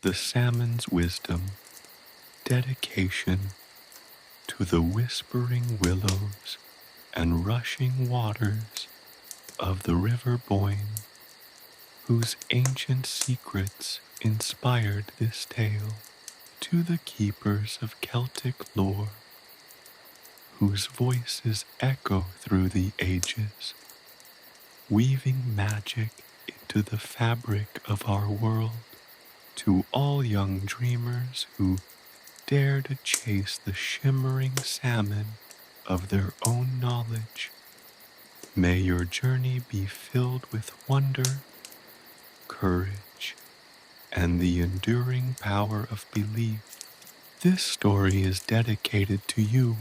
the salmon's wisdom, dedication to the whispering willows and rushing waters of the River Boyne, whose ancient secrets inspired this tale, to the keepers of Celtic lore, whose voices echo through the ages, weaving magic into the fabric of our world, to all young dreamers who dare to chase the shimmering salmon of their own knowledge. May your journey be filled with wonder, courage, and the enduring power of belief. This story is dedicated to you,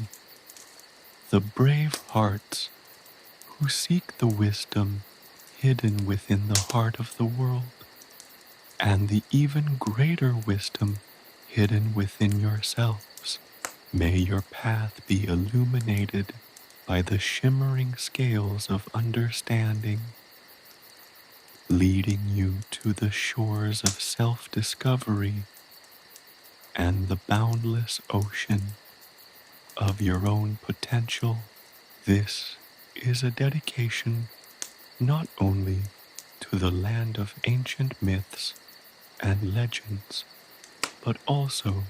the brave hearts who seek the wisdom hidden within the heart of the world, and the even greater wisdom hidden within yourselves. May your path be illuminated by the shimmering scales of understanding, leading you to the shores of self-discovery and the boundless ocean of your own potential. This is a dedication not only to the land of ancient myths and legends, but also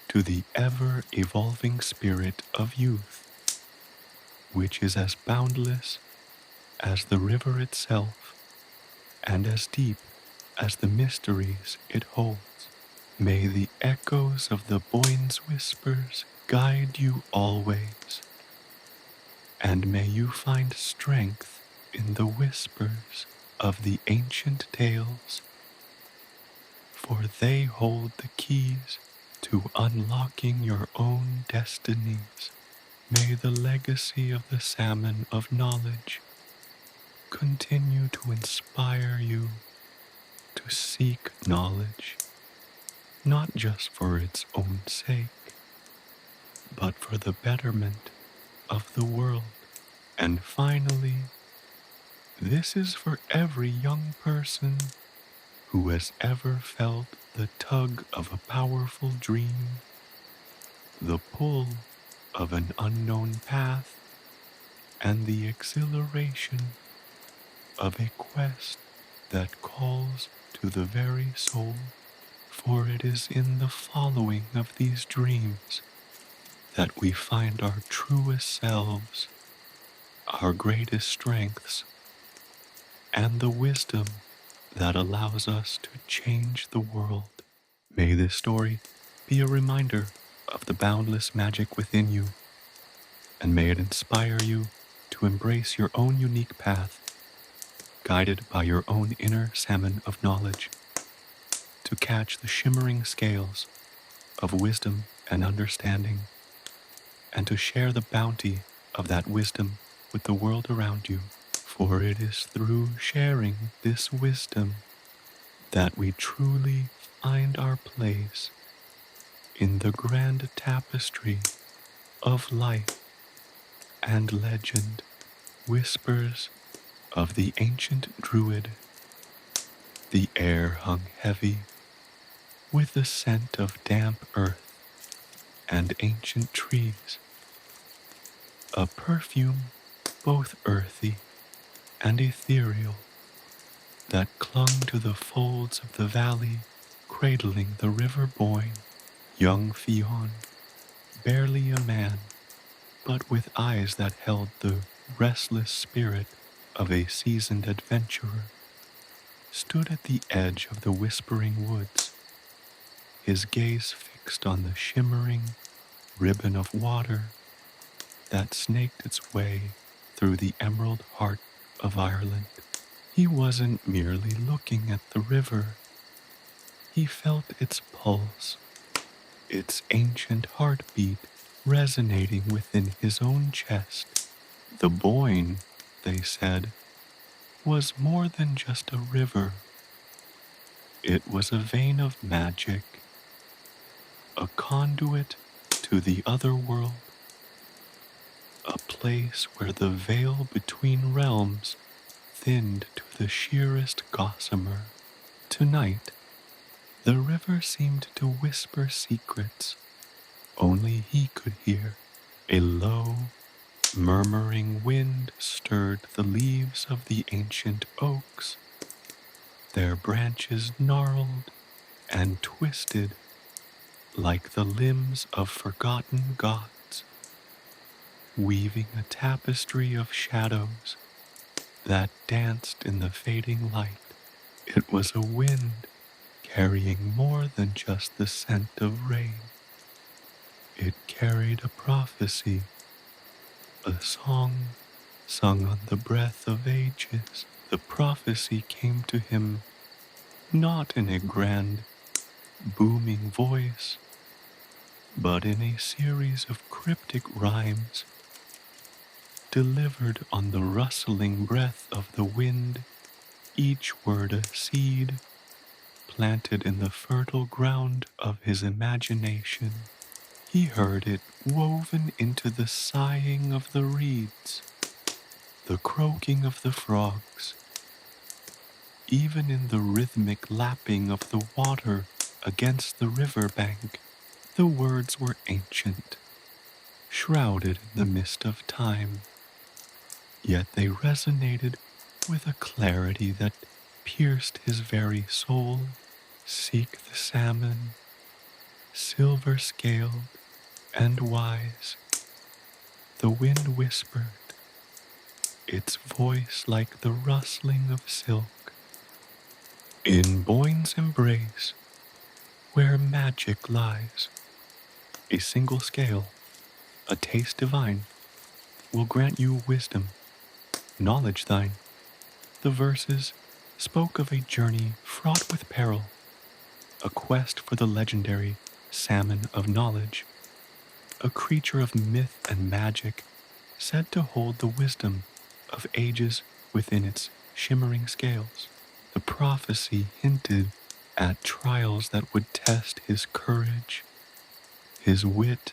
to the ever-evolving spirit of youth, which is as boundless as the river itself and as deep as the mysteries it holds. May the echoes of the Boyne's whispers guide you always, and may you find strength in the whispers of the ancient tales, for they hold the keys to unlocking your own destinies. May the legacy of the Salmon of Knowledge continue to inspire you to seek knowledge, not just for its own sake, but for the betterment of the world. And finally, this is for every young person who has ever felt the tug of a powerful dream, the pull of an unknown path, and the exhilaration of a quest that calls to the very soul. For it is in the following of these dreams that we find our truest selves, our greatest strengths, and the wisdom that allows us to change the world. May this story be a reminder of the boundless magic within you, and may it inspire you to embrace your own unique path, guided by your own inner salmon of knowledge, to catch the shimmering scales of wisdom and understanding, and to share the bounty of that wisdom with the world around you. For it is through sharing this wisdom that we truly find our place in the grand tapestry of life and legend. Whispers of the ancient druid. The air hung heavy with the scent of damp earth and ancient trees, a perfume both earthy and ethereal that clung to the folds of the valley cradling the River Boyne. Young Fionn, barely a man, but with eyes that held the restless spirit of a seasoned adventurer, stood at the edge of the whispering woods, his gaze fixed on the shimmering ribbon of water that snaked its way through the emerald heart of Ireland. He wasn't merely looking at the river. He felt its pulse, its ancient heartbeat resonating within his own chest. The Boyne, they said, was more than just a river. It was a vein of magic, a conduit to the other world, a place where the veil between realms thinned to the sheerest gossamer. Tonight, The river seemed to whisper secrets only he could hear. A low, murmuring wind stirred the leaves of the ancient oaks. Their branches gnarled and twisted like the limbs of forgotten gods, weaving a tapestry of shadows that danced in the fading light. It was a wind carrying more than just the scent of rain. It carried a prophecy, a song sung on the breath of ages. The prophecy came to him not in a grand, booming voice, but in a series of cryptic rhymes delivered on the rustling breath of the wind, each word a seed planted in the fertile ground of his imagination. He heard it woven into the sighing of the reeds, the croaking of the frogs, even in the rhythmic lapping of the water against the river bank. The words were ancient, shrouded in the mist of time, yet they resonated with a clarity that pierced his very soul. Seek the salmon, silver-scaled and wise, the wind whispered, its voice like the rustling of silk. In Boyne's embrace, where magic lies, a single scale, a taste divine, will grant you wisdom, knowledge thine. The verses spoke of a journey fraught with peril, a quest for the legendary Salmon of Knowledge, a creature of myth and magic said to hold the wisdom of ages within its shimmering scales. The prophecy hinted at trials that would test his courage, his wit,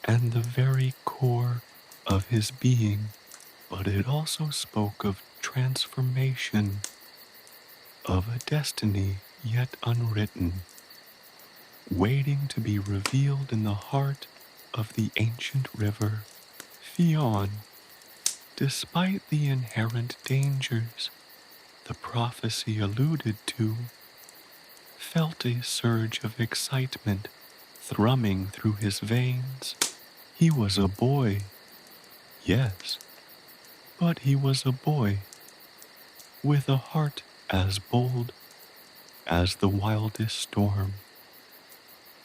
and the very core of his being, but it also spoke of transformation, of a destiny yet unwritten, waiting to be revealed in the heart of the ancient river. Fionn, despite the inherent dangers the prophecy alluded to, felt a surge of excitement thrumming through his veins. He was a boy, yes, but he was a boy with a heart as bold as the wildest storm,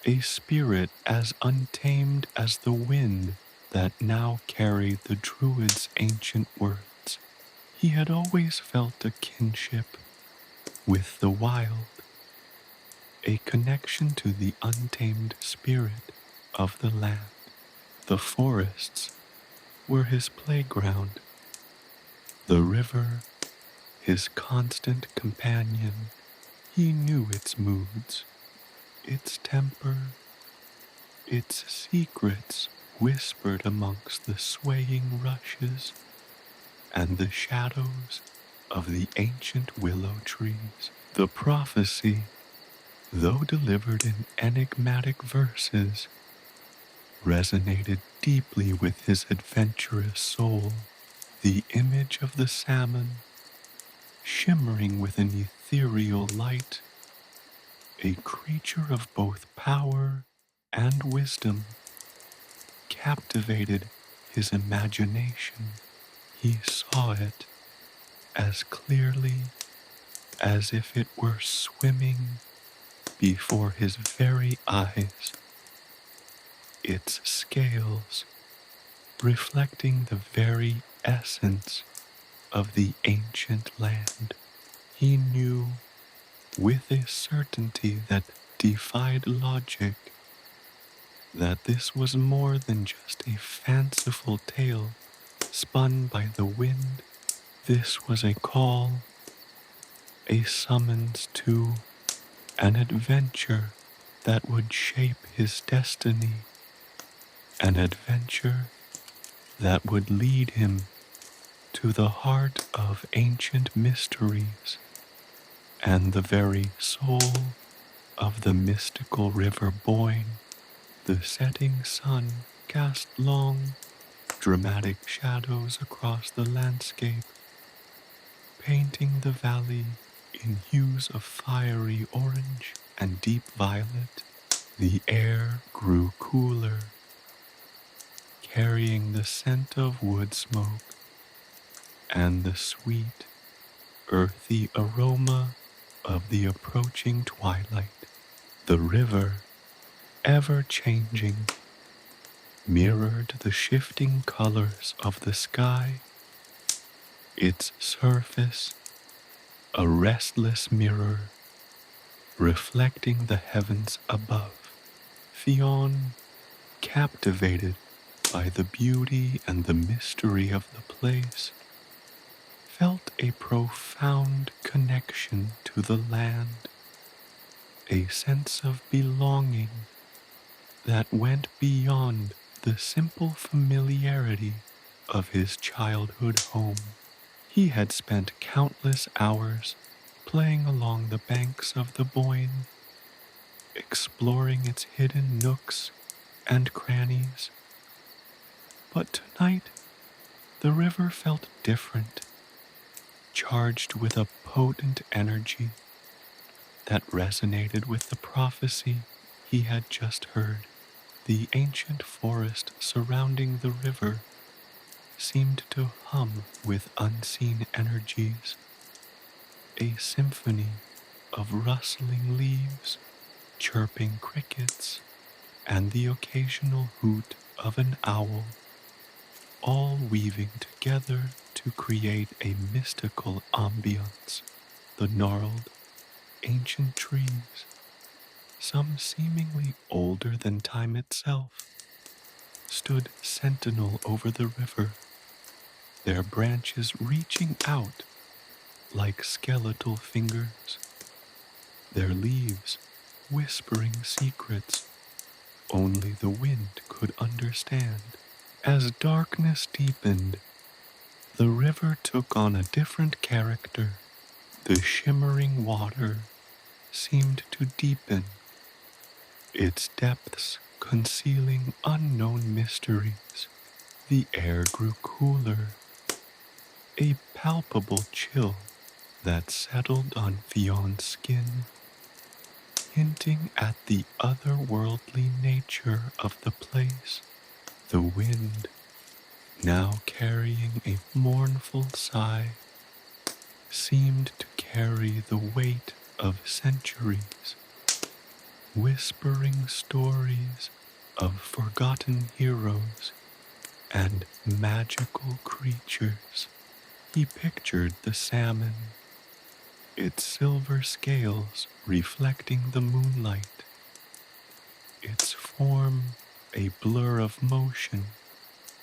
a spirit as untamed as the wind that now carried the druid's ancient words. He had always felt a kinship with the wild, a connection to the untamed spirit of the land. The forests were his playground, the river his constant companion. He knew its moods, its temper, its secrets whispered amongst the swaying rushes and the shadows of the ancient willow trees. The prophecy, though delivered in enigmatic verses, resonated deeply with his adventurous soul. The image of the salmon, shimmering with an ethereal light, a creature of both power and wisdom, captivated his imagination. He saw it as clearly as if it were swimming before his very eyes, its scales reflecting the very essence of the ancient land. He knew with a certainty that defied logic that this was more than just a fanciful tale spun by the wind. This was a call, a summons to an adventure that would shape his destiny, an adventure that would lead him to the heart of ancient mysteries and the very soul of the mystical River Boyne, the setting sun cast long, dramatic shadows across the landscape, painting the valley in hues of fiery orange and deep violet. The air grew cooler, carrying the scent of wood smoke and the sweet, earthy aroma of the approaching twilight. The river, ever changing, mirrored the shifting colors of the sky, its surface a restless mirror reflecting the heavens above. Fionn, captivated by the beauty and the mystery of the place, felt a profound connection to the land, a sense of belonging that went beyond the simple familiarity of his childhood home. He had spent countless hours playing along the banks of the Boyne, exploring its hidden nooks and crannies. But tonight, the river felt different, charged with a potent energy that resonated with the prophecy he had just heard. The ancient forest surrounding the river seemed to hum with unseen energies, a symphony of rustling leaves, chirping crickets, and the occasional hoot of an owl, all weaving together to create a mystical ambiance. The gnarled, ancient trees, some seemingly older than time itself, stood sentinel over the river, their branches reaching out like skeletal fingers, their leaves whispering secrets only the wind could understand. As darkness deepened, the river took on a different character. The shimmering water seemed to deepen, its depths concealing unknown mysteries. The air grew cooler, a palpable chill that settled on Fionn's skin, hinting at the otherworldly nature of the place. The wind, now carrying a mournful sigh, seemed to carry the weight of centuries, whispering stories of forgotten heroes and magical creatures. He pictured the salmon, its silver scales reflecting the moonlight, its form a blur of motion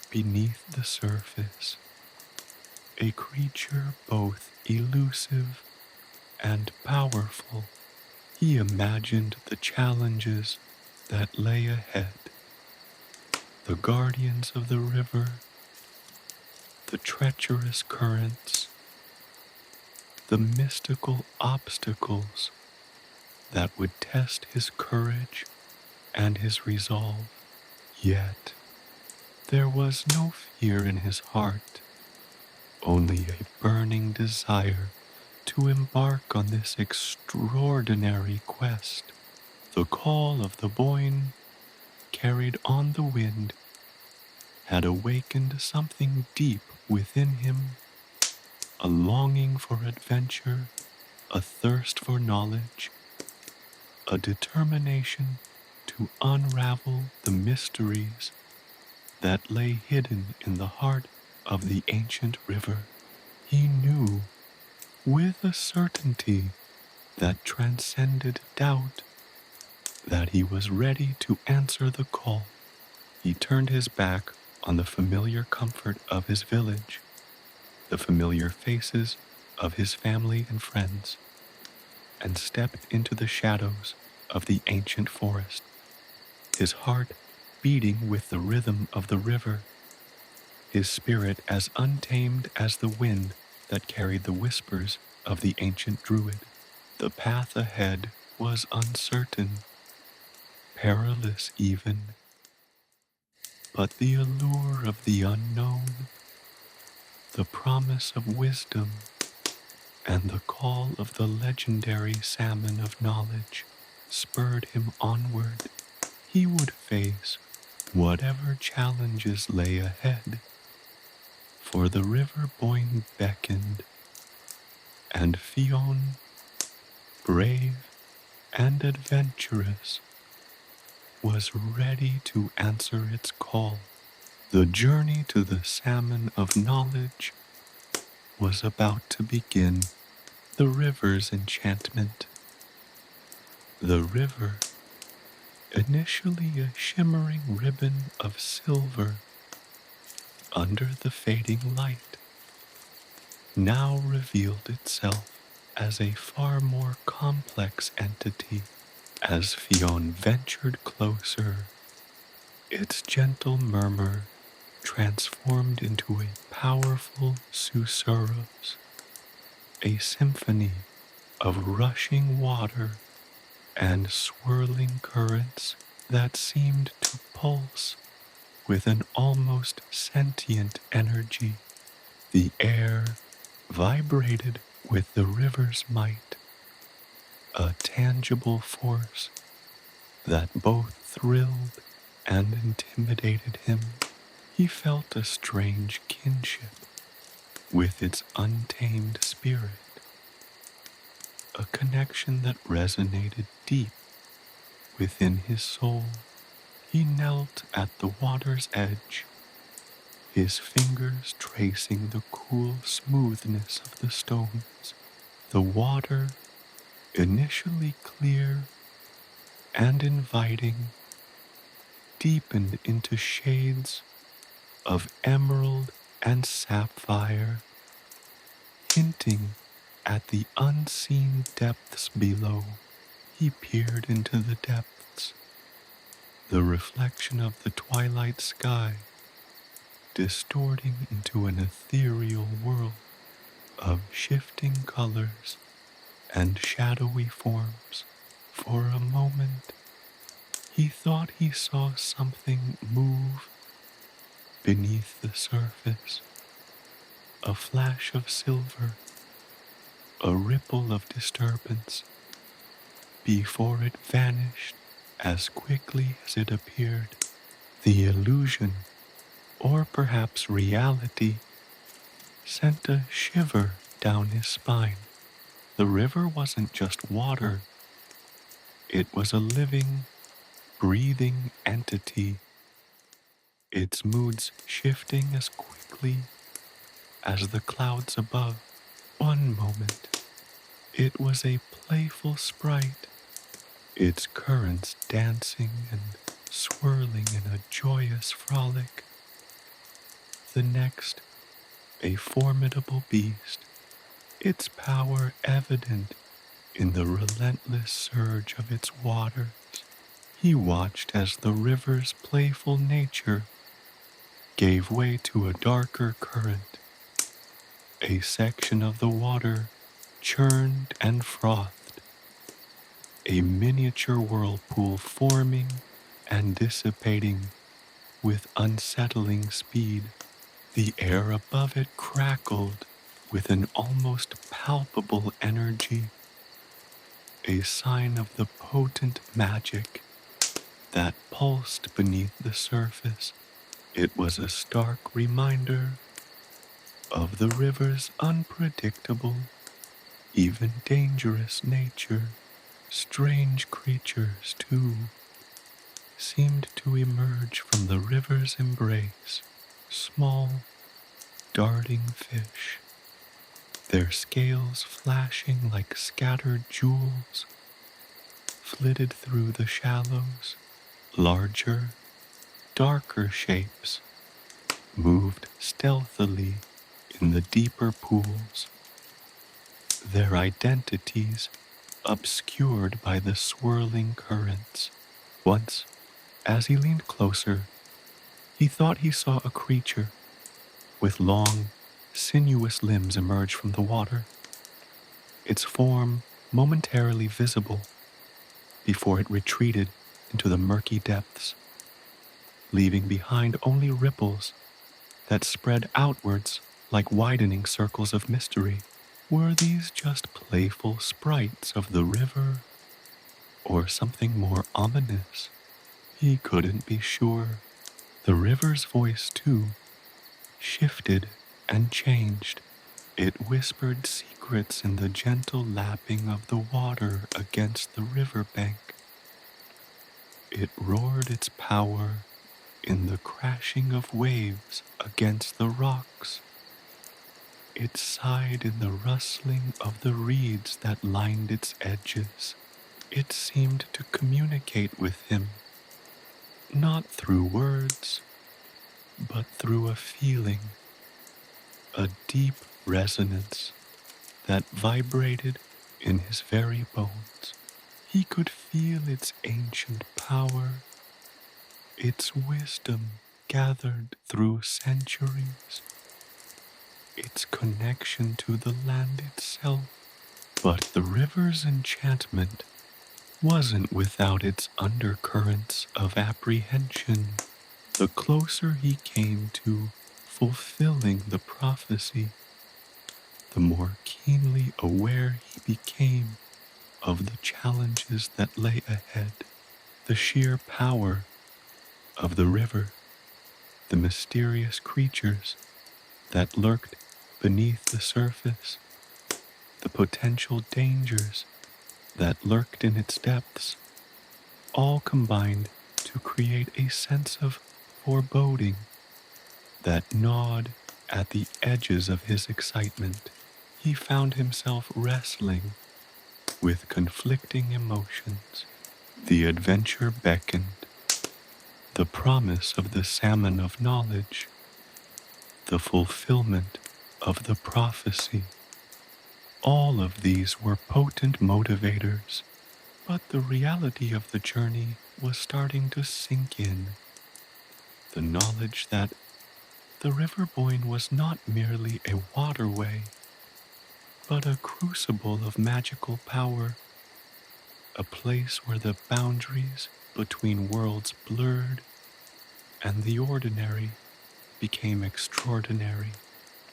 beneath the surface, a creature both elusive and powerful. He imagined the challenges that lay ahead, the guardians of the river, the treacherous currents, the mystical obstacles that would test his courage and his resolve. Yet, there was no fear in his heart, only a burning desire to embark on this extraordinary quest. The call of the Boyne, carried on the wind, had awakened something deep within him, a longing for adventure, a thirst for knowledge, a determination to unravel the mysteries that lay hidden in the heart of the ancient river. He knew, with a certainty that transcended doubt, that he was ready to answer the call. He turned his back on the familiar comfort of his village, the familiar faces of his family and friends, and stepped into the shadows of the ancient forest, his heart beating with the rhythm of the river, his spirit as untamed as the wind that carried the whispers of the ancient druid. The path ahead was uncertain, perilous even, but the allure of the unknown, the promise of wisdom, and the call of the legendary Salmon of Knowledge spurred him onward. He would face whatever challenges lay ahead, for the River Boyne beckoned, and Fionn, brave and adventurous, was ready to answer its call. The journey to the Salmon of Knowledge was about to begin. The river's enchantment. The river, initially a shimmering ribbon of silver under the fading light, now revealed itself as a far more complex entity. As Fionn ventured closer, its gentle murmur transformed into a powerful susurrus, a symphony of rushing water and swirling currents that seemed to pulse with an almost sentient energy. The air vibrated with the river's might, a tangible force that both thrilled and intimidated him. He felt a strange kinship with its untamed spirit, a connection that resonated deep within his soul. He knelt at the water's edge, his fingers tracing the cool smoothness of the stones. The water, initially clear and inviting, deepened into shades of emerald and sapphire, hinting at the unseen depths below. He peered into the depths, the reflection of the twilight sky distorting into an ethereal world of shifting colors and shadowy forms. For a moment, he thought he saw something move beneath the surface, a flash of silver, a ripple of disturbance, before it vanished as quickly as it appeared. The illusion, or perhaps reality, sent a shiver down his spine. The river wasn't just water. It was a living, breathing entity, its moods shifting as quickly as the clouds above. One moment, it was a playful sprite, its currents dancing and swirling in a joyous frolic. The next, a formidable beast, its power evident in the relentless surge of its waters. He watched as the river's playful nature gave way to a darker current. A section of the water churned and frothed, a miniature whirlpool forming and dissipating with unsettling speed. The air above it crackled with an almost palpable energy, a sign of the potent magic that pulsed beneath the surface. It was a stark reminder of the river's unpredictable, even dangerous nature. Strange creatures, too, seemed to emerge from the river's embrace, small, darting fish, their scales flashing like scattered jewels, flitted through the shallows. Larger, darker shapes moved stealthily in the deeper pools, their identities obscured by the swirling currents. Once, as he leaned closer, he thought he saw a creature with long, sinuous limbs emerge from the water, its form momentarily visible before it retreated into the murky depths, leaving behind only ripples that spread outwards like widening circles of mystery. Were these just playful sprites of the river, or something more ominous? He couldn't be sure. The river's voice, too, shifted and changed. It whispered secrets in the gentle lapping of the water against the riverbank. It roared its power in the crashing of waves against the rocks. It sighed in the rustling of the reeds that lined its edges. It seemed to communicate with him, not through words, but through a feeling, a deep resonance that vibrated in his very bones. He could feel its ancient power, its wisdom gathered through centuries, its connection to the land itself. But the river's enchantment wasn't without its undercurrents of apprehension. The closer he came to fulfilling the prophecy, the more keenly aware he became of the challenges that lay ahead. The sheer power of the river, the mysterious creatures that lurked beneath the surface, the potential dangers that lurked in its depths, all combined to create a sense of foreboding that gnawed at the edges of his excitement. He found himself wrestling with conflicting emotions. The adventure beckoned, the promise of the Salmon of Knowledge, the fulfillment of the prophecy. All of these were potent motivators, but the reality of the journey was starting to sink in. The knowledge that the River Boyne was not merely a waterway, but a crucible of magical power, a place where the boundaries between worlds blurred and the ordinary became extraordinary.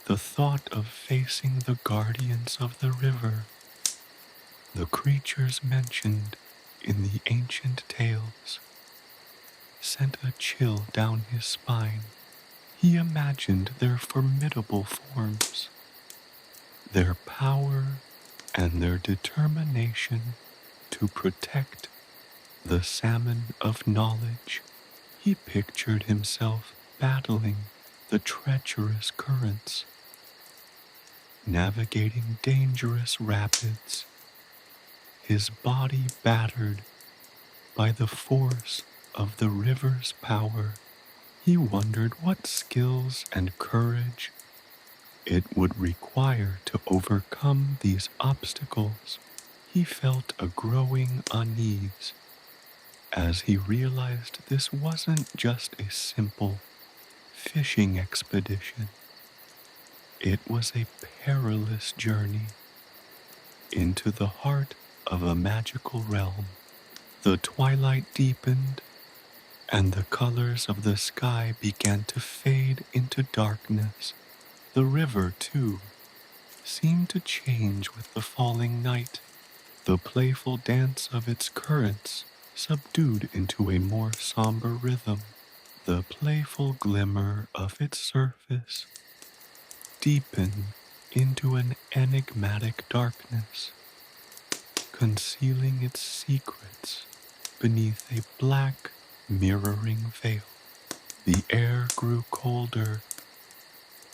The thought of facing the guardians of the river, the creatures mentioned in the ancient tales, sent a chill down his spine. He imagined their formidable forms, their power, and their determination to protect the Salmon of Knowledge. He pictured himself battling the treacherous currents, navigating dangerous rapids, his body battered by the force of the river's power. He wondered what skills and courage it would require to overcome these obstacles. He felt a growing unease as he realized this wasn't just a simple fishing expedition. It was a perilous journey into the heart of a magical realm. The twilight deepened, and the colors of the sky began to fade into darkness. The river, too, seemed to change with the falling night. The playful dance of its currents subdued into a more somber rhythm. The playful glimmer of its surface deepened into an enigmatic darkness, concealing its secrets beneath a black, mirroring veil. The air grew colder,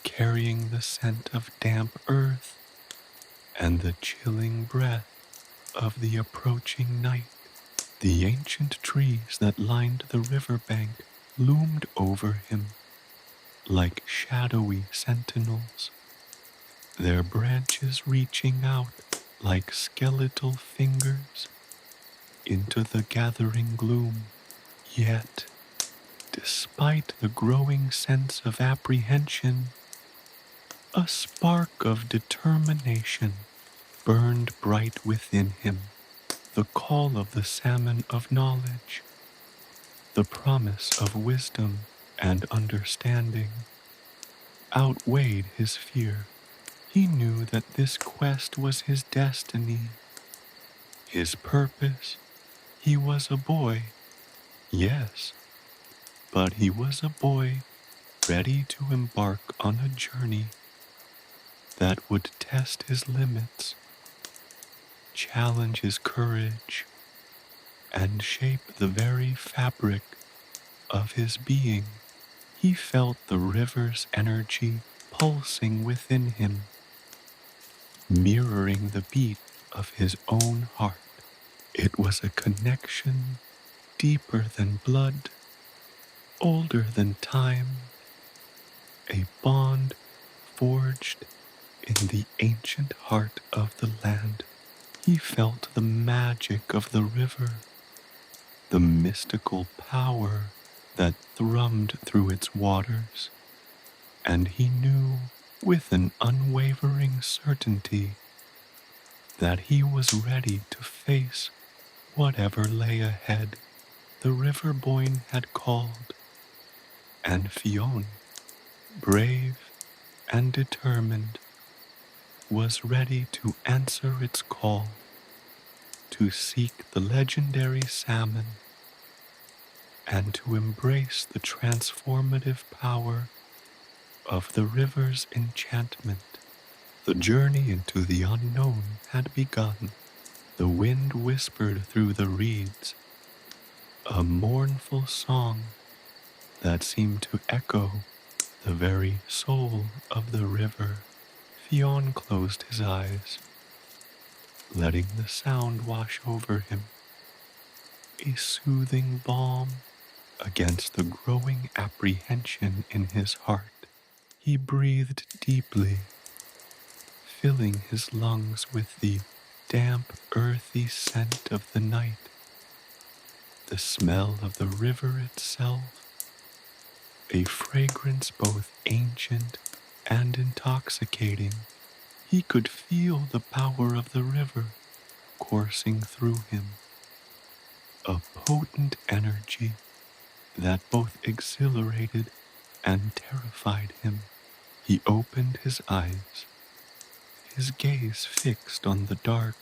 carrying the scent of damp earth and the chilling breath of the approaching night. The ancient trees that lined the riverbank loomed over him like shadowy sentinels, their branches reaching out like skeletal fingers into the gathering gloom. Yet, despite the growing sense of apprehension, a spark of determination burned bright within him. The call of the salmon of knowledge, the promise of wisdom and understanding, outweighed his fear. He knew that this quest was his destiny, his purpose. He was a boy, yes, but he was a boy ready to embark on a journey that would test his limits, challenge his courage, and shape the very fabric of his being. He felt the river's energy pulsing within him, mirroring the beat of his own heart. It was a connection deeper than blood, older than time, a bond forged in the ancient heart of the land. He felt the magic of the river, the mystical power that thrummed through its waters, and he knew with an unwavering certainty that he was ready to face whatever lay ahead. The River Boyne had called, and Fionn, brave and determined, was ready to answer its call, to seek the legendary salmon, and to embrace the transformative power of the river's enchantment. The journey into the unknown had begun. The wind whispered through the reeds, a mournful song that seemed to echo the very soul of the river. Fionn closed his eyes, letting the sound wash over him, a soothing balm against the growing apprehension in his heart. He breathed deeply, filling his lungs with the damp, earthy scent of the night, the smell of the river itself, a fragrance both ancient and intoxicating. He could feel the power of the river coursing through him, a potent energy that both exhilarated and terrified him. He opened his eyes, his gaze fixed on the dark,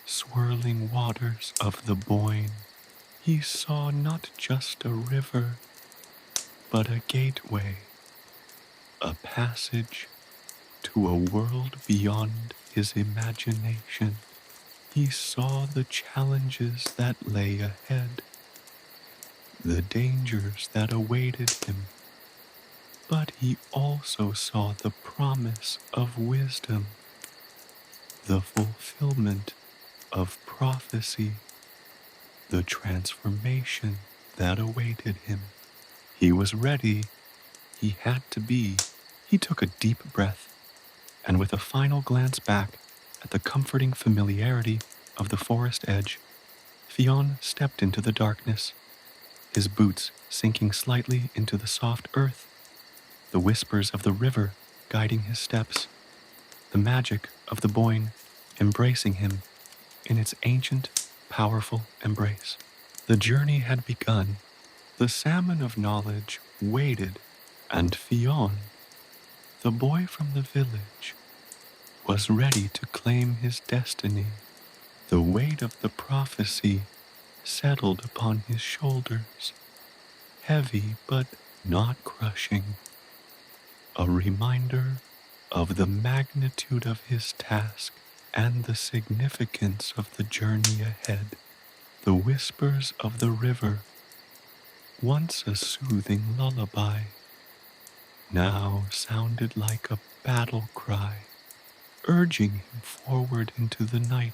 swirling waters of the Boyne. He saw not just a river, but a gateway, a passage to a world beyond his imagination. He saw the challenges that lay ahead, the dangers that awaited him, but he also saw the promise of wisdom, the fulfillment of prophecy, the transformation that awaited him. He was ready. He had to be. He took a deep breath, and with a final glance back at the comforting familiarity of the forest edge, Fionn stepped into the darkness, his boots sinking slightly into the soft earth, the whispers of the river guiding his steps, the magic of the Boyne embracing him in its ancient, powerful embrace. The journey had begun. The Salmon of Knowledge waited, and Fionn, the boy from the village, was ready to claim his destiny. The weight of the prophecy settled upon his shoulders, heavy but not crushing, a reminder of the magnitude of his task and the significance of the journey ahead. The whispers of the river, once a soothing lullaby, now sounded like a battle cry, urging him forward into the night,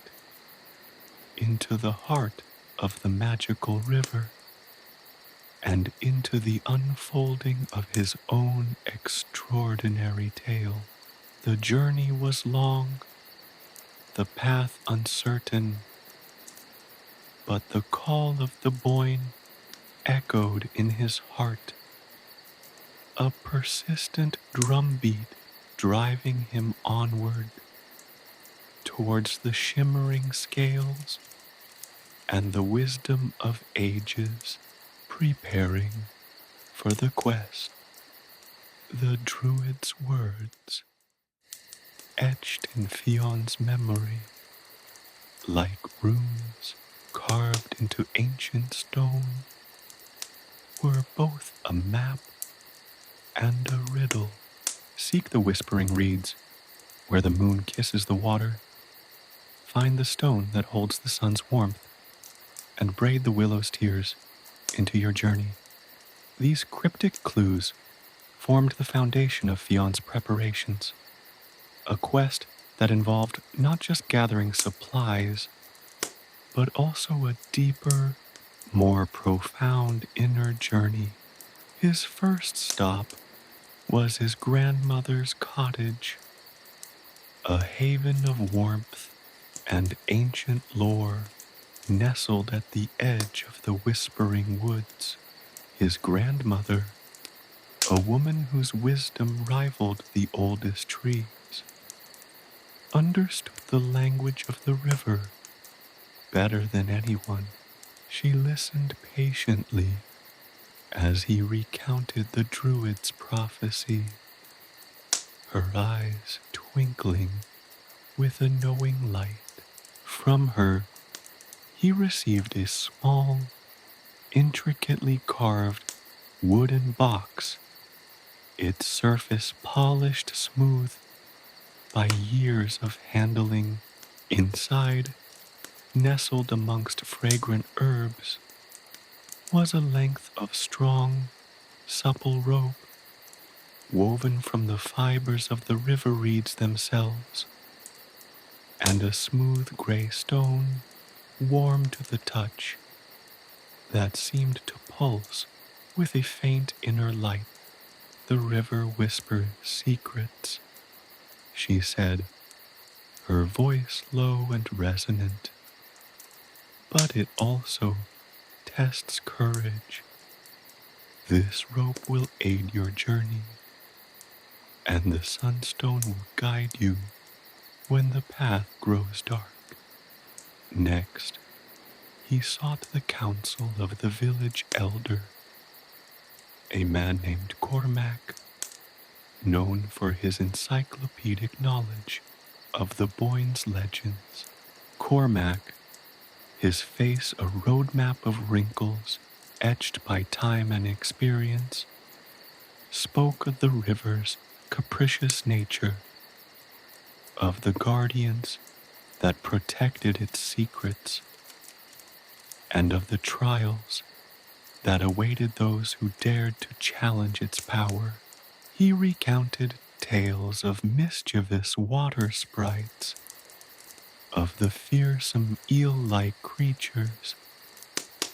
into the heart of the magical river, and into the unfolding of his own extraordinary tale. The journey was long, the path uncertain, but the call of the Boyne echoed in his heart, a persistent drumbeat driving him onward towards the shimmering scales and the wisdom of ages preparing for the quest. The druid's words, etched in Fionn's memory, like runes carved into ancient stone, were both a map and a riddle. Seek the whispering reeds, where the moon kisses the water. Find the stone that holds the sun's warmth, and braid the willow's tears into your journey. These cryptic clues formed the foundation of Fionn's preparations, a quest that involved not just gathering supplies, but also a deeper, more profound inner journey. His first stop was his grandmother's cottage, a haven of warmth and ancient lore nestled at the edge of the whispering woods. His grandmother, a woman whose wisdom rivaled the oldest trees, understood the language of the river better than anyone. She listened patiently as he recounted the druid's prophecy, her eyes twinkling with a knowing light. From her, he received a small, intricately carved wooden box, its surface polished smooth by years of handling. Inside, nestled amongst fragrant herbs, was a length of strong, supple rope, woven from the fibers of the river reeds themselves, and a smooth gray stone, warm to the touch, that seemed to pulse with a faint inner light. The river whispered secrets, she said, her voice low and resonant. But it also tests courage. This rope will aid your journey, and the sunstone will guide you when the path grows dark. Next, he sought the counsel of the village elder, a man named Cormac, known for his encyclopedic knowledge of the Boyne's legends. Cormac, his face a roadmap of wrinkles etched by time and experience, spoke of the river's capricious nature, of the guardians that protected its secrets, and of the trials that awaited those who dared to challenge its power. He recounted tales of mischievous water sprites, of the fearsome eel-like creatures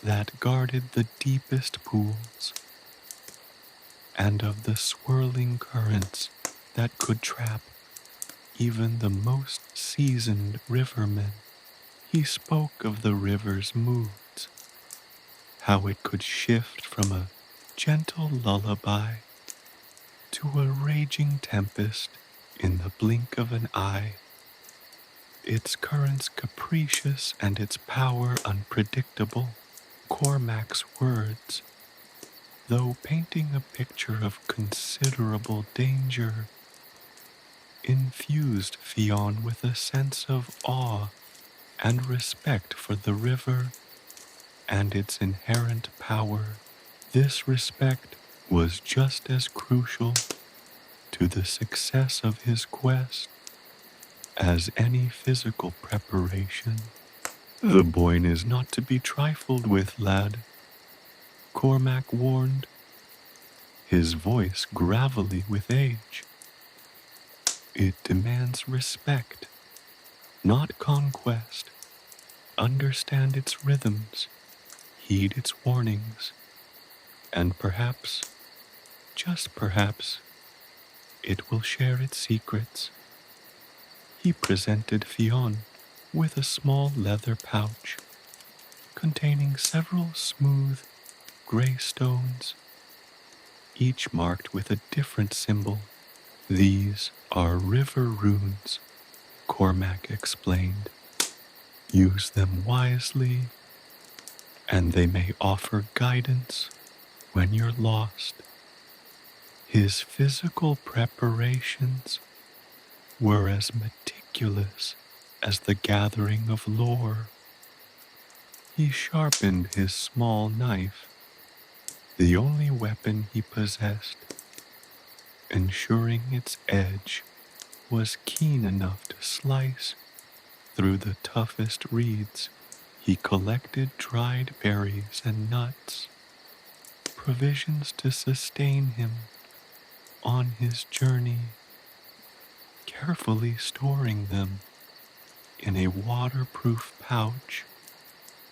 that guarded the deepest pools, and of the swirling currents that could trap even the most seasoned rivermen. He spoke of the river's moods, how it could shift from a gentle lullaby to a raging tempest in the blink of an eye, its currents capricious and its power unpredictable. Cormac's words, though painting a picture of considerable danger, infused Fionn with a sense of awe and respect for the river and its inherent power. This respect was just as crucial to the success of his quest as any physical preparation. The Boyne is not to be trifled with, lad, Cormac warned, his voice gravelly with age. It demands respect, not conquest. Understand its rhythms, heed its warnings, and perhaps, just perhaps, it will share its secrets. He presented Fionn with a small leather pouch containing several smooth gray stones, each marked with a different symbol. These are river runes, Cormac explained. Use them wisely and they may offer guidance when you're lost. His physical preparations were as meticulous as the gathering of lore. He sharpened his small knife, the only weapon he possessed, ensuring its edge was keen enough to slice through the toughest reeds. He collected dried berries and nuts, provisions to sustain him on his journey, carefully storing them in a waterproof pouch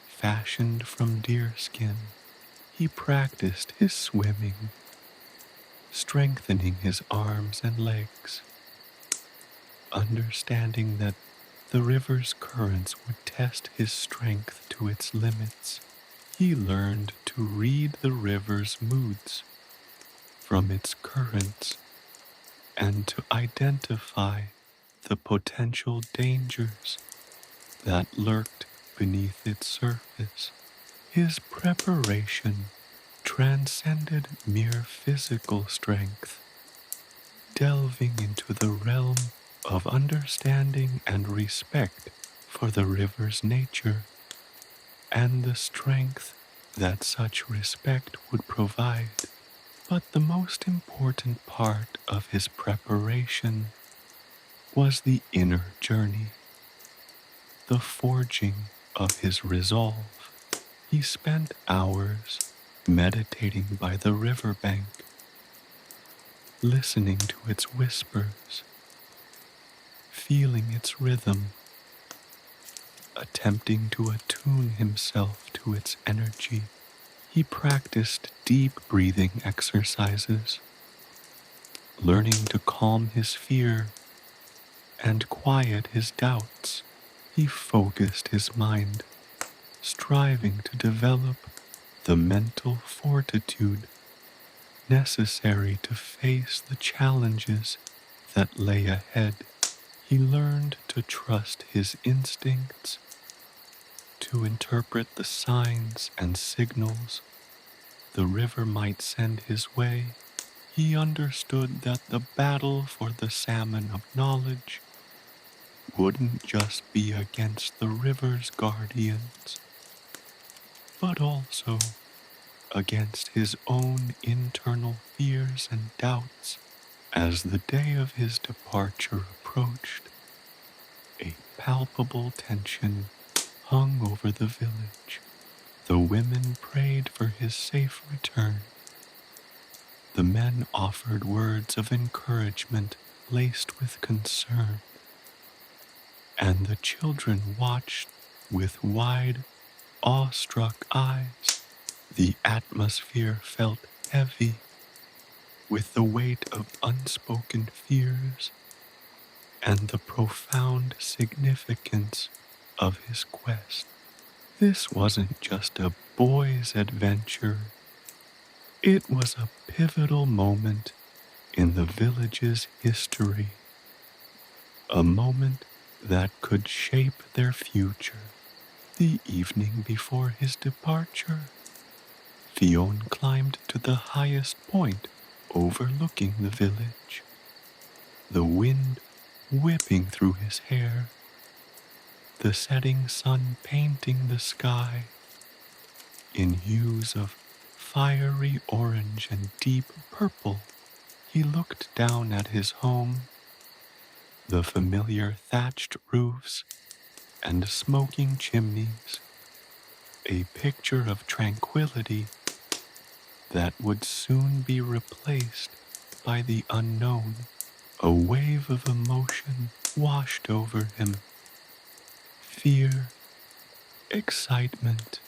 fashioned from deerskin. He practiced his swimming, strengthening his arms and legs, understanding that the river's currents would test his strength to its limits. He learned to read the river's moods from its currents and to identify the potential dangers that lurked beneath its surface. His preparation transcended mere physical strength, delving into the realm of understanding and respect for the river's nature and the strength that such respect would provide. But the most important part of his preparation was the inner journey, the forging of his resolve. He spent hours meditating by the riverbank, listening to its whispers, feeling its rhythm, attempting to attune himself to its energy. He practiced deep breathing exercises, learning to calm his fear and quiet his doubts. He focused his mind, striving to develop the mental fortitude necessary to face the challenges that lay ahead. He learned to trust his instincts, to interpret the signs and signals the river might send his way. He understood that the battle for the Salmon of Knowledge wouldn't just be against the river's guardians, but also against his own internal fears and doubts. As the day of his departure approached, a palpable tension hung over the village. The women prayed for his safe return. The men offered words of encouragement laced with concern, and the children watched with wide, awestruck eyes. The atmosphere felt heavy with the weight of unspoken fears and the profound significance of his quest. This wasn't just a boy's adventure. It was a pivotal moment in the village's history, a moment that could shape their future. The evening before his departure, Fionn climbed to the highest point overlooking the village, the wind whipping through his hair, the setting sun painting the sky in hues of fiery orange and deep purple. He looked down at his home, the familiar thatched roofs and smoking chimneys, a picture of tranquility that would soon be replaced by the unknown. A wave of emotion washed over him. Fear, excitement,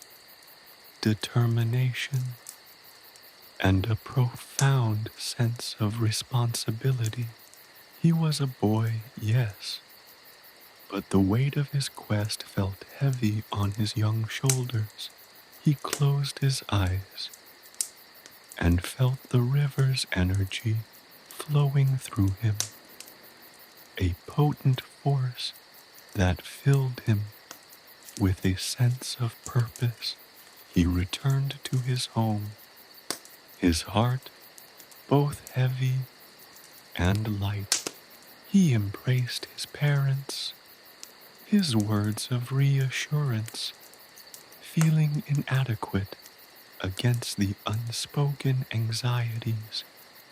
determination, and a profound sense of responsibility. He was a boy, yes, but the weight of his quest felt heavy on his young shoulders. He closed his eyes and felt the river's energy flowing through him, a potent force that filled him with a sense of purpose. he returned to his home, his heart both heavy and light. He embraced his parents, his words of reassurance, feeling inadequate against the unspoken anxieties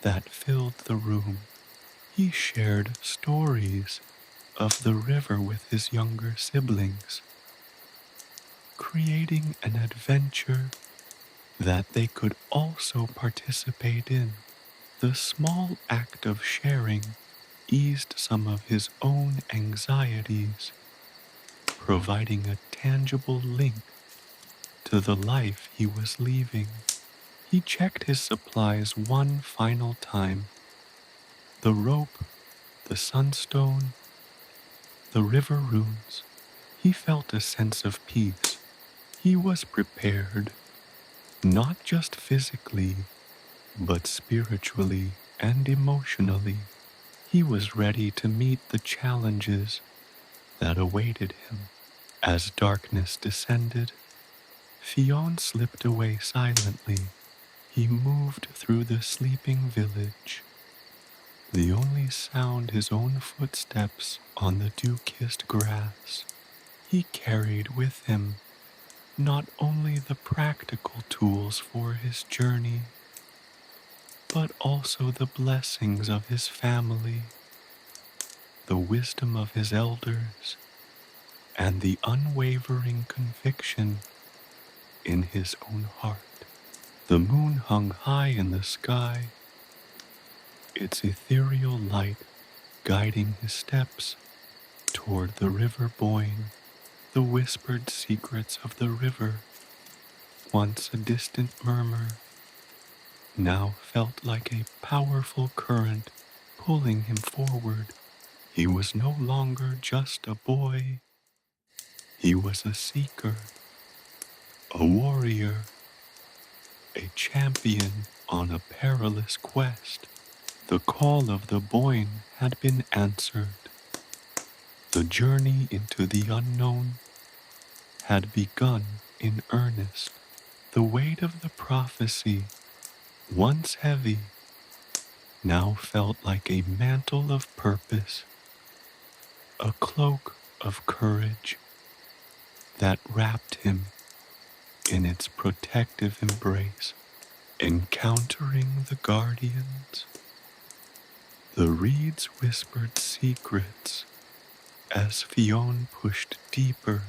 that filled the room. He shared stories of the river with his younger siblings, creating an adventure that they could also participate in. The small act of sharing eased some of his own anxieties, providing a tangible link to the life he was leaving. He checked his supplies one final time. The rope, the sunstone, the river runes. He felt a sense of peace. He was prepared, not just physically, but spiritually and emotionally. He was ready to meet the challenges that awaited him. As darkness descended, Fionn slipped away silently. He moved through the sleeping village, the only sound his own footsteps on the dew-kissed grass. He carried with him not only the practical tools for his journey, but also the blessings of his family, the wisdom of his elders, and the unwavering conviction in his own heart. The moon hung high in the sky, its ethereal light guiding his steps toward the River Boyne. The whispered secrets of the river, once a distant murmur, now felt like a powerful current pulling him forward. He was no longer just a boy. He was a seeker, a warrior, a champion on a perilous quest. The call of the Boyne had been answered. The journey into the unknown had begun in earnest. The weight of the prophecy, once heavy, now felt like a mantle of purpose, a cloak of courage that wrapped him in its protective embrace. Encountering the guardians, the reeds whispered secrets as Fionn pushed deeper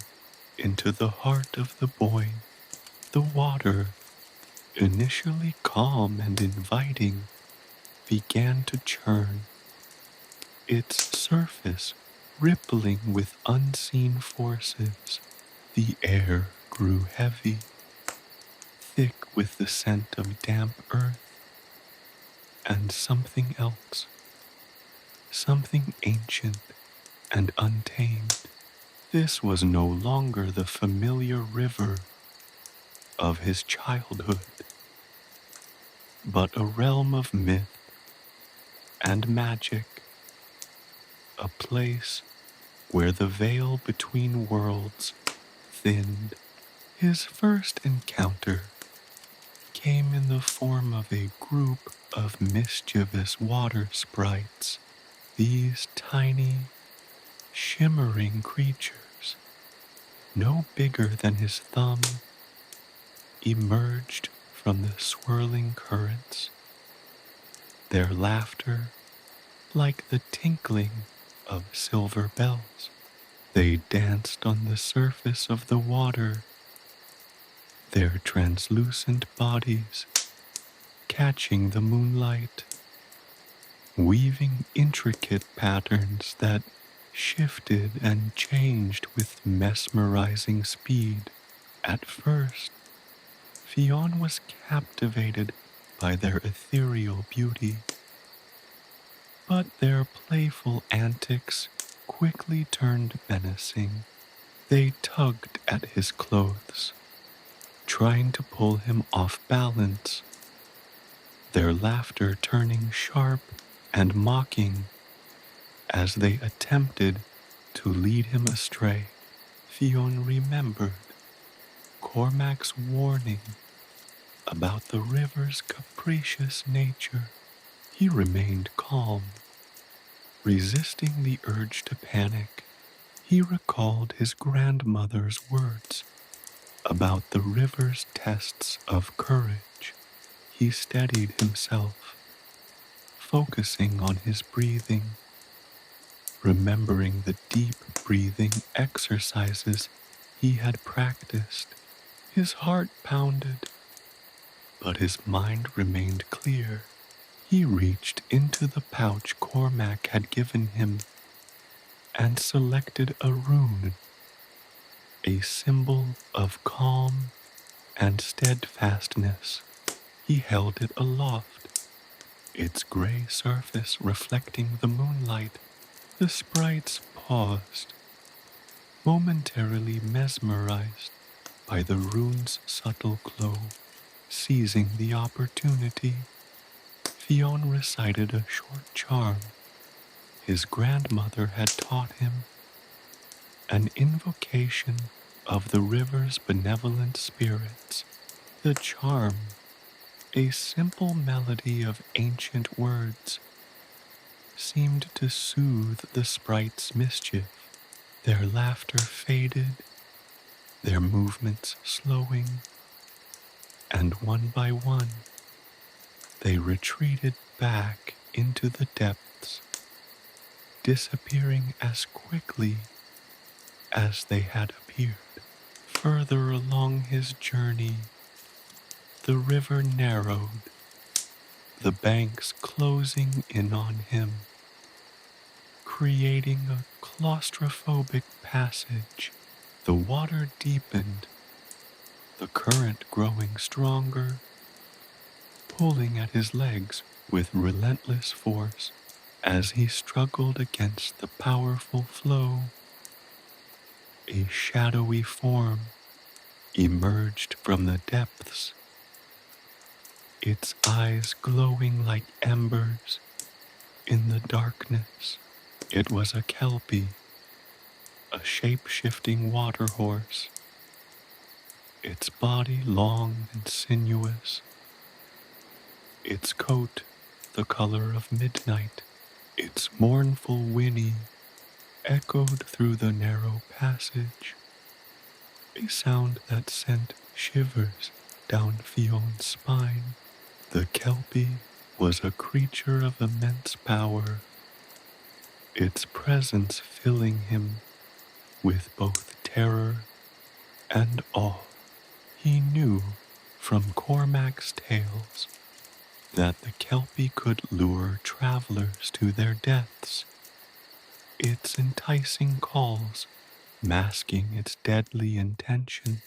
into the heart of the Boyne. The water, initially calm and inviting, began to churn, its surface rippling with unseen forces. The air grew heavy, thick with the scent of damp earth and something else, something ancient and untamed. This was no longer the familiar river of his childhood, but a realm of myth and magic, a place where the veil between worlds thinned. His first encounter came in the form of a group of mischievous water sprites. These tiny, shimmering creatures, no bigger than his thumb, emerged from the swirling currents, their laughter like the tinkling of silver bells. They danced on the surface of the water, their translucent bodies catching the moonlight, weaving intricate patterns that shifted and changed with mesmerizing speed. At first, Fionn was captivated by their ethereal beauty, but their playful antics quickly turned menacing. They tugged at his clothes, trying to pull him off balance, their laughter turning sharp and mocking as they attempted to lead him astray. Fionn remembered Cormac's warning about the river's capricious nature, he remained calm, resisting the urge to panic. He recalled his grandmother's words about the river's tests of courage. He steadied himself, focusing on his breathing, remembering the deep breathing exercises he had practiced. His heart pounded, but his mind remained clear. He reached into the pouch Cormac had given him and selected a rune, a symbol of calm and steadfastness. He held it aloft, its gray surface reflecting the moonlight. The sprites paused, momentarily mesmerized by the rune's subtle glow. Seizing the opportunity, Fionn recited a short charm his grandmother had taught him, an invocation of the river's benevolent spirits. The charm, a simple melody of ancient words, seemed to soothe the sprites' mischief. Their laughter faded, their movements slowing, and one by one, they retreated back into the depths, disappearing as quickly as they had appeared. Further along his journey, the river narrowed, the banks closing in on him, creating a claustrophobic passage. The water deepened, the current growing stronger, pulling at his legs with relentless force. As he struggled against the powerful flow, a shadowy form emerged from the depths, its eyes glowing like embers in the darkness. It was a kelpie, a shape-shifting water horse, its body long and sinuous, its coat the color of midnight. Its mournful whinny echoed through the narrow passage, a sound that sent shivers down Fionn's spine. The kelpie was a creature of immense power, its presence filling him with both terror and awe. He knew from Cormac's tales that the kelpie could lure travelers to their deaths, its enticing calls masking its deadly intention.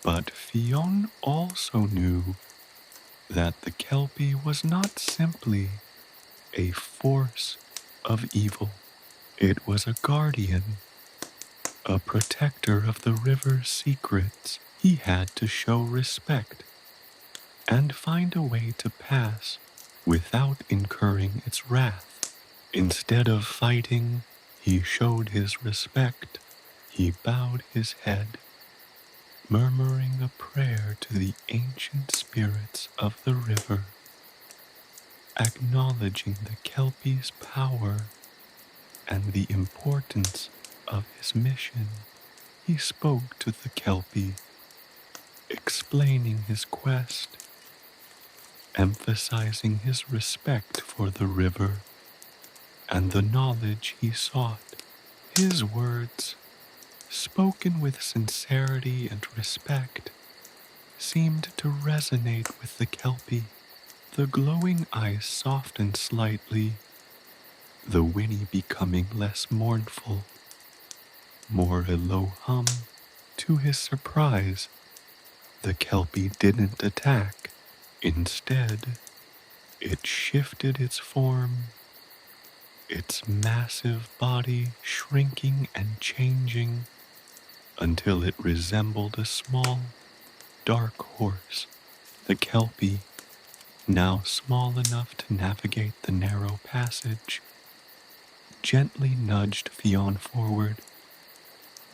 But Fionn also knew that the kelpie was not simply a force of evil. It was a guardian, a protector of the river's secrets. He had to show respect and find a way to pass without incurring its wrath. Instead of fighting, he showed his respect. He bowed his head, murmuring a prayer to the ancient spirits of the river, acknowledging the kelpie's power and the importance of his mission. He spoke to the kelpie, explaining his quest, emphasizing his respect for the river and the knowledge he sought. His words, spoken with sincerity and respect, seemed to resonate with the kelpie. The glowing eyes softened slightly, the whinny becoming less mournful, more a low hum. To his surprise, the kelpie didn't attack. Instead, it shifted its form, its massive body shrinking and changing until it resembled a small, dark horse. The kelpie, now small enough to navigate the narrow passage, gently nudged Fionn forward,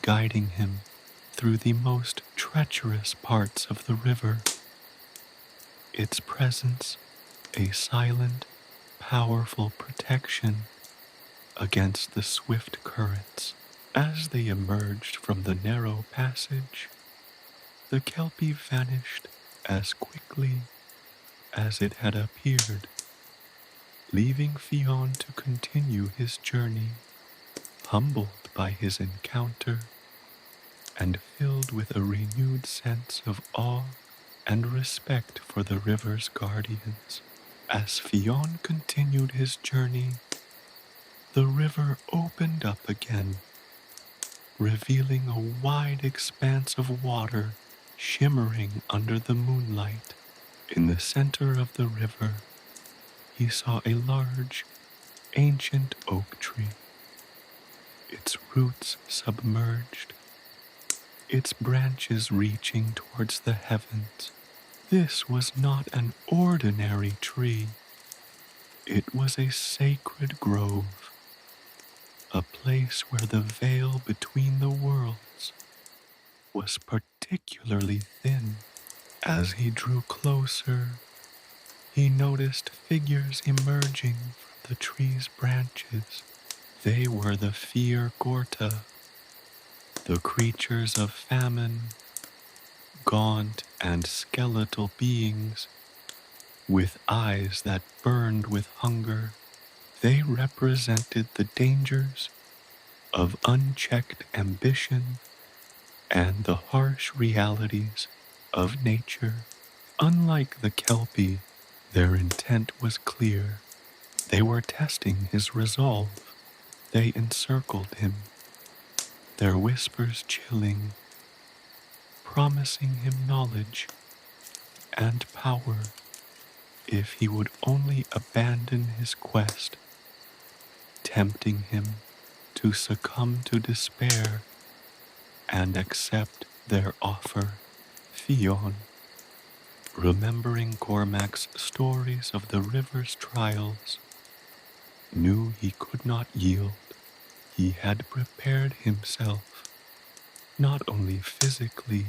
guiding him through the most treacherous parts of the river, its presence a silent, powerful protection against the swift currents. As they emerged from the narrow passage, the kelpie vanished as quickly as it had appeared, leaving Fionn to continue his journey, humbled by his encounter and filled with a renewed sense of awe and respect for the river's guardians. As Fionn continued his journey, the river opened up again, revealing a wide expanse of water shimmering under the moonlight. In the center of the river, he saw a large, ancient oak tree, its roots submerged, its branches reaching towards the heavens. This was not an ordinary tree. It was a sacred grove, a place where the veil between the worlds was particularly thin. As he drew closer, he noticed figures emerging from the tree's branches. They were the Fir Gorta, the creatures of famine, gaunt and skeletal beings with eyes that burned with hunger. They represented the dangers of unchecked ambition and the harsh realities of nature. Unlike the kelpie, their intent was clear. They were testing his resolve. They encircled him, their whispers chilling, promising him knowledge and power if he would only abandon his quest, tempting him to succumb to despair and accept their offer. Fionn, remembering Cormac's stories of the river's trials, knew he could not yield. He had prepared himself, not only physically,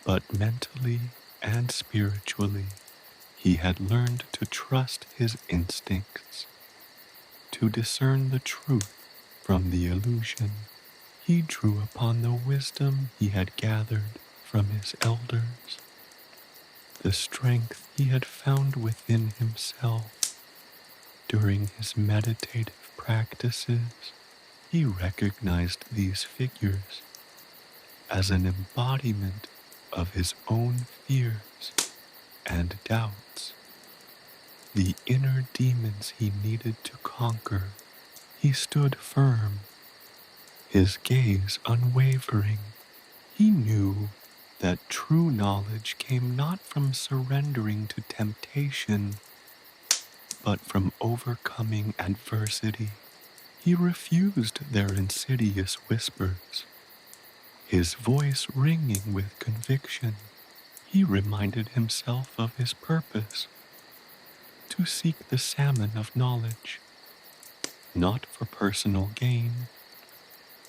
but mentally and spiritually. He had learned to trust his instincts, to discern the truth from the illusion. He drew upon the wisdom he had gathered from his elders, the strength he had found within himself during his meditative practices. He recognized these figures as an embodiment of his own fears and doubts, the inner demons he needed to conquer. He stood firm, his gaze unwavering. He knew that true knowledge came not from surrendering to temptation, but from overcoming adversity. He refused their insidious whispers, his voice ringing with conviction. He reminded himself of his purpose, to seek the salmon of knowledge, not for personal gain,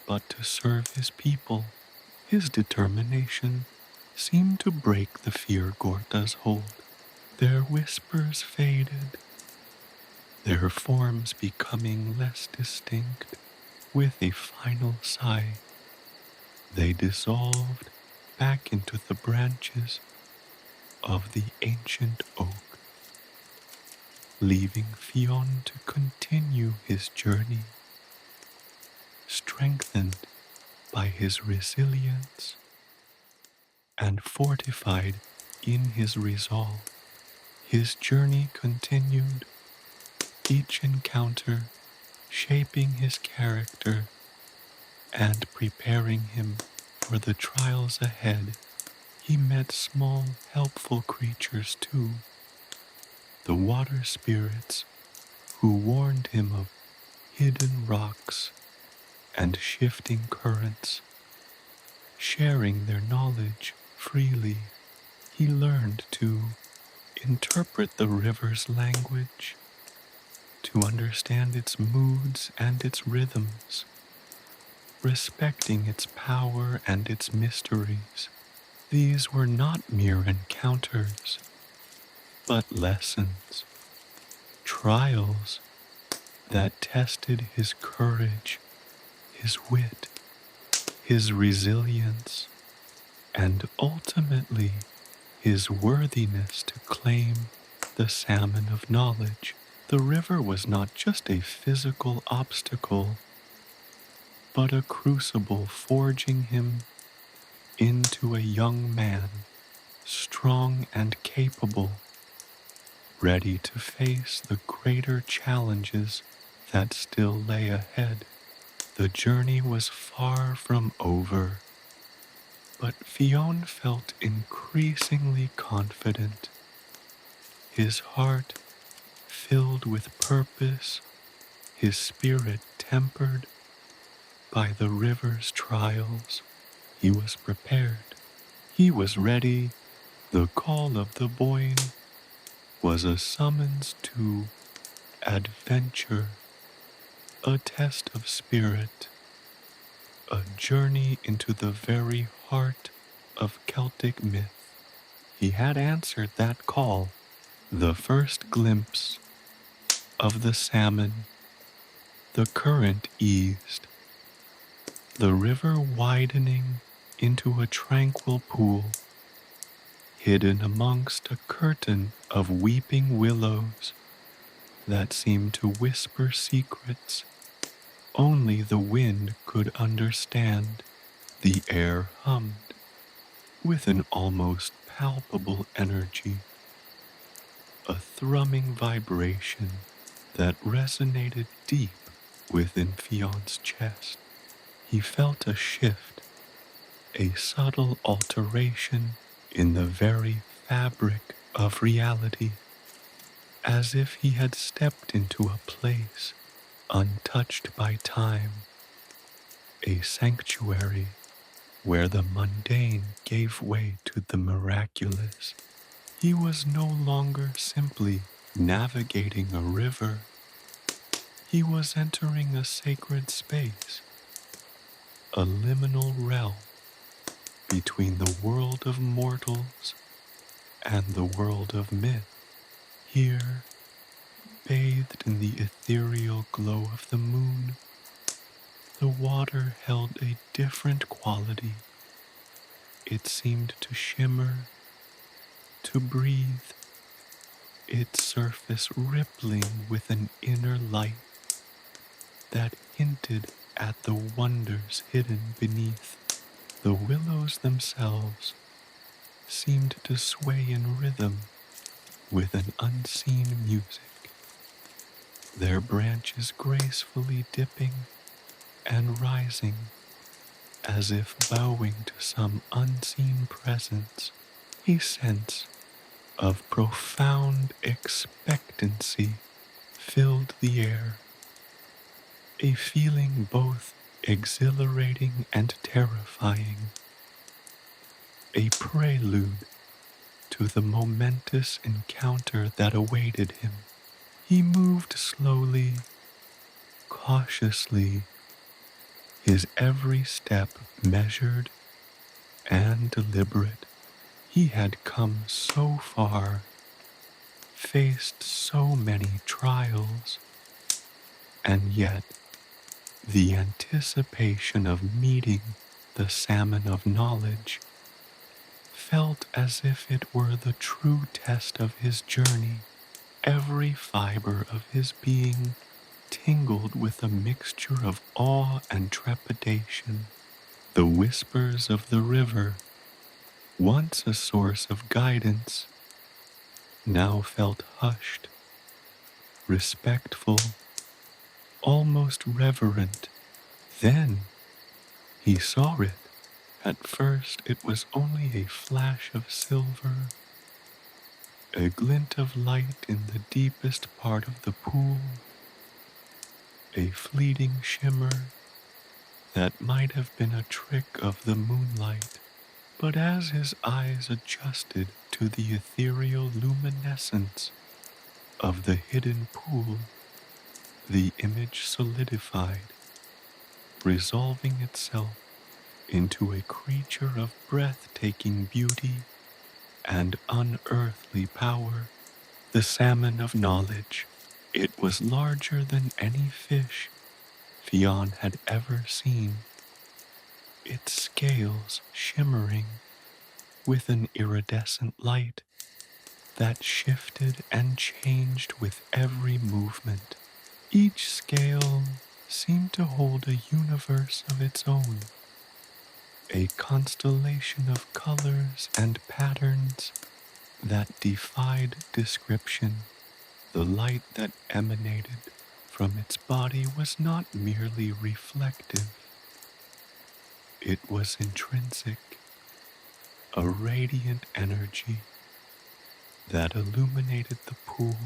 but to serve his people. His determination seemed to break the Fir Gorta's hold. Their whispers faded, their forms becoming less distinct. With a final sigh, they dissolved back into the branches of the ancient oak, leaving Fionn to continue his journey, strengthened by his resilience and fortified in his resolve. His journey continued, each encounter shaping his character and preparing him for the trials ahead. He met small, helpful creatures too, the water spirits who warned him of hidden rocks and shifting currents. Sharing their knowledge freely, he learned to interpret the river's language, to understand its moods and its rhythms. respecting its power and its mysteries. These were not mere encounters, but lessons, trials that tested his courage, his wit, his resilience, and ultimately his worthiness to claim the Salmon of Knowledge. The river was not just a physical obstacle, but a crucible forging him into a young man, strong and capable, ready to face the greater challenges that still lay ahead. The journey was far from over, but Fionn felt increasingly confident, his heart filled with purpose, his spirit tempered by the river's trials. He was prepared. He was ready. The call of the Boyne was a summons to adventure, a test of spirit, a journey into the very heart of Celtic myth. He had answered that call. The first glimpse of the salmon, the current eased, the river widening into a tranquil pool, hidden amongst a curtain of weeping willows that seemed to whisper secrets only the wind could understand. The air hummed with an almost palpable energy, a thrumming vibration that resonated deep within Fionn's chest. He felt a shift, a subtle alteration in the very fabric of reality, as if he had stepped into a place untouched by time, a sanctuary where the mundane gave way to the miraculous. He was no longer simply navigating a river. He was entering a sacred space, a liminal realm between the world of mortals and the world of myth. Here, bathed in the ethereal glow of the moon, the water held a different quality. It seemed to shimmer, to breathe, its surface rippling with an inner light that hinted at the wonders hidden beneath. The willows themselves seemed to sway in rhythm with an unseen music, their branches gracefully dipping and rising as if bowing to some unseen presence. A sense of profound expectancy filled the air, a feeling both exhilarating and terrifying, a prelude to the momentous encounter that awaited him. He moved slowly, cautiously, his every step measured and deliberate. He had come so far, faced so many trials, and yet the anticipation of meeting the Salmon of Knowledge felt as if it were the true test of his journey. Every fiber of his being tingled with a mixture of awe and trepidation. The whispers of the river, once a source of guidance, now felt hushed, respectful, almost reverent. Then he saw it. At first it was only a flash of silver, a glint of light in the deepest part of the pool, a fleeting shimmer that might have been a trick of the moonlight. But as his eyes adjusted to the ethereal luminescence of the hidden pool, the image solidified. resolving itself into a creature of breathtaking beauty and unearthly power, the Salmon of Knowledge. It was larger than any fish Fionn had ever seen, its scales shimmering with an iridescent light that shifted and changed with every movement. Each scale seemed to hold a universe of its own, a constellation of colors and patterns that defied description. The light that emanated from its body was not merely reflective, it was intrinsic, a radiant energy that illuminated the pool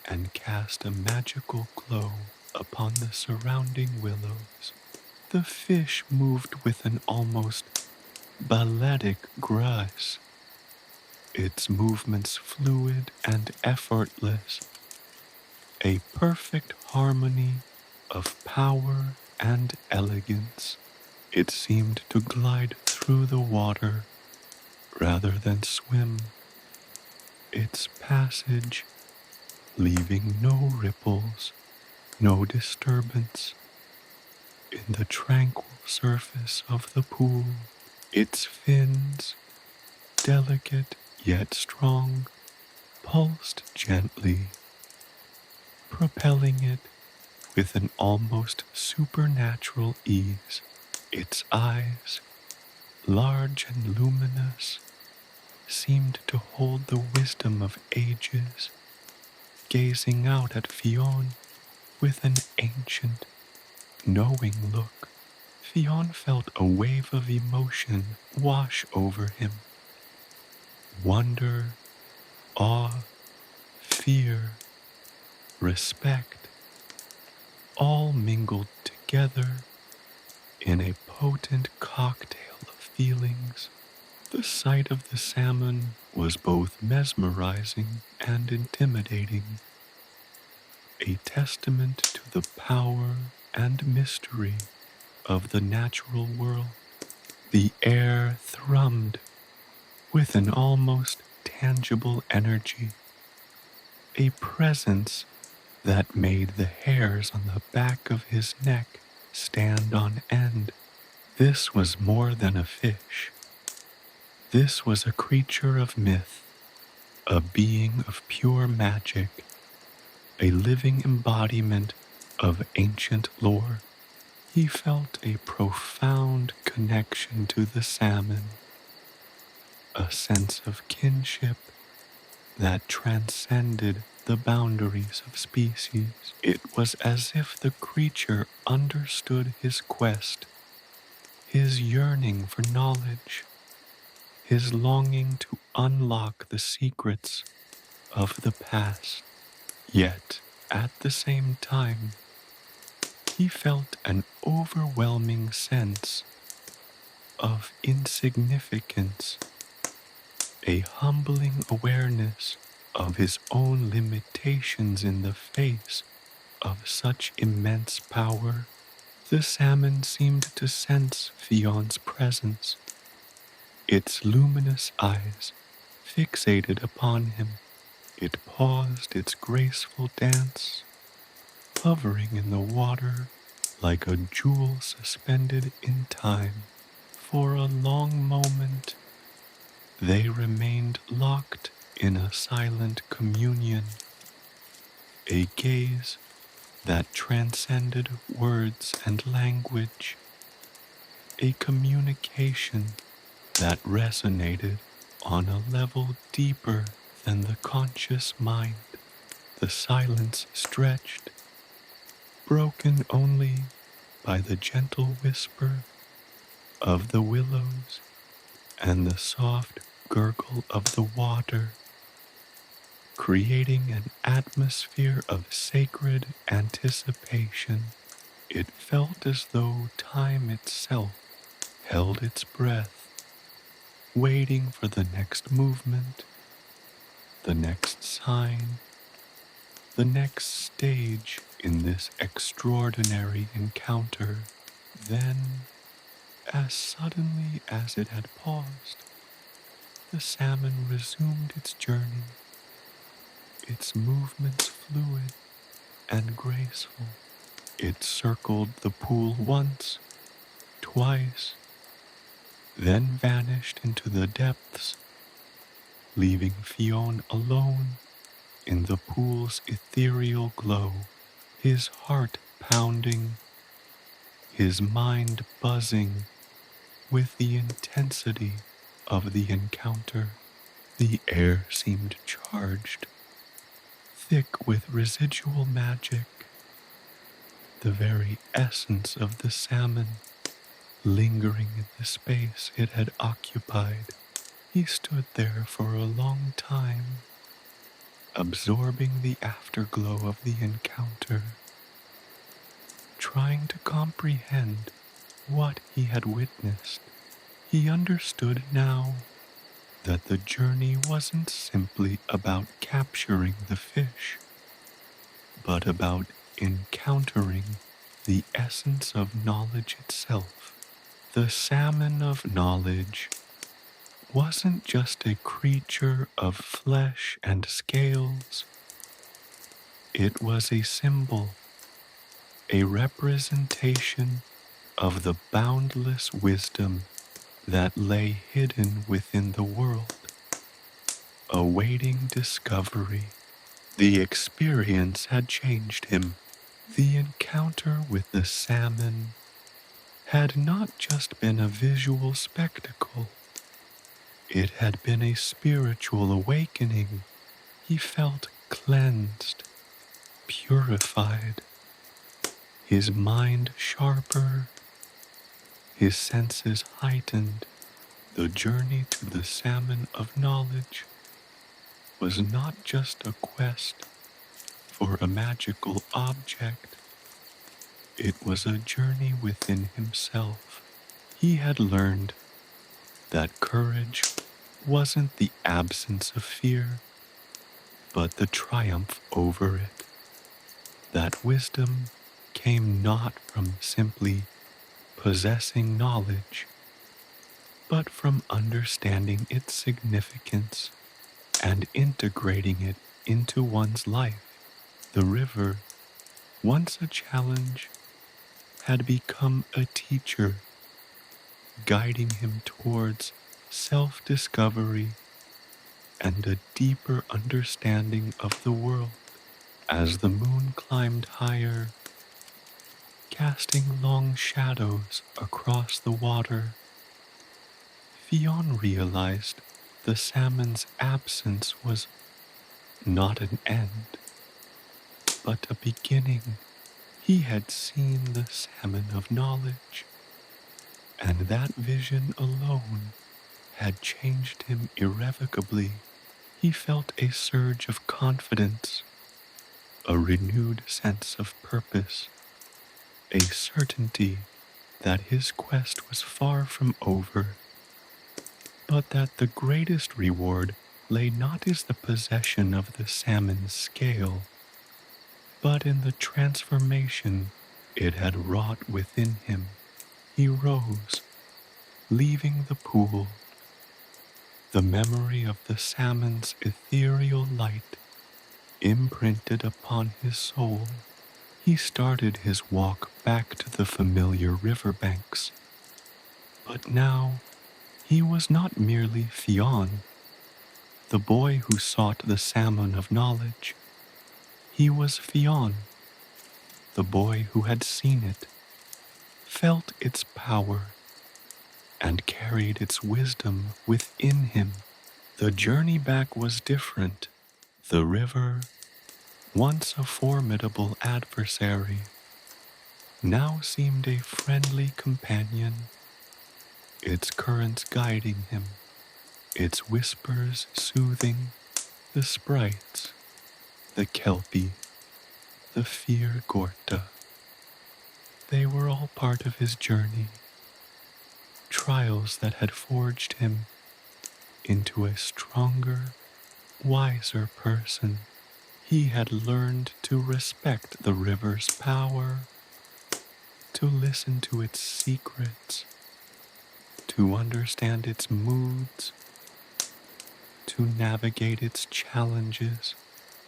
and cast a magical glow upon the surrounding willows. The fish moved with an almost balletic grace, its movements fluid and effortless, a perfect harmony of power and elegance. It seemed to glide through the water rather than swim, its passage leaving no ripples, no disturbance in the tranquil surface of the pool. Its fins, delicate yet strong, pulsed gently, propelling it with an almost supernatural ease. Its eyes, large and luminous, seemed to hold the wisdom of ages, gazing out at Fionn with an ancient, knowing look. Fionn felt a wave of emotion wash over him. Wonder, awe, fear, respect, all mingled together in a potent cocktail of feelings. The sight of the salmon was both mesmerizing and intimidating, a testament to the power and mystery of the natural world. The air thrummed with an almost tangible energy, a presence that made the hairs on the back of his neck stand on end. This was more than a fish. This was a creature of myth, a being of pure magic, a living embodiment of ancient lore. He felt a profound connection to the salmon, a sense of kinship that transcended the boundaries of species. It was as if the creature understood his quest, his yearning for knowledge, his longing to unlock the secrets of the past. Yet, at the same time, he felt an overwhelming sense of insignificance, a humbling awareness of his own limitations in the face of such immense power. The salmon seemed to sense Fionn's presence, its luminous eyes fixated upon him. It paused its graceful dance, hovering in the water like a jewel suspended in time. For a long moment, they remained locked in a silent communion, a gaze that transcended words and language, a communication that resonated on a level deeper than the conscious mind. The silence stretched, broken only by the gentle whisper of the willows and the soft gurgle of the water, creating an atmosphere of sacred anticipation. It felt as though time itself held its breath, waiting for the next movement, the next sign, the next stage in this extraordinary encounter. Then, as suddenly as it had paused, the salmon resumed its journey, its movements fluid and graceful. It circled the pool once, twice, then vanished into the depths, leaving Fionn alone in the pool's ethereal glow, his heart pounding, his mind buzzing with the intensity of the encounter. The air seemed charged, thick with residual magic, the very essence of the salmon lingering in the space it had occupied. He stood there for a long time, absorbing the afterglow of the encounter, trying to comprehend what he had witnessed. He understood now that the journey wasn't simply about capturing the fish, but about encountering the essence of knowledge itself. The Salmon of Knowledge wasn't just a creature of flesh and scales. It was a symbol, a representation of the boundless wisdom that lay hidden within the world, awaiting discovery. The experience had changed him. The encounter with the salmon had not just been a visual spectacle, it had been a spiritual awakening. He felt cleansed, purified, his mind sharper, his senses heightened. The journey to the Salmon of Knowledge was not just a quest for a magical object, it was a journey within himself. He had learned that courage wasn't the absence of fear, but the triumph over it. That wisdom came not from simply possessing knowledge, but from understanding its significance and integrating it into one's life. The river, once a challenge, had become a teacher, guiding him towards self-discovery and a deeper understanding of the world. As the moon climbed higher, casting long shadows across the water, Fionn realized the salmon's absence was not an end, but a beginning. He had seen the Salmon of Knowledge, and that vision alone had changed him irrevocably. He felt a surge of confidence, a renewed sense of purpose, a certainty that his quest was far from over, but that the greatest reward lay not in the possession of the salmon's scale, but in the transformation it had wrought within him. He rose, leaving the pool, the memory of the salmon's ethereal light imprinted upon his soul. He started his walk back to the familiar riverbanks, but now he was not merely Fionn, the boy who sought the Salmon of Knowledge. He was Fionn, the boy who had seen it, felt its power, and carried its wisdom within him. The journey back was different. The river, once a formidable adversary, now seemed a friendly companion, its currents guiding him, its whispers soothing the sprites, the kelpie, the fear gorta. They were all part of his journey, trials that had forged him into a stronger, wiser person. He had learned to respect the river's power, to listen to its secrets, to understand its moods, to navigate its challenges.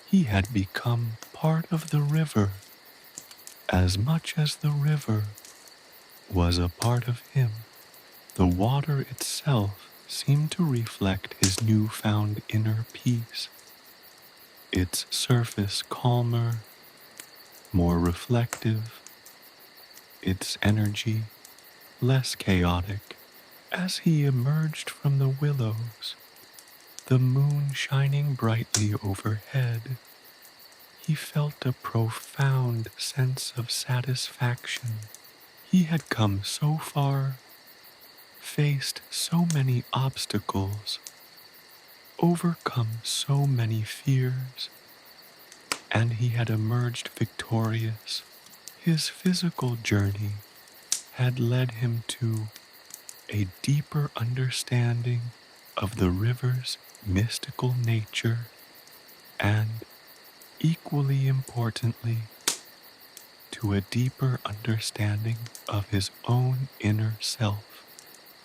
He had become part of the river as much as the river was a part of him. The water itself seemed to reflect his newfound inner peace, its surface calmer, more reflective, its energy less chaotic. As he emerged from the willows, the moon shining brightly overhead, he felt a profound sense of satisfaction. He had come so far, faced so many obstacles, overcome so many fears, and he had emerged victorious. His physical journey had led him to a deeper understanding of the river's mystical nature and, equally importantly, to a deeper understanding of his own inner self.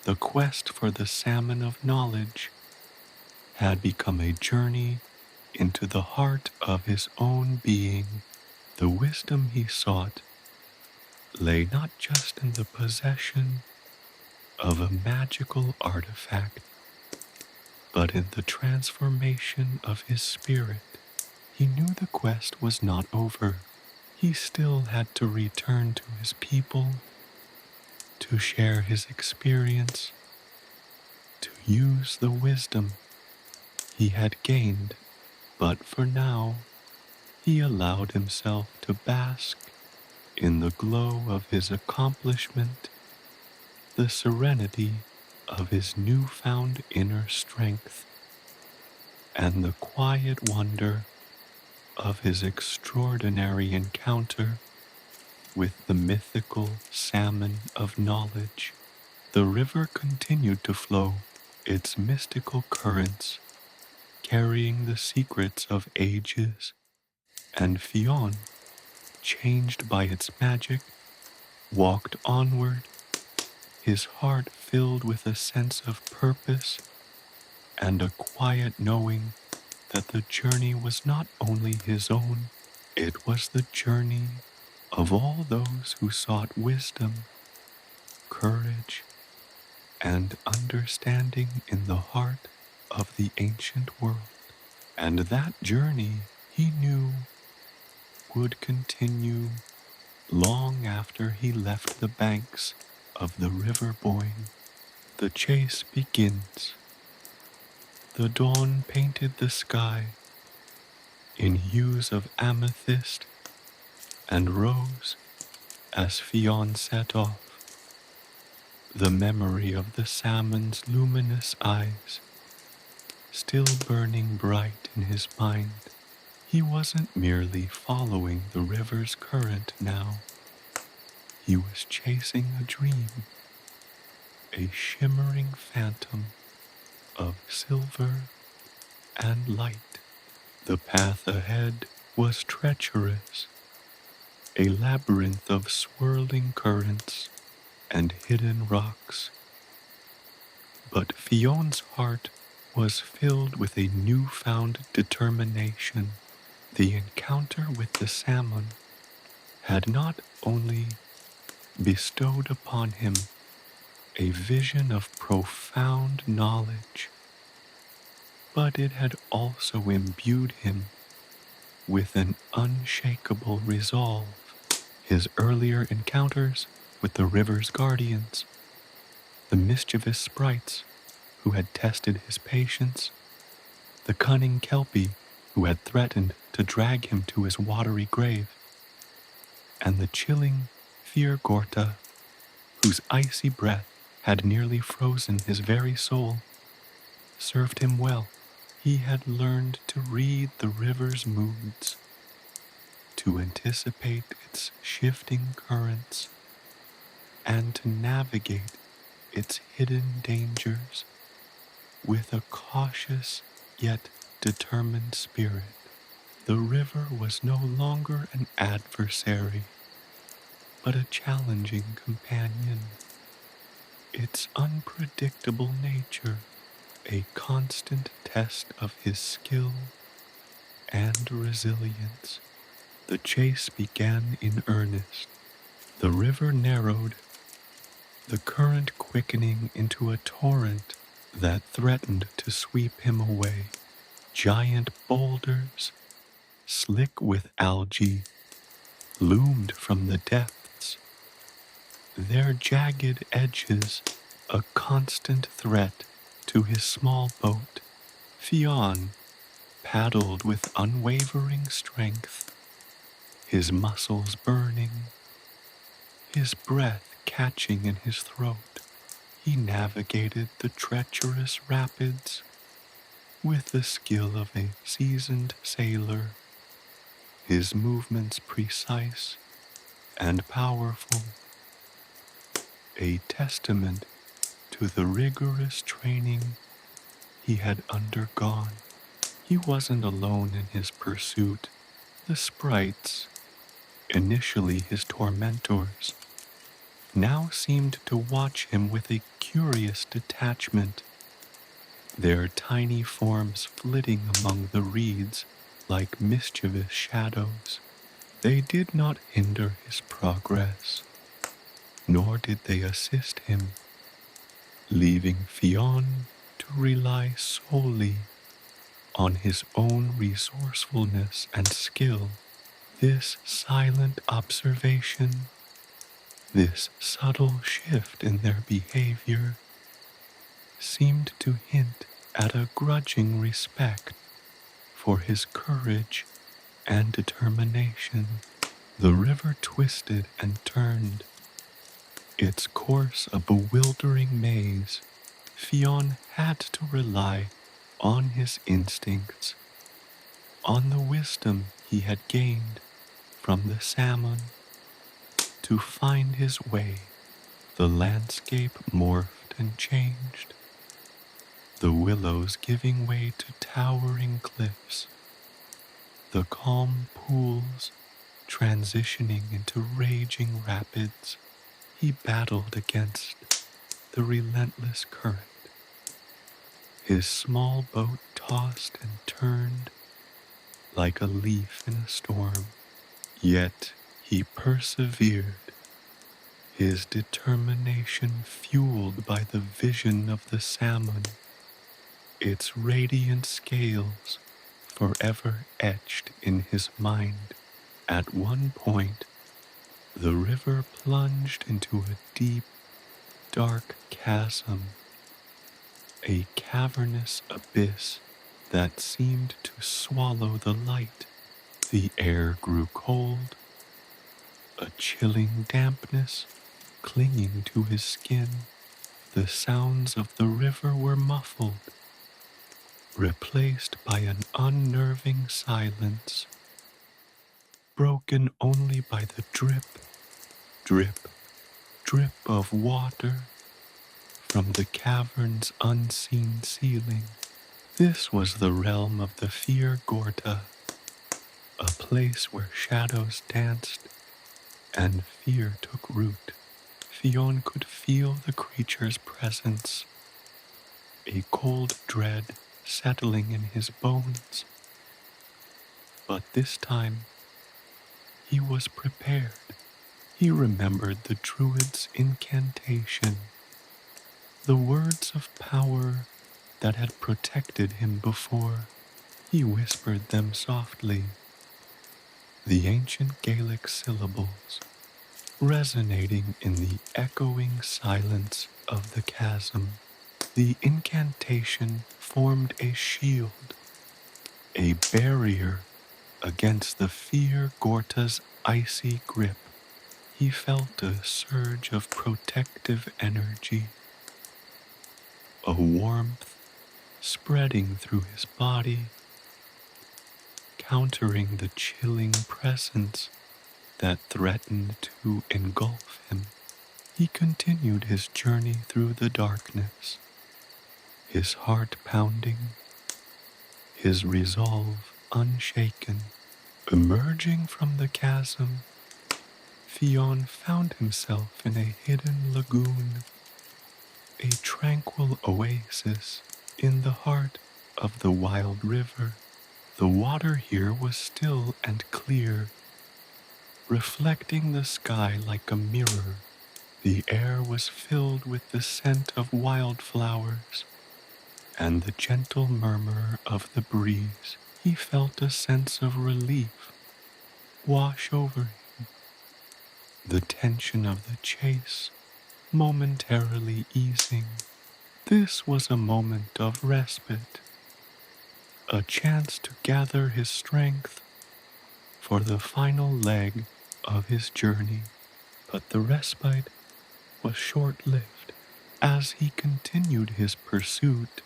The quest for the Salmon of Knowledge had become a journey into the heart of his own being. The wisdom he sought lay not just in the possession of a magical artifact, but in the transformation of his spirit. He knew the quest was not over. He still had to return to his people, to share his experience, to use the wisdom he had gained. But for now, he allowed himself to bask in the glow of his accomplishment, the serenity of his newfound inner strength, and the quiet wonder of his extraordinary encounter with the mythical Salmon of Knowledge. The river continued to flow, its mystical currents carrying the secrets of ages, and Fionn, changed by its magic, walked onward, his heart filled with a sense of purpose and a quiet knowing that the journey was not only his own, it was the journey of all those who sought wisdom, courage, and understanding in the heart of the ancient world. And that journey, he knew, would continue long after he left the banks of the River Boyne. The chase begins. The dawn painted the sky in hues of amethyst and rose as Fionn set off. The memory of the salmon's luminous eyes still burning bright in his mind. He wasn't merely following the river's current now. He was chasing a dream, a shimmering phantom of silver and light. The path ahead was treacherous, a labyrinth of swirling currents and hidden rocks. But Fionn's heart was filled with a newfound determination. The encounter with the salmon had not only bestowed upon him a vision of profound knowledge, but it had also imbued him with an unshakable resolve. His earlier encounters with the river's guardians, the mischievous sprites who had tested his patience, the cunning kelpie who had threatened to drag him to his watery grave, and the chilling Gorta, whose icy breath had nearly frozen his very soul, served him well. He had learned to read the river's moods, to anticipate its shifting currents, and to navigate its hidden dangers with a cautious yet determined spirit. The river was no longer an adversary. but a challenging companion. Its unpredictable nature, a constant test of his skill and resilience. The chase began in earnest. The river narrowed, the current quickening into a torrent that threatened to sweep him away. Giant boulders, slick with algae, loomed from the depths, their jagged edges a constant threat to his small boat. Fionn paddled with unwavering strength, his muscles burning, his breath catching in his throat. He navigated the treacherous rapids with the skill of a seasoned sailor, his movements precise and powerful, a testament to the rigorous training he had undergone. He wasn't alone in his pursuit. The sprites, initially his tormentors, now seemed to watch him with a curious detachment, their tiny forms flitting among the reeds like mischievous shadows. They did not hinder his progress, nor did they assist him, leaving Fionn to rely solely on his own resourcefulness and skill. This silent observation, this subtle shift in their behavior, seemed to hint at a grudging respect for his courage and determination. The river twisted and turned, its course a bewildering maze. Fionn had to rely on his instincts, on the wisdom he had gained from the salmon, to find his way. The landscape morphed and changed, the willows giving way to towering cliffs, the calm pools transitioning into raging rapids. He battled against the relentless current. His small boat tossed and turned like a leaf in a storm, yet he persevered, his determination fueled by the vision of the salmon, its radiant scales forever etched in his mind. At one point, the river plunged into a deep, dark chasm, a cavernous abyss that seemed to swallow the light. The air grew cold, a chilling dampness clinging to his skin. The sounds of the river were muffled, replaced by an unnerving silence, broken only by the drip, drip, drip of water from the cavern's unseen ceiling. This was the realm of the Fear Gorta, a place where shadows danced and fear took root. Fionn could feel the creature's presence, a cold dread settling in his bones. But this time, he was prepared. He remembered the druid's incantation, the words of power that had protected him before. He whispered them softly, the ancient Gaelic syllables resonating in the echoing silence of the chasm. The incantation formed a shield, a barrier against the Fear Gorta's icy grip. He felt a surge of protective energy, a warmth spreading through his body, countering the chilling presence that threatened to engulf him. He continued his journey through the darkness, his heart pounding, his resolve unshaken. Emerging from the chasm, Fionn found himself in a hidden lagoon, a tranquil oasis in the heart of the wild river. The water here was still and clear, reflecting the sky like a mirror. The air was filled with the scent of wildflowers and the gentle murmur of the breeze. He felt a sense of relief wash over him, the tension of the chase momentarily easing. This was a moment of respite, a chance to gather his strength for the final leg of his journey. But the respite was short-lived. As he continued his pursuit,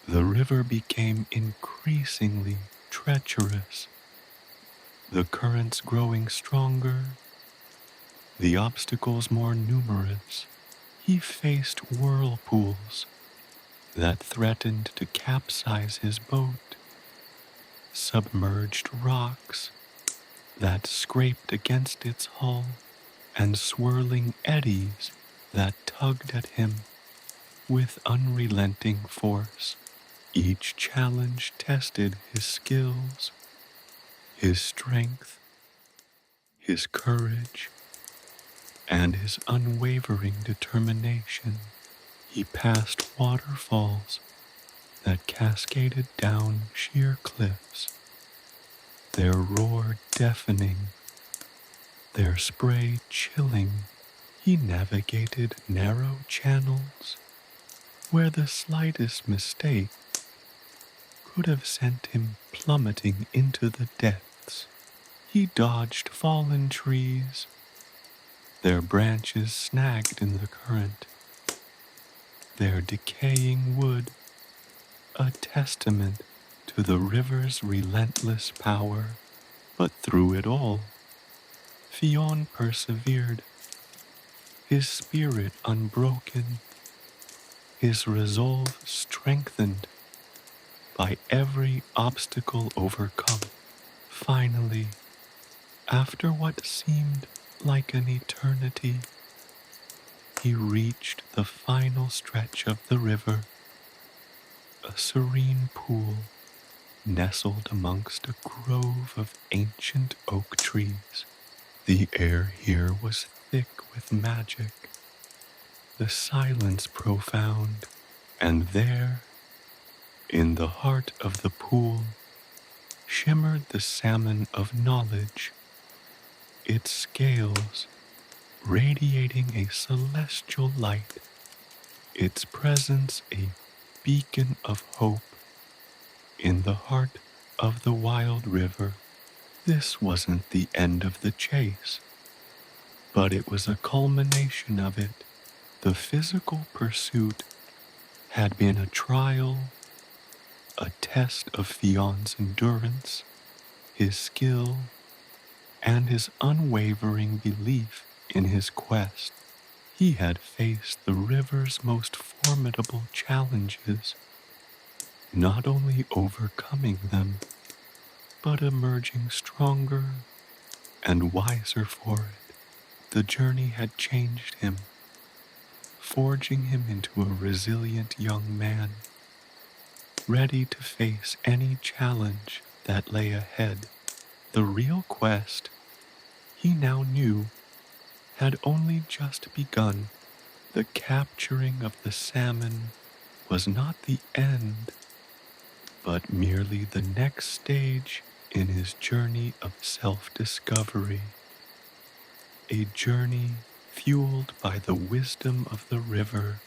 the river became increasingly treacherous, the currents growing stronger, the obstacles more numerous. He faced whirlpools that threatened to capsize his boat, submerged rocks that scraped against its hull, and swirling eddies that tugged at him with unrelenting force. Each challenge tested his skills, his strength, his courage, and his unwavering determination. He passed waterfalls that cascaded down sheer cliffs, their roar deafening, their spray chilling. He navigated narrow channels where the slightest mistake could have sent him plummeting into the depths. He dodged fallen trees, their branches snagged in the current, their decaying wood a testament to the river's relentless power. But through it all, Fionn persevered, his spirit unbroken, his resolve strengthened by every obstacle overcome. Finally, after what seemed like an eternity, he reached the final stretch of the river, a serene pool nestled amongst a grove of ancient oak trees. The air here was thick with magic, the silence profound, and there, in the heart of the pool, shimmered the Salmon of Knowledge, its scales radiating a celestial light, its presence a beacon of hope in the heart of the wild river. This wasn't the end of the chase, but it was a culmination of it. The physical pursuit had been a trial, a test of Fionn's endurance, his skill, and his unwavering belief in his quest. He had faced the river's most formidable challenges, not only overcoming them, but emerging stronger and wiser for it. The journey had changed him, forging him into a resilient young man, ready to face any challenge that lay ahead. The real quest, he now knew, had only just begun. The capturing of the salmon was not the end, but merely the next stage in his journey of self-discovery. A journey fueled by the wisdom of the river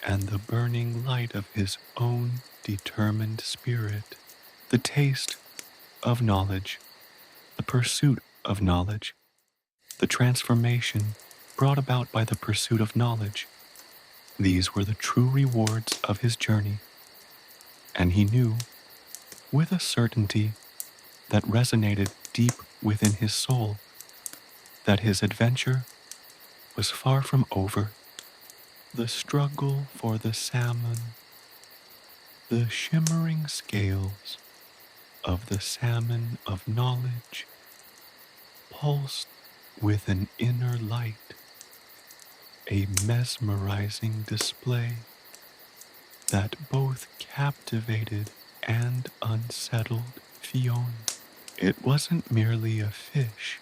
and the burning light of his own determined spirit. The taste of knowledge, the pursuit of knowledge, the transformation brought about by the pursuit of knowledge. These were the true rewards of his journey, and he knew, with a certainty that resonated deep within his soul, that his adventure was far from over. The struggle for the salmon, the shimmering scales of the Salmon of Knowledge, pulsed with an inner light, a mesmerizing display that both captivated and unsettled Fionn. It wasn't merely a fish,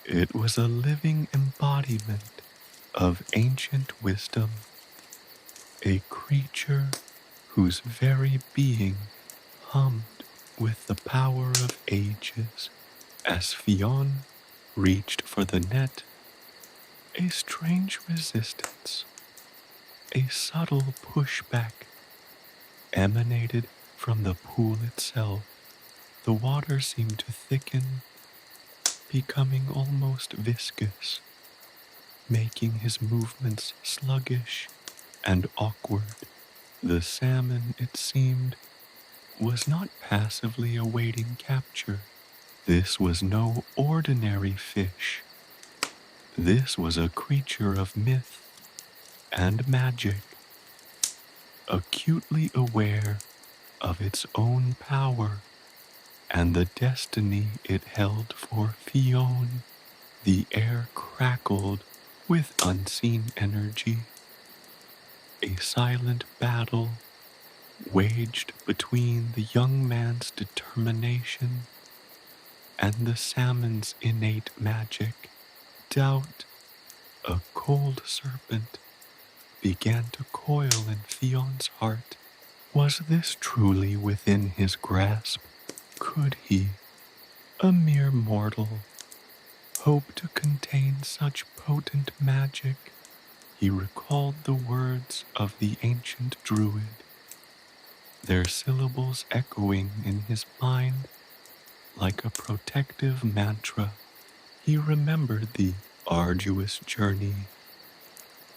it was a living embodiment of ancient wisdom, a creature whose very being hummed with the power of ages. As Fionn reached for the net, a strange resistance, a subtle pushback emanated from the pool itself. The water seemed to thicken, becoming almost viscous, making his movements sluggish and awkward. The salmon, it seemed, was not passively awaiting capture. This was no ordinary fish. This was a creature of myth and magic, acutely aware of its own power and the destiny it held for Fionn. The air crackled with unseen energy. A silent battle waged between the young man's determination and the salmon's innate magic. Doubt, a cold serpent, began to coil in Fionn's heart. Was this truly within his grasp? Could he, a mere mortal, hope to contain such potent magic? He recalled the words of the ancient druid, their syllables echoing in his mind like a protective mantra. He remembered the arduous journey,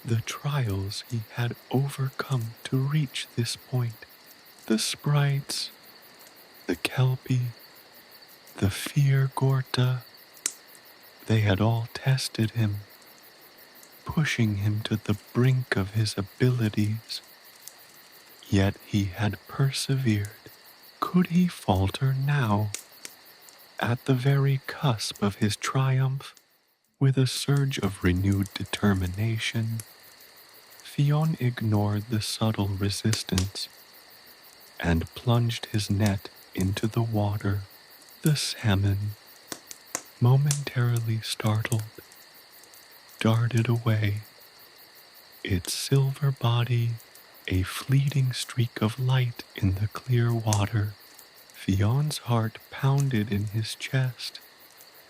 the trials he had overcome to reach this point, the sprites, the kelpie, the fear gorta. They had all tested him, pushing him to the brink of his abilities. Yet he had persevered. Could he falter now, at the very cusp of his triumph? With a surge of renewed determination, Fionn ignored the subtle resistance and plunged his net into the water. The salmon, momentarily startled, darted away, its silver body a fleeting streak of light in the clear water. Fionn's heart pounded in his chest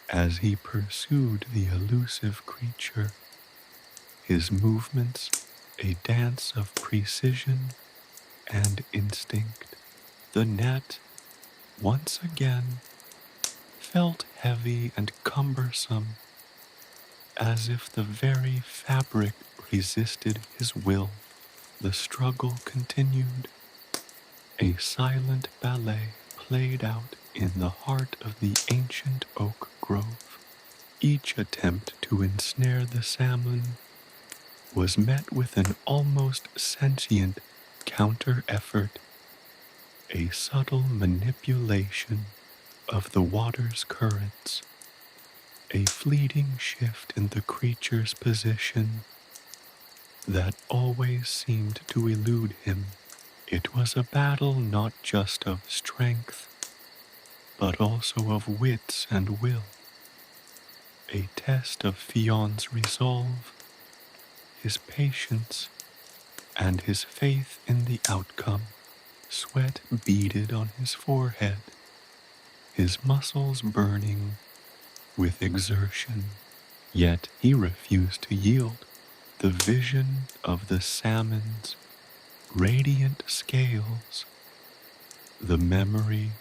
as he pursued the elusive creature, his movements a dance of precision and instinct. The net, once again, felt heavy and cumbersome, as if the very fabric resisted his will. The struggle continued. A silent ballet played out in the heart of the ancient oak grove. Each attempt to ensnare the salmon was met with an almost sentient counter-effort, a subtle manipulation of the water's currents, a fleeting shift in the creature's position that always seemed to elude him. It was a battle not just of strength, but also of wits and will, a test of Fionn's resolve, his patience, and his faith in the outcome. Sweat beaded on his forehead, his muscles burning with exertion. Yet he refused to yield. The vision of the salmon's radiant scales, the memory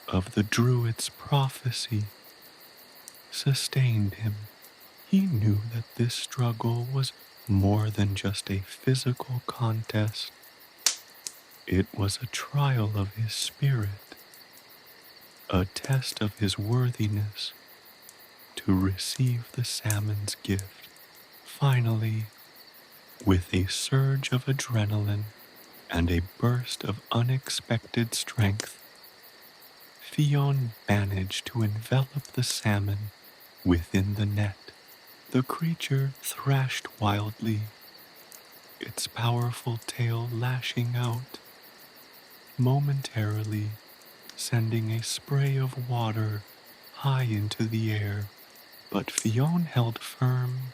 of the druid's prophecy, sustained him. He knew that this struggle was more than just a physical contest. It was a trial of his spirit, a test of his worthiness to receive the salmon's gift. Finally, with a surge of adrenaline and a burst of unexpected strength, Fionn managed to envelop the salmon Within the net, the creature thrashed wildly, its powerful tail lashing out, momentarily sending a spray of water high into the air. But Fionn held firm,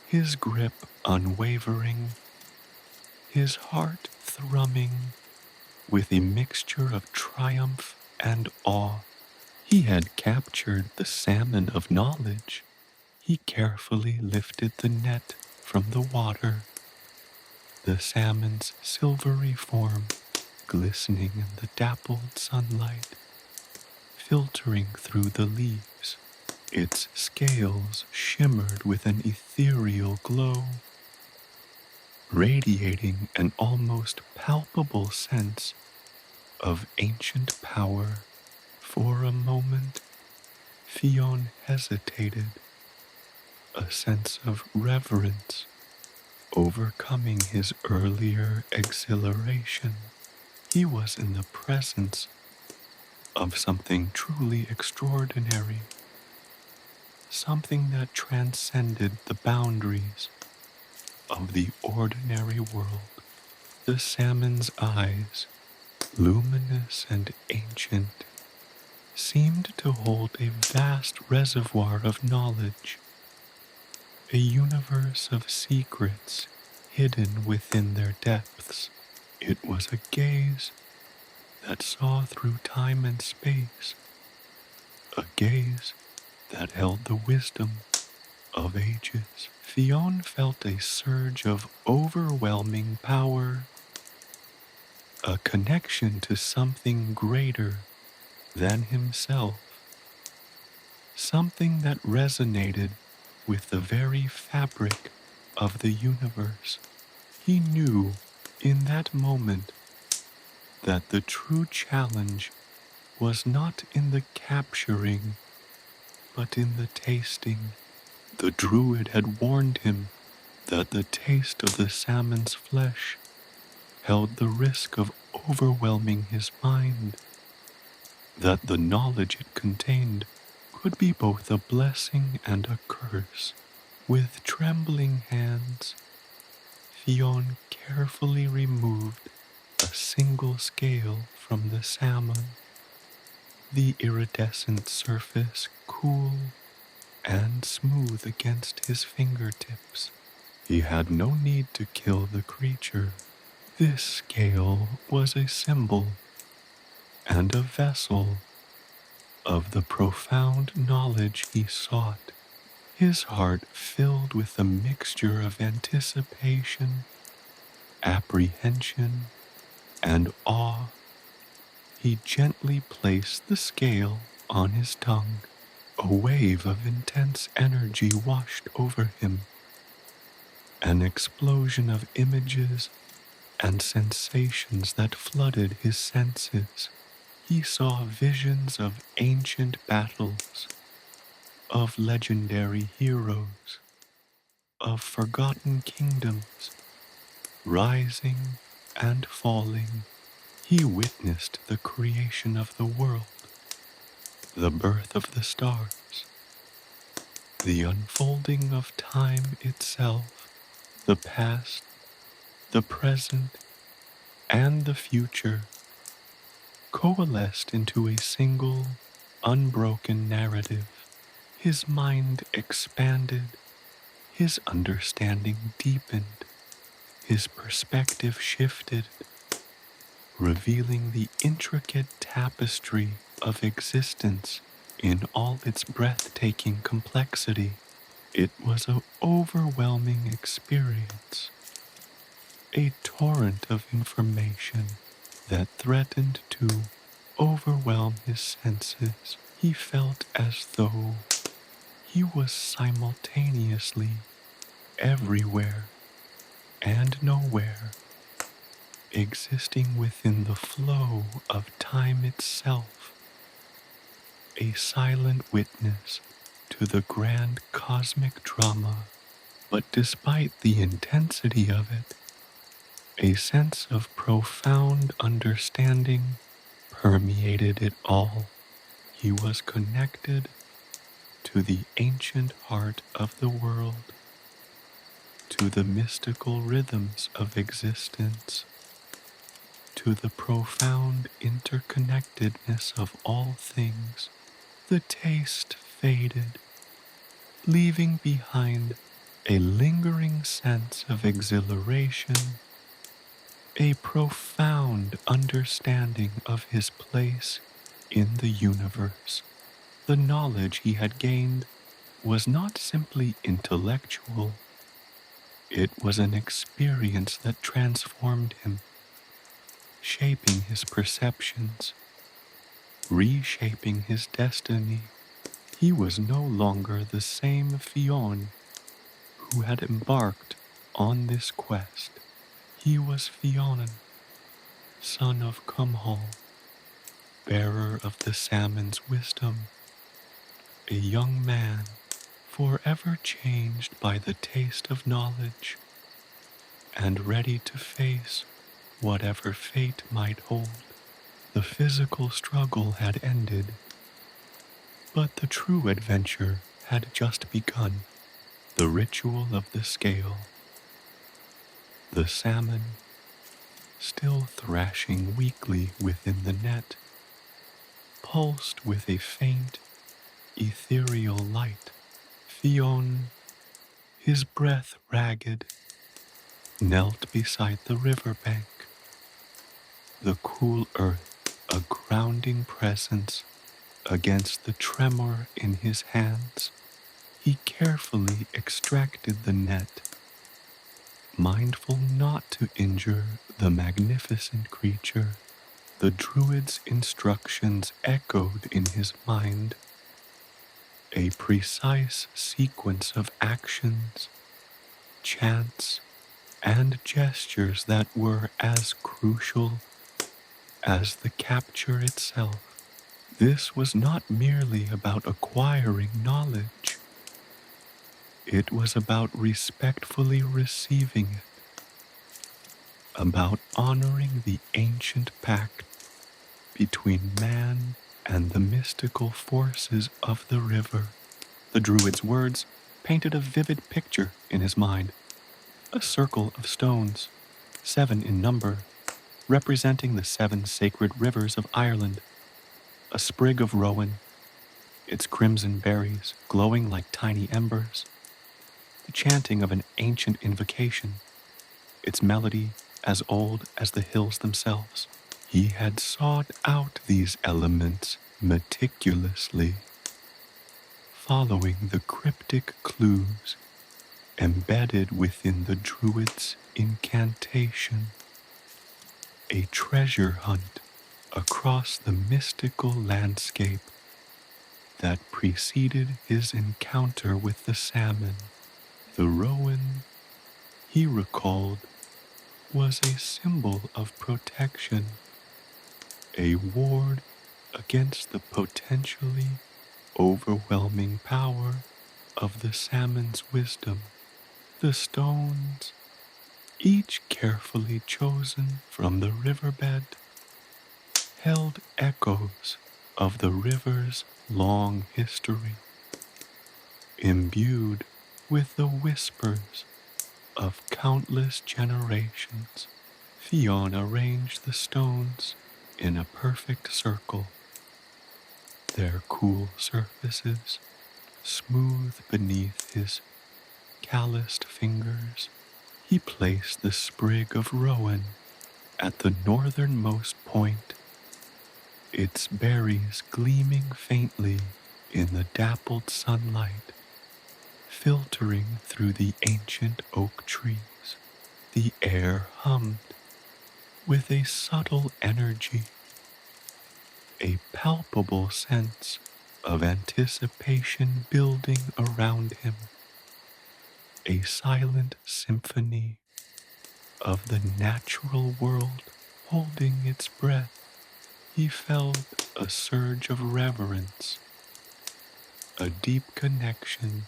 his grip unwavering, his heart thrumming with a mixture of triumph and awe. He had captured the Salmon of Knowledge. He carefully lifted the net from the water, the salmon's silvery form glistening in the dappled sunlight, filtering through the leaves. Its scales shimmered with an ethereal glow, radiating an almost palpable sense of ancient power. For a moment, Fionn hesitated, a sense of reverence overcoming his earlier exhilaration. He was in the presence of something truly extraordinary, something that transcended the boundaries of the ordinary world. The salmon's eyes, luminous and ancient, seemed to hold a vast reservoir of knowledge, a universe of secrets hidden within their depths. It was a gaze that saw through time and space, a gaze that held the wisdom of ages. Fionn felt a surge of overwhelming power, a connection to something greater than himself, something that resonated with the very fabric of the universe. He knew in that moment that the true challenge was not in the capturing, but in the tasting. The druid had warned him that the taste of the salmon's flesh held the risk of overwhelming his mind, that the knowledge it contained could be both a blessing and a curse. With trembling hands, Fionn carefully removed a single scale from the salmon, the iridescent surface cool and smooth against his fingertips. He had no need to kill the creature. This scale was a symbol and a vessel of the profound knowledge he sought. His heart filled with a mixture of anticipation, apprehension, and awe, he gently placed the scale on his tongue. A wave of intense energy washed over him, an explosion of images and sensations that flooded his senses. He saw visions of ancient battles, of legendary heroes, of forgotten kingdoms, rising and falling. He witnessed the creation of the world, the birth of the stars, the unfolding of time itself. The past, the present, and the future coalesced into a single, unbroken narrative. His mind expanded, his understanding deepened, his perspective shifted, revealing the intricate tapestry of existence in all its breathtaking complexity. It was an overwhelming experience, a torrent of information that threatened to overwhelm his senses. He felt as though he was simultaneously everywhere and nowhere, existing within the flow of time itself, a silent witness to the grand cosmic drama. But despite the intensity of it, a sense of profound understanding permeated it all. He was connected to the ancient heart of the world, to the mystical rhythms of existence, to the profound interconnectedness of all things. The taste faded, leaving behind a lingering sense of exhilaration, a profound understanding of his place in the universe. The knowledge he had gained was not simply intellectual, it was an experience that transformed him, shaping his perceptions, reshaping his destiny. He was no longer the same Fionn who had embarked on this quest. He was Fionn, son of Cumhal, bearer of the salmon's wisdom, a young man forever changed by the taste of knowledge and ready to face whatever fate might hold. The physical struggle had ended, but the true adventure had just begun. The ritual of the scale. The salmon, still thrashing weakly within the net, pulsed with a faint, ethereal light. Fionn, his breath ragged, knelt beside the river bank. The cool earth, a grounding presence against the tremor in his hands. He carefully extracted the net, mindful not to injure the magnificent creature. The druid's instructions echoed in his mind, a precise sequence of actions, chants, and gestures that were as crucial as the capture itself. This was not merely about acquiring knowledge. It was about respectfully receiving it, about honoring the ancient pact between man and the mystical forces of the river. The druid's words painted a vivid picture in his mind. A circle of stones, 7 in number, representing the 7 sacred rivers of Ireland. A sprig of rowan, its crimson berries glowing like tiny embers. The chanting of an ancient invocation, its melody as old as the hills themselves. He had sought out these elements meticulously, following the cryptic clues embedded within the druid's incantation. A treasure hunt across the mystical landscape that preceded his encounter with the salmon. The rowan, he recalled, was a symbol of protection, a ward against the potentially overwhelming power of the salmon's wisdom. The stones, each carefully chosen from the riverbed, held echoes of the river's long history, imbued with the whispers of countless generations. Fionn arranged the stones in a perfect circle, their cool surfaces smooth beneath his calloused fingers. He placed the sprig of rowan at the northernmost point, its berries gleaming faintly in the dappled sunlight, filtering through the ancient oak trees. The air hummed with a subtle energy, a palpable sense of anticipation building around him, a silent symphony of the natural world holding its breath. He felt a surge of reverence, a deep connection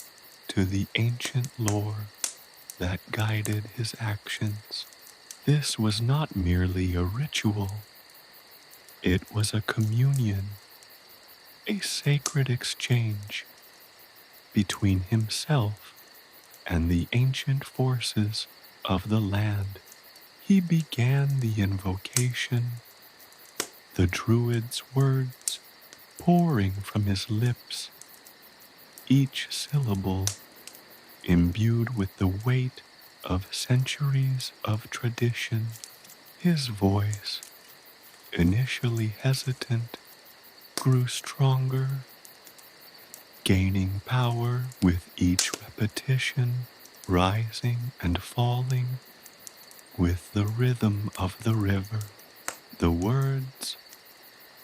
to the ancient lore that guided his actions. This was not merely a ritual, it was a communion, a sacred exchange between himself and the ancient forces of the land. He began the invocation, the druid's words pouring from his lips, each syllable imbued with the weight of centuries of tradition. His voice, initially hesitant, grew stronger, gaining power with each repetition, rising and falling with the rhythm of the river. The words,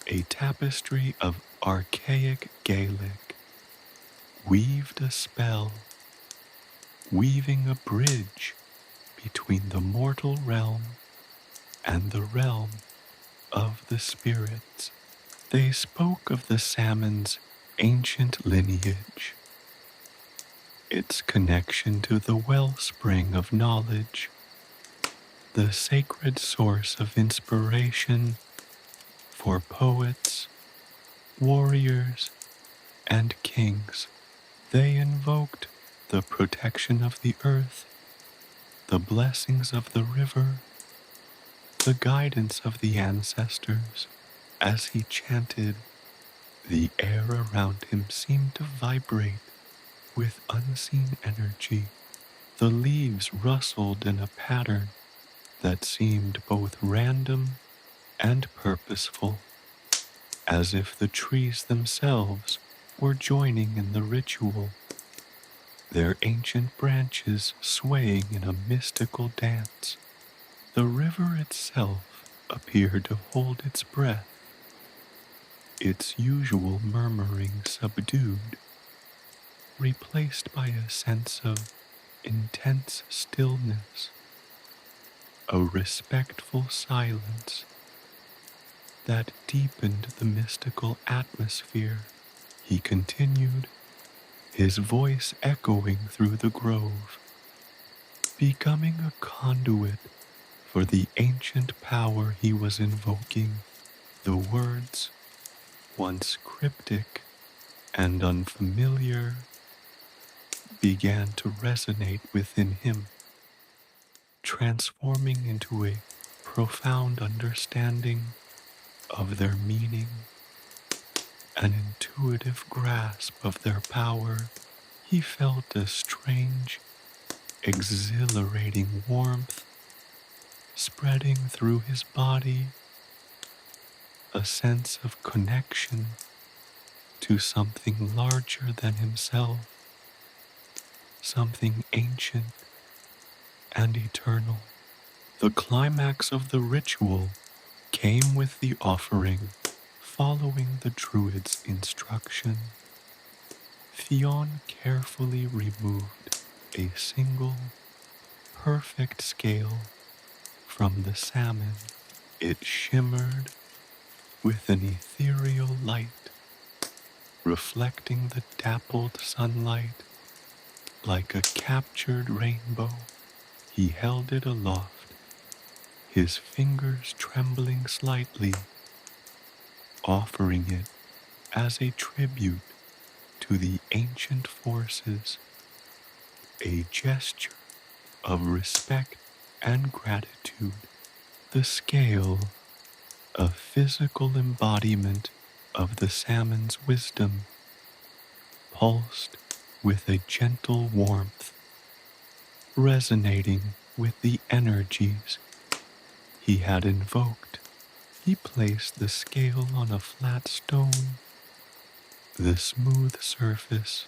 a tapestry of archaic Gaelic, weaved a spell, weaving a bridge between the mortal realm and the realm of the spirits. They spoke of the salmon's ancient lineage, its connection to the wellspring of knowledge, the sacred source of inspiration for poets, warriors, and kings. They invoked the protection of the earth, the blessings of the river, the guidance of the ancestors. As he chanted, the air around him seemed to vibrate with unseen energy. The leaves rustled in a pattern that seemed both random and purposeful, as if the trees themselves were joining in the ritual, their ancient branches swaying in a mystical dance. The river itself appeared to hold its breath, its usual murmuring subdued, replaced by a sense of intense stillness, a respectful silence that deepened the mystical atmosphere. He continued, his voice echoing through the grove, becoming a conduit for the ancient power he was invoking. The words, once cryptic and unfamiliar, began to resonate within him, transforming into a profound understanding of their meaning, an intuitive grasp of their power. He felt a strange, exhilarating warmth spreading through his body, a sense of connection to something larger than himself, something ancient and eternal. The climax of the ritual came with the offering, following the druid's instruction. Fionn carefully removed a single, perfect scale from the salmon. It shimmered with an ethereal light, reflecting the dappled sunlight like a captured rainbow. He held it aloft, his fingers trembling slightly, offering it as a tribute to the ancient forces, a gesture of respect and gratitude. The scale, a physical embodiment of the salmon's wisdom, pulsed with a gentle warmth, resonating with the energies he had invoked. He placed the scale on a flat stone, the smooth surface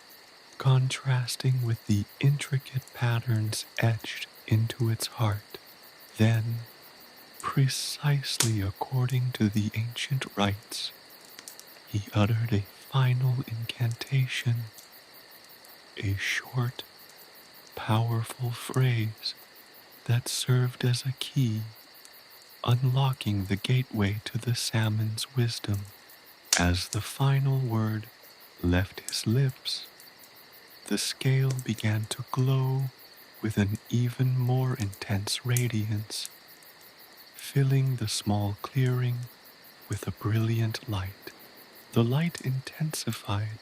contrasting with the intricate patterns etched into its heart. Then, precisely according to the ancient rites, he uttered a final incantation, a short, powerful phrase that served as a key, unlocking the gateway to the salmon's wisdom. As the final word left his lips, the scale began to glow with an even more intense radiance, filling the small clearing with a brilliant light. The light intensified,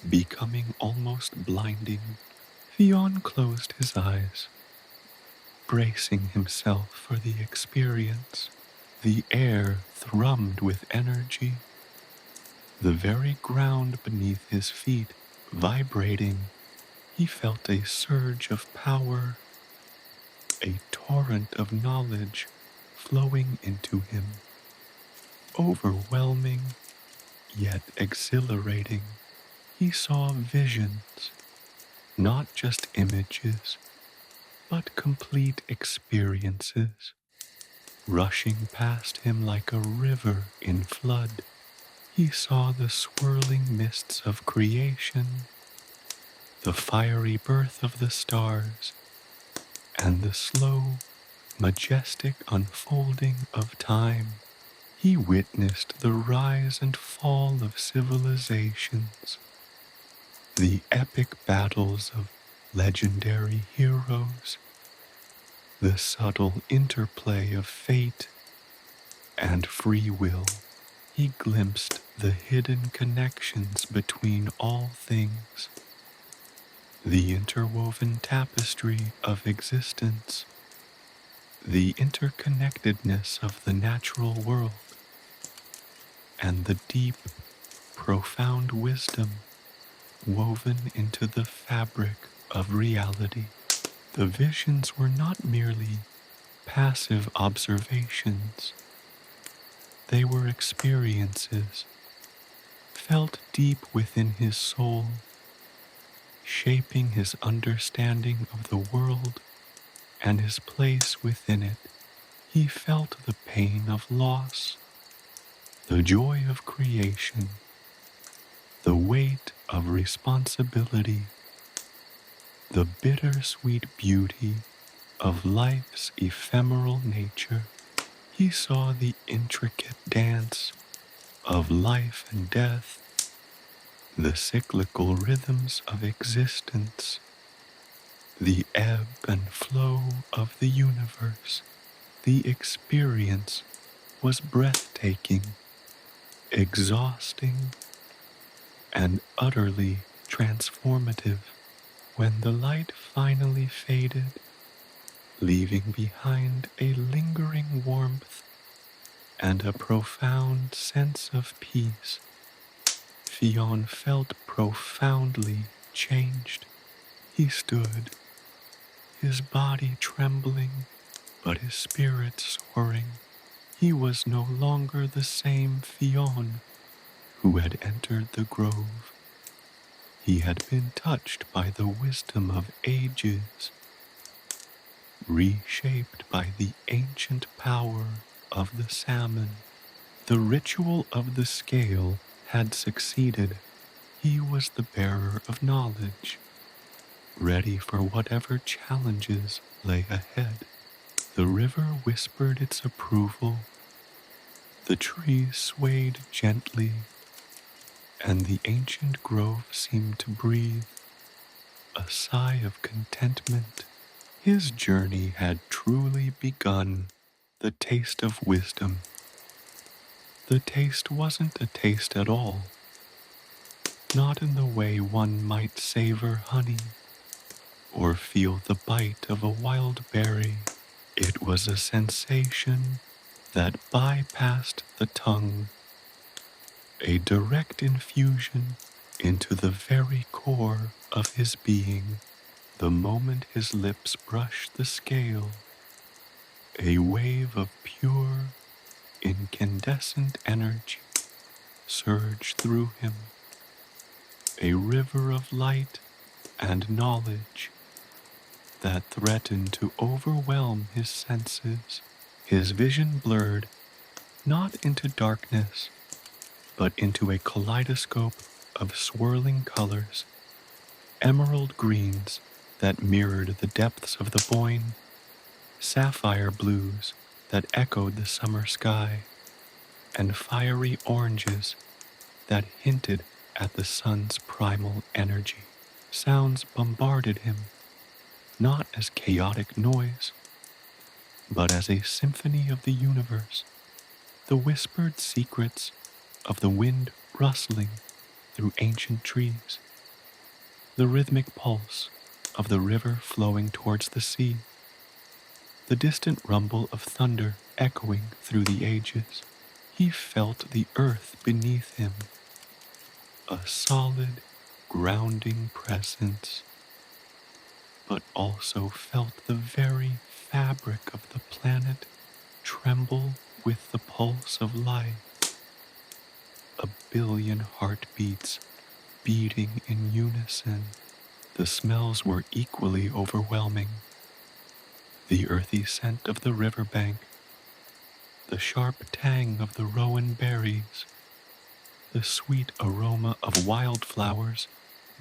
Becoming almost blinding, Fionn closed his eyes, bracing himself for the experience. The air thrummed with energy, the very ground beneath his feet vibrating. He felt a surge of power, a torrent of knowledge flowing into him, overwhelming yet exhilarating. He saw visions, not just images, but complete experiences, rushing past him like a river in flood. He saw the swirling mists of creation, the fiery birth of the stars, and the slow, majestic unfolding of time. He witnessed the rise and fall of civilizations, the epic battles of legendary heroes, the subtle interplay of fate and free will. He glimpsed the hidden connections between all things, the interwoven tapestry of existence, the interconnectedness of the natural world, and the deep, profound wisdom woven into the fabric of reality. The visions were not merely passive observations. They were experiences, felt deep within his soul, shaping his understanding of the world and his place within it. He felt the pain of loss, the joy of creation, the weight of responsibility, the bittersweet beauty of life's ephemeral nature. He saw the intricate dance of life and death, the cyclical rhythms of existence, the ebb and flow of the universe. The experience was breathtaking, exhausting, and utterly transformative. When the light finally faded, leaving behind a lingering warmth and a profound sense of peace, Fionn felt profoundly changed. He stood, his body trembling, but his spirit soaring. He was no longer the same Fionn who had entered the grove. He had been touched by the wisdom of ages, reshaped by the ancient power of the salmon. The ritual of the scale had succeeded. He was the bearer of knowledge, ready for whatever challenges lay ahead. The river whispered its approval, the trees swayed gently, and the ancient grove seemed to breathe a sigh of contentment. His journey had truly begun. The taste of wisdom. The taste wasn't a taste at all, not in the way one might savor honey or feel the bite of a wild berry. It was a sensation that bypassed the tongue, a direct infusion into the very core of his being. The moment his lips brushed the scale, a wave of pure, incandescent energy surged through him, a river of light and knowledge that threatened to overwhelm his senses. His vision blurred, not into darkness, but into a kaleidoscope of swirling colors, emerald greens that mirrored the depths of the Boyne, sapphire blues that echoed the summer sky, and fiery oranges that hinted at the sun's primal energy. Sounds bombarded him, not as chaotic noise, but as a symphony of the universe, the whispered secrets of the wind rustling through ancient trees, the rhythmic pulse of the river flowing towards the sea, the distant rumble of thunder echoing through the ages. He felt the earth beneath him, a solid, grounding presence, but also felt the very fabric of the planet tremble with the pulse of life. A billion heartbeats beating in unison. The smells were equally overwhelming. The earthy scent of the riverbank, the sharp tang of the rowan berries, the sweet aroma of wildflowers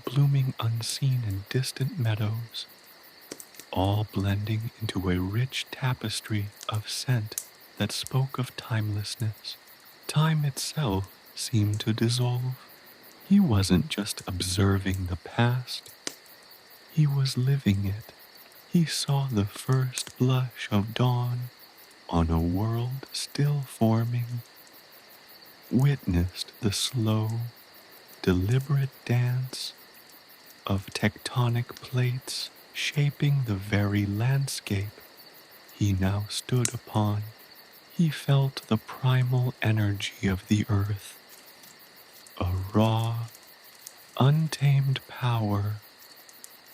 blooming unseen in distant meadows, all blending into a rich tapestry of scent that spoke of timelessness. Time itself seemed to dissolve. He wasn't just observing the past, he was living it. He saw the first blush of dawn on a world still forming, witnessed the slow, deliberate dance of tectonic plates shaping the very landscape he now stood upon. He felt the primal energy of the earth, a raw, untamed power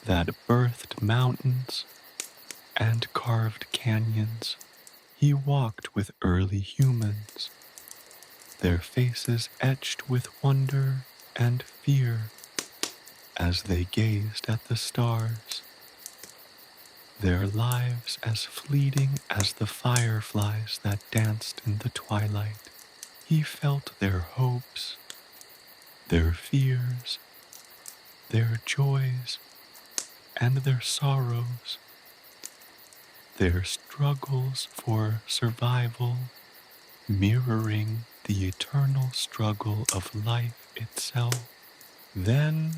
that birthed mountains and carved canyons. He walked with early humans, their faces etched with wonder and fear as they gazed at the stars, their lives as fleeting as the fireflies that danced in the twilight. He felt their hopes, their fears, their joys, and their sorrows, their struggles for survival, mirroring the eternal struggle of life itself. Then,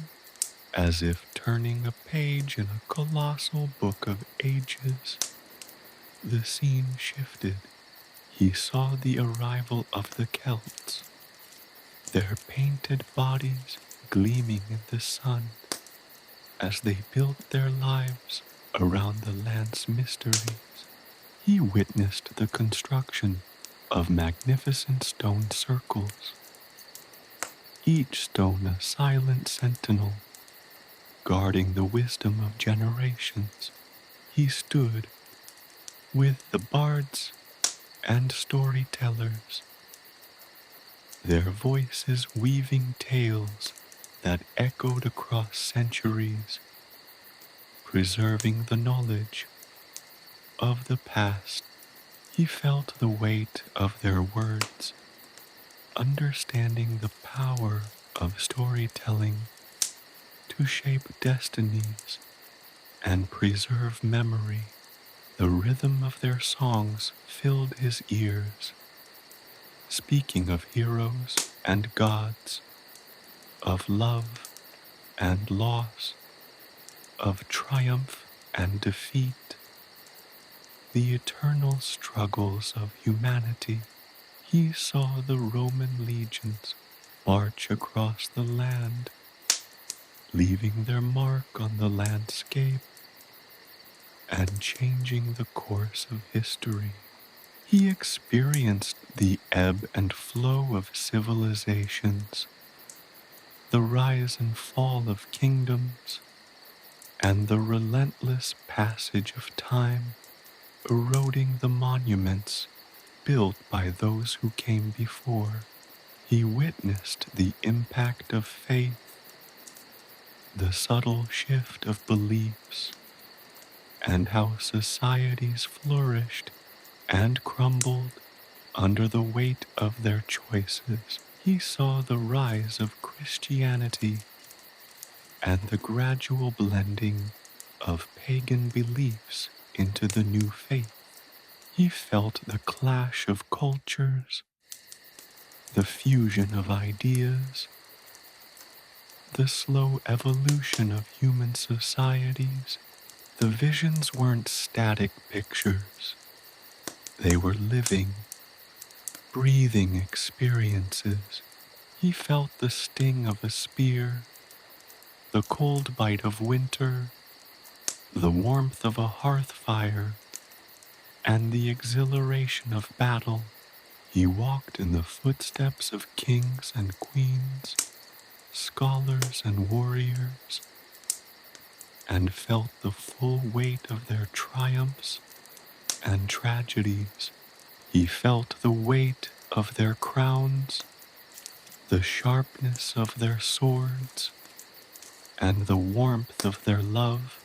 as if turning a page in a colossal book of ages, the scene shifted. He saw the arrival of the Celts, their painted bodies gleaming in the sun as they built their lives around the land's mysteries. He witnessed the construction of magnificent stone circles, each stone a silent sentinel, guarding the wisdom of generations. He stood with the bards and storytellers, their voices weaving tales that echoed across centuries, preserving the knowledge of the past. He felt the weight of their words, understanding the power of storytelling to shape destinies and preserve memory. The rhythm of their songs filled his ears, speaking of heroes and gods, of love and loss, of triumph and defeat, the eternal struggles of humanity. He saw the Roman legions march across the land, leaving their mark on the landscape and changing the course of history. He experienced the ebb and flow of civilizations, the rise and fall of kingdoms, and the relentless passage of time, eroding the monuments built by those who came before. He witnessed the impact of faith, the subtle shift of beliefs, and how societies flourished and crumbled under the weight of their choices. He saw the rise of Christianity and the gradual blending of pagan beliefs into the new faith. He felt the clash of cultures, the fusion of ideas, the slow evolution of human societies. The visions weren't static pictures. They were living, breathing experiences. He felt the sting of a spear, the cold bite of winter, the warmth of a hearth fire, and the exhilaration of battle. He walked in the footsteps of kings and queens, scholars and warriors, and felt the full weight of their triumphs and tragedies. He felt the weight of their crowns, the sharpness of their swords, and the warmth of their love.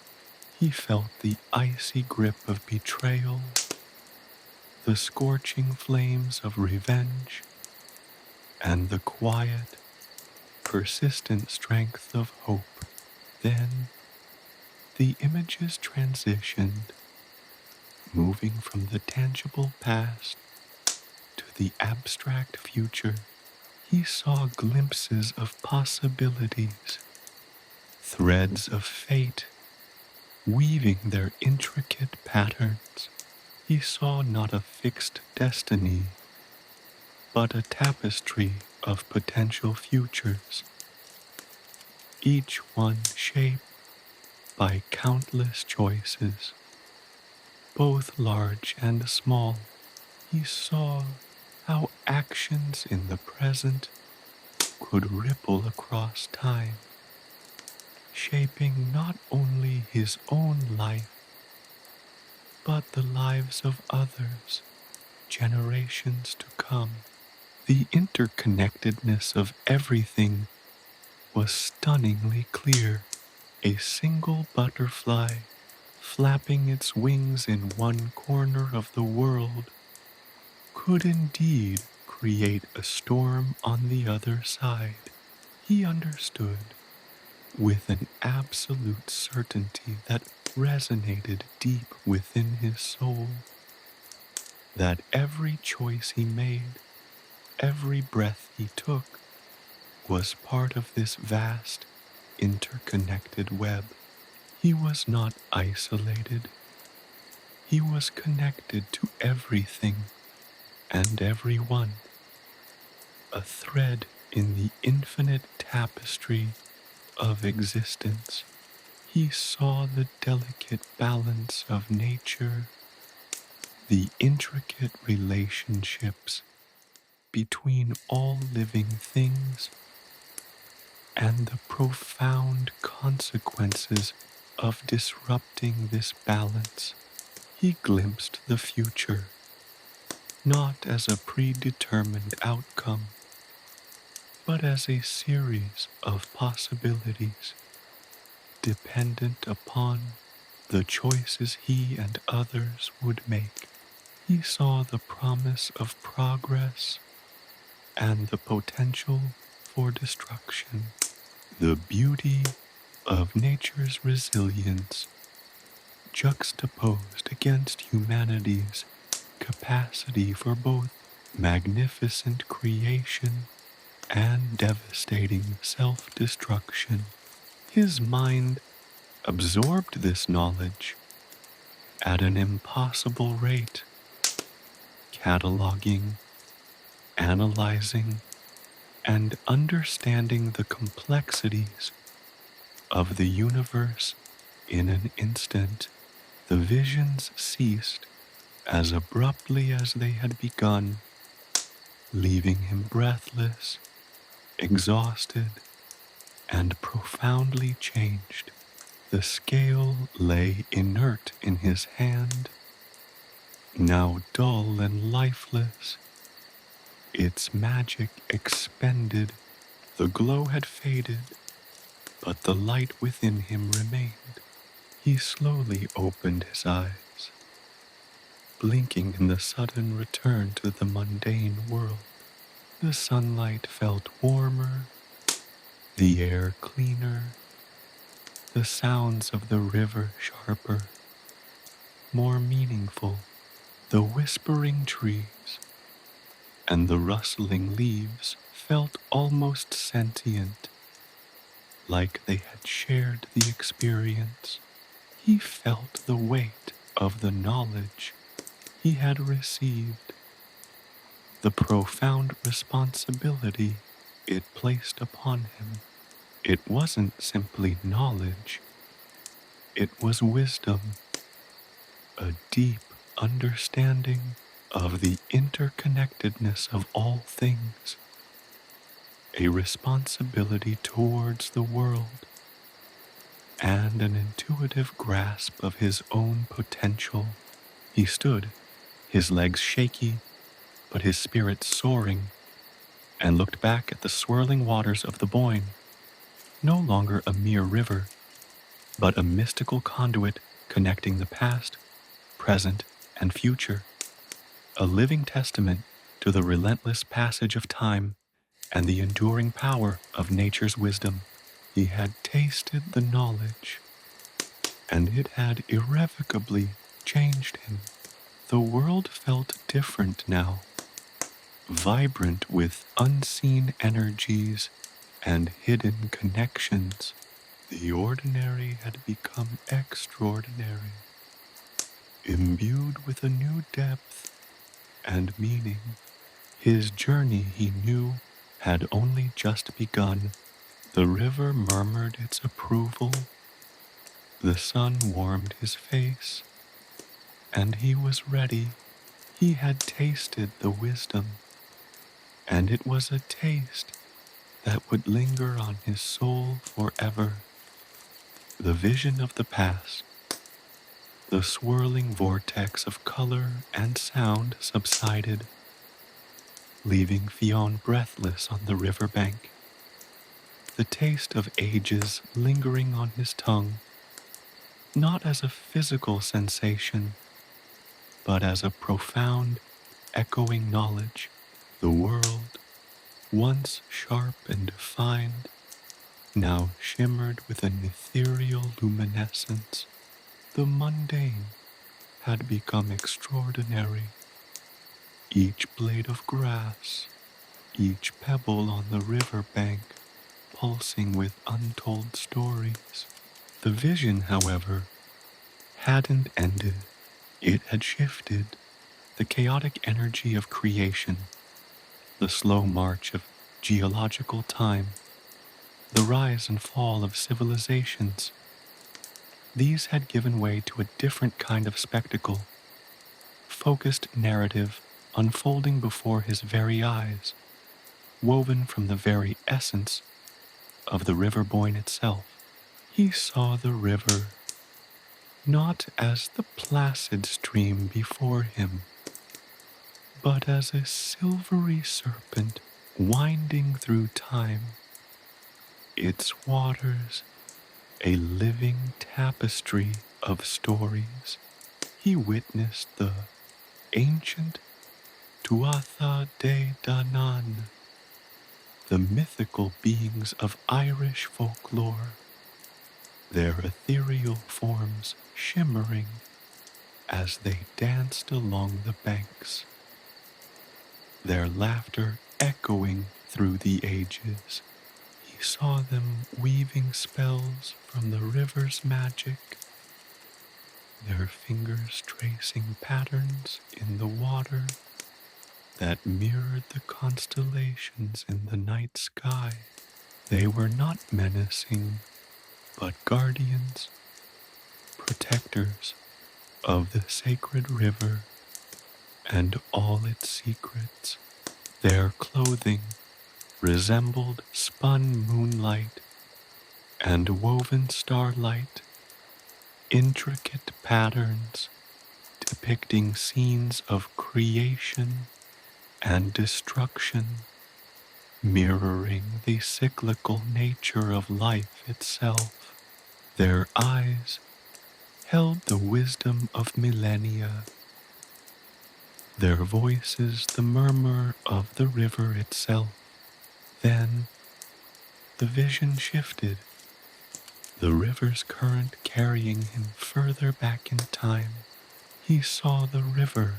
He felt the icy grip of betrayal, the scorching flames of revenge, and the quiet, persistent strength of hope. Then the images transitioned, moving from the tangible past to the abstract future. He saw glimpses of possibilities, threads of fate weaving their intricate patterns. He saw not a fixed destiny, but a tapestry of potential futures, each one shaped by countless choices, both large and small. He saw how actions in the present could ripple across time, shaping not only his own life, but the lives of others, generations to come. The interconnectedness of everything was stunningly clear. A single butterfly, flapping its wings in one corner of the world, could indeed create a storm on the other side. He understood with an absolute certainty that resonated deep within his soul, that every choice he made, every breath he took, was part of this vast, interconnected web. He was not isolated. He was connected to everything and everyone, a thread in the infinite tapestry of existence. He saw the delicate balance of nature, the intricate relationships between all living things, and the profound consequences of disrupting this balance. He glimpsed the future, not as a predetermined outcome, but as a series of possibilities dependent upon the choices he and others would make. He saw the promise of progress and the potential for destruction, the beauty of nature's resilience juxtaposed against humanity's capacity for both magnificent creation and devastating self-destruction. His mind absorbed this knowledge at an impossible rate, cataloging, analyzing, and understanding the complexities of the universe in an instant. The visions ceased as abruptly as they had begun, leaving him breathless, exhausted, and profoundly changed. The scale lay inert in his hand, now dull and lifeless, its magic expended. The glow had faded, but the light within him remained. He slowly opened his eyes, blinking in the sudden return to the mundane world. The sunlight felt warmer, the air cleaner, the sounds of the river sharper, more meaningful. The whispering trees and the rustling leaves felt almost sentient, like they had shared the experience. He felt the weight of the knowledge he had received, the profound responsibility it placed upon him. It wasn't simply knowledge, it was wisdom, a deep understanding of the interconnectedness of all things, a responsibility towards the world, and an intuitive grasp of his own potential. He stood, his legs shaky, but his spirit soaring, and looked back at the swirling waters of the Boyne, no longer a mere river, but a mystical conduit connecting the past, present, and future, a living testament to the relentless passage of time and the enduring power of nature's wisdom. He had tasted the knowledge, and it had irrevocably changed him. The world felt different now, vibrant with unseen energies and hidden connections. The ordinary had become extraordinary, imbued with a new depth and meaning. His journey, he knew, had only just begun. The river murmured its approval, the sun warmed his face, and he was ready. He had tasted the wisdom, and it was a taste that would linger on his soul forever. The vision of the past, the swirling vortex of color and sound subsided, leaving Fionn breathless on the river bank, the taste of ages lingering on his tongue, not as a physical sensation, but as a profound, echoing knowledge. The world, once sharp and defined, now shimmered with an ethereal luminescence. The mundane had become extraordinary. Each blade of grass, each pebble on the river bank, pulsing with untold stories. The vision, however, hadn't ended. It had shifted. The chaotic energy of creation, the slow march of geological time, the rise and fall of civilizations, these had given way to a different kind of spectacle, focused narrative unfolding before his very eyes, woven from the very essence of the River Boyne itself. He saw the river not as the placid stream before him, but as a silvery serpent winding through time, its waters a living tapestry of stories. He witnessed the ancient Tuatha De Danann, the mythical beings of Irish folklore, their ethereal forms shimmering as they danced along the banks, their laughter echoing through the ages. He saw them weaving spells from the river's magic, their fingers tracing patterns in the water that mirrored the constellations in the night sky. They were not menacing, but guardians, protectors of the sacred river and all its secrets. Their clothing resembled spun moonlight and woven starlight, intricate patterns depicting scenes of creation and destruction, mirroring the cyclical nature of life itself. Their eyes held the wisdom of millennia, their voices the murmur of the river itself. Then the vision shifted, the river's current carrying him further back in time. He saw the river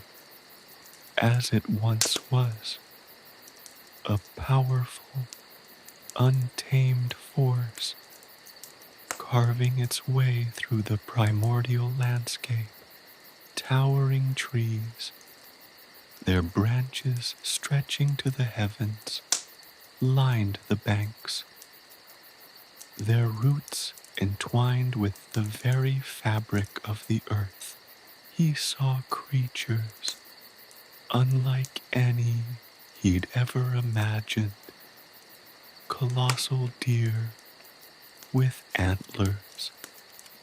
as it once was, a powerful, untamed force, carving its way through the primordial landscape. Towering trees, their branches stretching to the heavens, lined the banks, their roots entwined with the very fabric of the earth. He saw creatures unlike any he'd ever imagined. Colossal deer with antlers,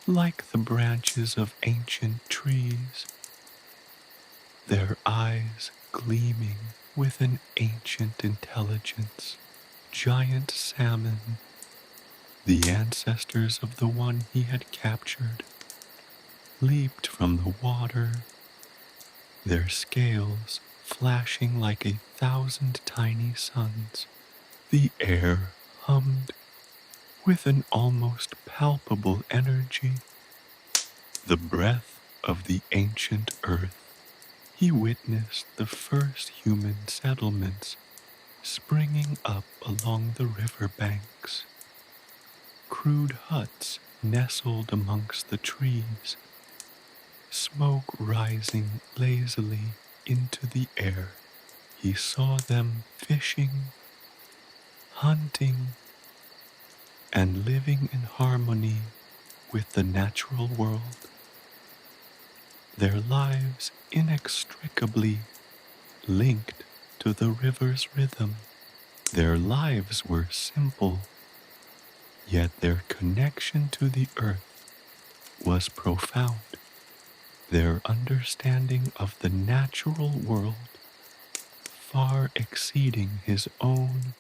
like the branches of ancient trees, their eyes gleaming with an ancient intelligence. Giant salmon, the ancestors of the one he had captured, leaped from the water, their scales flashing like 1,000 tiny suns. The air hummed with an almost palpable energy, the breath of the ancient earth. He witnessed the first human settlements springing up along the river banks. Crude huts nestled amongst the trees, smoke rising lazily into the air. He saw them fishing, hunting, and living in harmony with the natural world. Their lives inextricably linked to the river's rhythm. Their lives were simple, yet their connection to the earth was profound. Their understanding of the natural world far exceeding his own.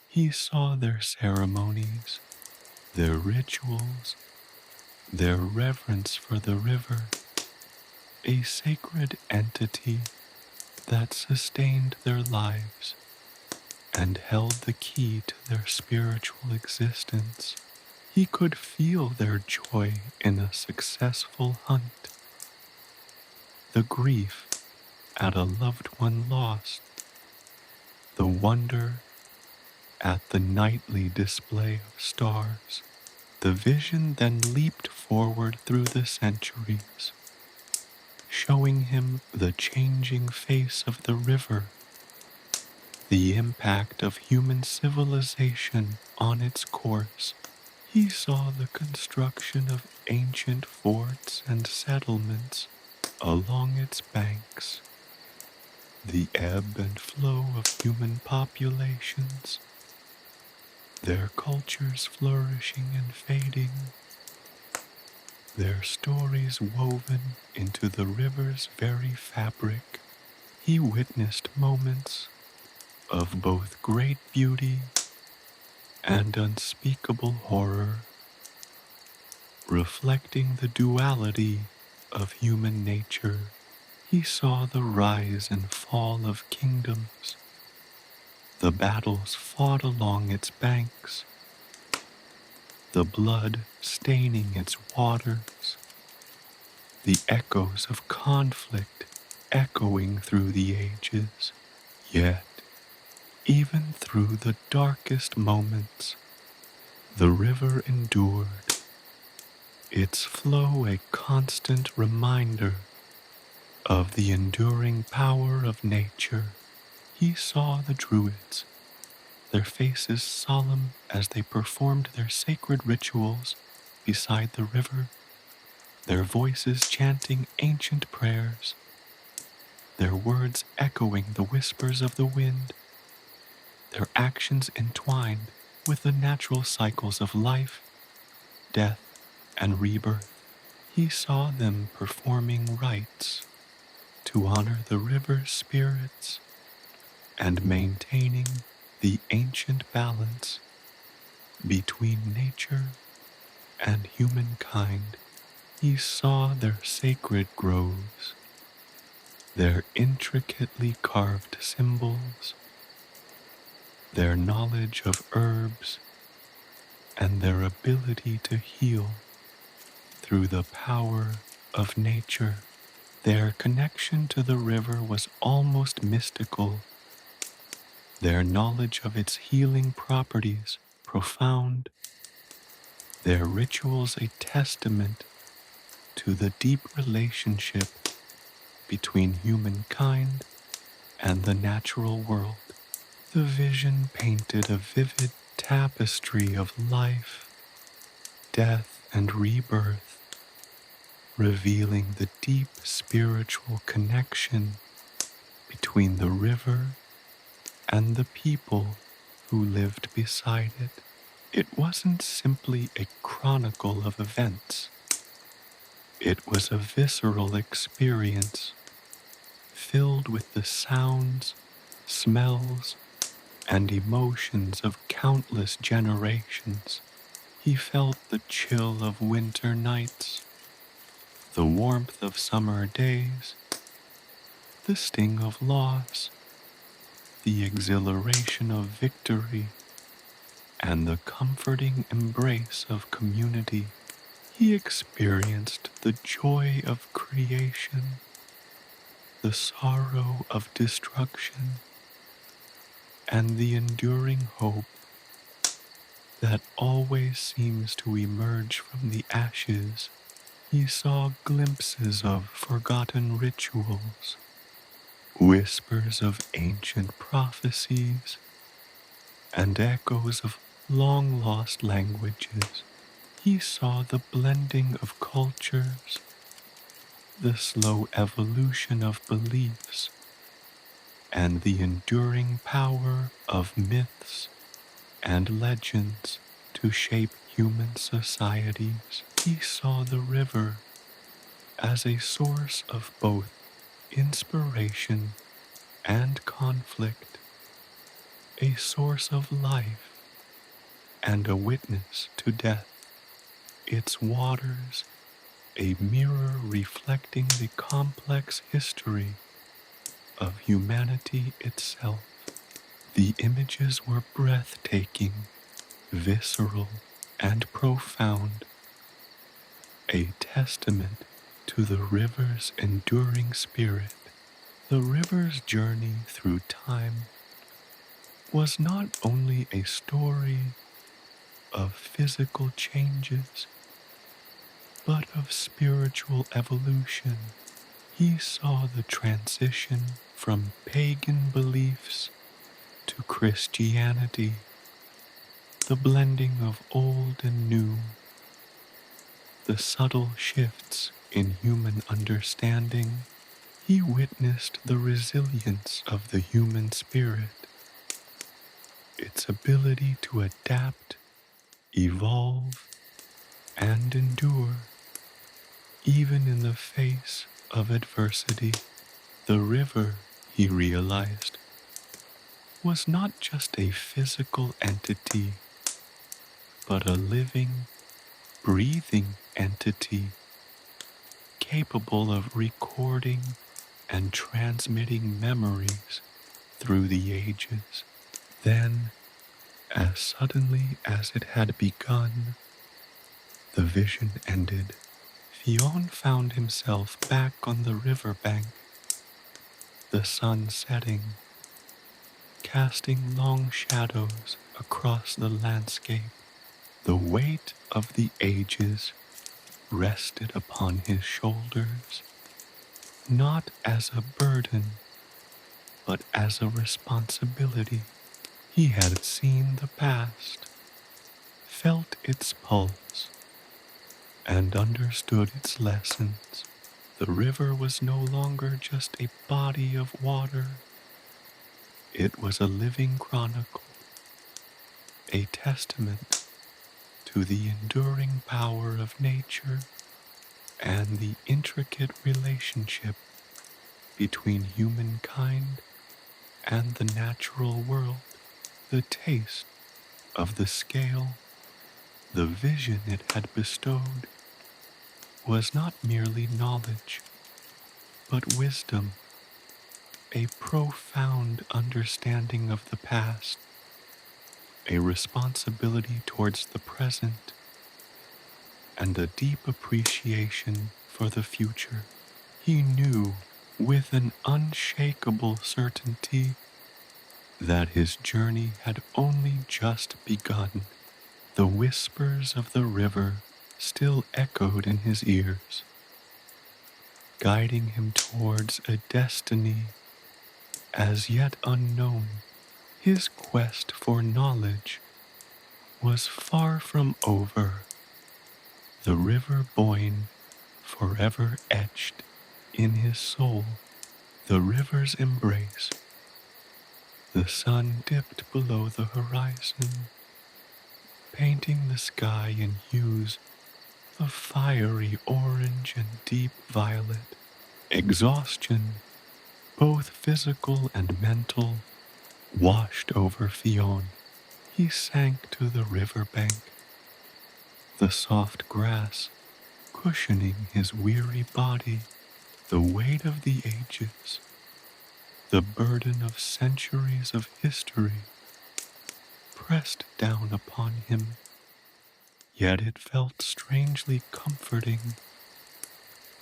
He saw their ceremonies, their rituals, their reverence for the river, a sacred entity that sustained their lives and held the key to their spiritual existence. He could feel their joy in a successful hunt, the grief at a loved one lost, the wonder at the nightly display of stars. The vision then leaped forward through the centuries, showing him the changing face of the river, the impact of human civilization on its course. He saw the construction of ancient forts and settlements along its banks, the ebb and flow of human populations, their cultures flourishing and fading, their stories woven into the river's very fabric. He witnessed moments of both great beauty and unspeakable horror, reflecting the duality of human nature. He saw the rise and fall of kingdoms, the battles fought along its banks, the blood staining its waters, the echoes of conflict echoing through the ages. Yet, even through the darkest moments, the river endured, its flow a constant reminder of the enduring power of nature. He saw the druids, their faces solemn as they performed their sacred rituals beside the river, their voices chanting ancient prayers, their words echoing the whispers of the wind, their actions entwined with the natural cycles of life, death, and rebirth. He saw them performing rites to honor the river's spirits and maintaining the ancient balance between nature and humankind. He saw their sacred groves, their intricately carved symbols, their knowledge of herbs, and their ability to heal through the power of nature. Their connection to the river was almost mystical, their knowledge of its healing properties profound, their rituals a testament to the deep relationship between humankind and the natural world. The vision painted a vivid tapestry of life, death and rebirth, revealing the deep spiritual connection between the river and the people who lived beside it. It wasn't simply a chronicle of events. It was a visceral experience filled with the sounds, smells, and emotions of countless generations. He felt the chill of winter nights, the warmth of summer days, the sting of loss, the exhilaration of victory, and the comforting embrace of community. He experienced the joy of creation, the sorrow of destruction, and the enduring hope that always seems to emerge from the ashes. He saw glimpses of forgotten rituals, whispers of ancient prophecies, and echoes of long-lost languages. He saw the blending of cultures, the slow evolution of beliefs, and the enduring power of myths and legends to shape human societies. He saw the river as a source of both inspiration and conflict, a source of life and a witness to death. Its waters, a mirror reflecting the complex history of humanity itself. The images were breathtaking, visceral, and profound, a testament to the river's enduring spirit. The river's journey through time was not only a story of physical changes, but of spiritual evolution. He saw the transition from pagan beliefs to Christianity, the blending of old and new, the subtle shifts in human understanding. He witnessed the resilience of the human spirit, its ability to adapt, evolve, and endure, even in the face of adversity. The river, he realized, was not just a physical entity, but a living, breathing entity capable of recording and transmitting memories through the ages. Then, as suddenly as it had begun, the vision ended. Fionn found himself back on the river bank, the sun setting, casting long shadows across the landscape. The weight of the ages rested upon his shoulders, not as a burden, but as a responsibility. He had seen the past, felt its pulse, and understood its lessons. The river was no longer just a body of water. It was a living chronicle, a testament to the enduring power of nature and the intricate relationship between humankind and the natural world. The taste of the scale, the vision it had bestowed, was not merely knowledge, but wisdom, a profound understanding of the past, a responsibility towards the present, and a deep appreciation for the future. He knew with an unshakable certainty that his journey had only just begun. The whispers of the river still echoed in his ears, guiding him towards a destiny as yet unknown. His quest for knowledge was far from over. the River Boyne forever etched in his soul, the river's embrace. The sun dipped below the horizon, painting the sky in hues of fiery orange and deep violet. Exhaustion, both physical and mental, washed over Fionn. He sank to the river bank, the soft grass cushioning his weary body, the weight of the ages, the burden of centuries of history pressed down upon him. Yet it felt strangely comforting,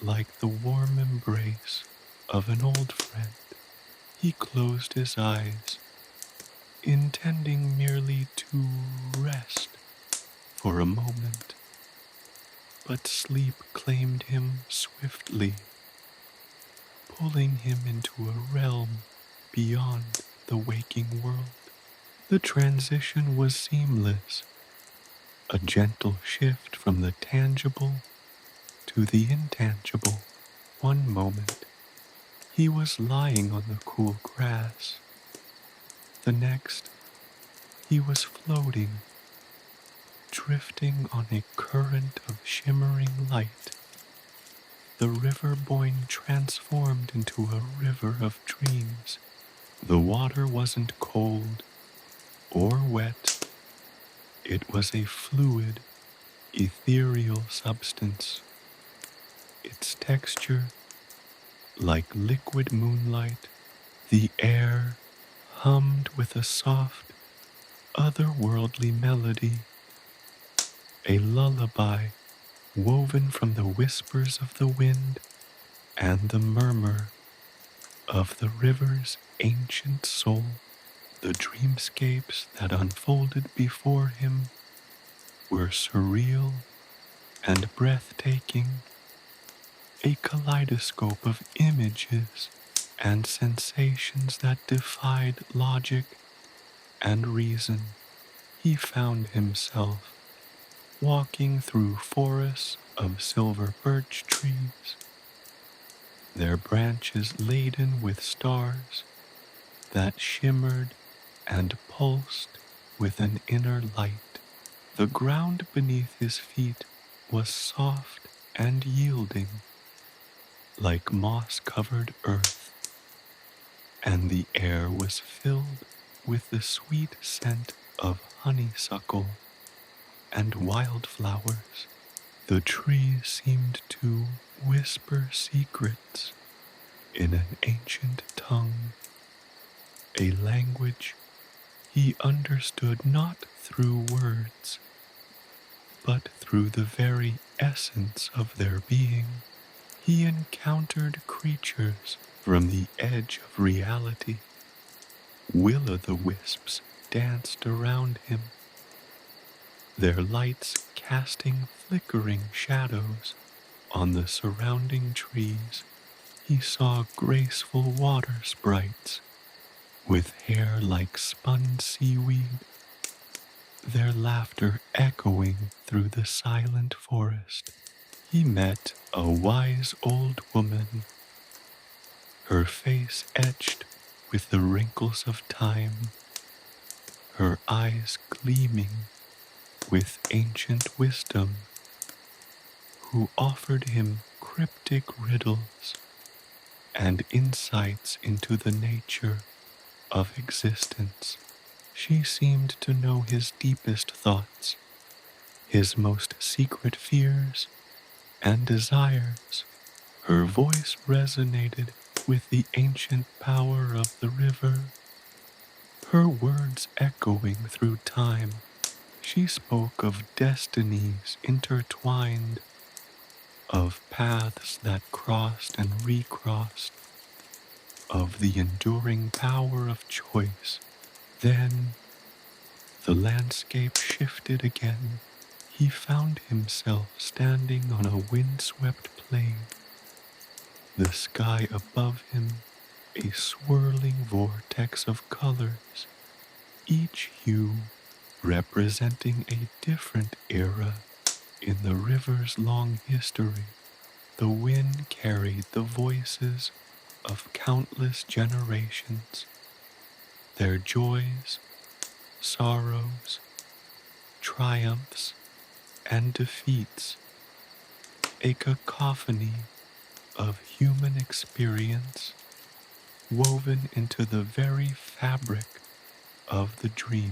like the warm embrace of an old friend. He closed his eyes, intending merely to rest for a moment, but sleep claimed him swiftly, pulling him into a realm beyond the waking world. The transition was seamless, a gentle shift from the tangible to the intangible. One moment, he was lying on the cool grass. The next, he was floating, drifting on a current of shimmering light. The River Boyne transformed into a river of dreams. The water wasn't cold or wet. It was a fluid, ethereal substance. Its texture, like liquid moonlight, the air hummed with a soft, otherworldly melody, a lullaby woven from the whispers of the wind and the murmur of the river's ancient soul. The dreamscapes that unfolded before him were surreal and breathtaking, a kaleidoscope of images and sensations that defied logic and reason. He found himself walking through forests of silver birch trees, their branches laden with stars that shimmered and pulsed with an inner light. The ground beneath his feet was soft and yielding, like moss-covered earth, and the air was filled with the sweet scent of honeysuckle and wildflowers. The trees seemed to whisper secrets in an ancient tongue, a language he understood not through words, but through the very essence of their being. He encountered creatures from the edge of reality. Will-o'-the-wisps danced around him, their lights casting flickering shadows on the surrounding trees. He saw graceful water sprites with hair like spun seaweed, their laughter echoing through the silent forest. He met a wise old woman, her face etched with the wrinkles of time, her eyes gleaming with ancient wisdom, who offered him cryptic riddles and insights into the nature of existence. She seemed to know his deepest thoughts, his most secret fears and desires. Her voice resonated with the ancient power of the river, her words echoing through time. She spoke of destinies intertwined, of paths that crossed and recrossed, of the enduring power of choice. Then the landscape shifted again. He found himself standing on a windswept plain, the sky above him a swirling vortex of colors, each hue representing a different era In the river's long history, the wind carried the voices of countless generations, their joys, sorrows, triumphs, and defeats, a cacophony of human experience woven into the very fabric of the dream.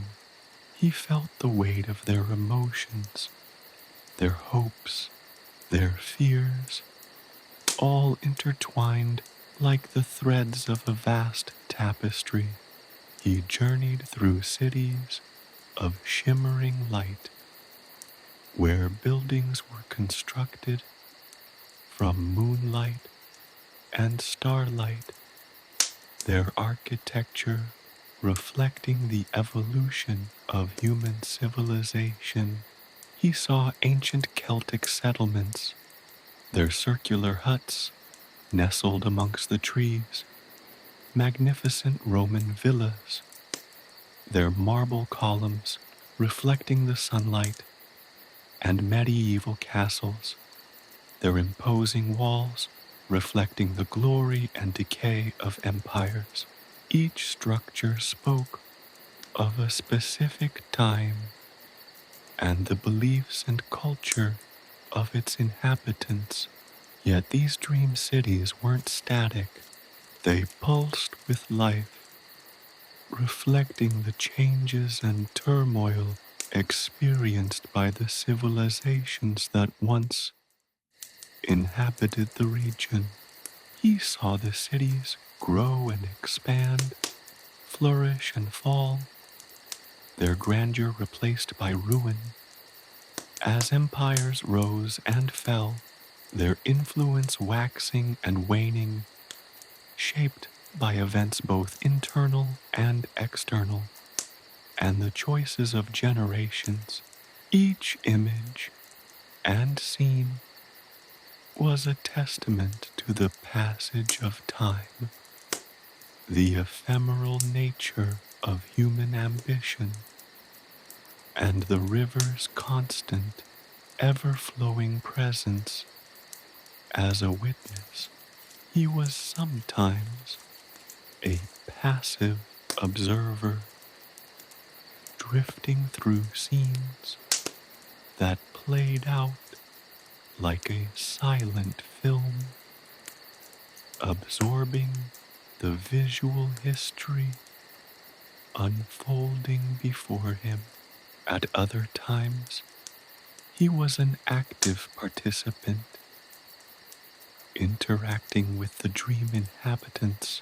He felt the weight of their emotions, their hopes, their fears, all intertwined like the threads of a vast tapestry. He journeyed through cities of shimmering light, where buildings were constructed from moonlight and starlight, their architecture reflecting the evolution of human civilization. He saw ancient Celtic settlements, their circular huts nestled amongst the trees, magnificent Roman villas, their marble columns reflecting the sunlight, and medieval castles, their imposing walls reflecting the glory and decay of empires. Each structure spoke of a specific time and the beliefs and culture of its inhabitants. Yet these dream cities weren't static. They pulsed with life, reflecting the changes and turmoil experienced by the civilizations that once inhabited the region. He saw the cities grow and expand, flourish and fall, their grandeur replaced by ruin. As empires rose and fell, their influence waxing and waning, shaped by events both internal and external, and the choices of generations. Each image and scene was a testament to the passage of time, the ephemeral nature of human ambition, and the river's constant, ever-flowing presence as a witness. He was sometimes a passive observer, drifting through scenes that played out like a silent film, absorbing the visual history unfolding before him. At other times, he was an active participant, interacting with the dream inhabitants,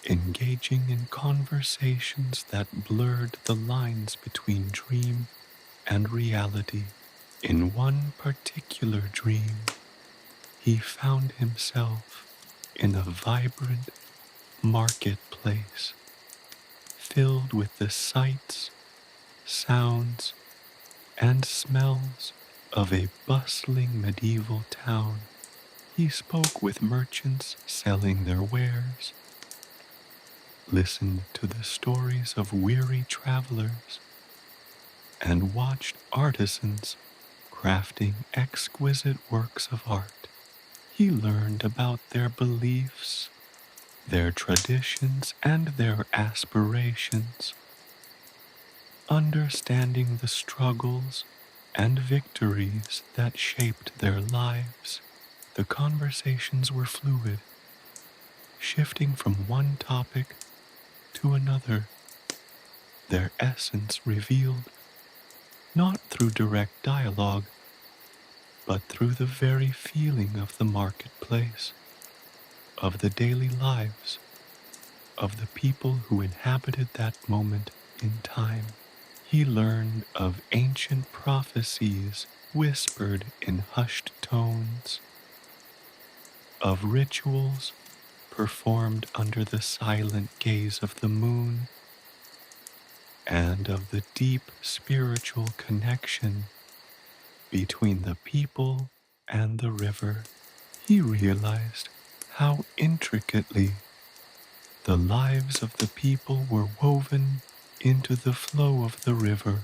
engaging in conversations that blurred the lines between dream and reality. In one particular dream, he found himself in a vibrant marketplace filled with the sights, sounds, and smells of a bustling medieval town. He spoke with merchants selling their wares, listened to the stories of weary travelers, and watched artisans crafting exquisite works of art. He learned about their beliefs, their traditions, and their aspirations, understanding the struggles and victories that shaped their lives. The conversations were fluid, shifting from one topic to another, their essence revealed not through direct dialogue, but through the very feeling of the marketplace, of the daily lives, of the people who inhabited that moment in time. He learned of ancient prophecies whispered in hushed tones, of rituals performed under the silent gaze of the moon, and of the deep spiritual connection between the people and the river. He realized how intricately the lives of the people were woven into the flow of the river,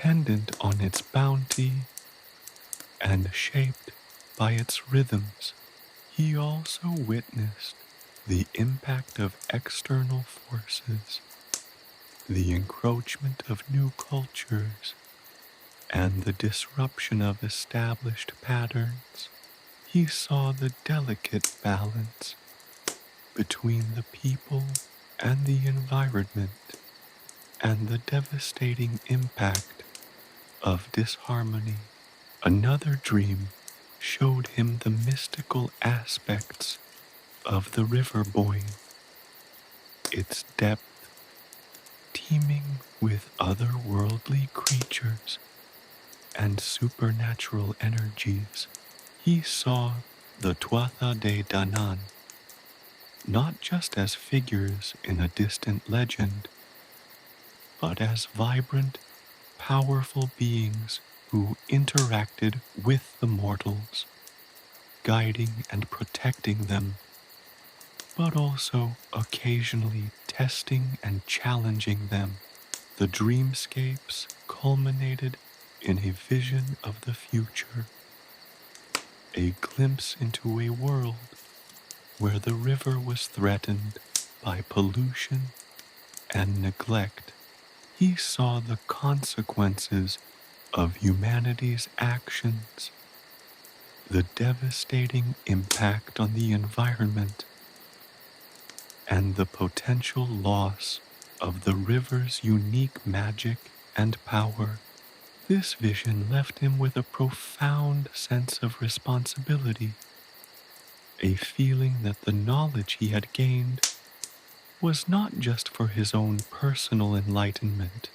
dependent on its bounty and shaped by its rhythms. He also witnessed the impact of external forces, the encroachment of new cultures, and the disruption of established patterns. He saw the delicate balance between the people and the environment and the devastating impact of disharmony. Another dream showed him the mystical aspects of the River Boyne, its depth teeming with otherworldly creatures and supernatural energies. He saw the Tuatha De Danann not just as figures in a distant legend, but as vibrant, powerful beings who interacted with the mortals, guiding and protecting them, but also occasionally testing and challenging them. The dreamscapes culminated in a vision of the future, a glimpse into a world where the river was threatened by pollution and neglect. He saw the consequences of humanity's actions, the devastating impact on the environment, and the potential loss of the river's unique magic and power. This vision left him with a profound sense of responsibility, a feeling that the knowledge he had gained was not just for his own personal enlightenment,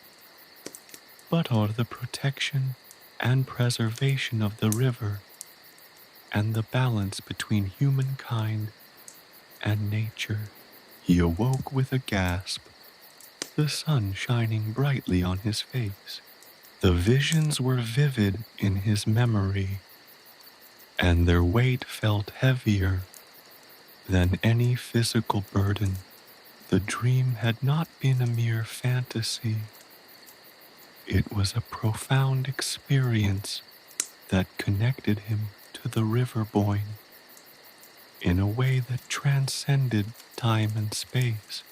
but for the protection and preservation of the river and the balance between humankind and nature. He awoke with a gasp, the sun shining brightly on his face. The visions were vivid in his memory, and their weight felt heavier than any physical burden. The dream had not been a mere fantasy. It was a profound experience that connected him to the River Boyne in a way that transcended time and space.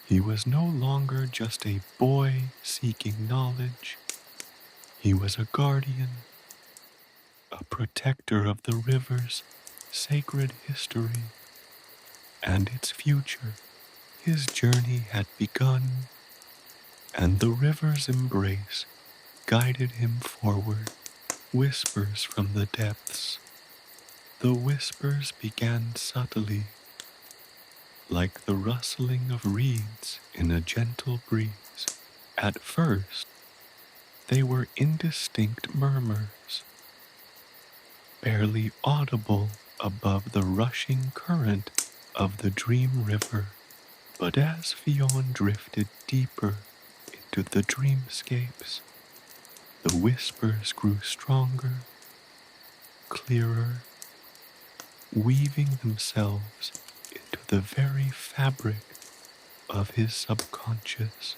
He was no longer just a boy seeking knowledge. He was a guardian, a protector of the river's sacred history and its future. His journey had begun, and the river's embrace guided him forward. Whispers from the depths. The whispers began subtly, like the rustling of reeds in a gentle breeze. At first, they were indistinct murmurs, barely audible above the rushing current of the dream river. But as Fionn drifted deeper into the dreamscapes, the whispers grew stronger, clearer, weaving themselves into the very fabric of his subconscious.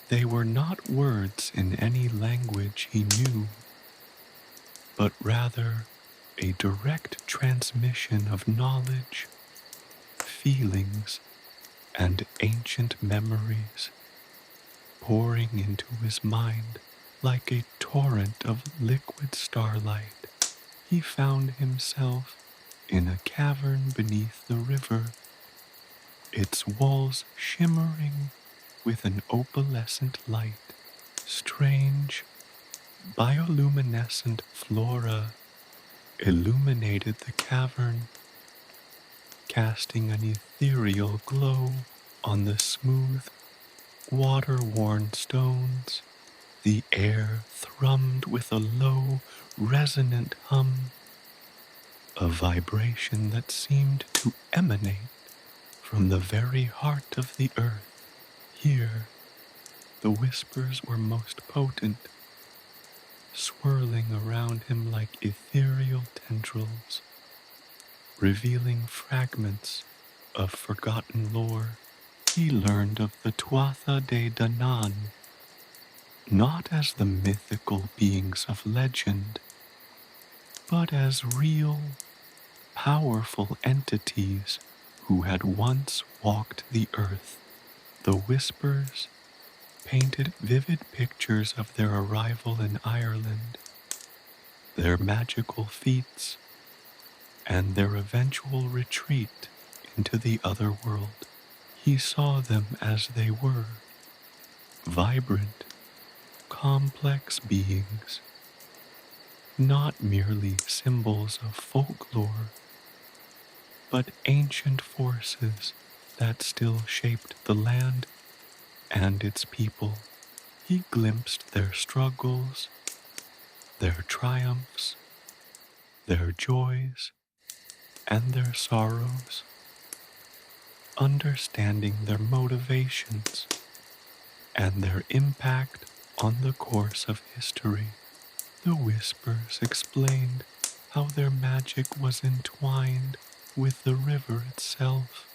They were not words in any language he knew, but rather a direct transmission of knowledge, feelings, and ancient memories, pouring into his mind like a torrent of liquid starlight. He found himself in a cavern beneath the river, its walls shimmering with an opalescent light. Strange, bioluminescent flora illuminated the cavern, casting an ethereal glow on the smooth, water-worn stones. The air thrummed with a low, resonant hum, a vibration that seemed to emanate from the very heart of the earth. Here, the whispers were most potent, swirling around him like ethereal tendrils, revealing fragments of forgotten lore. He learned of the Tuatha De Danann, not as the mythical beings of legend, but as real, powerful entities who had once walked the earth. The whispers painted vivid pictures of their arrival in Ireland, their magical feats, and their eventual retreat into the other world. He saw them as they were, vibrant, complex beings, not merely symbols of folklore, but ancient forces that still shaped the land and its people. He glimpsed their struggles, their triumphs, their joys, and their sorrows, understanding their motivations and their impact on the course of history. The whispers explained how their magic was entwined with the river itself,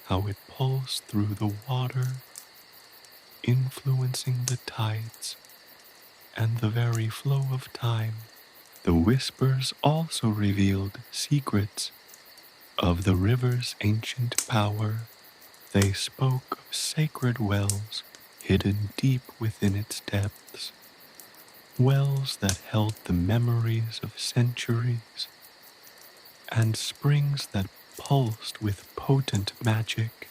how it pulsed through the water, influencing the tides and the very flow of time. The whispers also revealed secrets of the river's ancient power. They spoke of sacred wells hidden deep within its depths, wells that held the memories of centuries, and springs that pulsed with potent magic.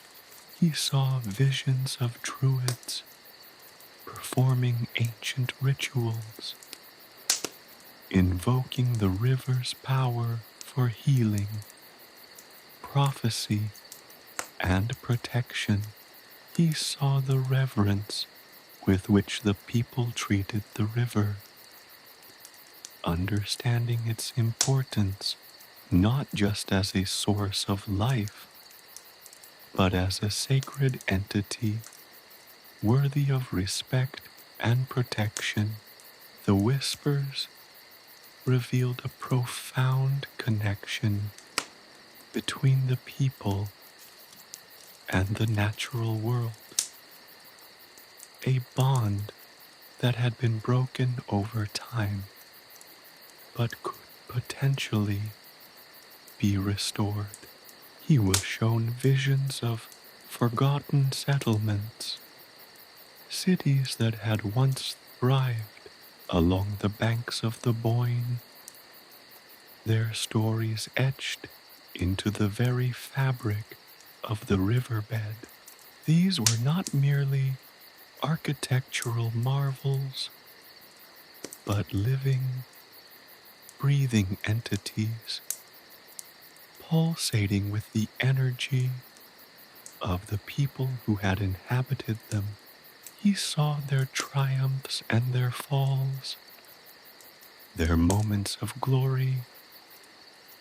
He saw visions of druids performing ancient rituals, invoking the river's power for healing, prophecy, and protection. He saw the reverence with which the people treated the river, understanding its importance not just as a source of life, but as a sacred entity worthy of respect and protection. The whispers revealed a profound connection between the people and the natural world, a bond that had been broken over time, but could potentially be restored. He was shown visions of forgotten settlements, cities that had once thrived along the banks of the Boyne, their stories etched into the very fabric of the riverbed. These were not merely architectural marvels, but living, breathing entities, pulsating with the energy of the people who had inhabited them. He saw their triumphs and their falls, their moments of glory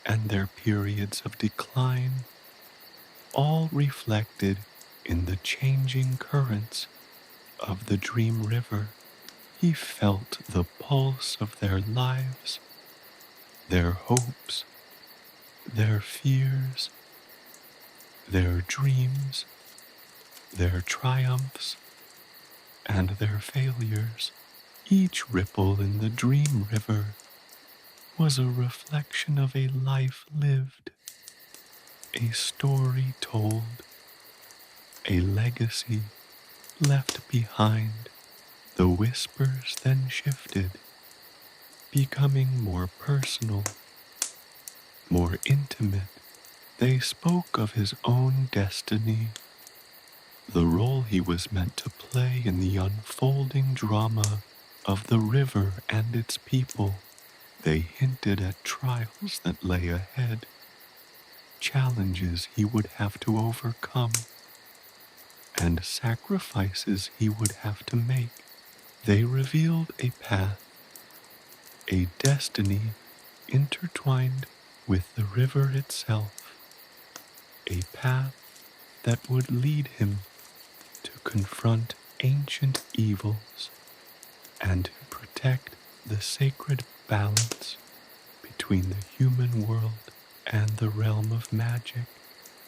and their periods of decline, all reflected in the changing currents of the dream river. He felt the pulse of their lives, their hopes, their fears, their dreams, their triumphs, and their failures. Each ripple in the dream river was a reflection of a life lived, a story told, a legacy left behind. The whispers then shifted, becoming more personal, more intimate. They spoke of his own destiny, the role he was meant to play in the unfolding drama of the river and its people. They hinted at trials that lay ahead, challenges he would have to overcome, and sacrifices he would have to make. They revealed a path, a destiny intertwined with the river itself, a path that would lead him to confront ancient evils and to protect the sacred balance between the human world and the realm of magic.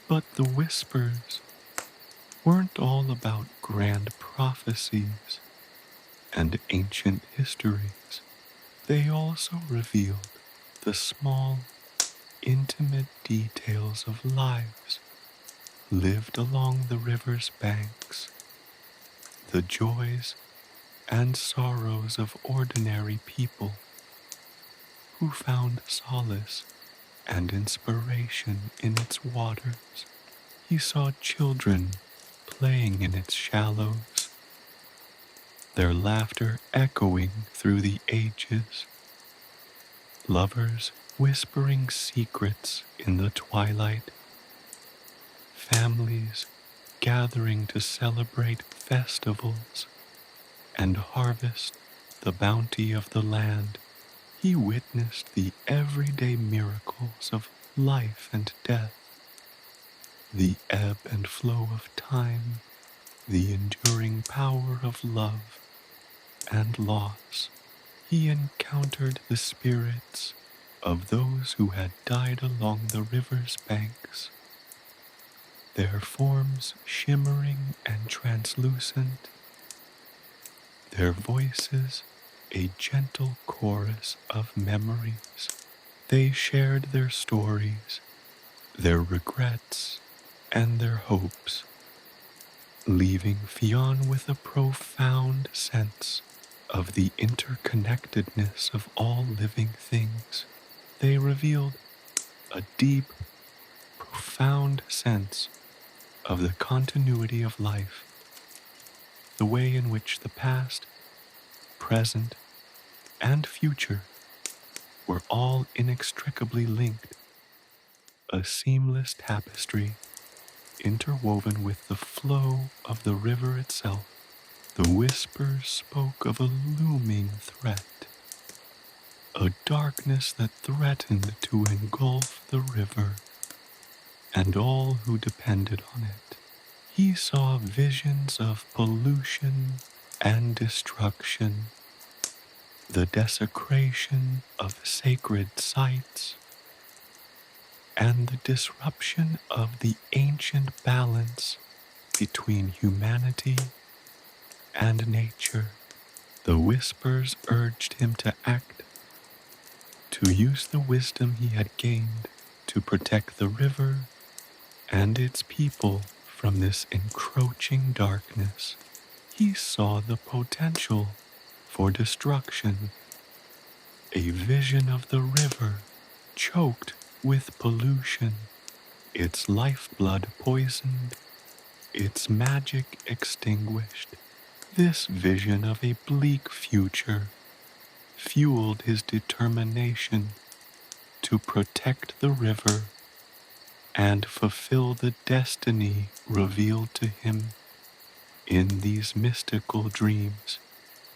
But the whispers weren't all about grand prophecies and ancient histories. They also revealed the small, intimate details of lives lived along the river's banks, the joys and sorrows of ordinary people who found solace and inspiration in its waters. He saw children playing in its shallows, their laughter echoing through the ages, lovers whispering secrets in the twilight, families gathering to celebrate festivals and harvest the bounty of the land. He witnessed the everyday miracles of life and death, the ebb and flow of time, the enduring power of love and loss. He encountered the spirits of those who had died along the river's banks, their forms shimmering and translucent, their voices a gentle chorus of memories. They shared their stories, their regrets, and their hopes, leaving Fionn with a profound sense of the interconnectedness of all living things. They revealed a deep, profound sense of the continuity of life, the way in which the past, present, and future were all inextricably linked, a seamless tapestry interwoven with the flow of the river itself. The whispers spoke of a looming threat, a darkness that threatened to engulf the river and all who depended on it. He saw visions of pollution and destruction, the desecration of sacred sites, and the disruption of the ancient balance between humanity and nature. The whispers urged him to act, to use the wisdom he had gained to protect the river and its people from this encroaching darkness. He saw the potential for destruction, a vision of the river choked with pollution, its lifeblood poisoned, its magic extinguished. This vision of a bleak future fueled his determination to protect the river and fulfill the destiny revealed to him in these mystical dreams.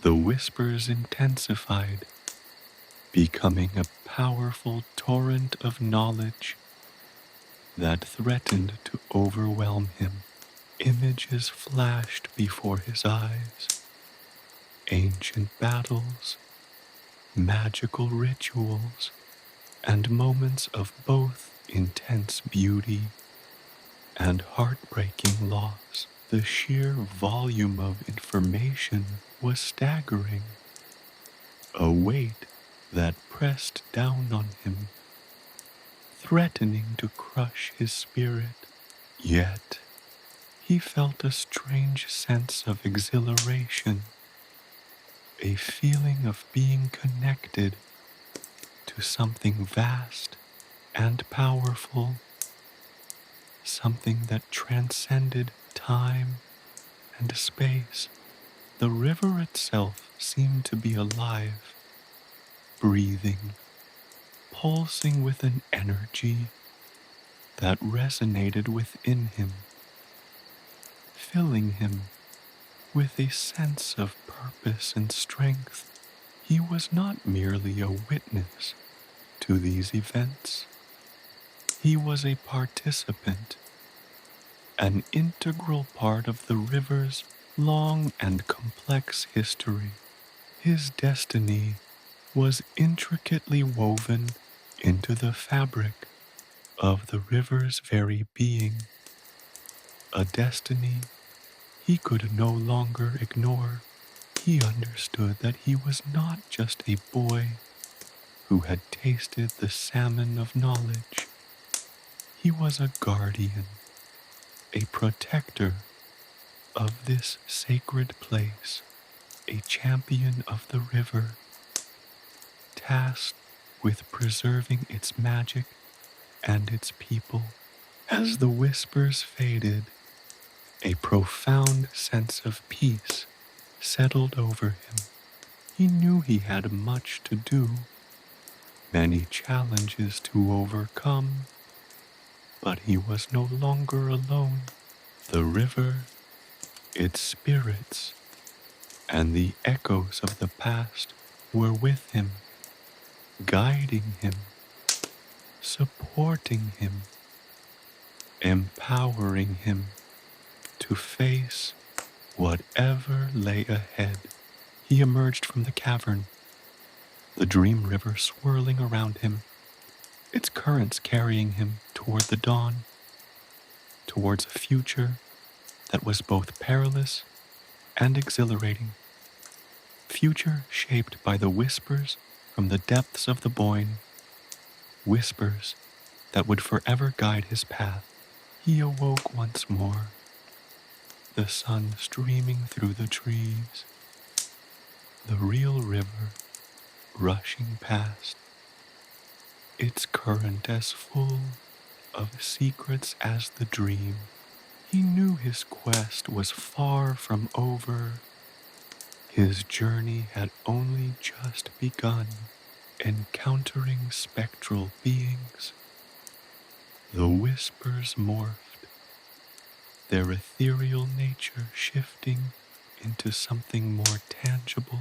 The whispers intensified, becoming a powerful torrent of knowledge that threatened to overwhelm him. Images flashed before his eyes, ancient battles, magical rituals, and moments of both intense beauty and heartbreaking loss. The sheer volume of information was staggering, a weight that pressed down on him, threatening to crush his spirit. Yet, he felt a strange sense of exhilaration, a feeling of being connected to something vast and powerful, something that transcended time and space. The river itself seemed to be alive, breathing, pulsing with an energy that resonated within him, filling him with a sense of purpose and strength. He was not merely a witness to these events. He was a participant, an integral part of the river's long and complex history. His destiny was intricately woven into the fabric of the river's very being, a destiny he could no longer ignore. He understood that he was not just a boy who had tasted the salmon of knowledge. He was a guardian, a protector of this sacred place, a champion of the river, tasked with preserving its magic and its people. As the whispers faded, a profound sense of peace settled over him. He knew he had much to do, many challenges to overcome, but he was no longer alone. The river, its spirits, and the echoes of the past were with him, guiding him, supporting him, empowering him to face whatever lay ahead. He emerged from the cavern, the dream river swirling around him, its currents carrying him toward the dawn, towards a future that was both perilous and exhilarating. Future shaped by the whispers from the depths of the Boyne, whispers that would forever guide his path. He awoke once more, the sun streaming through the trees, the real river rushing past, its current as full of secrets as the dream. He knew his quest was far from over. His journey had only just begun, encountering spectral beings. The whispers morphed, their ethereal nature shifting into something more tangible,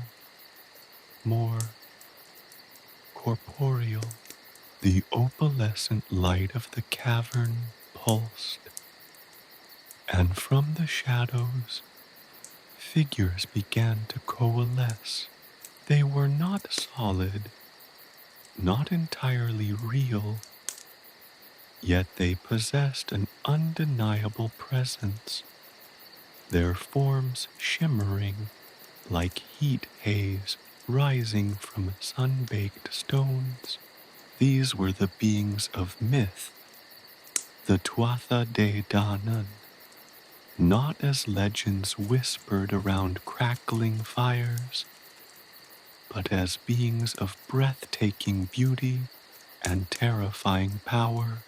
more corporeal. The opalescent light of the cavern pulsed, and from the shadows, figures began to coalesce. They were not solid, not entirely real, yet they possessed an undeniable presence, their forms shimmering like heat haze rising from sun-baked stones. These were the beings of myth, the Tuatha De Danann, not as legends whispered around crackling fires, but as beings of breathtaking beauty and terrifying power.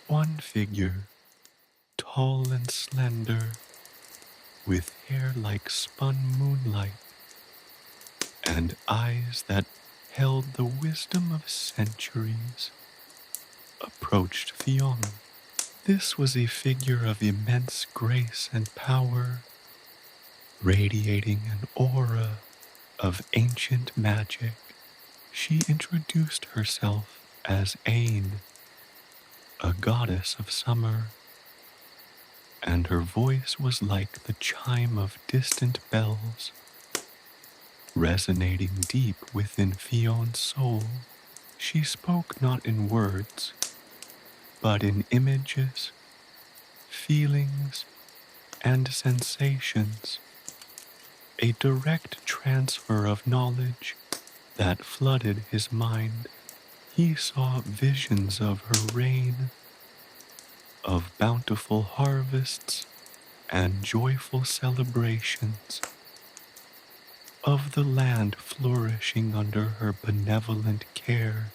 One figure, tall and slender, with hair like spun moonlight, and eyes that held the wisdom of centuries, approached Fionn. This was a figure of immense grace and power, radiating an aura of ancient magic. She introduced herself as Ain, a goddess of summer, and her voice was like the chime of distant bells, resonating deep within Fionn's soul. She spoke not in words, but in images, feelings, and sensations, a direct transfer of knowledge that flooded his mind. He saw visions of her reign, of bountiful harvests and joyful celebrations, of the land flourishing under her benevolent care.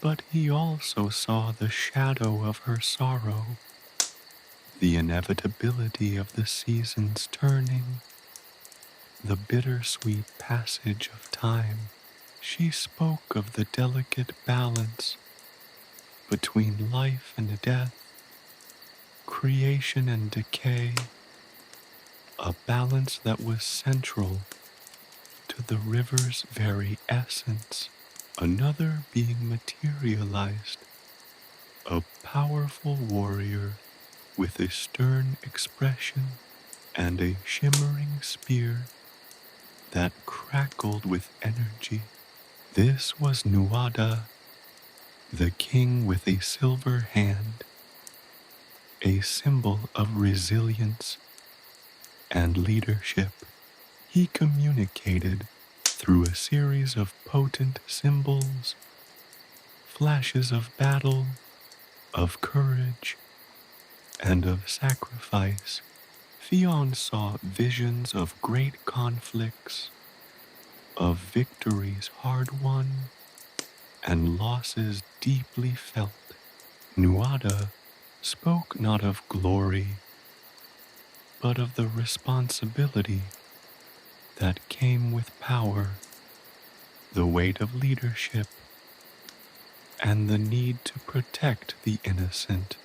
But he also saw the shadow of her sorrow, the inevitability of the seasons turning, the bittersweet passage of time. She spoke of the delicate balance between life and death, creation and decay, a balance that was central to the river's very essence. Another being materialized, a powerful warrior with a stern expression and a shimmering spear that crackled with energy. This was Nuada, the king with a silver hand, a symbol of resilience and leadership. He communicated through a series of potent symbols, flashes of battle, of courage, and of sacrifice. Fionn saw visions of great conflicts, of victories hard won, and losses deeply felt. Nuada spoke not of glory, but of the responsibility that came with power, the weight of leadership, and the need to protect the innocent.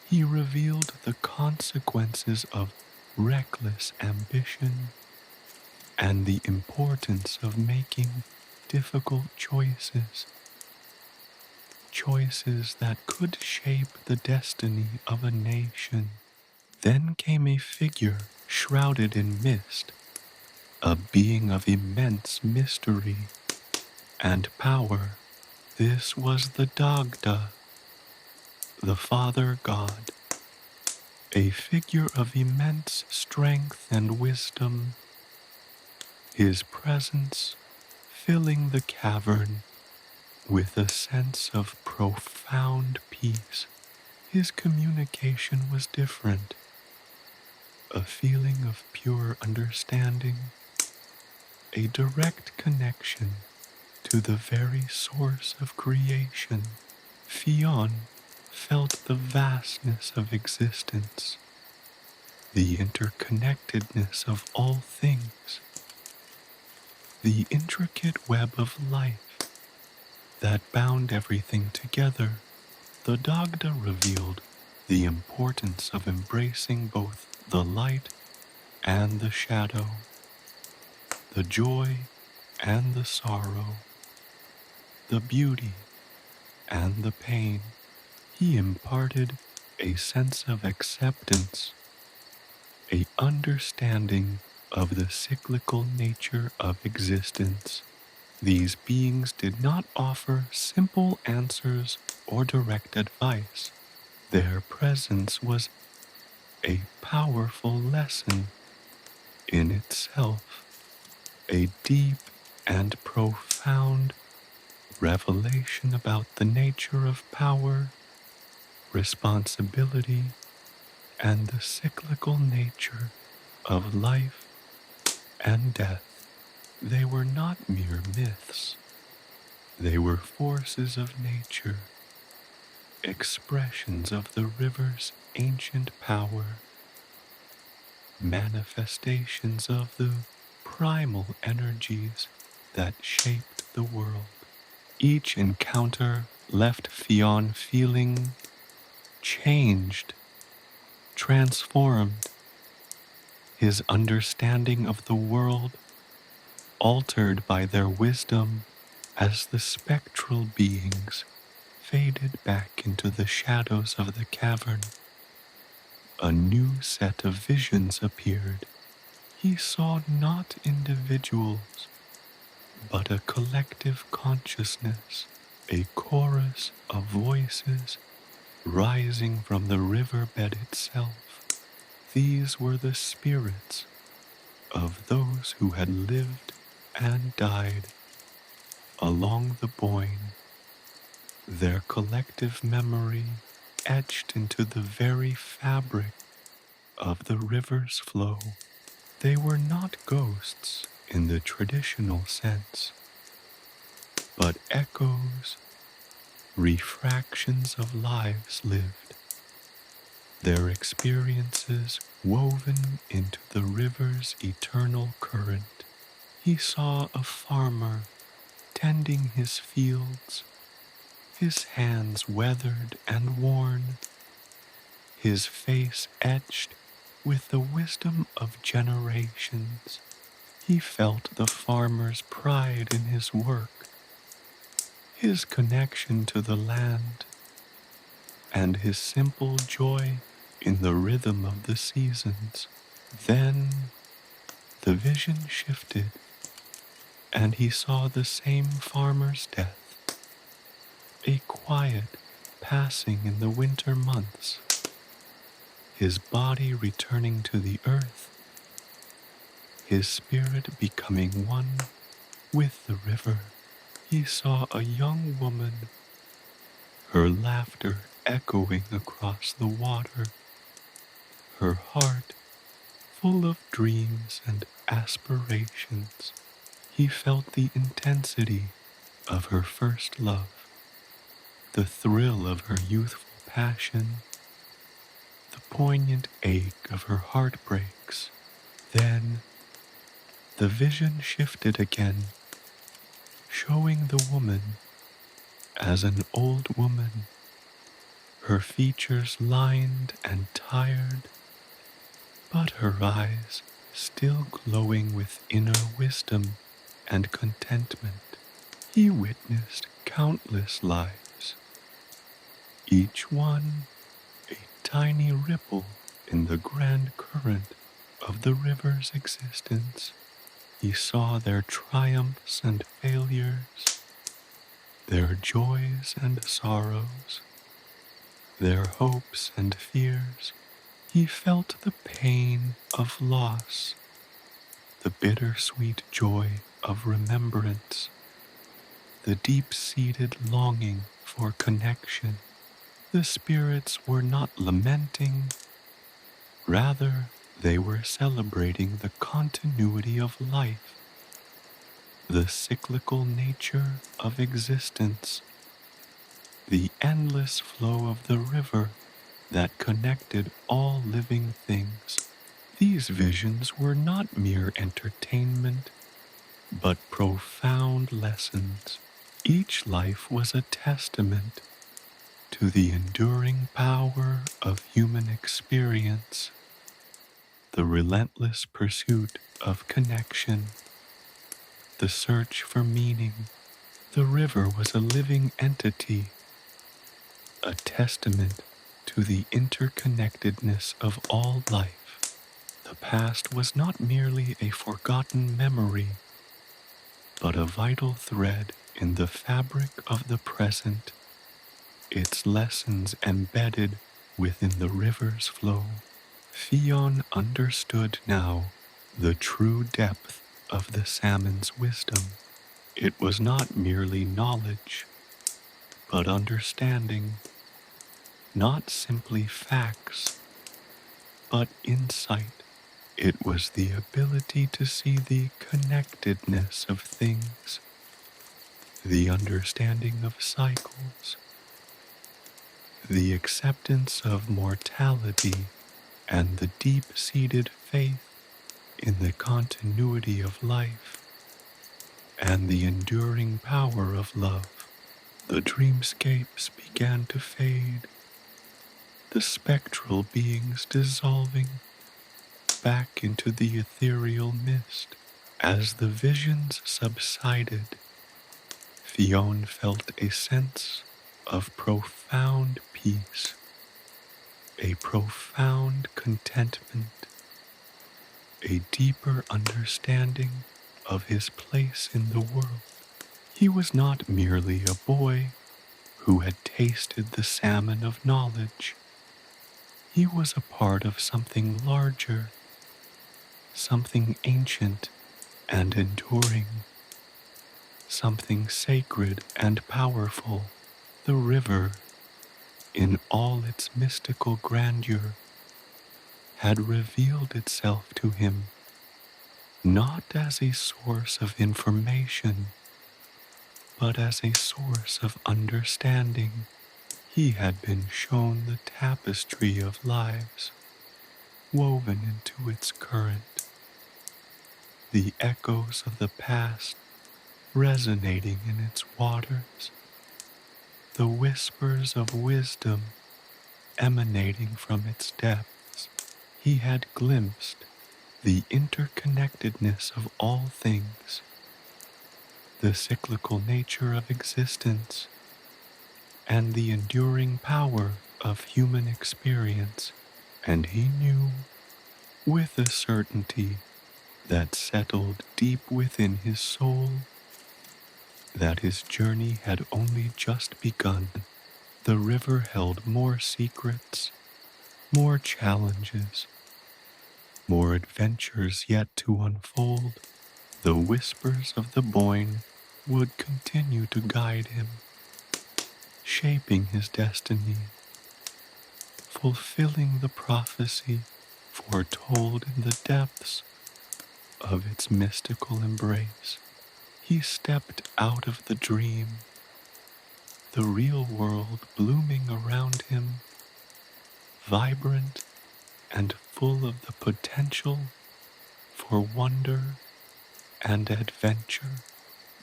He revealed the consequences of reckless ambition and the importance of making difficult choices, choices that could shape the destiny of a nation. Then came a figure shrouded in mist, a being of immense mystery and power. This was the Dagda, the Father God, a figure of immense strength and wisdom, his presence filling the cavern with a sense of profound peace. His communication was different, a feeling of pure understanding, a direct connection to the very source of creation. Fionn felt the vastness of existence, the interconnectedness of all things, the intricate web of life that bound everything together. The Dagda revealed the importance of embracing both the light and the shadow, the joy and the sorrow, the beauty and the pain. He imparted a sense of acceptance, a understanding of the cyclical nature of existence. These beings did not offer simple answers or direct advice. Their presence was a powerful lesson in itself, a deep and profound revelation about the nature of power, responsibility, and the cyclical nature of life and death. They were not mere myths. They were forces of nature, expressions of the river's ancient power, manifestations of the primal energies that shaped the world. Each encounter left Fionn feeling changed, transformed, his understanding of the world altered by their wisdom as the spectral beings faded back into the shadows of the cavern. A new set of visions appeared. He saw not individuals, but a collective consciousness, a chorus of voices rising from the riverbed itself. These were the spirits of those who had lived and died along the Boyne, their collective memory etched into the very fabric of the river's flow. They were not ghosts in the traditional sense, but echoes, refractions of lives lived, their experiences woven into the river's eternal current. He saw a farmer tending his fields, his hands weathered and worn, his face etched with the wisdom of generations. He felt the farmer's pride in his work, his connection to the land, and his simple joy in the rhythm of the seasons. Then the vision shifted, and he saw the same farmer's death, a quiet passing in the winter months, his body returning to the earth, his spirit becoming one with the river. He saw a young woman, her laughter echoing across the water, her heart full of dreams and aspirations. He felt the intensity of her first love, the thrill of her youthful passion, the poignant ache of her heartbreaks. Then the vision shifted again, showing the woman as an old woman, her features lined and tired, but her eyes still glowing with inner wisdom and contentment. He witnessed countless lives, each one a tiny ripple in the grand current of the river's existence. He saw their triumphs and failures, their joys and sorrows, their hopes and fears. He felt the pain of loss, the bittersweet joy of remembrance, the deep-seated longing for connection. The spirits were not lamenting, rather they were celebrating the continuity of life, the cyclical nature of existence, the endless flow of the river that connected all living things. These visions were not mere entertainment, but profound lessons. Each life was a testament to the enduring power of human experience, the relentless pursuit of connection, the search for meaning. The river was a living entity, a testament to the interconnectedness of all life. The past was not merely a forgotten memory, but a vital thread in the fabric of the present, its lessons embedded within the river's flow. Fionn understood now the true depth of the salmon's wisdom. It was not merely knowledge, but understanding, not simply facts, but insight. It was the ability to see the connectedness of things, the understanding of cycles, the acceptance of mortality, and the deep-seated faith in the continuity of life and the enduring power of love. The dreamscapes began to fade, the spectral beings dissolving back into the ethereal mist. As the visions subsided, Fionn felt a sense of profound peace, a profound contentment, a deeper understanding of his place in the world. He was not merely a boy who had tasted the salmon of knowledge. He was a part of something larger, something ancient and enduring, something sacred and powerful. The river, in all its mystical grandeur, had revealed itself to him not as a source of information, but as a source of understanding. He had been shown the tapestry of lives woven into its current, the echoes of the past resonating in its waters, the whispers of wisdom emanating from its depths. He had glimpsed the interconnectedness of all things, the cyclical nature of existence, and the enduring power of human experience. And he knew, with a certainty that settled deep within his soul, that his journey had only just begun. The river held more secrets, more challenges, More adventures yet to unfold, the whispers of the Boyne would continue to guide him, shaping his destiny, fulfilling the prophecy foretold in the depths of its mystical embrace. He stepped out of the dream, the real world blooming around him, vibrant and full of the potential for wonder and adventure.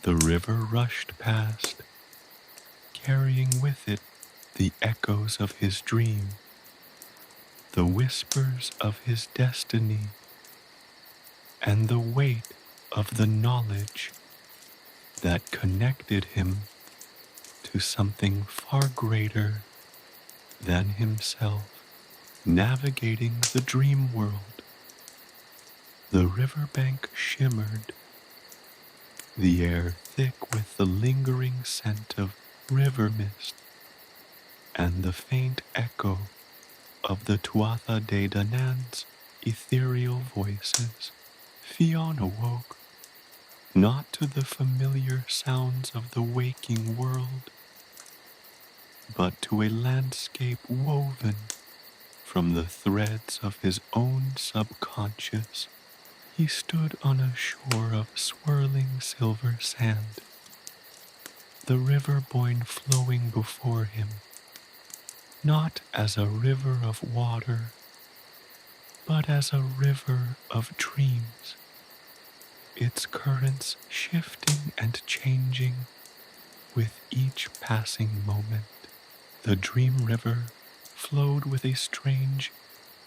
The river rushed past, carrying with it the echoes of his dream, the whispers of his destiny, and the weight of the knowledge that connected him to something far greater than himself. Navigating the dream world, the riverbank shimmered, the air thick with the lingering scent of river mist and the faint echo of the Tuatha De Danan's ethereal voices. Fionn awoke, not to the familiar sounds of the waking world, but to a landscape woven from the threads of his own subconscious. He stood on a shore of swirling silver sand, the River Boyne flowing before him, not as a river of water, but as a river of dreams, its currents shifting and changing with each passing moment. The dream river flowed with a strange,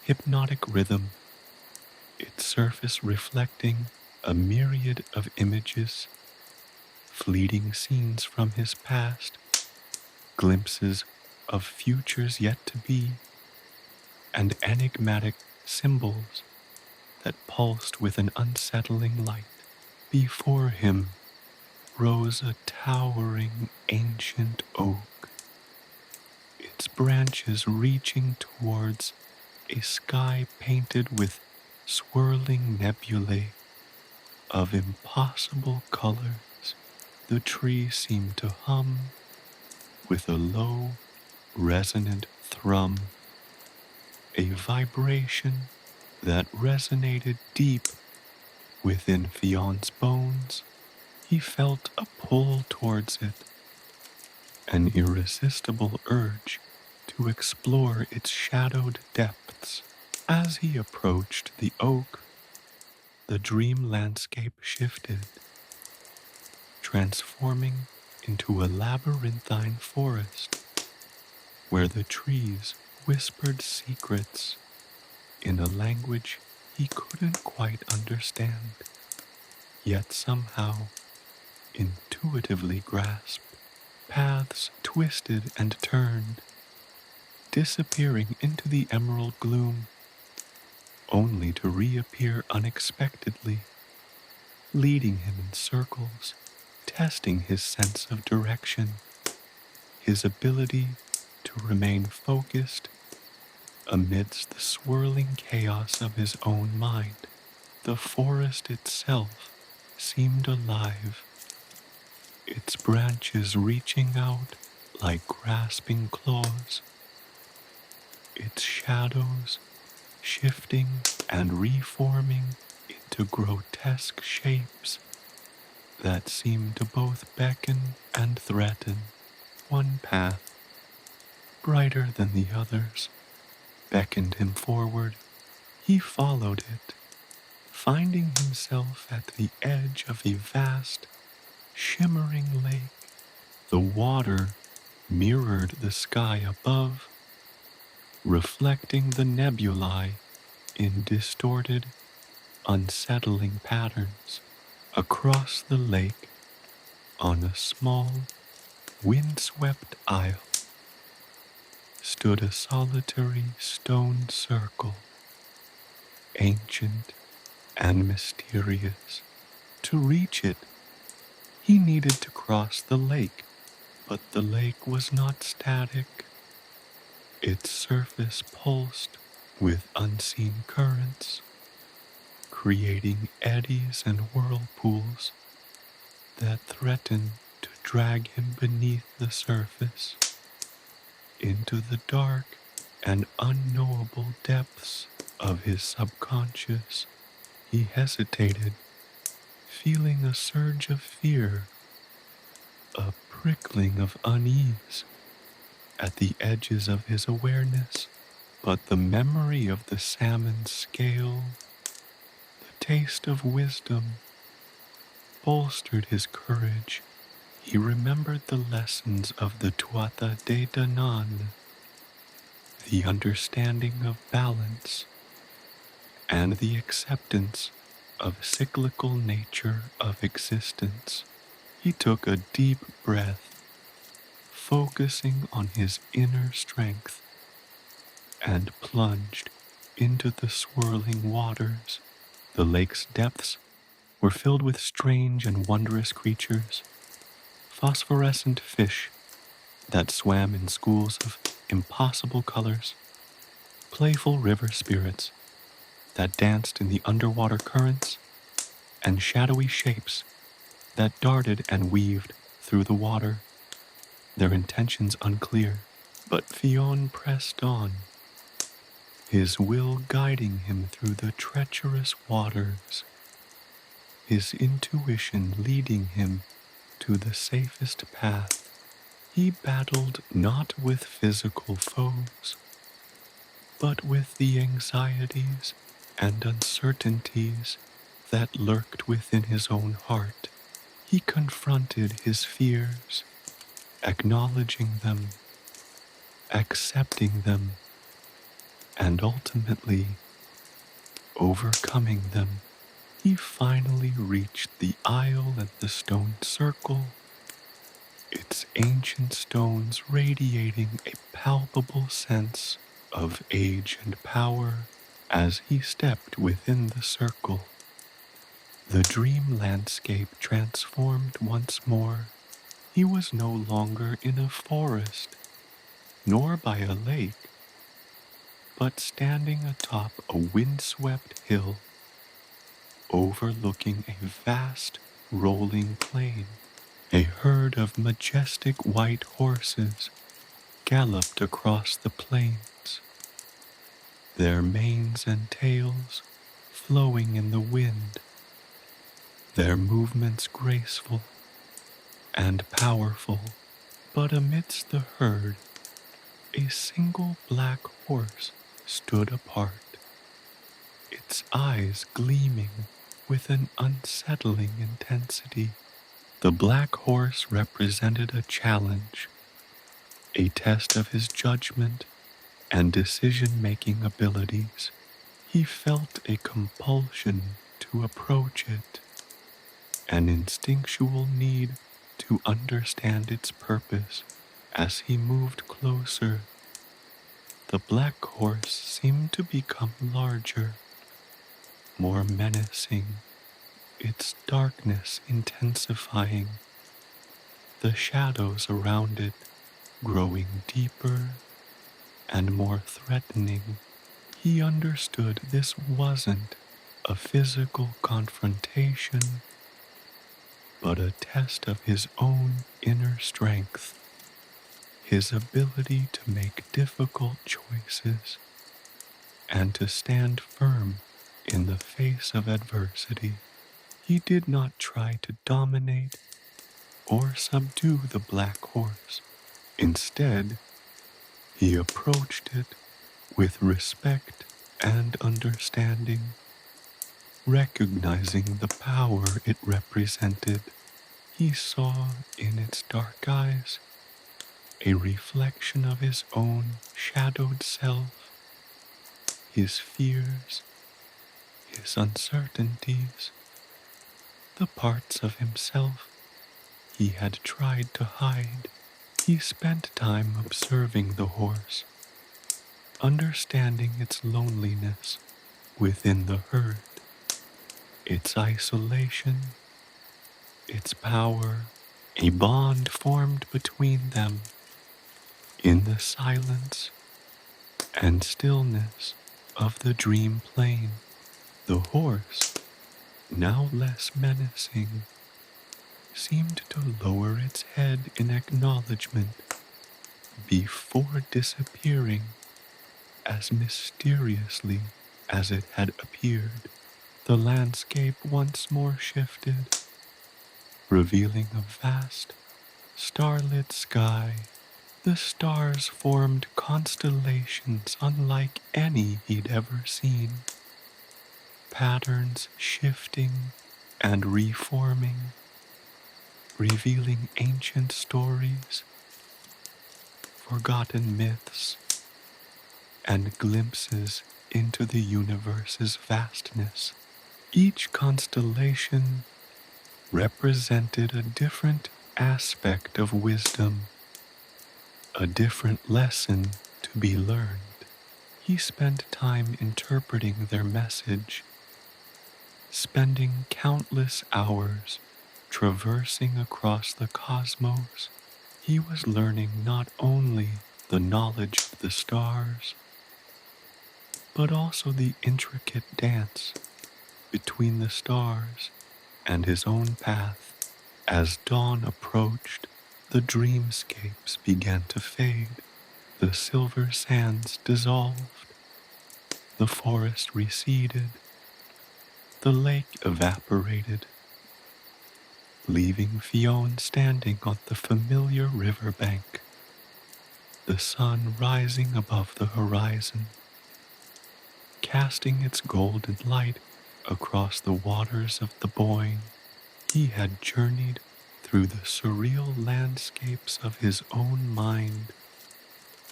hypnotic rhythm, its surface reflecting a myriad of images, fleeting scenes from his past, glimpses of futures yet to be, and enigmatic symbols that pulsed with an unsettling light. Before him rose a towering ancient oak, its branches reaching towards a sky painted with swirling nebulae of impossible colors. The tree seemed to hum with a low, resonant thrum, a vibration that resonated deep within Fionn's bones. He felt a pull towards it, an irresistible urge to explore its shadowed depths. As he approached the oak, the dream landscape shifted, transforming into a labyrinthine forest where the trees whispered secrets in a language he couldn't quite understand, yet somehow intuitively grasped. Paths twisted and turned, disappearing into the emerald gloom, only to reappear unexpectedly, leading him in circles, testing his sense of direction, his ability to remain focused amidst the swirling chaos of his own mind. The forest itself seemed alive, its branches reaching out like grasping claws, its shadows shifting and reforming into grotesque shapes that seemed to both beckon and threaten. One path, brighter than the others, beckoned him forward. He followed it, finding himself at the edge of a vast, shimmering lake. The water mirrored the sky above, reflecting the nebulae in distorted, unsettling patterns. Across the lake, on a small, windswept isle, stood a solitary stone circle, ancient and mysterious. To reach it, he needed to cross the lake, but the lake was not static. Its surface pulsed with unseen currents, creating eddies and whirlpools that threaten to drag him beneath the surface into the dark and unknowable depths of his subconscious. He hesitated, feeling a surge of fear, a prickling of unease at the edges of his awareness. But the memory of the salmon's scale, the taste of wisdom, bolstered his courage. He remembered the lessons of the Tuatha De Danann, the understanding of balance, and the acceptance of cyclical nature of existence. He took a deep breath, focusing on his inner strength, and plunged into the swirling waters. The lake's depths were filled with strange and wondrous creatures, phosphorescent fish that swam in schools of impossible colors, playful river spirits that danced in the underwater currents, and shadowy shapes that darted and weaved through the water, their intentions unclear. But Fionn pressed on, his will guiding him through the treacherous waters, his intuition leading him to the safest path. He battled not with physical foes, but with the anxieties and uncertainties that lurked within his own heart. He confronted his fears, acknowledging them, accepting them, and ultimately overcoming them. He finally reached the isle and the stone circle, its ancient stones radiating a palpable sense of age and power. As he stepped within the circle, the dream landscape transformed once more. He was no longer in a forest, nor by a lake, but standing atop a windswept hill, overlooking a vast rolling plain. A herd of majestic white horses galloped across the plains, their manes and tails flowing in the wind, their movements graceful and powerful. But amidst the herd, a single black horse stood apart, its eyes gleaming with an unsettling intensity. The black horse represented a challenge, a test of his judgment and decision-making abilities. He felt a compulsion to approach it, an instinctual need to understand its purpose. As he moved closer, the black horse seemed to become larger, more menacing, its darkness intensifying, the shadows around it growing deeper and more threatening. He understood this wasn't a physical confrontation, but a test of his own inner strength, his ability to make difficult choices and to stand firm in the face of adversity. He did not try to dominate or subdue the black horse. Instead, he approached it with respect and understanding, recognizing the power it represented. He saw in its dark eyes a reflection of his own shadowed self, his fears, his uncertainties, the parts of himself he had tried to hide. He spent time observing the horse, understanding its loneliness within the herd, its isolation, its power. A bond formed between them in the silence and stillness of the dream plain. The horse, now less menacing, seemed to lower its head in acknowledgement before disappearing as mysteriously as it had appeared. The landscape once more shifted, revealing a vast, starlit sky. The stars formed constellations unlike any he'd ever seen, patterns shifting and reforming, revealing ancient stories, forgotten myths, and glimpses into the universe's vastness. Each constellation represented a different aspect of wisdom, a different lesson to be learned. He spent time interpreting their message, spending countless hours traversing across the cosmos. He was learning not only the knowledge of the stars, but also the intricate dance between the stars and his own path. As dawn approached, the dreamscapes began to fade. The silver sands dissolved, the forest receded, the lake evaporated, leaving Fionn standing on the familiar riverbank, the sun rising above the horizon, casting its golden light across the waters of the Boyne. He had journeyed through the surreal landscapes of his own mind,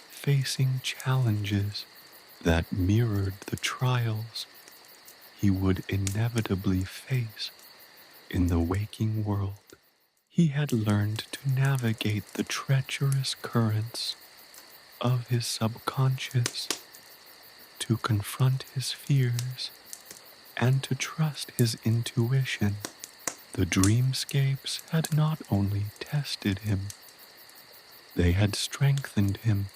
facing challenges that mirrored the trials he would inevitably face in the waking world. He had learned to navigate the treacherous currents of his subconscious, to confront his fears, and to trust his intuition. The dreamscapes had not only tested him, they had strengthened him,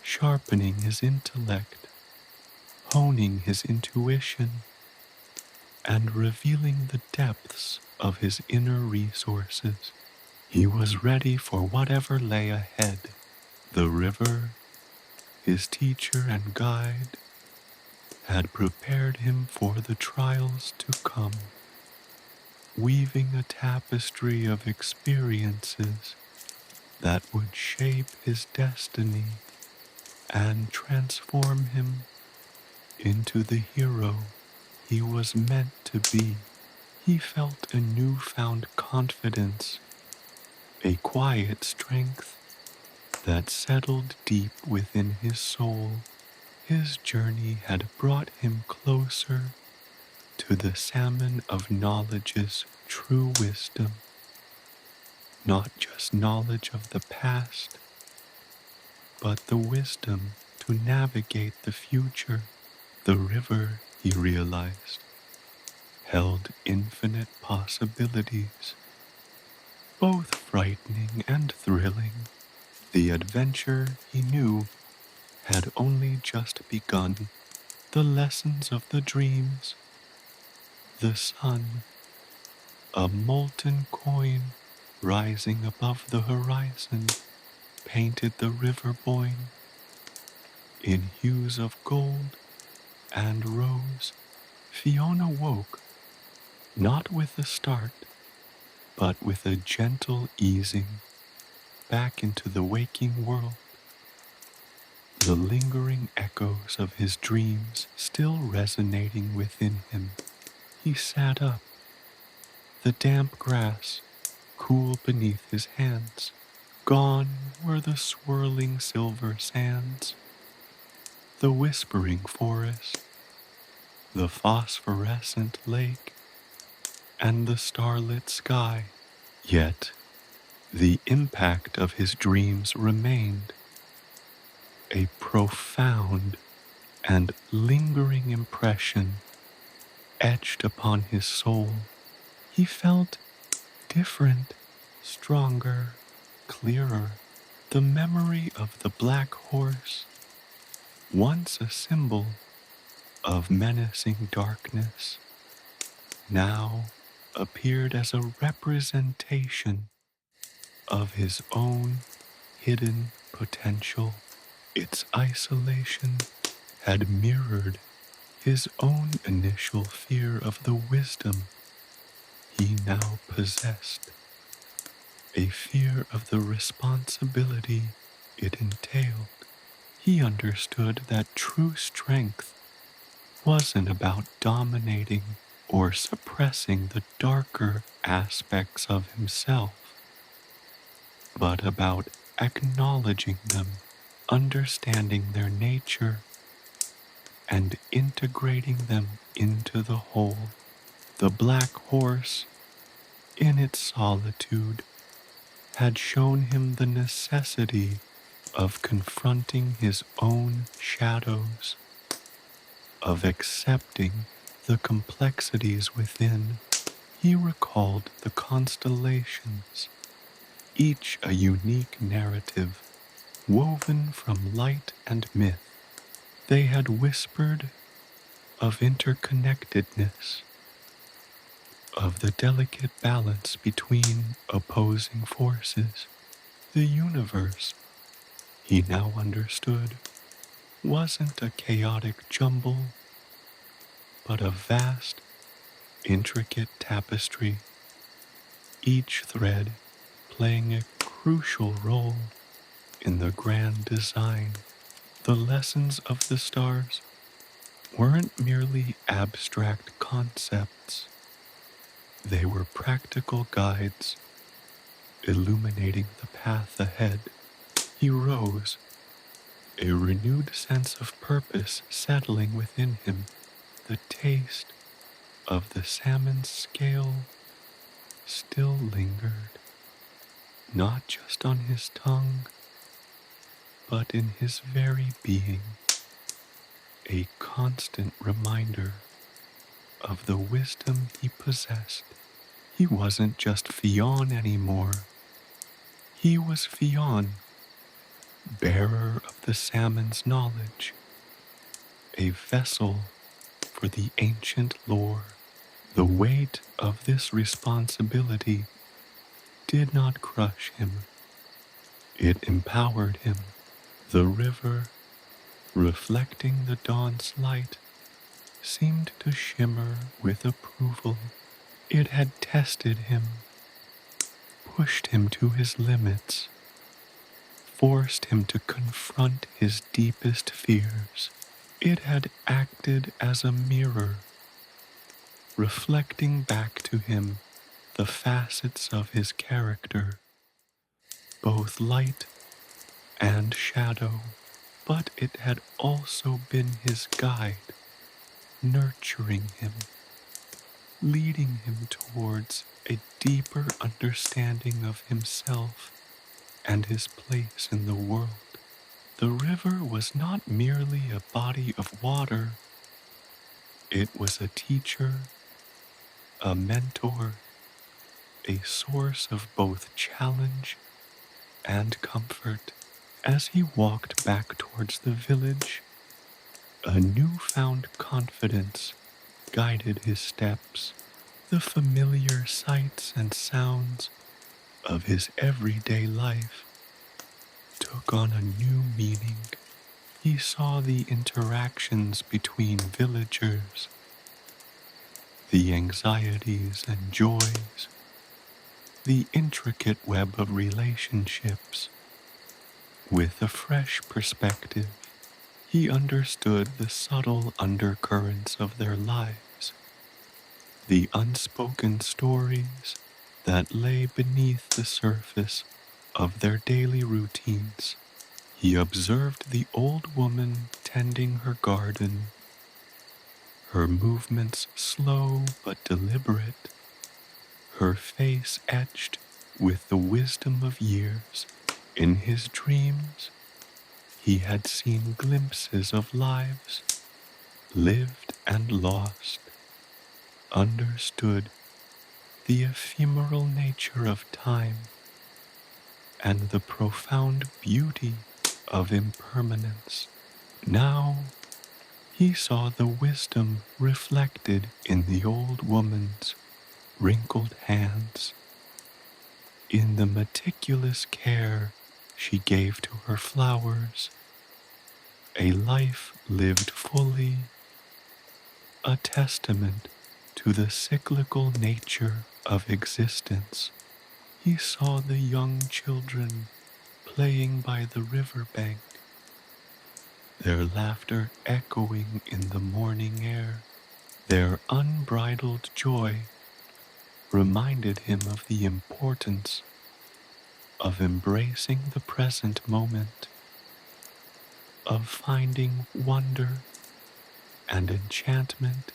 sharpening his intellect, honing his intuition, and revealing the depths of his inner resources. He was ready for whatever lay ahead. The river, his teacher and guide, had prepared him for the trials to come, weaving a tapestry of experiences that would shape his destiny and transform him into the hero he was meant to be. He felt a newfound confidence, a quiet strength that settled deep within his soul. His journey had brought him closer to the Salmon of Knowledge's true wisdom, not just knowledge of the past, but the wisdom to navigate the future. The river, he realized, held infinite possibilities, both frightening and thrilling. The adventure, he knew, had only just begun. The lessons of the dreams, the sun, a molten coin rising above the horizon, painted the River Boyne in hues of gold and rose. Fionn awoke, not with a start, but with a gentle easing back into the waking world. The lingering echoes of his dreams still resonating within him. He sat up, the damp grass cool beneath his hands. Gone were the swirling silver sands, the whispering forest, the phosphorescent lake, and the starlit sky. Yet, the impact of his dreams remained, a profound and lingering impression etched upon his soul. He felt different, stronger, clearer. The memory of the black horse, once a symbol of menacing darkness now appeared as a representation of his own hidden potential. Its isolation had mirrored his own initial fear of the wisdom he now possessed, a fear of the responsibility it entailed. He understood that true strength wasn't about dominating or suppressing the darker aspects of himself, but about acknowledging them, understanding their nature, and integrating them into the whole. The black horse, in its solitude, had shown him the necessity of confronting his own shadows, of accepting the complexities within. He recalled the constellations, each a unique narrative woven from light and myth. They had whispered of interconnectedness, of the delicate balance between opposing forces. The universe, he now understood, wasn't a chaotic jumble, but a vast, intricate tapestry, each thread playing a crucial role in the grand design. The lessons of the stars weren't merely abstract concepts. They were practical guides, illuminating the path ahead. He rose, a renewed sense of purpose settling within him. The taste of the salmon's scale still lingered, not just on his tongue, but in his very being, a constant reminder of the wisdom he possessed. He wasn't just Fionn anymore. He was Fionn, bearer of the salmon's knowledge, a vessel for the ancient lore. The weight of this responsibility did not crush him. It empowered him. The river, reflecting the dawn's light, seemed to shimmer with approval. It had tested him, pushed him to his limits, forced him to confront his deepest fears. It had acted as a mirror, reflecting back to him the facets of his character, both light and shadow. But it had also been his guide, nurturing him, leading him towards a deeper understanding of himself and his place in the world. The river was not merely a body of water. It was a teacher, a mentor, a source of both challenge and comfort. As he walked back towards the village, a newfound confidence guided his steps. The familiar sights and sounds of his everyday life took on a new meaning. He saw the interactions between villagers, the anxieties and joys, the intricate web of relationships. With a fresh perspective, he understood the subtle undercurrents of their lives, the unspoken stories that lay beneath the surface of their daily routines. He observed the old woman tending her garden, her movements slow but deliberate, her face etched with the wisdom of years. In his dreams, he had seen glimpses of lives lived and lost, understood the ephemeral nature of time and the profound beauty of impermanence. Now He saw the wisdom reflected in the old woman's wrinkled hands, in the meticulous care she gave to her flowers, a life lived fully, a testament to the cyclical nature of existence. He saw the young children playing by the river bank, their laughter echoing in the morning air. Their unbridled joy reminded him of the importance of embracing the present moment, of finding wonder and enchantment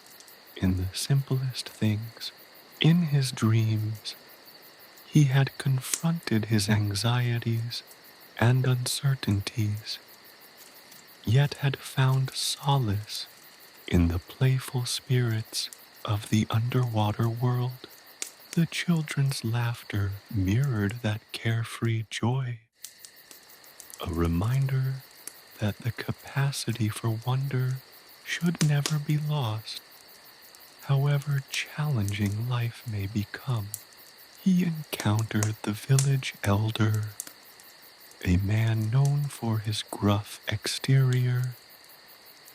in the simplest things. In his dreams, he had confronted his anxieties and uncertainties, yet had found solace in the playful spirits of the underwater world. The children's laughter mirrored that carefree joy, a reminder that the capacity for wonder should never be lost, however challenging life may become. He encountered the village elder, a man known for his gruff exterior,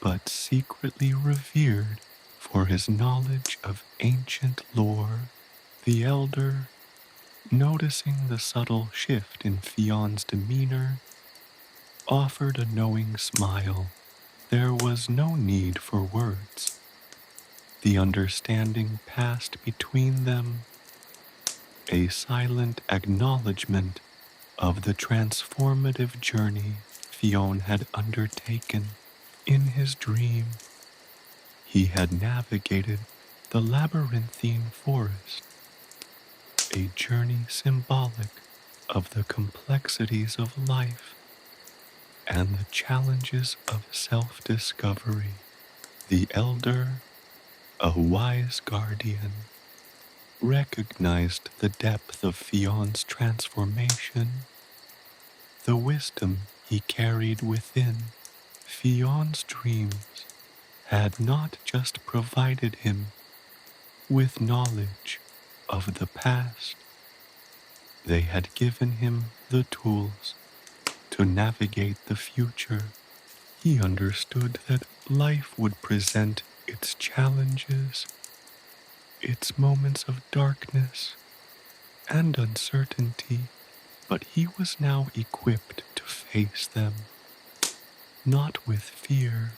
but secretly revered for his knowledge of ancient lore. The elder, noticing the subtle shift in Fionn's demeanor, offered a knowing smile. There was no need for words. The understanding passed between them, a silent acknowledgement of the transformative journey Fionn had undertaken. In his dream, he had navigated the labyrinthine forest, a journey symbolic of the complexities of life and the challenges of self-discovery. The elder, a wise guardian, recognized the depth of Fionn's transformation, the wisdom he carried within. Fionn's dreams had not just provided him with knowledge of the past, they had given him the tools to navigate the future. He understood that life would present its challenges, its moments of darkness and uncertainty, but he was now equipped to face them, not with fear,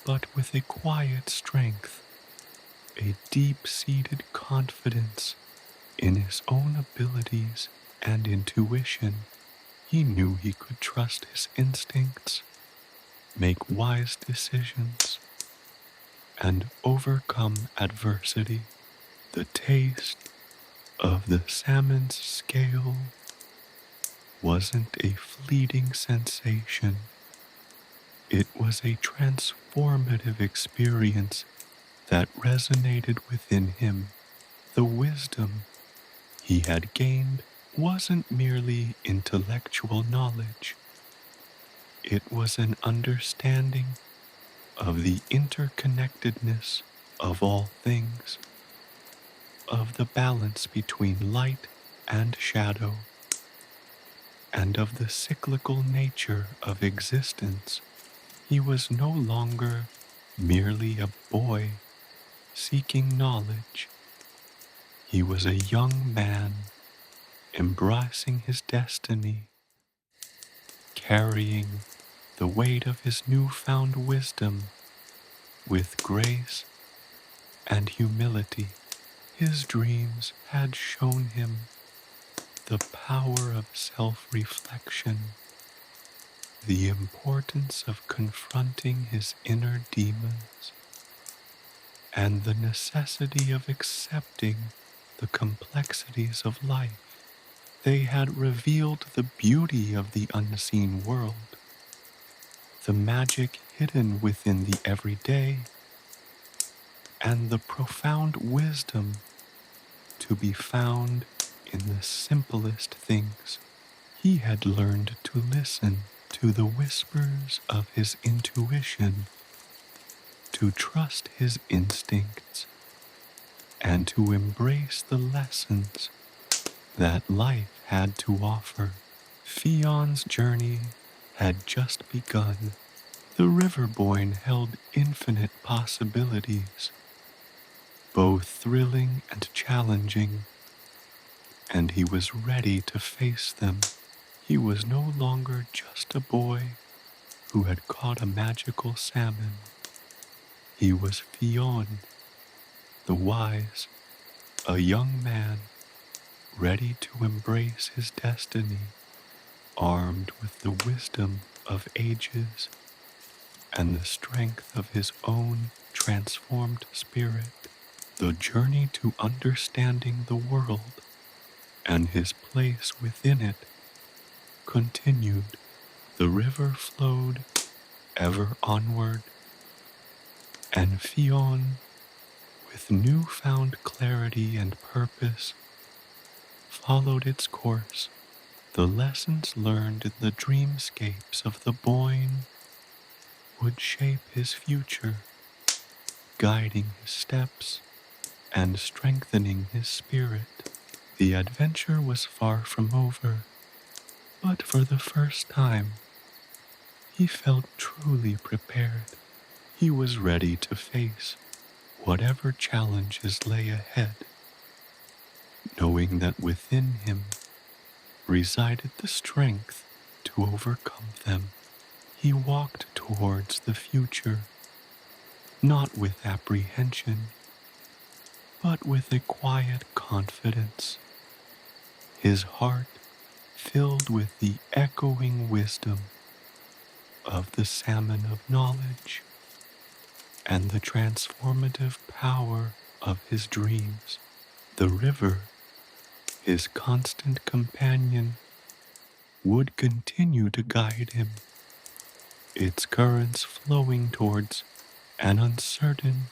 but with a quiet strength, a deep-seated confidence in his own abilities and intuition. He knew he could trust his instincts, make wise decisions, and overcome adversity. The taste of the salmon's scale wasn't a fleeting sensation. It was a transformative experience that resonated within him. The wisdom he had gained wasn't merely intellectual knowledge. It was an understanding of the interconnectedness of all things, of the balance between light and shadow, and of the cyclical nature of existence. He was no longer merely a boy seeking knowledge. He was a young man embracing his destiny, carrying the weight of his newfound wisdom with grace and humility. His dreams had shown him the power of self-reflection, the importance of confronting his inner demons, and the necessity of accepting the complexities of life. They had revealed the beauty of the unseen world, the magic hidden within the everyday, and the profound wisdom to be found in the simplest things. He had learned to listen to the whispers of his intuition to trust his instincts, and to embrace the lessons that life had to offer. Fionn's journey had just begun. The River Boyne held infinite possibilities, both thrilling and challenging, and he was ready to face them. He was no longer just a boy who had caught a magical salmon. He was Fionn, the wise, a young man ready to embrace his destiny, armed with the wisdom of ages and the strength of his own transformed spirit. The journey to understanding the world and his place within it continued. The river flowed ever onward, and Fionn, with newfound clarity and purpose, followed its course. The lessons learned in the dreamscapes of the Boyne would shape his future, guiding his steps and strengthening his spirit. The adventure was far from over, but for the first time, he felt truly prepared. He was ready to face whatever challenges lay ahead, knowing that within him resided the strength to overcome them. He walked towards the future, not with apprehension, but with a quiet confidence, his heart filled with the echoing wisdom of the Salmon of Knowledge and the transformative power of his dreams. The river, his constant companion, would continue to guide him, its currents flowing towards an uncertain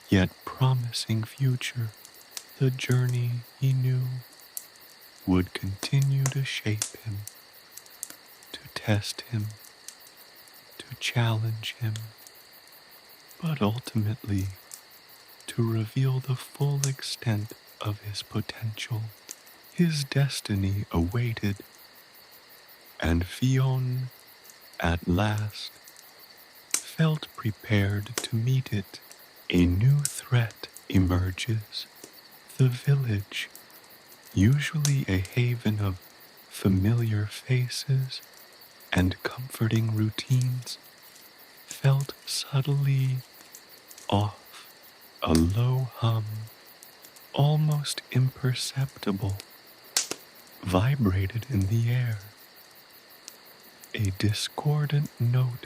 yet promising future. The journey, he knew, would continue to shape him, to test him, to challenge him, but ultimately to reveal the full extent of his potential. His destiny awaited, and Fionn, at last, felt prepared to meet it. A new threat emerges. The village, usually a haven of familiar faces and comforting routines, felt subtly off. A low hum, almost imperceptible, vibrated in the air, a discordant note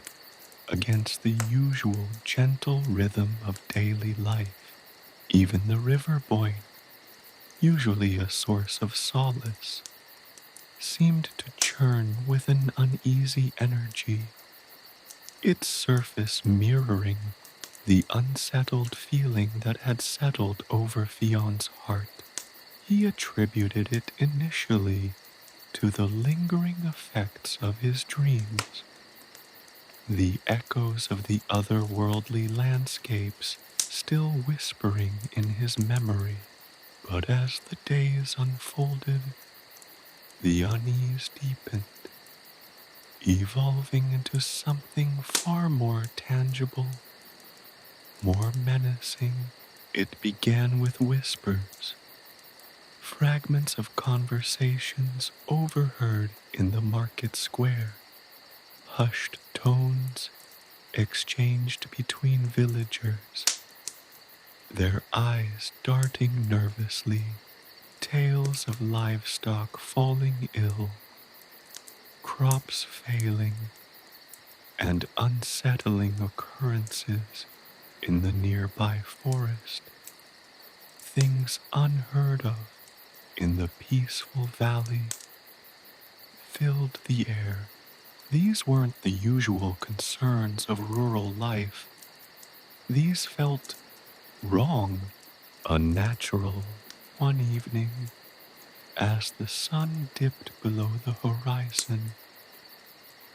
against the usual gentle rhythm of daily life. Even the River Boyne, usually a source of solace, seemed to churn with an uneasy energy, its surface mirroring the unsettled feeling that had settled over Fionn's heart. He attributed it initially to the lingering effects of his dreams, the echoes of the otherworldly landscapes still whispering in his memory. But as the days unfolded, the unease deepened, evolving into something far more tangible, more menacing. It began with whispers, fragments of conversations overheard in the market square, hushed tones exchanged between villagers, their eyes darting nervously, tales of livestock falling ill, crops failing, and unsettling occurrences in the nearby forest, things unheard of in the peaceful valley, filled the air. These weren't the usual concerns of rural life. These felt wrong, unnatural. One evening, as the sun dipped below the horizon,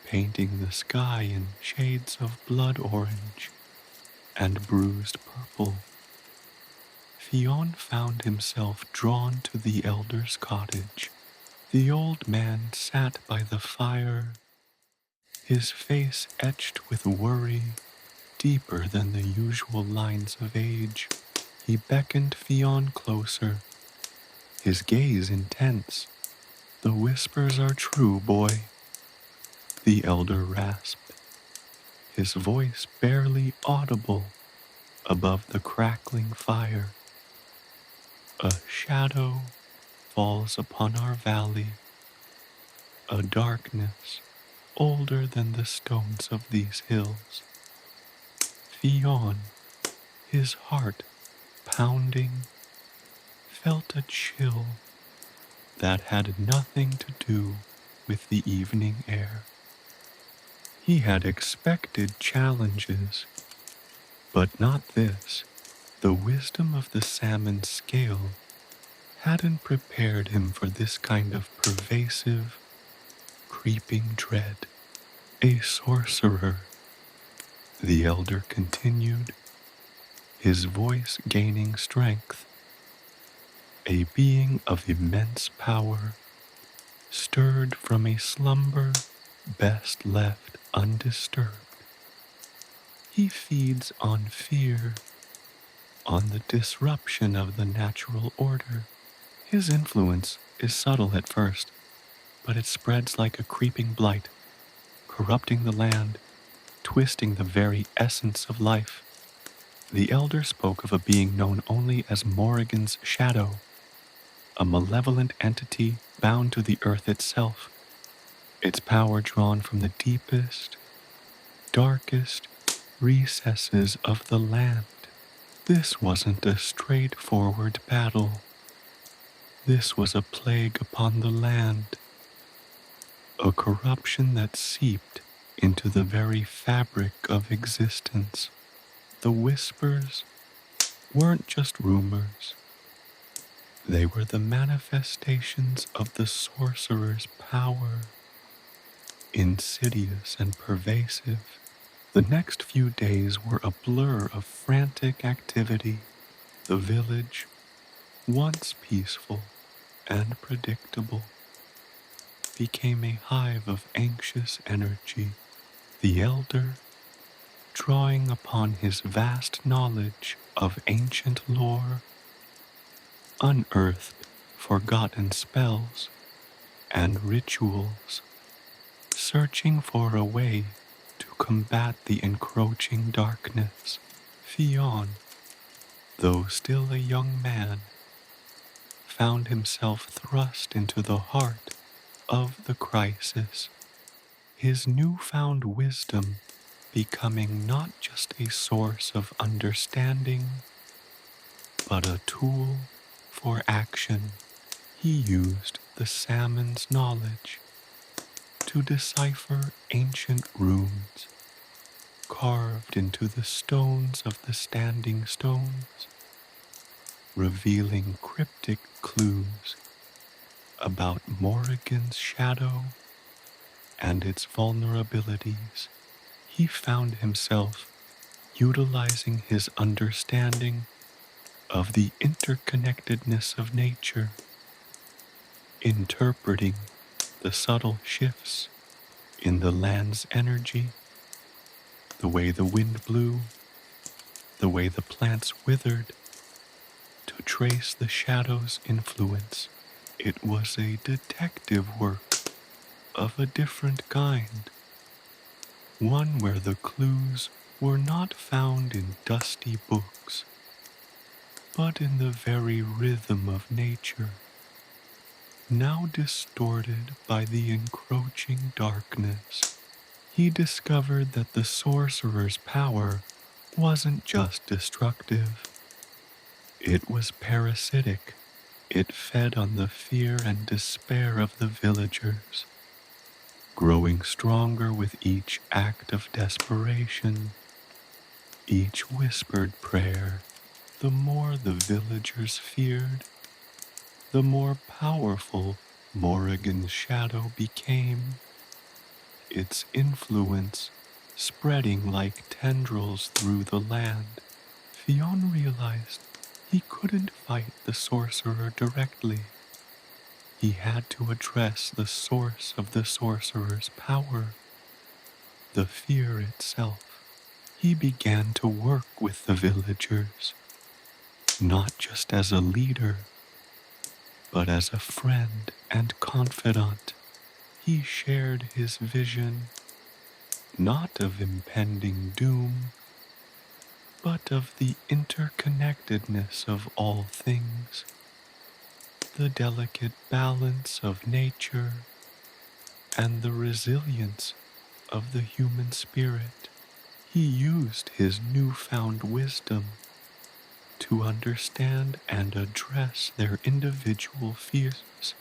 painting the sky in shades of blood orange, and bruised purple. Fionn found himself drawn to the elder's cottage. The old man sat by the fire, his face etched with worry deeper than the usual lines of age. He beckoned Fionn closer, his gaze intense. "The whispers are true, boy," the elder rasped, his voice barely audible above the crackling fire. "A shadow falls upon our valley, a darkness older than the stones of these hills." Fionn, his heart pounding, felt a chill that had nothing to do with the evening air. He had expected challenges, but not this. The wisdom of the salmon scale hadn't prepared him for this kind of pervasive, creeping dread. "A sorcerer," the elder continued, his voice gaining strength. "A being of immense power, stirred from a slumber best left undisturbed. He feeds on fear, on the disruption of the natural order. His influence is subtle at first, but it spreads like a creeping blight, corrupting the land, twisting the very essence of life." The elder spoke of a being known only as Morrigan's shadow, a malevolent entity bound to the earth itself, its power drawn from the deepest, darkest recesses of the land. This wasn't a straightforward battle. This was a plague upon the land, a corruption that seeped into the very fabric of existence. The whispers weren't just rumors. They were the manifestations of the sorcerer's power, insidious and pervasive. The next few days were a blur of frantic activity. The village, once peaceful and predictable, became a hive of anxious energy. The elder, drawing upon his vast knowledge of ancient lore, unearthed forgotten spells and rituals, searching for a way to combat the encroaching darkness. Fionn, though still a young man, found himself thrust into the heart of the crisis, his newfound wisdom becoming not just a source of understanding, but a tool for action. He used the salmon's knowledge to decipher ancient runes carved into the stones of the standing stones, revealing cryptic clues about Morrigan's shadow and its vulnerabilities. He found himself utilizing his understanding of the interconnectedness of nature, interpreting the subtle shifts in the land's energy, the way the wind blew, the way the plants withered, to trace the shadow's influence. It was a detective work of a different kind, one where the clues were not found in dusty books, but in the very rhythm of nature, now distorted by the encroaching darkness. He discovered that the sorcerer's power wasn't just destructive. It was parasitic. It fed on the fear and despair of the villagers, growing stronger with each act of desperation, each whispered prayer. The more the villagers feared, the more powerful Morrigan's shadow became. Its influence spreading like tendrils through the land. Fionn realized he couldn't fight the sorcerer directly. He had to address the source of the sorcerer's power, the fear itself. He began to work with the villagers, not just as a leader, but as a friend and confidant. He shared his vision, not of impending doom, but of the interconnectedness of all things, the delicate balance of nature, and the resilience of the human spirit. He used his newfound wisdom to understand and address their individual fears,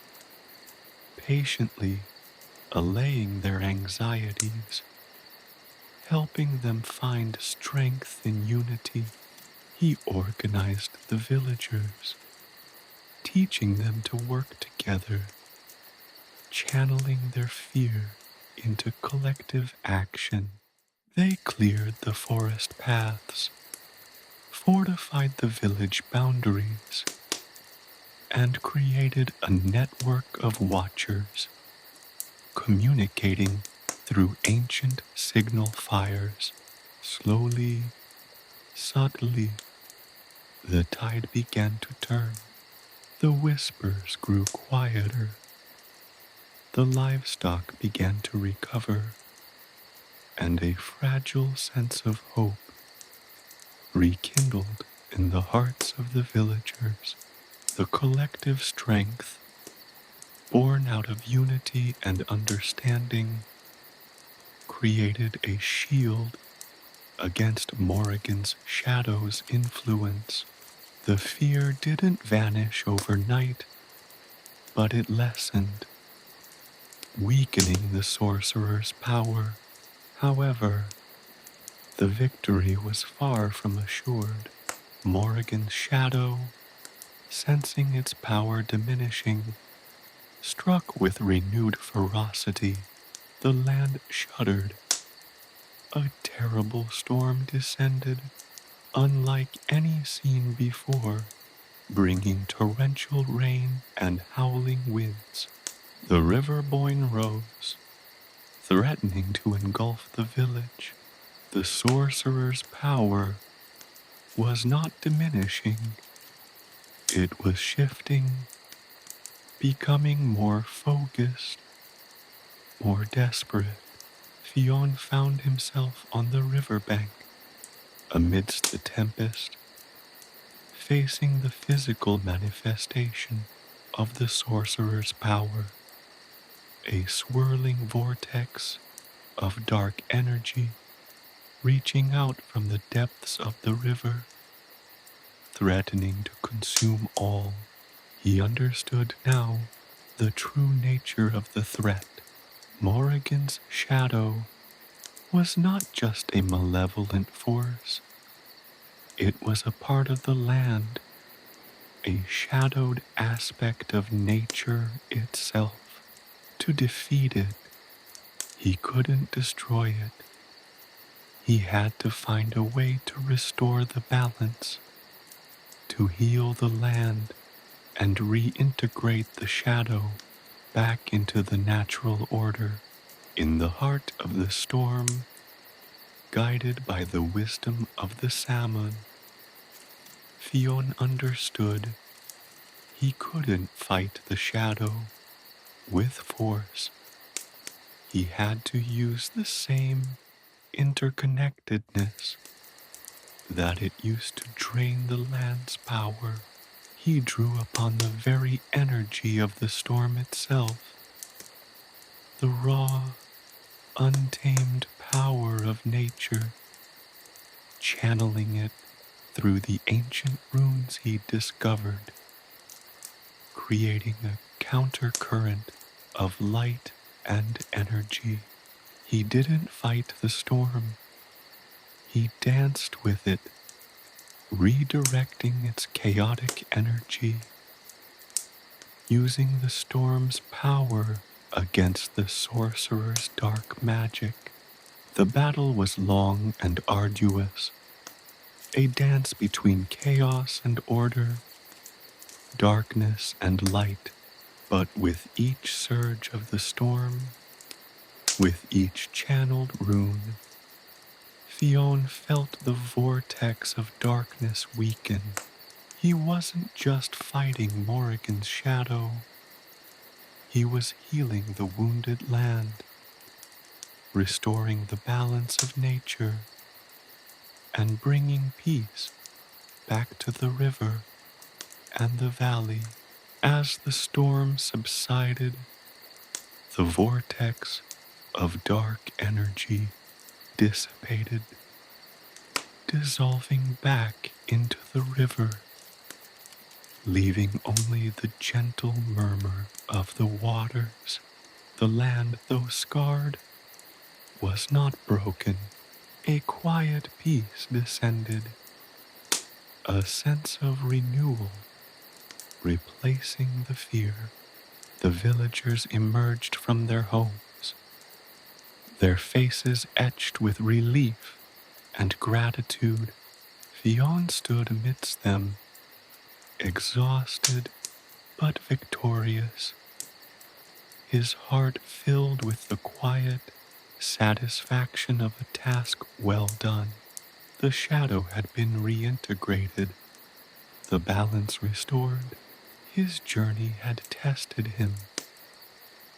patiently allaying their anxieties, helping them find strength in unity. He organized the villagers, teaching them to work together, channeling their fear into collective action. They cleared the forest paths, fortified the village boundaries, and created a network of watchers, communicating through ancient signal fires. Slowly, subtly, the tide began to turn. The whispers grew quieter. The livestock began to recover, and a fragile sense of hope rekindled in the hearts of the villagers. The collective strength, born out of unity and understanding, created a shield against Morrigan's shadow's influence. The fear didn't vanish overnight, but it lessened, weakening the sorcerer's power. However, the victory was far from assured. Morrigan's shadow, sensing its power diminishing, struck with renewed ferocity. The land shuddered. A terrible storm descended, unlike any seen before, bringing torrential rain and howling winds. The River Boyne rose, threatening to engulf the village. The sorcerer's power was not diminishing. It was shifting, becoming more focused, more desperate. Fionn found himself on the riverbank, amidst the tempest, facing the physical manifestation of the sorcerer's power, a swirling vortex of dark energy reaching out from the depths of the river, threatening to consume all. He understood now the true nature of the threat. Morrigan's shadow was not just a malevolent force. It was a part of the land, a shadowed aspect of nature itself. To defeat it, he couldn't destroy it. He had to find a way to restore the balance, to heal the land and reintegrate the shadow back into the natural order. In the heart of the storm, guided by the wisdom of the salmon, Fionn understood he couldn't fight the shadow with force. He had to use the same interconnectedness that it used to drain the land's power. He drew upon the very energy of the storm itself, the raw, untamed power of nature, channeling it through the ancient runes he discovered, creating a countercurrent of light and energy. He didn't fight the storm. He danced with it, redirecting its chaotic energy, using the storm's power against the sorcerer's dark magic. The battle was long and arduous, a dance between chaos and order, darkness and light. But with each surge of the storm, with each channeled rune, Fionn felt the vortex of darkness weaken. He wasn't just fighting Morrigan's shadow, he was healing the wounded land, restoring the balance of nature, and bringing peace back to the river and the valley. As the storm subsided, the vortex of dark energy dissipated, dissolving back into the river, leaving only the gentle murmur of the waters. The land, though scarred, was not broken. A quiet peace descended, a sense of renewal replacing the fear. The villagers emerged from their homes, their faces etched with relief and gratitude. Fionn stood amidst them, exhausted but victorious, his heart filled with the quiet satisfaction of a task well done. The shadow had been reintegrated, the balance restored. His journey had tested him,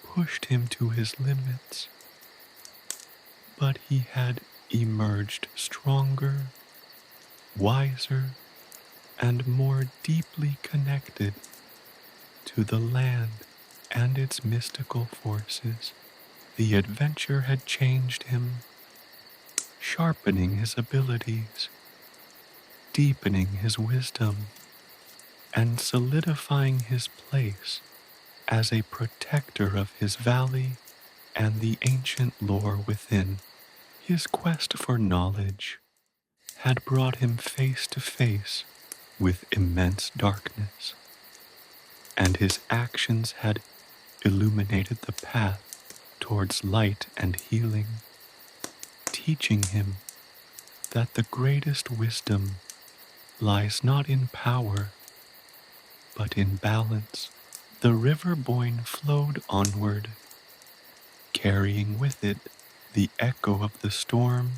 pushed him to his limits, but he had emerged stronger, wiser, and more deeply connected to the land and its mystical forces. The adventure had changed him, sharpening his abilities, deepening his wisdom, and solidifying his place as a protector of his valley and the ancient lore within. His quest for knowledge had brought him face to face with immense darkness, and his actions had illuminated the path towards light and healing, teaching him that the greatest wisdom lies not in power, but in balance. The River Boyne flowed onward, carrying with it the echo of the storm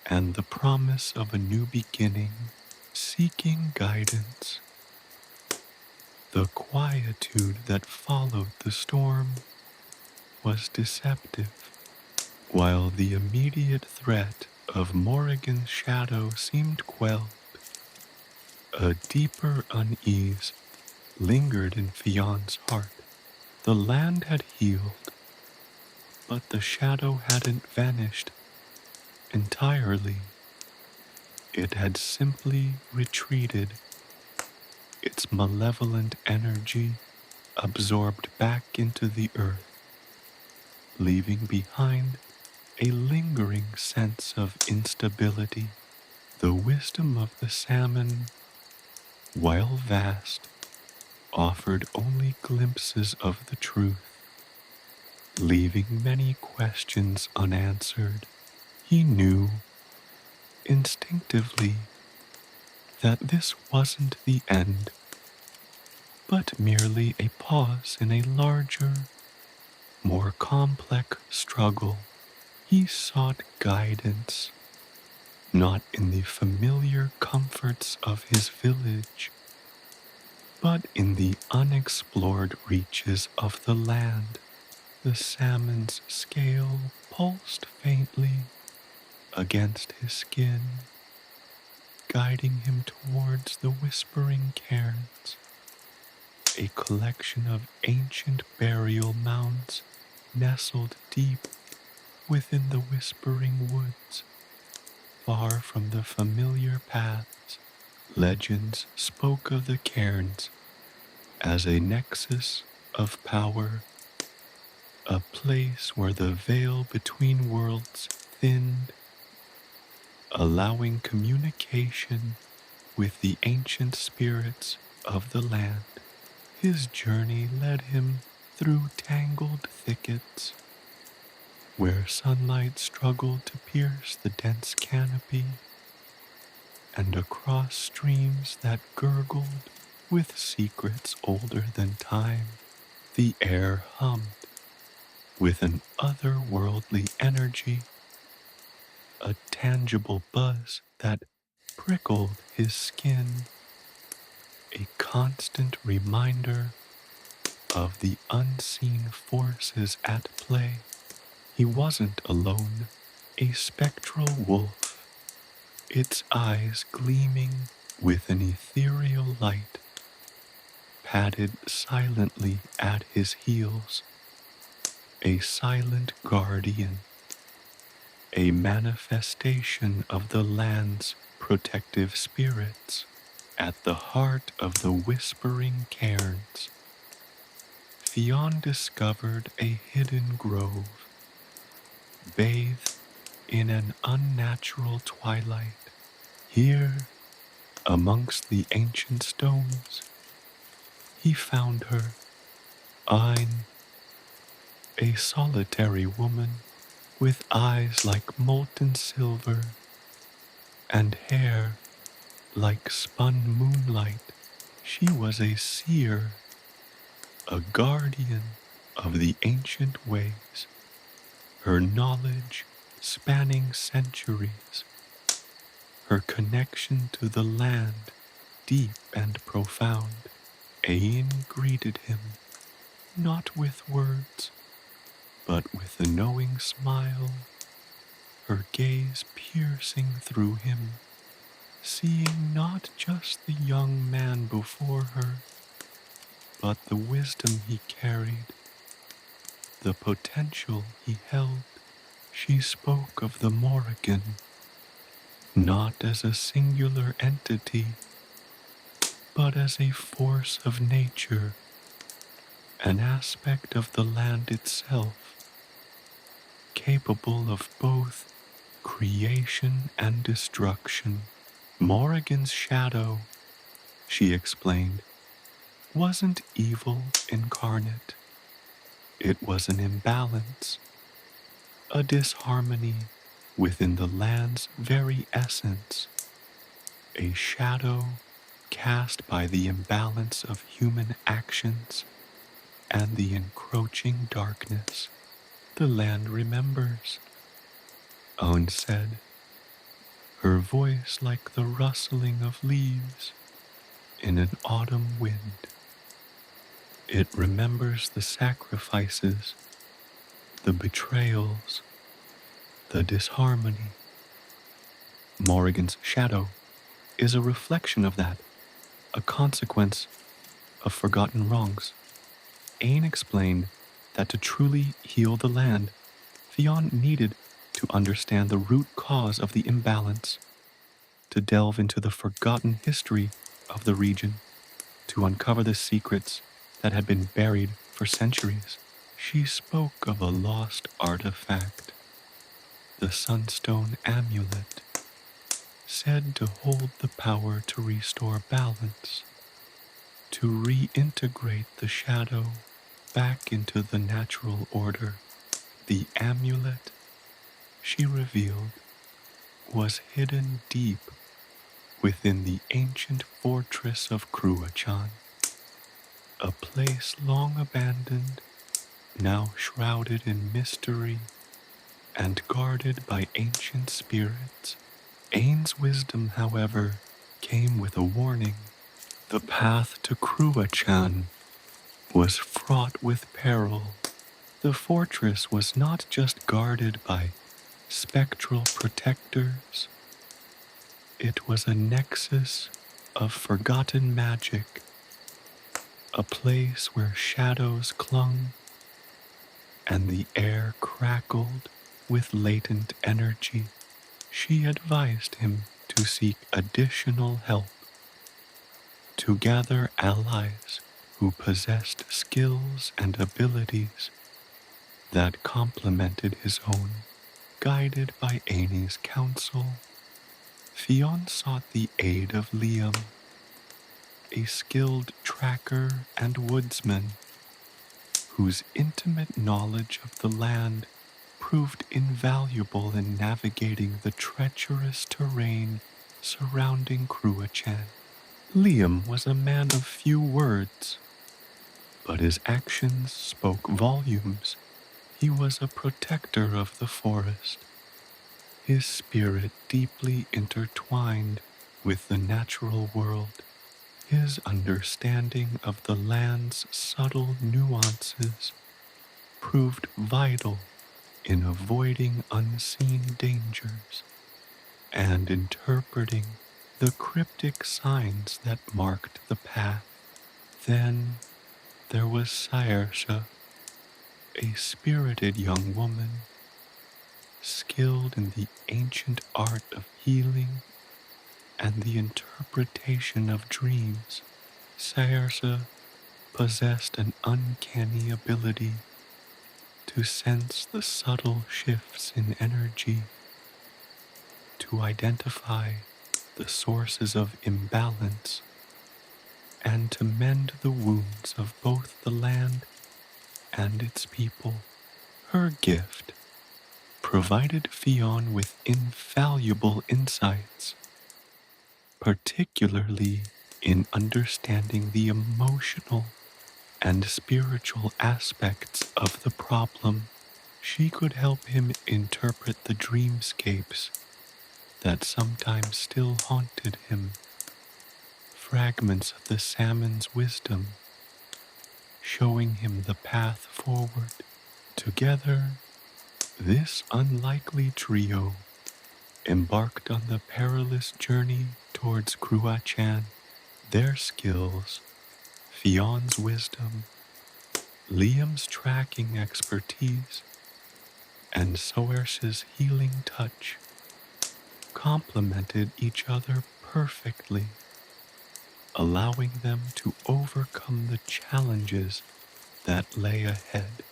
and the promise of a new beginning. Seeking guidance, the quietude that followed the storm was deceptive, while the immediate threat of Morrigan's shadow seemed quelled. A deeper unease lingered in Fionn's heart. The land had healed, but the shadow hadn't vanished entirely. It had simply retreated, its malevolent energy absorbed back into the earth, leaving behind a lingering sense of instability. The wisdom of the salmon, while vast, offered only glimpses of the truth, leaving many questions unanswered. He knew, instinctively, that this wasn't the end, but merely a pause in a larger, more complex struggle. He sought guidance, not in the familiar comforts of his village, but in the unexplored reaches of the land. The salmon's scale pulsed faintly against his skin, guiding him towards the whispering cairns, a collection of ancient burial mounds nestled deep within the whispering woods, far from the familiar paths. Legends spoke of the cairns as a nexus of power, a place where the veil between worlds thinned, allowing communication with the ancient spirits of the land. His journey led him through tangled thickets, where sunlight struggled to pierce the dense canopy, and across streams that gurgled with secrets older than time, the air hummed with an otherworldly energy, a tangible buzz that prickled his skin, a constant reminder of the unseen forces at play. He wasn't alone. A spectral wolf, its eyes gleaming with an ethereal light, padded silently at his heels, a silent guardian, a manifestation of the land's protective spirits. At the heart of the whispering cairns, Fionn discovered a hidden grove, bathed in an unnatural twilight. Here, amongst the ancient stones, he found her, Ein, a solitary woman with eyes like molten silver and hair like spun moonlight. She was a seer, a guardian of the ancient ways, her knowledge spanning centuries, her connection to the land deep and profound. Ain greeted him, not with words, but with a knowing smile, her gaze piercing through him, seeing not just the young man before her, but the wisdom he carried, the potential he held. She spoke of the Morrigan, not as a singular entity, but as a force of nature, an aspect of the land itself, capable of both creation and destruction. Morrigan's shadow, she explained, wasn't evil incarnate. It was an imbalance, a disharmony within the land's very essence, a shadow cast by the imbalance of human actions and the encroaching darkness. The land remembers, Owen said, her voice like the rustling of leaves in an autumn wind. It remembers the sacrifices, the betrayals, the disharmony. Morrigan's shadow is a reflection of that, a consequence of forgotten wrongs. Ain explained that to truly heal the land, Fionn needed to understand the root cause of the imbalance, to delve into the forgotten history of the region, to uncover the secrets that had been buried for centuries. She spoke of a lost artifact, the Sunstone Amulet, said to hold the power to restore balance, to reintegrate the shadow back into the natural order. The amulet, she revealed, was hidden deep within the ancient fortress of Cruachan, a place long abandoned, now shrouded in mystery and guarded by ancient spirits. Ain's wisdom, however, came with a warning. The path to Cruachan was fraught with peril. The fortress was not just guarded by spectral protectors, it was a nexus of forgotten magic, a place where shadows clung and the air crackled with latent energy. She advised him to seek additional help, to gather allies who possessed skills and abilities that complemented his own. Guided by Aine's counsel, Fionn sought the aid of Liam, a skilled tracker and woodsman whose intimate knowledge of the land proved invaluable in navigating the treacherous terrain surrounding Cruachan. Liam was a man of few words, but his actions spoke volumes. He was a protector of the forest, his spirit deeply intertwined with the natural world. His understanding of the land's subtle nuances proved vital in avoiding unseen dangers and interpreting the cryptic signs that marked the path. Then there was Saoirse, a spirited young woman, skilled in the ancient art of healing and the interpretation of dreams. Saoirse possessed an uncanny ability to sense the subtle shifts in energy, to identify the sources of imbalance, and to mend the wounds of both the land and its people. Her gift provided Fionn with invaluable insights, particularly in understanding the emotional and spiritual aspects of the problem. She could help him interpret the dreamscapes that sometimes still haunted him, fragments of the salmon's wisdom, showing him the path forward. Together, this unlikely trio embarked on the perilous journey towards Cruachan. Their skills, Fionn's wisdom, Liam's tracking expertise, and Saoirse's healing touch complemented each other perfectly, allowing them to overcome the challenges that lay ahead.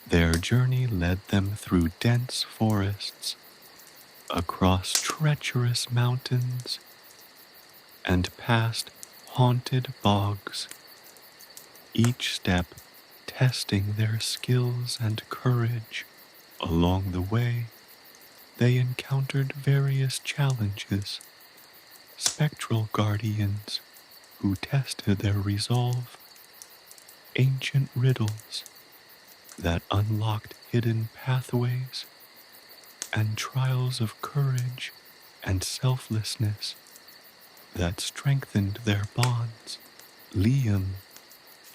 Their journey led them through dense forests, across treacherous mountains, and past haunted bogs, each step testing their skills and courage. Along the way, they encountered various challenges, spectral guardians who tested their resolve, ancient riddles that unlocked hidden pathways, and trials of courage and selflessness that strengthened their bonds. Liam,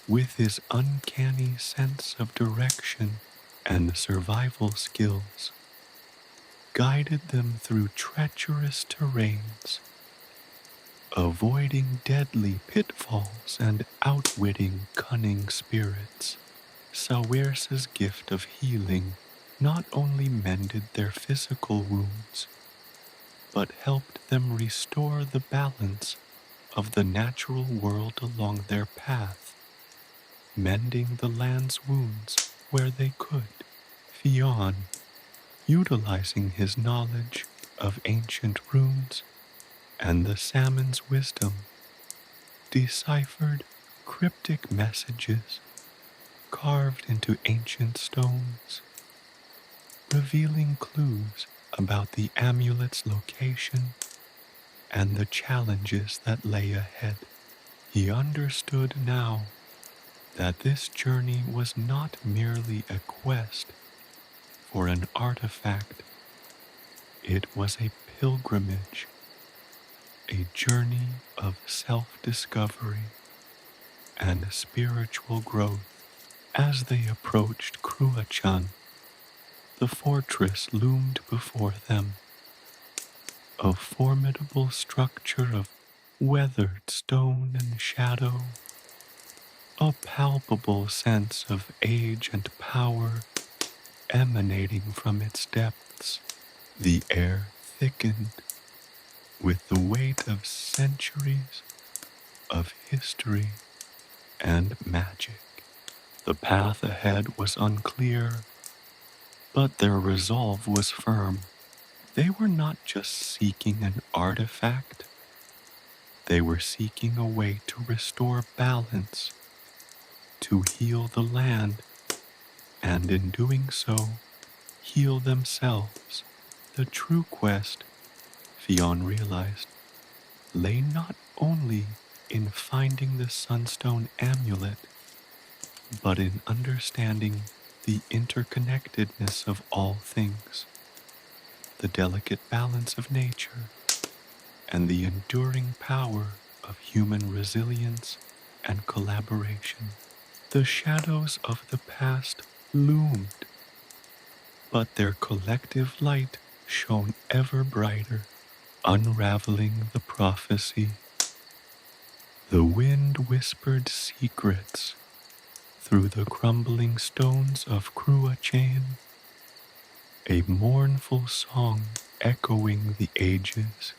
with his uncanny sense of direction and survival skills, guided them through treacherous terrains, avoiding deadly pitfalls and outwitting cunning spirits. Saoirse's gift of healing not only mended their physical wounds, but helped them restore the balance of the natural world along their path, mending the land's wounds where they could. Fionn, utilizing his knowledge of ancient runes and the salmon's wisdom, deciphered cryptic messages carved into ancient stones, revealing clues about the amulet's location and the challenges that lay ahead. He understood now that this journey was not merely a quest for an artifact. It was a pilgrimage, a journey of self-discovery and spiritual growth. As they approached Cruachan, the fortress loomed before them, a formidable structure of weathered stone and shadow, a palpable sense of age and power emanating from its depths. The air thickened with the weight of centuries of history and magic. The path ahead was unclear, but their resolve was firm. They were not just seeking an artifact, they were seeking a way to restore balance, to heal the land, and in doing so, heal themselves. The true quest, Fionn realized, lay not only in finding the Sunstone amulet, but in understanding the interconnectedness of all things, the delicate balance of nature, and the enduring power of human resilience and collaboration. The shadows of the past loomed, but their collective light shone ever brighter, unraveling the prophecy. The wind whispered secrets through the crumbling stones of Cruachan, a mournful song echoing the ages.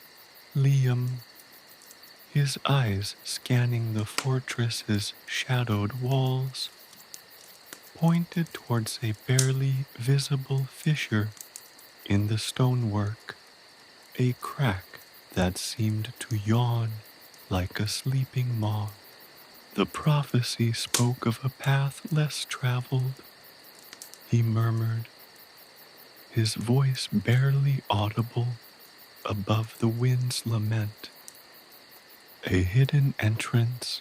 Liam, his eyes scanning the fortress's shadowed walls, pointed towards a barely visible fissure in the stonework, a crack that seemed to yawn like a sleeping maw. The prophecy spoke of a path less traveled, he murmured, his voice barely audible above the wind's lament. A hidden entrance,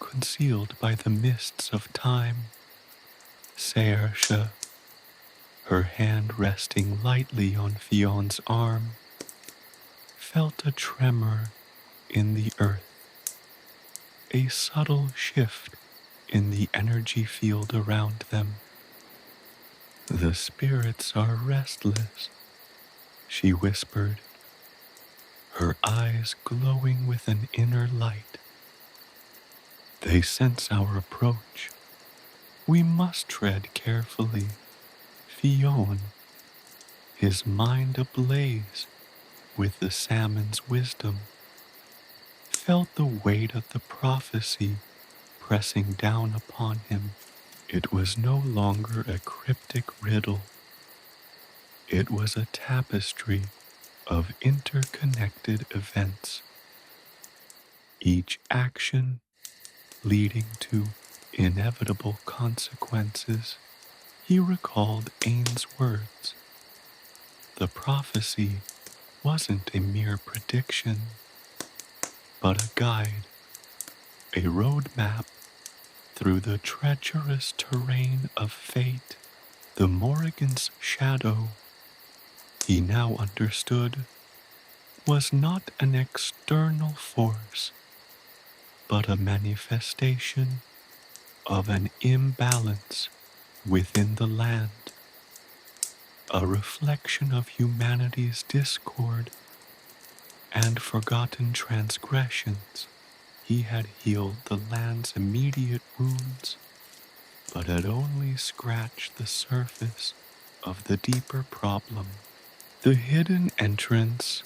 concealed by the mists of time. Saoirse, her hand resting lightly on Fionn's arm, felt a tremor in the earth, a subtle shift in the energy field around them. The spirits are restless, she whispered, her eyes glowing with an inner light. They sense our approach. We must tread carefully. Fionn, his mind ablaze with the salmon's wisdom, felt the weight of the prophecy pressing down upon him. It was no longer a cryptic riddle. It was a tapestry of interconnected events, each action leading to inevitable consequences. He recalled Ain's words. The prophecy wasn't a mere prediction, but a guide, a roadmap through the treacherous terrain of fate. The Morrigan's shadow, he now understood, was not an external force, but a manifestation of an imbalance within the land, a reflection of humanity's discord and forgotten transgressions. He had healed the land's immediate wounds, but had only scratched the surface of the deeper problem. The hidden entrance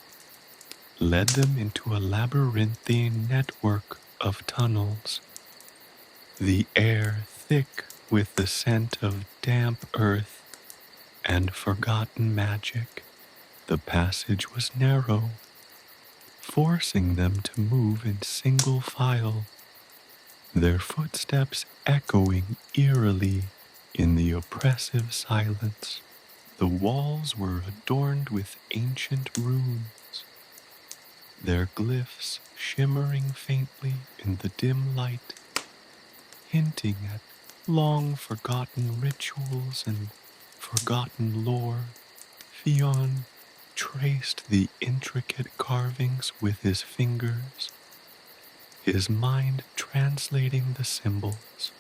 led them into a labyrinthine network of tunnels, the air thick with the scent of damp earth and forgotten magic. The passage was narrow, forcing them to move in single file, their footsteps echoing eerily in the oppressive silence. The walls were adorned with ancient runes, their glyphs shimmering faintly in the dim light, hinting at long-forgotten rituals and forgotten lore. Fionn traced the intricate carvings with his fingers, his mind translating the symbols,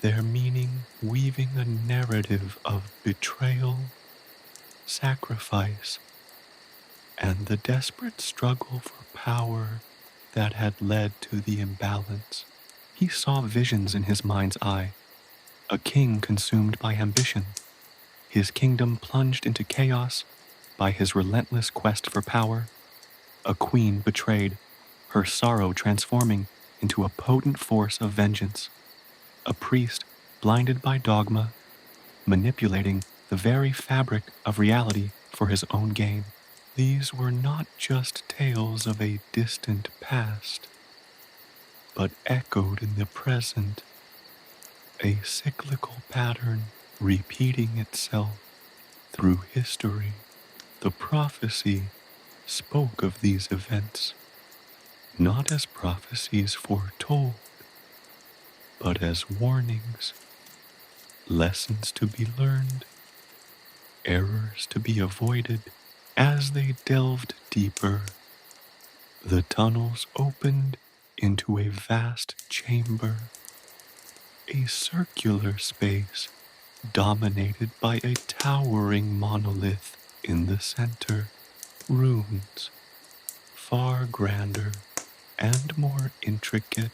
their meaning weaving a narrative of betrayal, sacrifice, and the desperate struggle for power that had led to the imbalance. He saw visions in his mind's eye, a king consumed by ambition, his kingdom plunged into chaos by his relentless quest for power, a queen betrayed, her sorrow transforming into a potent force of vengeance, a priest blinded by dogma, manipulating the very fabric of reality for his own gain. These were not just tales of a distant past, but echoed in the present, a cyclical pattern repeating itself through history. The prophecy spoke of these events not as prophecies foretold, but as warnings, lessons to be learned, errors to be avoided. As they delved deeper, the tunnels opened into a vast chamber, a circular space dominated by a towering monolith in the center. Runes, far grander and more intricate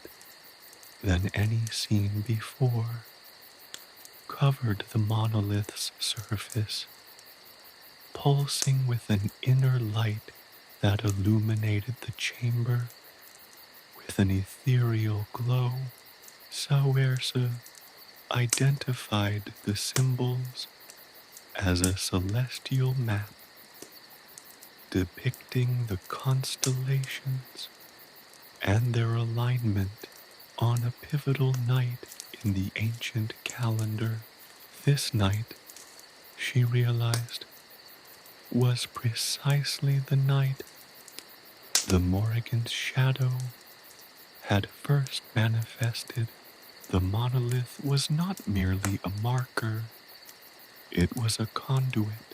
than any seen before, covered the monolith's surface, pulsing with an inner light that illuminated the chamber with an ethereal glow. Sawersa identified the symbols as a celestial map depicting the constellations and their alignment on a pivotal night in the ancient calendar. This night, she realized, was precisely the night the Morrigan's shadow had first manifested. The monolith was not merely a marker, it was a conduit,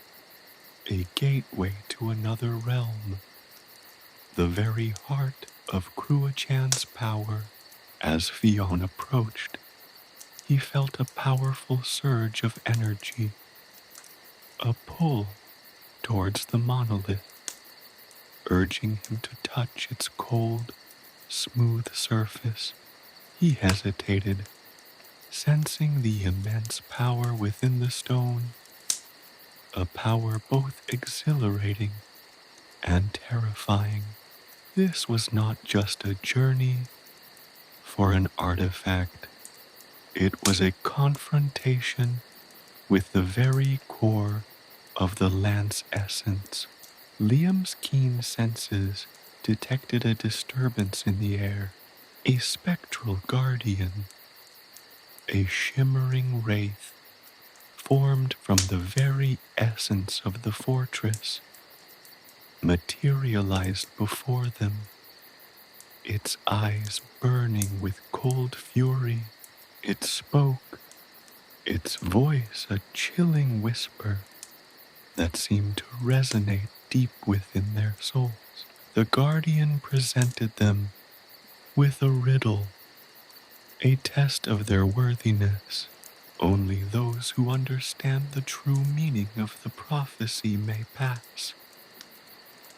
a gateway to another realm, the very heart of Cruachan's power. As Fionn approached, he felt a powerful surge of energy, a pull towards the monolith, urging him to touch its cold, smooth surface. He hesitated, sensing the immense power within the stone, a power both exhilarating and terrifying. This was not just a journey for an artifact. It was a confrontation with the very core of the land's essence. Liam's keen senses detected a disturbance in the air, a spectral guardian, a shimmering wraith formed from the very essence of the fortress, materialized before them, its eyes burning with cold fury. It spoke, its voice a chilling whisper that seemed to resonate deep within their souls. The guardian presented them with a riddle, a test of their worthiness. Only those who understand the true meaning of the prophecy may pass.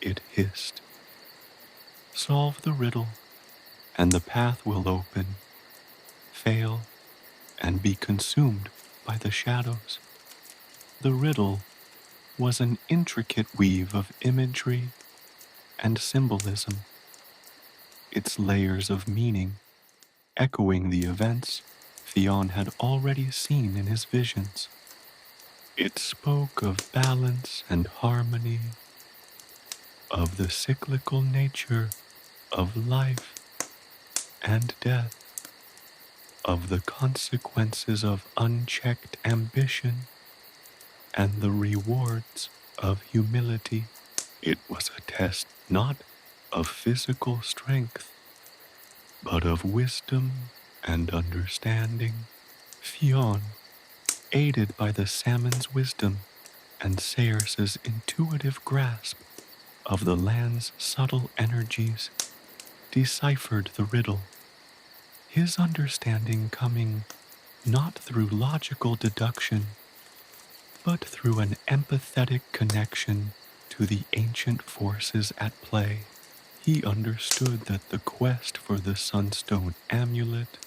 It hissed. Solve the riddle, and the path will open. Fail, and be consumed by the shadows. The riddle was an intricate weave of imagery and symbolism, its layers of meaning echoing the events Fionn had already seen in his visions. It spoke of balance and harmony, of the cyclical nature of life and death, of the consequences of unchecked ambition and the rewards of humility. It was a test not of physical strength, but of wisdom and understanding. Fionn, aided by the salmon's wisdom and Sayers's intuitive grasp of the land's subtle energies, deciphered the riddle, his understanding coming not through logical deduction, but through an empathetic connection to the ancient forces at play. He understood that the quest for the Sunstone amulet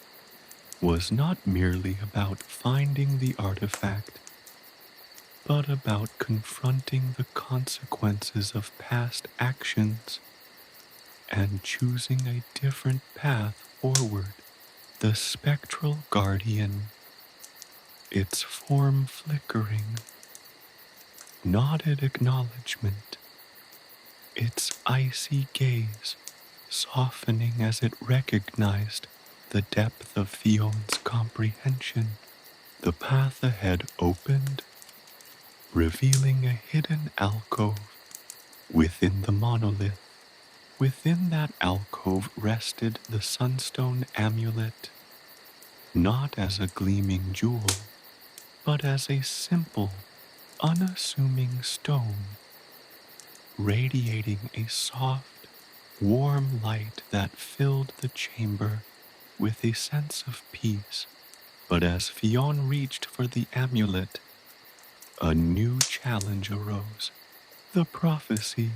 was not merely about finding the artifact, but about confronting the consequences of past actions and choosing a different path forward. The spectral guardian, its form flickering, nodded acknowledgement, its icy gaze softening as it recognized the depth of Fionn's comprehension. The path ahead opened, revealing a hidden alcove within the monolith. Within that alcove rested the sunstone amulet, not as a gleaming jewel, but as a simple, unassuming stone, radiating a soft, warm light that filled the chamber with a sense of peace. But as Fionn reached for the amulet, a new challenge arose. The prophecy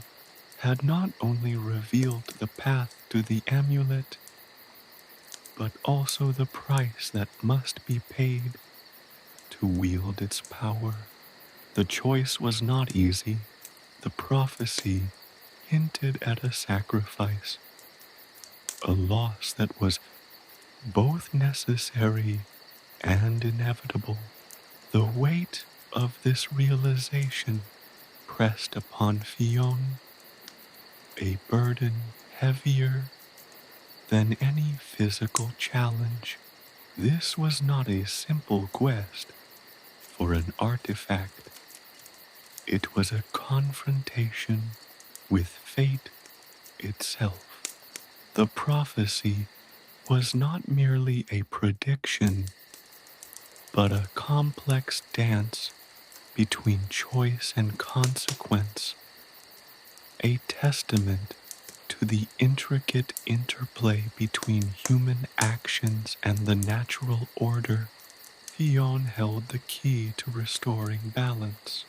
had not only revealed the path to the amulet, but also the price that must be paid to wield its power. The choice was not easy. The prophecy hinted at a sacrifice, a loss that was both necessary and inevitable. The weight of this realization pressed upon Fionn, a burden heavier than any physical challenge. This was not a simple quest for an artifact. It was a confrontation with fate itself. The prophecy was not merely a prediction, but a complex dance between choice and consequence, a testament to the intricate interplay between human actions and the natural order. Fionn held the key to restoring balance,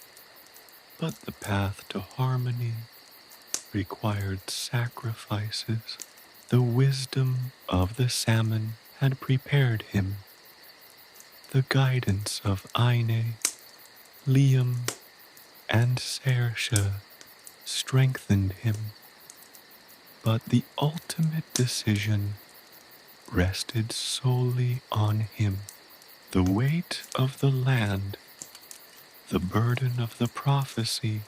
but the path to harmony required sacrifices. The wisdom of the salmon had prepared him. The guidance of Aine, Liam, and Saoirse strengthened him. But the ultimate decision rested solely on him. The weight of the land, the burden of the prophecy,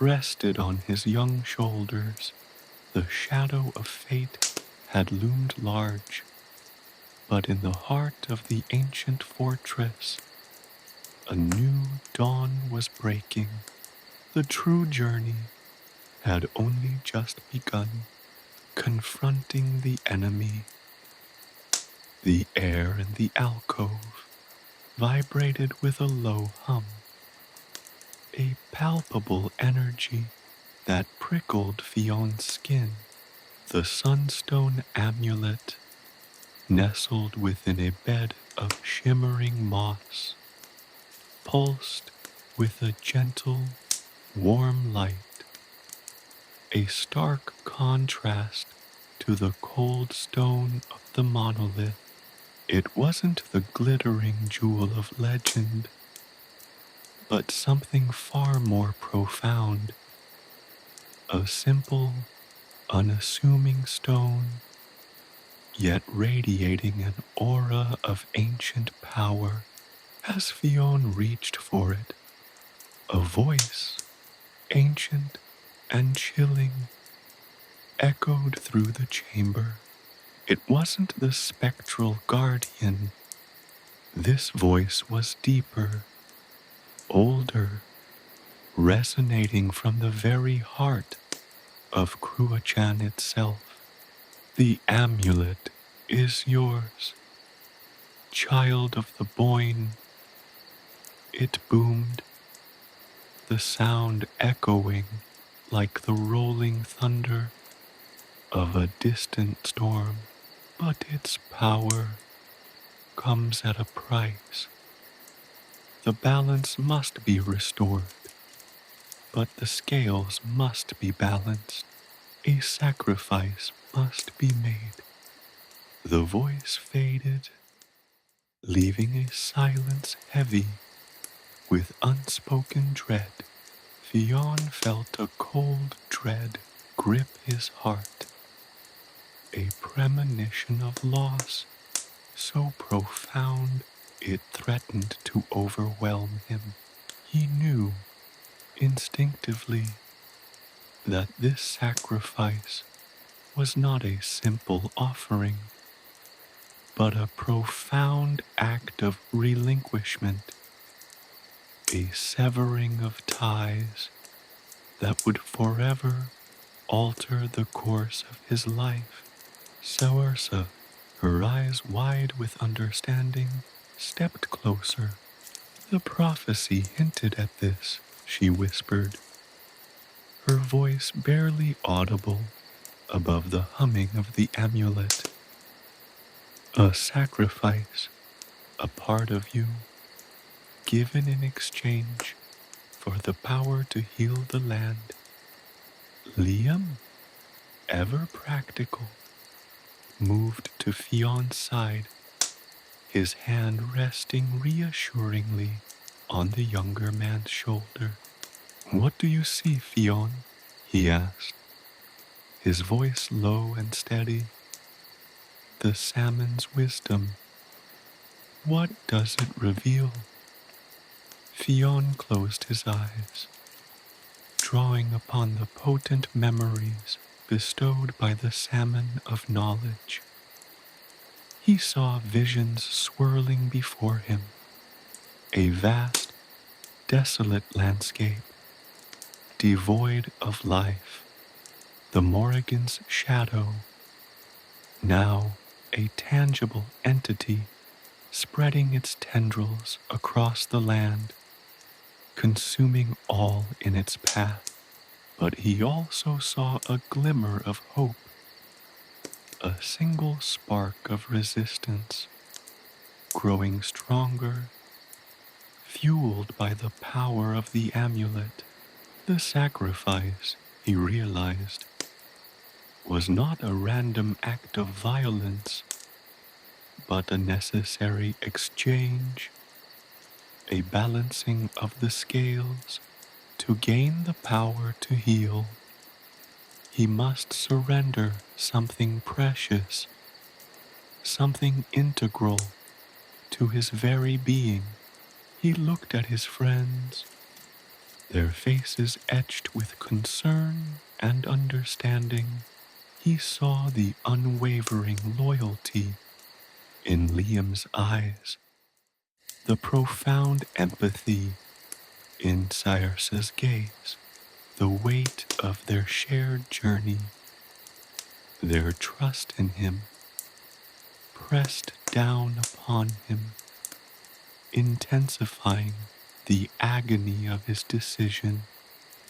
rested on his young shoulders. The shadow of fate had loomed large, but in the heart of the ancient fortress, a new dawn was breaking. The true journey had only just begun. Confronting the enemy, the air in the alcove vibrated with a low hum, a palpable energy that prickled Fionn's skin. The sunstone amulet, nestled within a bed of shimmering moss, pulsed with a gentle, warm light, a stark contrast to the cold stone of the monolith. It wasn't the glittering jewel of legend, but something far more profound. A simple, unassuming stone, yet radiating an aura of ancient power. As Fionn reached for it, a voice, ancient and chilling, echoed through the chamber. It wasn't the spectral guardian. This voice was deeper, older, resonating from the very heart of Cruachan itself. The amulet is yours, child of the Boyne. It boomed, the sound echoing like the rolling thunder of a distant storm. But its power comes at a price. The balance must be restored, but the scales must be balanced. A sacrifice must be made. The voice faded, leaving a silence heavy with unspoken dread. Fionn felt a cold dread grip his heart, a premonition of loss so profound it threatened to overwhelm him. He knew instinctively that this sacrifice was not a simple offering, but a profound act of relinquishment, a severing of ties that would forever alter the course of his life. Saoirse, her eyes wide with understanding, stepped closer. The prophecy hinted at this, she whispered, her voice barely audible above the humming of the amulet. A sacrifice, a part of you, given in exchange for the power to heal the land. Liam, ever practical, moved to Fionn's side, his hand resting reassuringly on the younger man's shoulder. "What do you see, Fionn?" he asked, his voice low and steady. "The salmon's wisdom. What does it reveal?" Fionn closed his eyes, drawing upon the potent memories bestowed by the Salmon of Knowledge. He saw visions swirling before him, a vast, desolate landscape, devoid of life, the Morrigan's shadow, now a tangible entity spreading its tendrils across the land, consuming all in its path. But he also saw a glimmer of hope, a single spark of resistance, growing stronger, fueled by the power of the amulet. The sacrifice, he realized, was not a random act of violence, but a necessary exchange, a balancing of the scales to gain the power to heal. He must surrender something precious, something integral to his very being. He looked at his friends, their faces etched with concern and understanding. He saw the unwavering loyalty in Liam's eyes, the profound empathy in Saoirse's gaze, the weight of their shared journey, their trust in him, pressed down upon him, intensifying the agony of his decision.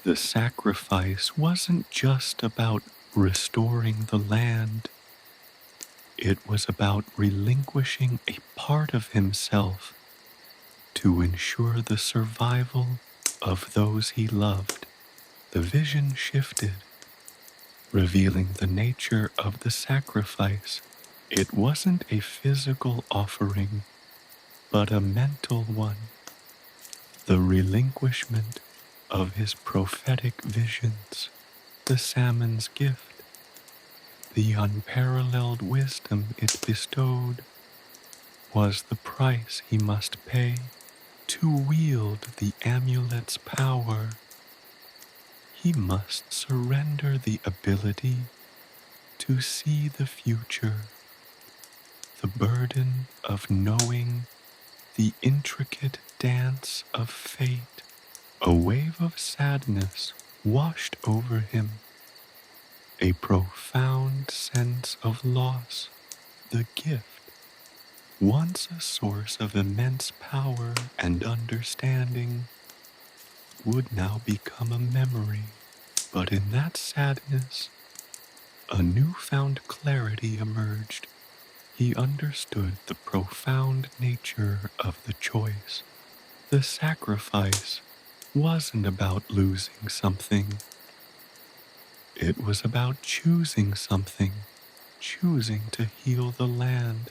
The sacrifice wasn't just about restoring the land. It was about relinquishing a part of himself to ensure the survival of those he loved. The vision shifted, revealing the nature of the sacrifice. It wasn't a physical offering, but a mental one, the relinquishment of his prophetic visions, the salmon's gift, the unparalleled wisdom it bestowed, was the price he must pay to wield the amulet's power. He must surrender the ability to see the future, the burden of knowing the intricate dance of fate. A wave of sadness washed over him, a profound sense of loss. The gift, once a source of immense power and understanding, would now become a memory. But in that sadness, a newfound clarity emerged. He understood the profound nature of the choice. The sacrifice wasn't about losing something. It was about choosing something, choosing to heal the land,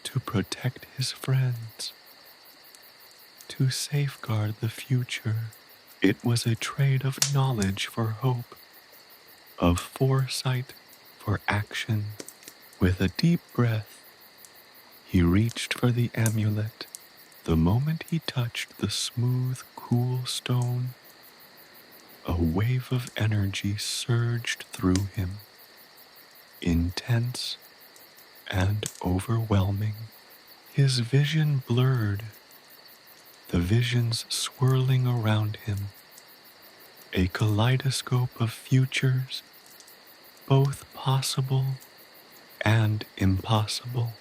to protect his friends, to safeguard the future. It was a trade of knowledge for hope, of foresight for action. With a deep breath, he reached for the amulet. The moment he touched the smooth, cool stone, a wave of energy surged through him, intense, and overwhelming. His vision blurred, the visions swirling around him, a kaleidoscope of futures, both possible and impossible.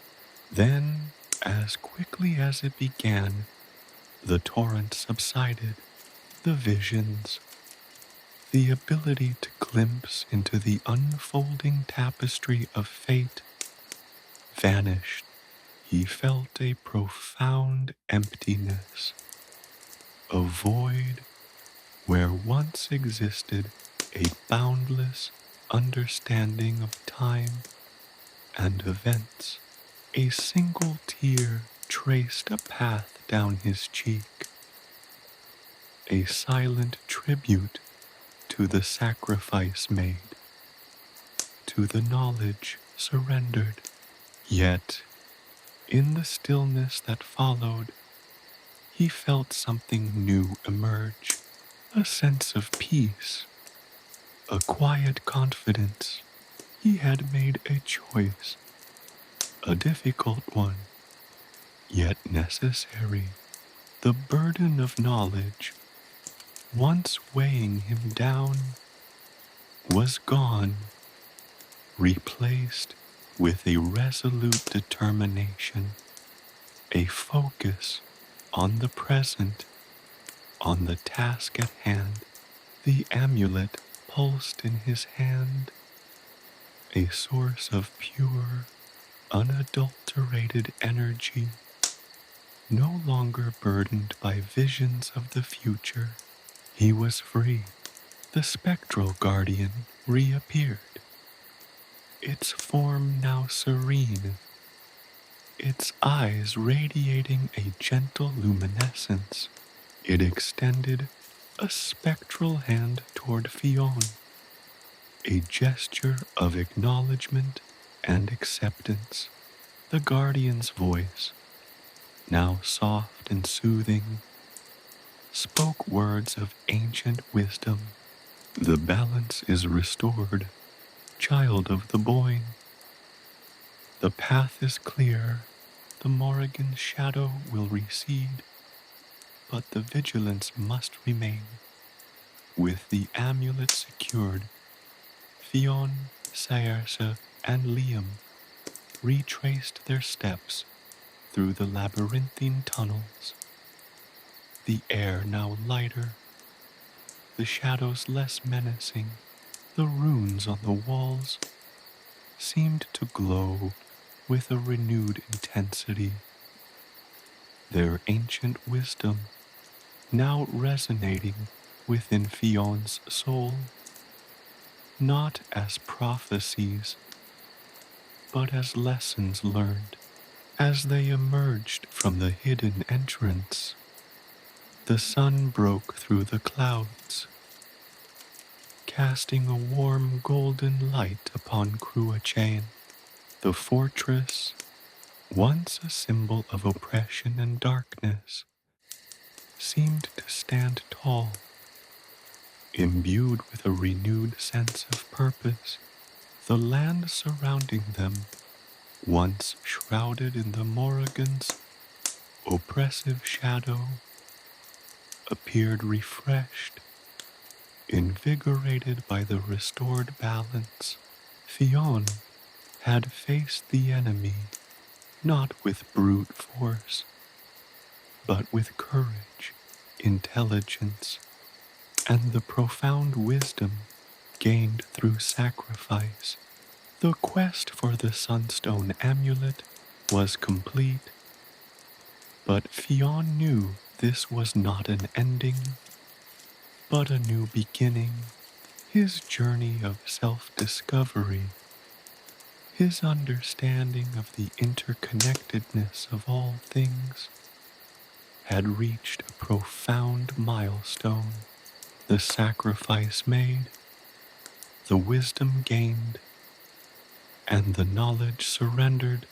Then, as quickly as it began, the torrent subsided. The visions, the ability to glimpse into the unfolding tapestry of fate, vanished. He felt a profound emptiness, a void where once existed a boundless understanding of time and events. A single tear traced a path down his cheek, a silent tribute to the sacrifice made, to the knowledge surrendered. Yet, in the stillness that followed, he felt something new emerge, a sense of peace, a quiet confidence. He had made a choice, a difficult one, yet necessary. The burden of knowledge, once weighing him down, was gone, replaced with a resolute determination, a focus on the present, on the task at hand. The amulet pulsed in his hand, a source of pure, unadulterated energy, no longer burdened by visions of the future. He was free. The spectral guardian reappeared, its form now serene, its eyes radiating a gentle luminescence. It extended a spectral hand toward Fionn, a gesture of acknowledgement and acceptance. The guardian's voice, now soft and soothing, spoke words of ancient wisdom. The balance is restored, child of the Boyne. The path is clear, the Morrigan's shadow will recede, but the vigilance must remain. With the amulet secured, Fionn, Saersa, and Liam retraced their steps through the labyrinthine tunnels. The air now lighter, the shadows less menacing. The runes on the walls seemed to glow with a renewed intensity, their ancient wisdom now resonating within Fionn's soul, not as prophecies, but as lessons learned. As they emerged from the hidden entrance, the sun broke through the clouds, casting a warm golden light upon Cruachan. The fortress, once a symbol of oppression and darkness, seemed to stand tall, imbued with a renewed sense of purpose. The land surrounding them, once shrouded in the Morrigan's oppressive shadow, appeared refreshed, invigorated by the restored balance. Fionn had faced the enemy not with brute force, but with courage, intelligence, and the profound wisdom gained through sacrifice. The quest for the Sunstone amulet was complete, but Fionn knew this was not an ending, but a new beginning. His journey of self-discovery, his understanding of the interconnectedness of all things, had reached a profound milestone. The sacrifice made, the wisdom gained, and the knowledge surrendered,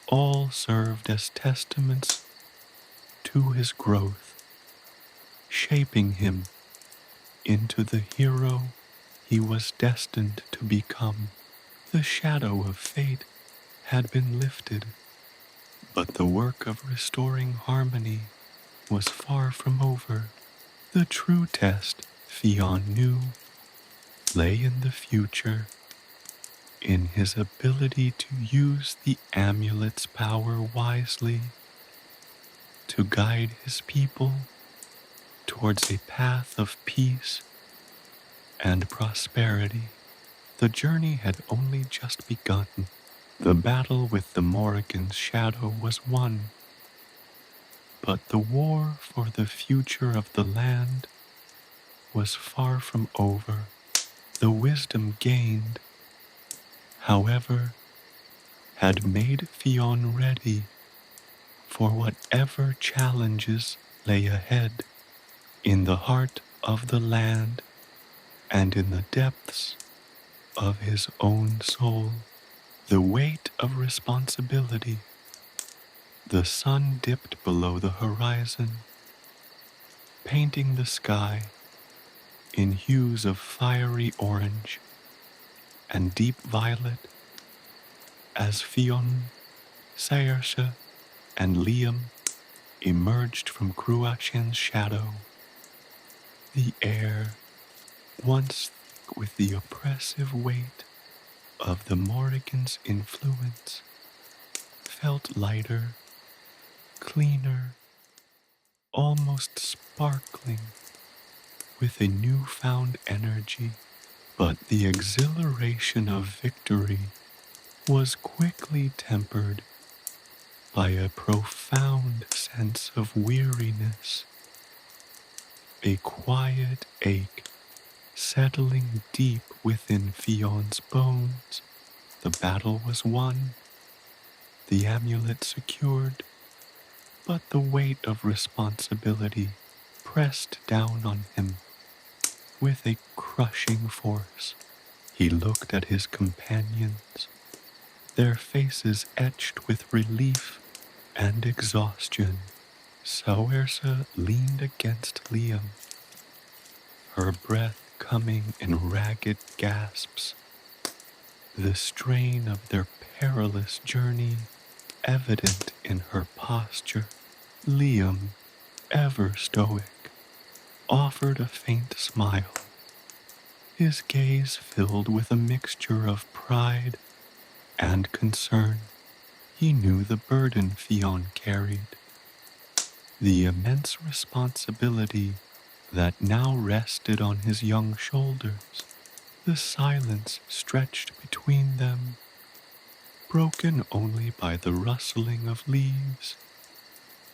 all served as testaments to his growth, shaping him into the hero he was destined to become. The shadow of fate had been lifted, but the work of restoring harmony was far from over. The true test, Fionn knew, lay in the future, in his ability to use the amulet's power wisely, to guide his people towards a path of peace and prosperity. The journey had only just begun. The battle with the Morrigan's shadow was won, but the war for the future of the land was far from over. The wisdom gained, however, had made Fionn ready for whatever challenges lay ahead. In the heart of the land and in the depths of his own soul, the weight of responsibility. The sun dipped below the horizon, painting the sky in hues of fiery orange and deep violet as Fionn, Saoirse, and Liam emerged from Cruachan's shadow. The air, once thick with the oppressive weight of the Morrigan's influence, felt lighter, cleaner, almost sparkling with a newfound energy. But the exhilaration of victory was quickly tempered by a profound sense of weariness, a quiet ache settling deep within Fionn's bones. The battle was won, the amulet secured, but the weight of responsibility pressed down on him with a crushing force. He looked at his companions, their faces etched with relief and exhaustion. Saoirse leaned against Liam, her breath coming in ragged gasps, the strain of their perilous journey evident in her posture. Liam, ever stoic, offered a faint smile, his gaze filled with a mixture of pride and concern. He knew the burden Fionn carried, the immense responsibility that now rested on his young shoulders. The silence stretched between them, broken only by the rustling of leaves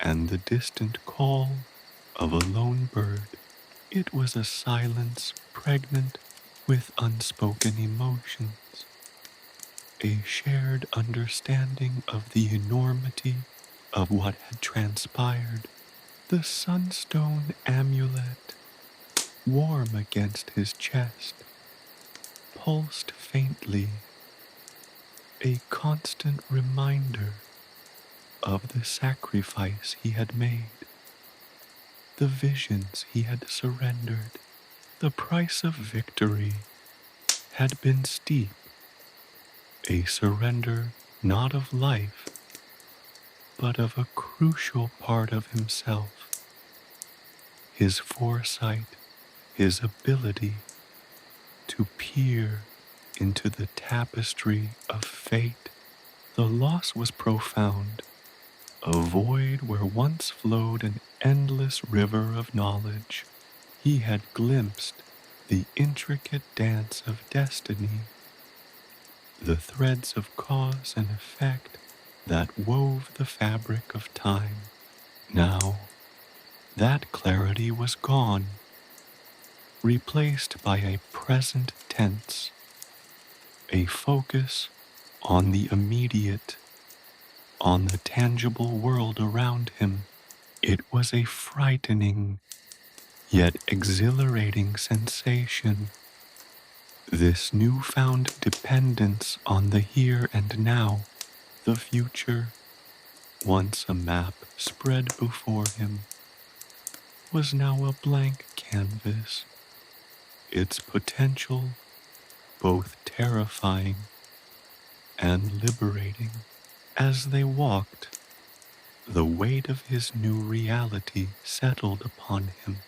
and the distant call of a lone bird. It was a silence pregnant with unspoken emotions, a shared understanding of the enormity of what had transpired. The sunstone amulet, warm against his chest, pulsed faintly, a constant reminder of the sacrifice he had made, the visions he had surrendered. The price of victory had been steep, a surrender not of life, but of a crucial part of himself, his foresight, his ability to peer into the tapestry of fate. The loss was profound, a void where once flowed an endless river of knowledge. He had glimpsed the intricate dance of destiny, the threads of cause and effect that wove the fabric of time. Now, that clarity was gone, replaced by a present tense, a focus on the immediate, on the tangible world around him. It was a frightening, yet exhilarating sensation. This newfound dependence on the here and now, the future, once a map spread before him, was now a blank canvas, its potential both terrifying and liberating. As they walked, the weight of his new reality settled upon him.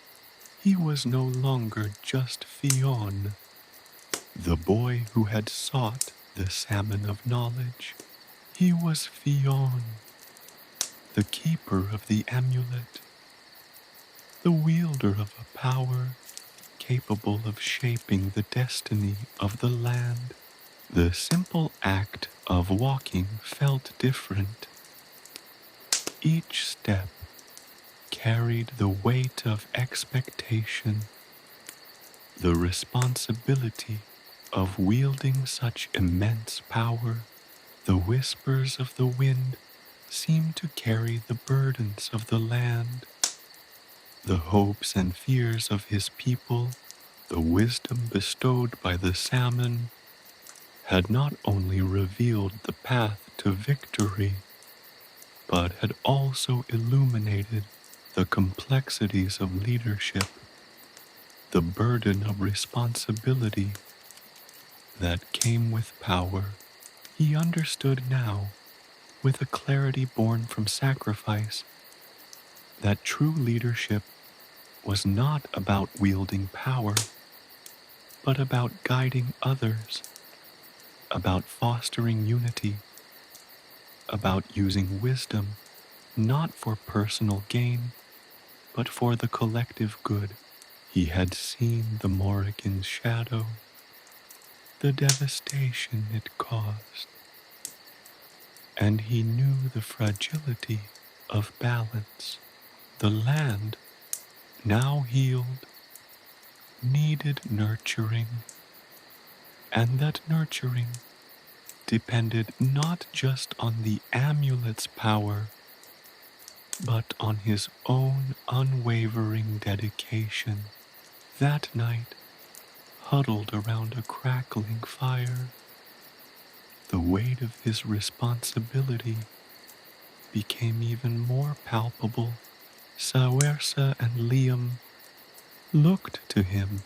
He was no longer just Fionn, the boy who had sought the Salmon of Knowledge. He was Fionn, the keeper of the amulet, the wielder of a power capable of shaping the destiny of the land. The simple act of walking felt different. Each step carried the weight of expectation, the responsibility of wielding such immense power. The whispers of the wind seemed to carry the burdens of the land, the hopes and fears of his people. The wisdom bestowed by the salmon had not only revealed the path to victory, but had also illuminated the complexities of leadership, the burden of responsibility that came with power. He understood now, with a clarity born from sacrifice, that true leadership was not about wielding power, but about guiding others, about fostering unity, about using wisdom not for personal gain, but for the collective good. He had seen the Morrigan's shadow, the devastation it caused, and he knew the fragility of balance. The land, now healed, needed nurturing, and that nurturing depended not just on the amulet's power, but on his own unwavering dedication. That night, huddled around a crackling fire, the weight of his responsibility became even more palpable. Saoirse and Liam looked to him,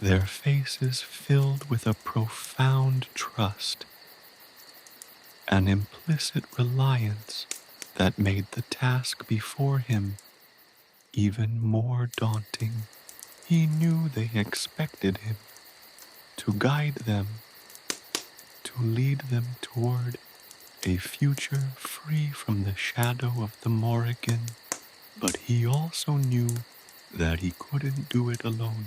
their faces filled with a profound trust, an implicit reliance that made the task before him even more daunting. He knew they expected him to guide them, to lead them toward a future free from the shadow of the Morrigan, but he also knew that he couldn't do it alone.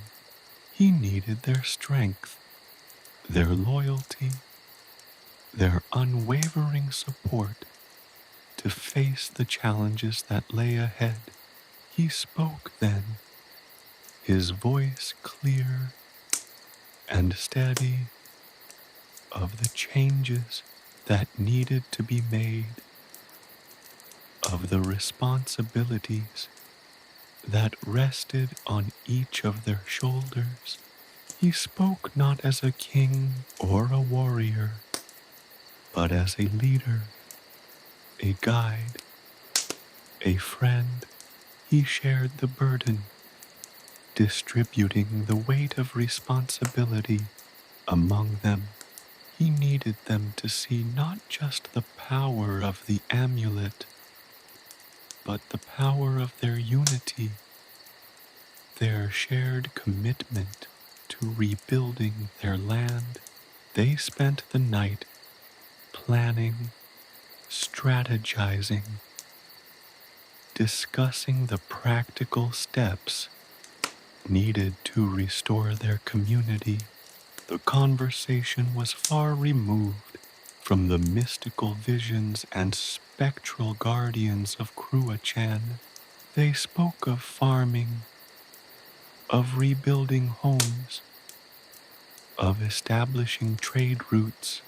He needed their strength, their loyalty, their unwavering support to face the challenges that lay ahead. He spoke then, his voice clear and steady, of the changes that needed to be made, of the responsibilities that rested on each of their shoulders. He spoke not as a king or a warrior, but as a leader, a guide, a friend. He shared the burden, distributing the weight of responsibility among them. He needed them to see not just the power of the amulet, but the power of their unity, their shared commitment to rebuilding their land. They spent the night planning, strategizing, discussing the practical steps needed to restore their community. The conversation was far removed from the mystical visions and spectral guardians of Cruachan. They spoke of farming, of rebuilding homes, of establishing trade routes,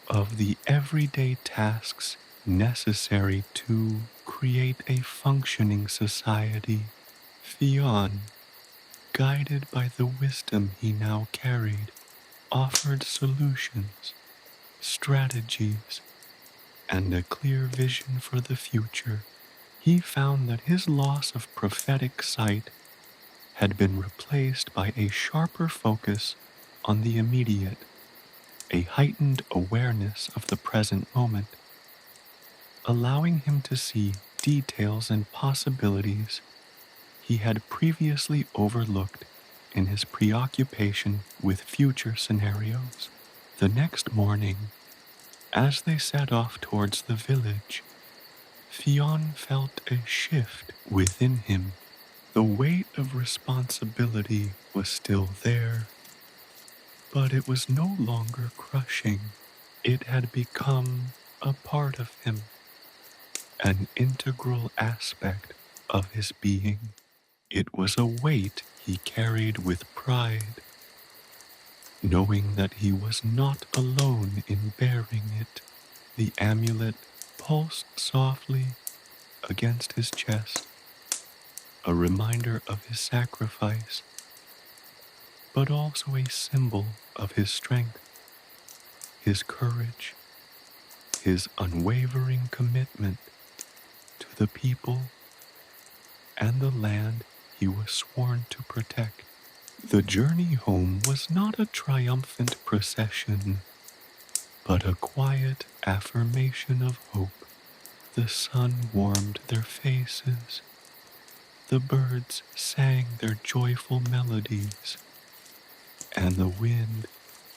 of the everyday tasks necessary to create a functioning society. Fionn, guided by the wisdom he now carried, offered solutions, strategies, and a clear vision for the future. He found that his loss of prophetic sight had been replaced by a sharper focus on the immediate. a heightened awareness of the present moment, allowing him to see details and possibilities he had previously overlooked in his preoccupation with future scenarios. The next morning, as they set off towards the village, Fionn felt a shift within him. The weight of responsibility was still there, but it was no longer crushing. It had become a part of him, an integral aspect of his being. It was a weight he carried with pride, knowing that he was not alone in bearing it. The amulet pulsed softly against his chest, a reminder of his sacrifice, but also a symbol of his strength, his courage, his unwavering commitment to the people and the land he was sworn to protect. The journey home was not a triumphant procession, but a quiet affirmation of hope. The sun warmed their faces, the birds sang their joyful melodies, and the wind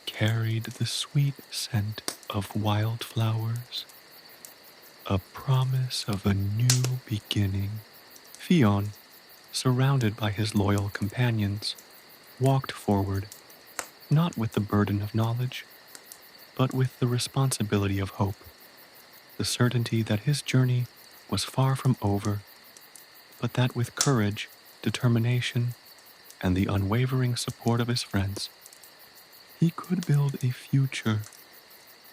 carried the sweet scent of wildflowers, a promise of a new beginning. Fionn, surrounded by his loyal companions, walked forward, not with the burden of knowledge, but with the responsibility of hope, the certainty that his journey was far from over, but that with courage, determination, and the unwavering support of his friends, he could build a future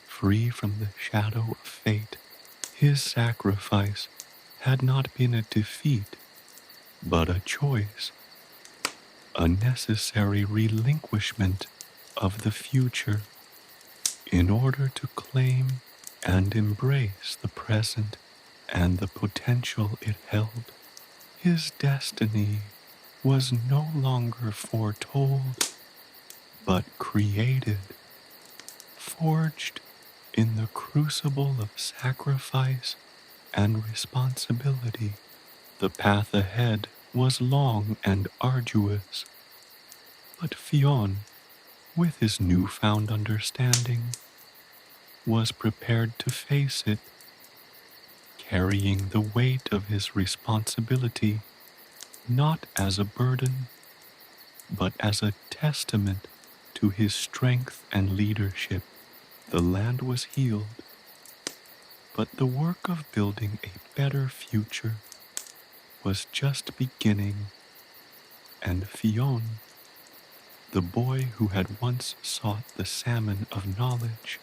free from the shadow of fate. His sacrifice had not been a defeat, but a choice, a necessary relinquishment of the future in order to claim and embrace the present and the potential it held. His destiny was no longer foretold, but created, forged in the crucible of sacrifice and responsibility. The path ahead was long and arduous, but Fionn, with his newfound understanding, was prepared to face it, carrying the weight of his responsibility not as a burden, but as a testament to his strength and leadership. The land was healed, but the work of building a better future was just beginning, and Fionn, the boy who had once sought the Salmon of Knowledge,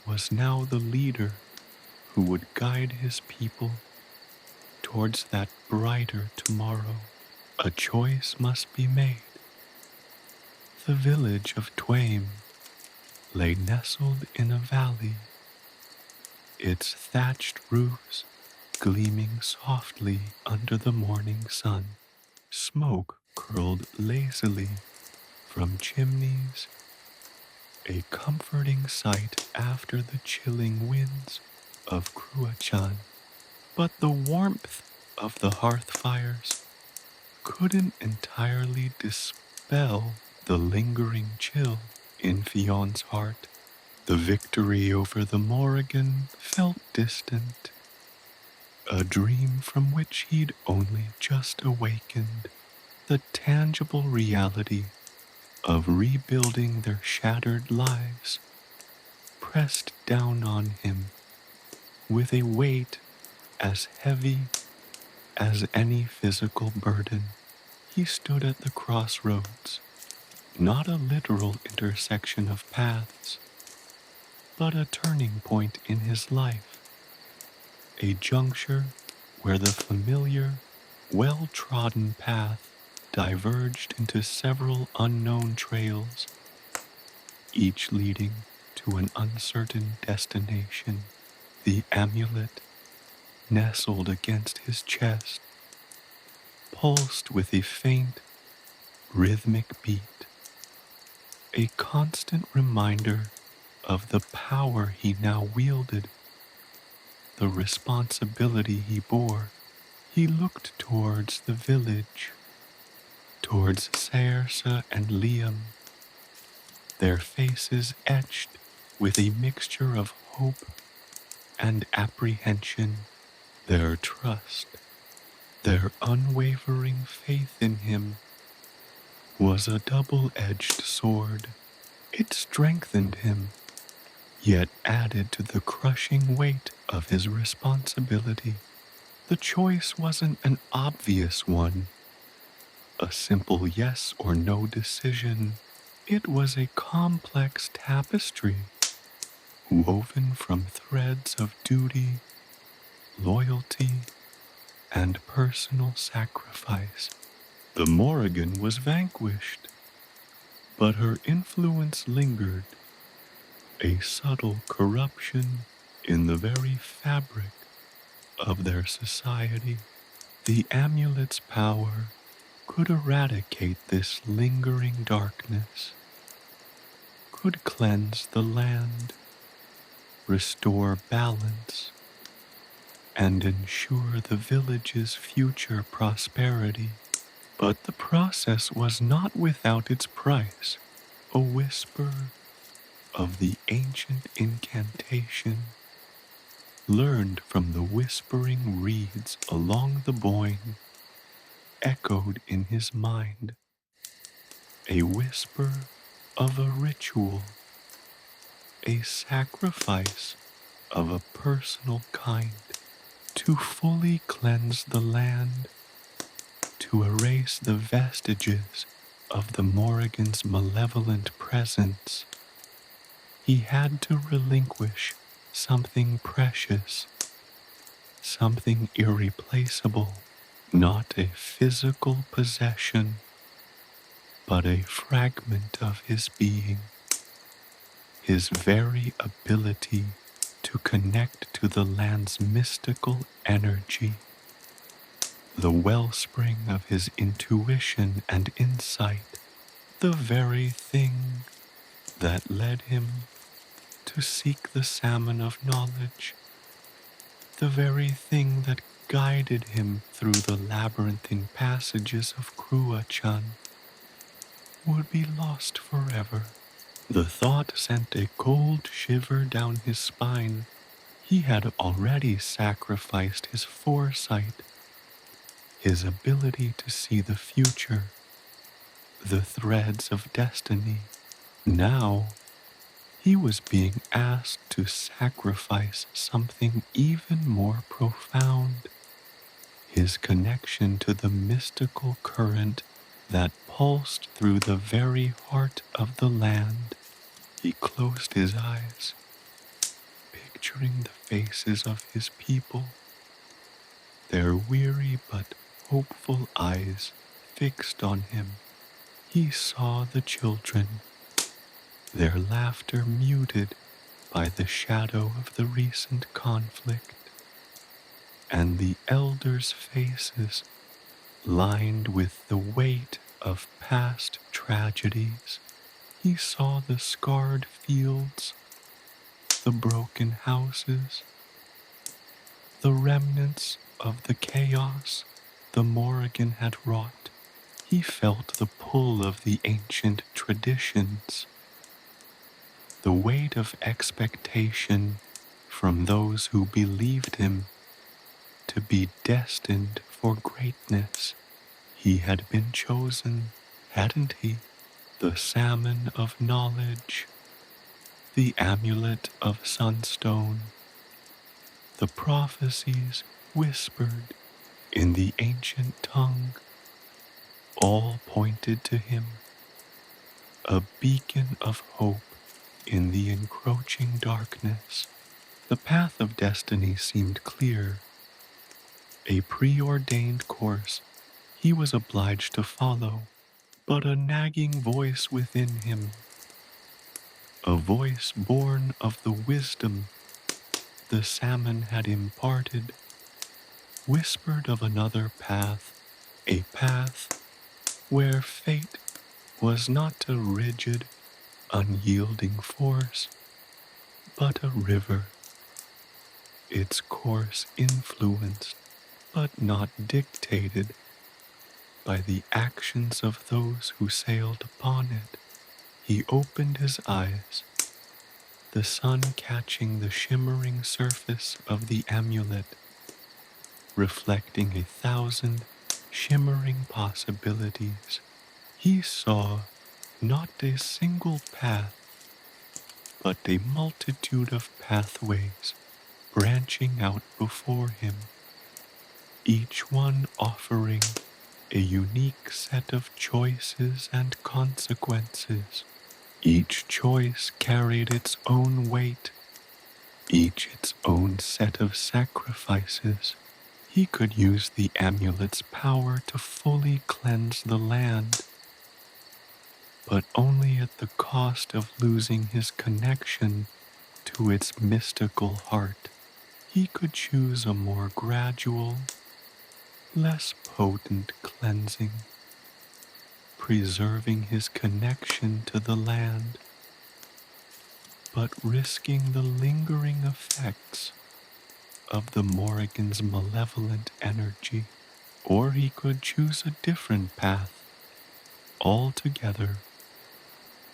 was now the leader who would guide his people towards that brighter tomorrow. A choice must be made. The village of Twain lay nestled in a valley, its thatched roofs gleaming softly under the morning sun. Smoke curled lazily from chimneys, a comforting sight after the chilling winds of Cruachan. But the warmth of the hearth fires couldn't entirely dispel the lingering chill in Fionn's heart. The victory over the Morrigan felt distant, a dream from which he'd only just awakened. The tangible reality of rebuilding their shattered lives pressed down on him with a weight as heavy as any physical burden. He stood at the crossroads, not a literal intersection of paths, but a turning point in his life, a juncture where the familiar, well-trodden path diverged into several unknown trails, each leading to an uncertain destination. The amulet, nestled against his chest, pulsed with a faint, rhythmic beat, a constant reminder of the power he now wielded, the responsibility he bore. He looked towards the village, towards Saersa and Liam, their faces etched with a mixture of hope and apprehension, their trust, their unwavering faith in him was a double-edged sword. It strengthened him, yet added to the crushing weight of his responsibility. The choice wasn't an obvious one, a simple yes or no decision. It was a complex tapestry, woven from threads of duty, loyalty, and personal sacrifice. The Morrigan was vanquished, but her influence lingered, a subtle corruption in the very fabric of their society. The amulet's power could eradicate this lingering darkness, could cleanse the land, restore balance, and ensure the village's future prosperity. But the process was not without its price. A whisper of the ancient incantation, learned from the whispering reeds along the Boyne, echoed in his mind. A whisper of a ritual, a sacrifice of a personal kind, to fully cleanse the land, to erase the vestiges of the Morrigan's malevolent presence. He had to relinquish something precious, something irreplaceable, not a physical possession, but a fragment of his being, his very ability to connect to the land's mystical energy, the wellspring of his intuition and insight, the very thing that led him to seek the Salmon of Knowledge, the very thing that guided him through the labyrinthine passages of Cruachan, would be lost forever. The thought sent a cold shiver down his spine. He had already sacrificed his foresight, his ability to see the future, the threads of destiny. Now, he was being asked to sacrifice something even more profound, his connection to the mystical current that pulsed through the very heart of the land. He closed his eyes, picturing the faces of his people, their weary but hopeful eyes fixed on him. He saw the children, their laughter muted by the shadow of the recent conflict, and the elders' faces lined with the weight of past tragedies. He saw the scarred fields, the broken houses, the remnants of the chaos the Morrigan had wrought. He felt the pull of the ancient traditions, the weight of expectation from those who believed him to be destined for greatness. He had been chosen, hadn't he? The Salmon of Knowledge, the Amulet of Sunstone, the prophecies whispered in the ancient tongue, all pointed to him, a beacon of hope in the encroaching darkness. The path of destiny seemed clear, a preordained course he was obliged to follow, but a nagging voice within him, a voice born of the wisdom the salmon had imparted, whispered of another path, a path where fate was not a rigid, unyielding force, but a river, its course influenced but not dictated by the actions of those who sailed upon it. He opened his eyes, the sun catching the shimmering surface of the amulet, reflecting 1,000 shimmering possibilities. He saw not a single path, but a multitude of pathways branching out before him, each one offering a unique set of choices and consequences. Each choice carried its own weight, each its own set of sacrifices. He could use the amulet's power to fully cleanse the land, but only at the cost of losing his connection to its mystical heart. He could choose a more gradual, less potent cleansing, preserving his connection to the land, but risking the lingering effects of the Morrigan's malevolent energy. Or he could choose a different path altogether,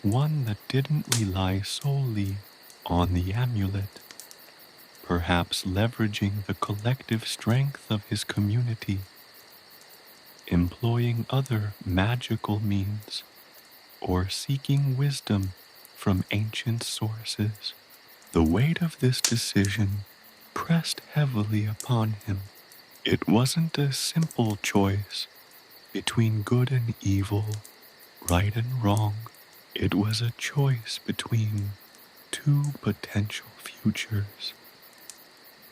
one that didn't rely solely on the amulet, perhaps leveraging the collective strength of his community, employing other magical means, or seeking wisdom from ancient sources. The weight of this decision pressed heavily upon him. It wasn't a simple choice between good and evil, right and wrong. It was a choice between two potential futures,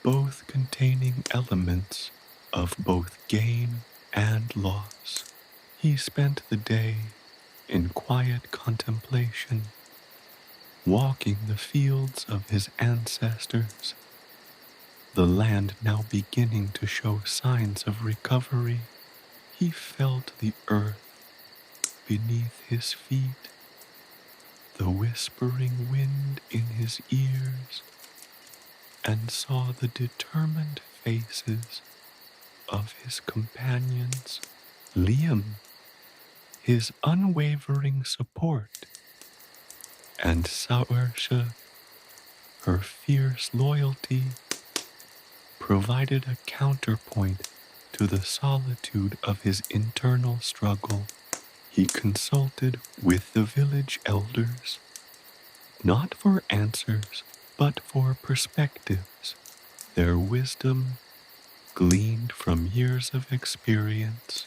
both containing elements of both gain and loss. He spent the day in quiet contemplation, walking the fields of his ancestors, the land now beginning to show signs of recovery. He felt the earth beneath his feet, the whispering wind in his ears, and saw the determined faces of his companions. Liam, his unwavering support, and Saoirse, her fierce loyalty, provided a counterpoint to the solitude of his internal struggle. He consulted with the village elders, not for answers, but for perspectives. Their wisdom, gleaned from years of experience,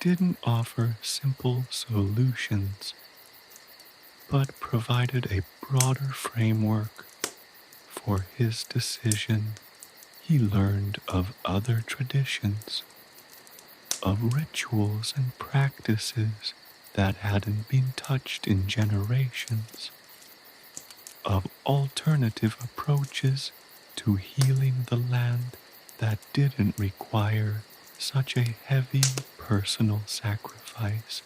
didn't offer simple solutions, but provided a broader framework for his decision. He learned of other traditions, of rituals and practices that hadn't been touched in generations, of alternative approaches to healing the land that didn't require such a heavy personal sacrifice.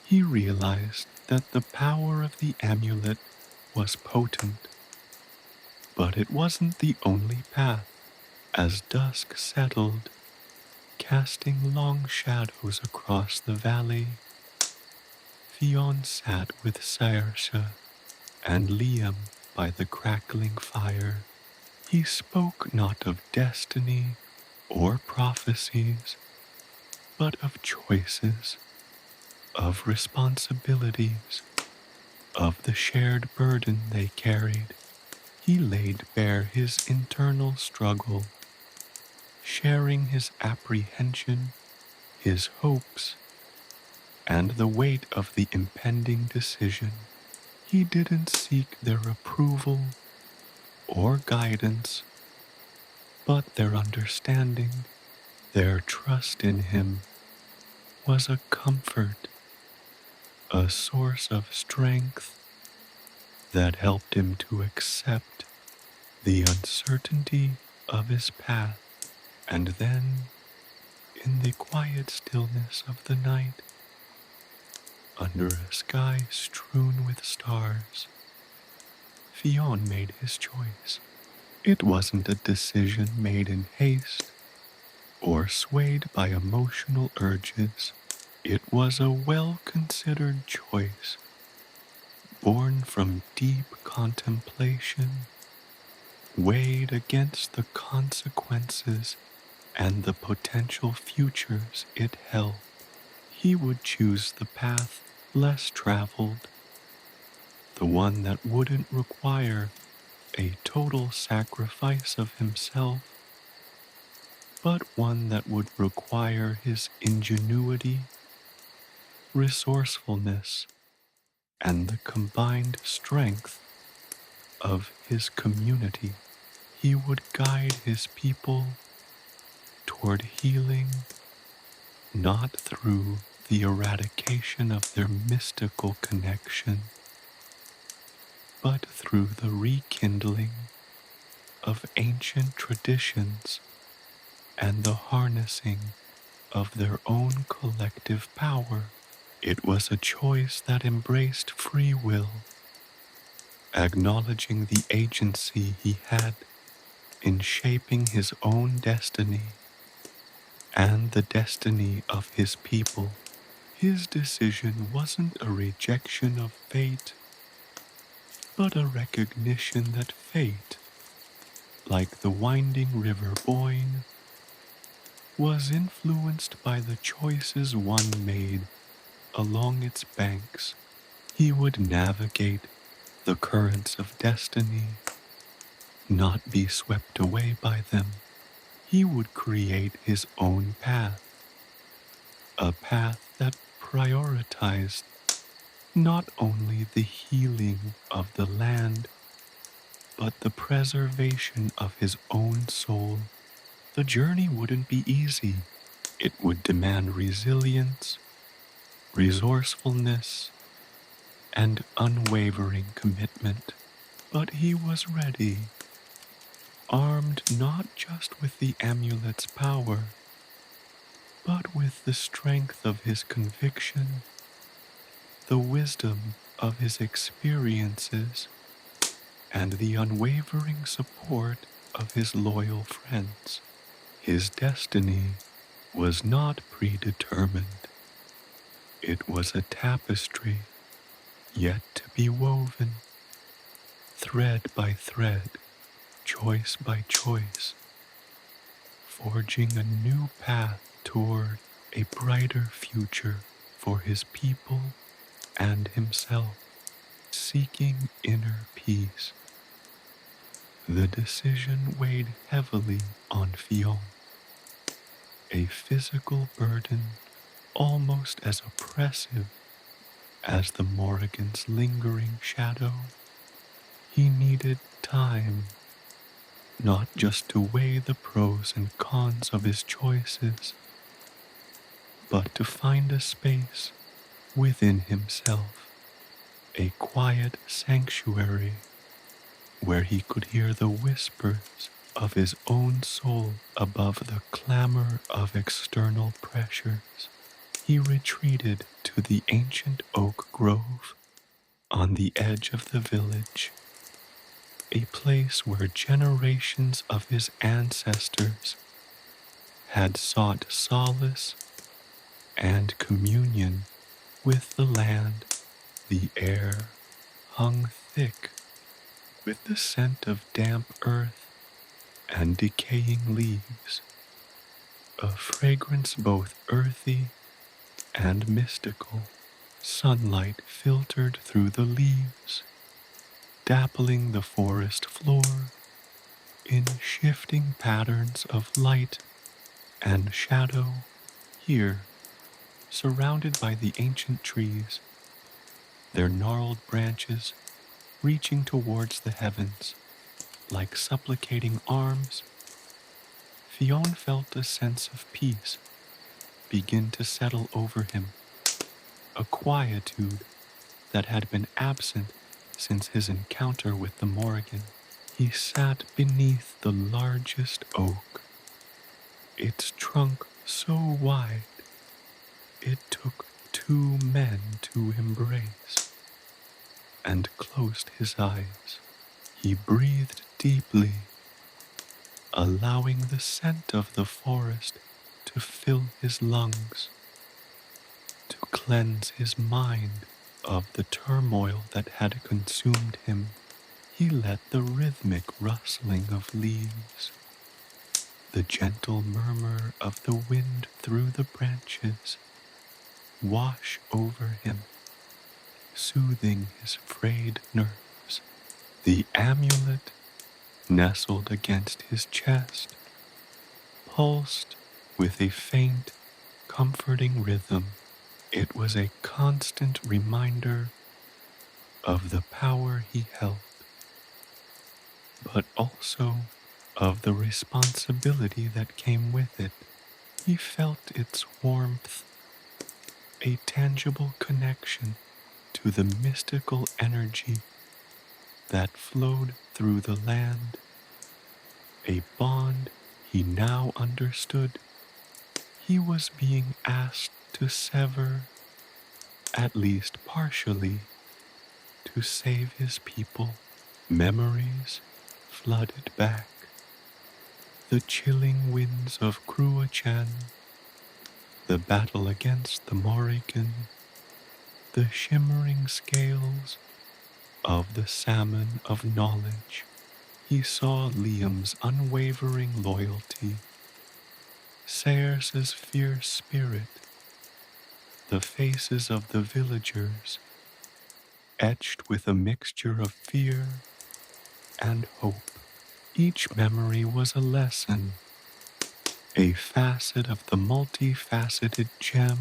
He realized that the power of the amulet was potent, but it wasn't the only path. As dusk settled, casting long shadows across the valley, Fionn sat with Saoirse and Liam by the crackling fire. He spoke not of destiny or prophecies, but of choices, of responsibilities, of the shared burden they carried. He laid bare his internal struggle, sharing his apprehension, his hopes, and the weight of the impending decision. He didn't seek their approval or guidance, but their understanding. Their trust in him was a comfort, a source of strength that helped him to accept the uncertainty of his path. And then, in the quiet stillness of the night, Under a sky strewn with stars, Fionn made his choice. It wasn't a decision made in haste or swayed by emotional urges. It was a well-considered choice, born from deep contemplation, weighed against the consequences and the potential futures it held. He would choose the path less traveled, the one that wouldn't require a total sacrifice of himself, but one that would require his ingenuity, resourcefulness, and the combined strength of his community. He would guide his people toward healing, not through the eradication of their mystical connection, but through the rekindling of ancient traditions and the harnessing of their own collective power. It was a choice that embraced free will, acknowledging the agency he had in shaping his own destiny and the destiny of his people. His decision wasn't a rejection of fate, but a recognition that fate, like the winding River Boyne, was influenced by the choices one made along its banks. He would navigate the currents of destiny, not be swept away by them. He would create his own path, a path that prioritized not only the healing of the land, but the preservation of his own soul. The journey wouldn't be easy. It would demand resilience, resourcefulness, and unwavering commitment. But he was ready, armed not just with the amulet's power, but with the strength of his conviction, the wisdom of his experiences, and the unwavering support of his loyal friends. His destiny was not predetermined. It was a tapestry yet to be woven, thread by thread, choice by choice, forging a new path toward a brighter future for his people and himself, seeking inner peace. The decision weighed heavily on Fionn, a physical burden almost as oppressive as the Morrigan's lingering shadow. He needed time, not just to weigh the pros and cons of his choices, but to find a space within himself, a quiet sanctuary where he could hear the whispers of his own soul above the clamor of external pressures. He retreated to the ancient oak grove on the edge of the village, a place where generations of his ancestors had sought solace and communion with the land. The air hung thick with the scent of damp earth and decaying leaves, a fragrance both earthy and mystical. Sunlight filtered through the leaves, dappling the forest floor in shifting patterns of light and shadow. Here, surrounded by the ancient trees, their gnarled branches reaching towards the heavens like supplicating arms, Fionn felt a sense of peace begin to settle over him, a quietude that had been absent since his encounter with the Morrigan. He sat beneath the largest oak, its trunk so wide it took 2 two men to embrace, and closed his eyes. He breathed deeply, allowing the scent of the forest to fill his lungs, to cleanse his mind of the turmoil that had consumed him. He let the rhythmic rustling of leaves, the gentle murmur of the wind through the branches, wash over him, soothing his frayed nerves. The amulet nestled against his chest, pulsed with a faint, comforting rhythm. It was a constant reminder of the power he held, but also of the responsibility that came with it. He felt its warmth, a tangible connection to the mystical energy that flowed through the land, a bond he now understood. He was being asked to sever, at least partially, to save his people. Memories flooded back. The chilling winds of Cruachan, the battle against the Morrigan, the shimmering scales of the Salmon of Knowledge. He saw Liam's unwavering loyalty, Saers's fierce spirit, the faces of the villagers, etched with a mixture of fear and hope. Each memory was a lesson, a facet of the multifaceted gem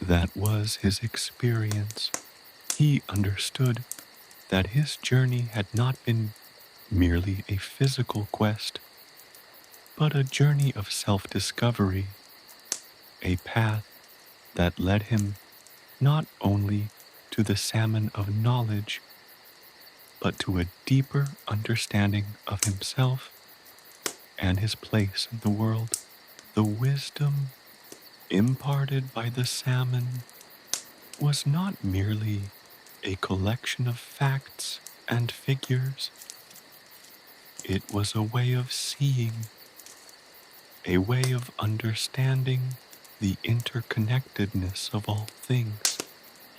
that was his experience. He understood that his journey had not been merely a physical quest, but a journey of self-discovery, a path that led him not only to the Salmon of Knowledge, but to a deeper understanding of himself and his place in the world. The wisdom imparted by the salmon was not merely a collection of facts and figures. It was a way of seeing, a way of understanding the interconnectedness of all things.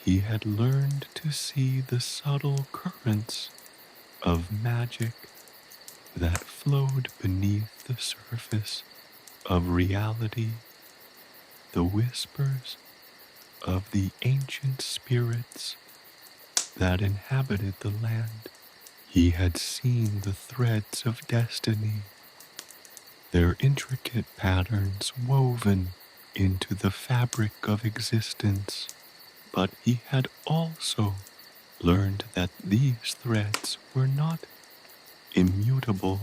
He had learned to see the subtle currents of magic that flowed beneath the surface of reality, the whispers of the ancient spirits that inhabited the land. He had seen the threads of destiny, their intricate patterns woven into the fabric of existence. But he had also learned that these threads were not immutable,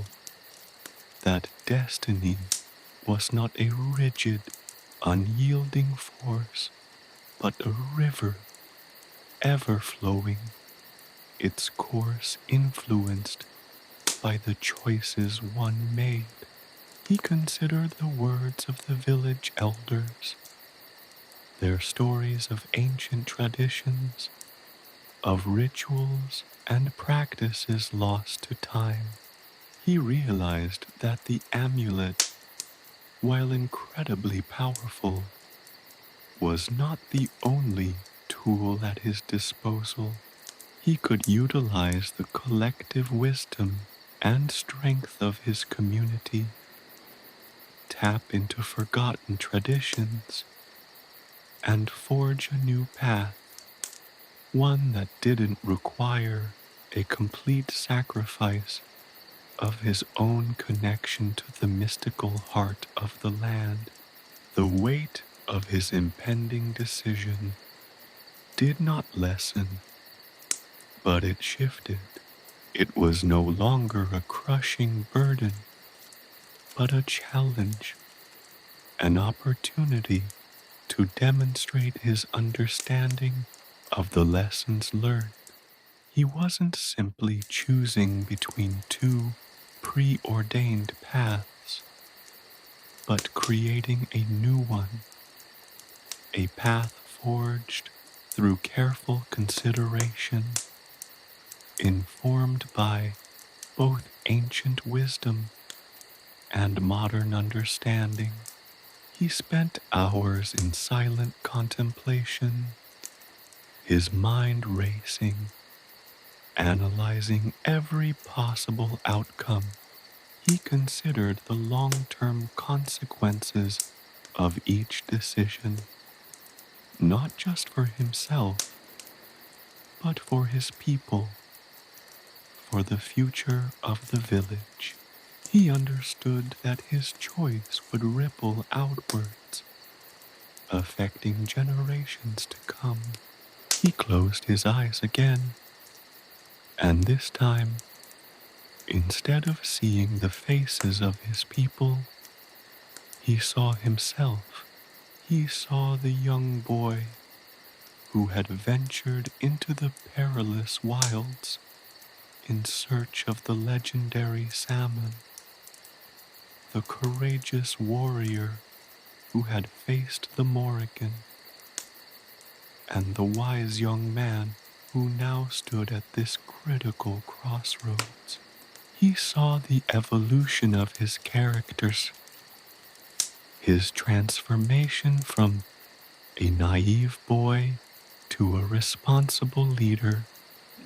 that destiny was not a rigid, unyielding force, but a river, ever flowing, its course influenced by the choices one made. He considered the words of the village elders, their stories of ancient traditions, of rituals and practices lost to time. He realized that the amulet, while incredibly powerful, was not the only tool at his disposal. He could utilize the collective wisdom and strength of his community, tap into forgotten traditions, and forge a new path, one that didn't require a complete sacrifice of his own connection to the mystical heart of the land. The weight of his impending decision did not lessen, but it shifted. It was no longer a crushing burden, but a challenge, an opportunity to demonstrate his understanding of the lessons learned. He wasn't simply choosing between two preordained paths, but creating a new one, a path forged through careful consideration, informed by both ancient wisdom and modern understanding. He spent hours in silent contemplation, his mind racing, analyzing every possible outcome. He considered the long-term consequences of each decision, not just for himself, but for his people, for the future of the village. He understood that his choice would ripple outwards, affecting generations to come. He closed his eyes again, and this time, instead of seeing the faces of his people, he saw himself. He saw the young boy who had ventured into the perilous wilds in search of the legendary salmon, the courageous warrior who had faced the Morrigan, and the wise young man who now stood at this critical crossroads. He saw the evolution of his characters, his transformation from a naive boy to a responsible leader.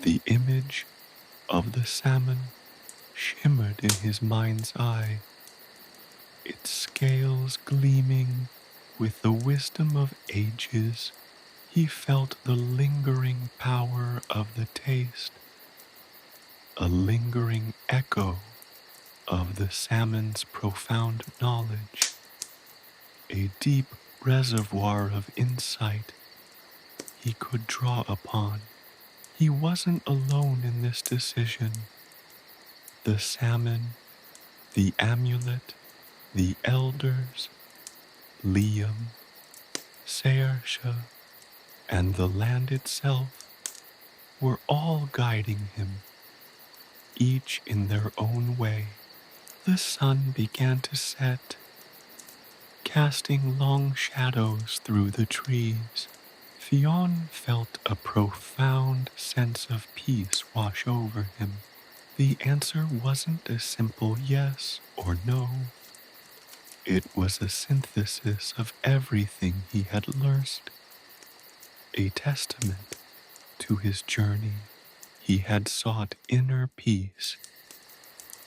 The image of the salmon shimmered in his mind's eye, its scales gleaming with the wisdom of ages. He felt the lingering power of the taste, a lingering echo of the salmon's profound knowledge, a deep reservoir of insight he could draw upon. He wasn't alone in this decision. The salmon, the amulet, the elders, Liam, Saoirse, and the land itself were all guiding him, each in their own way. The sun began to set, casting long shadows through the trees. Fionn felt a profound sense of peace wash over him. The answer wasn't a simple yes or no. It was a synthesis of everything he had learned, a testament to his journey. He had sought inner peace,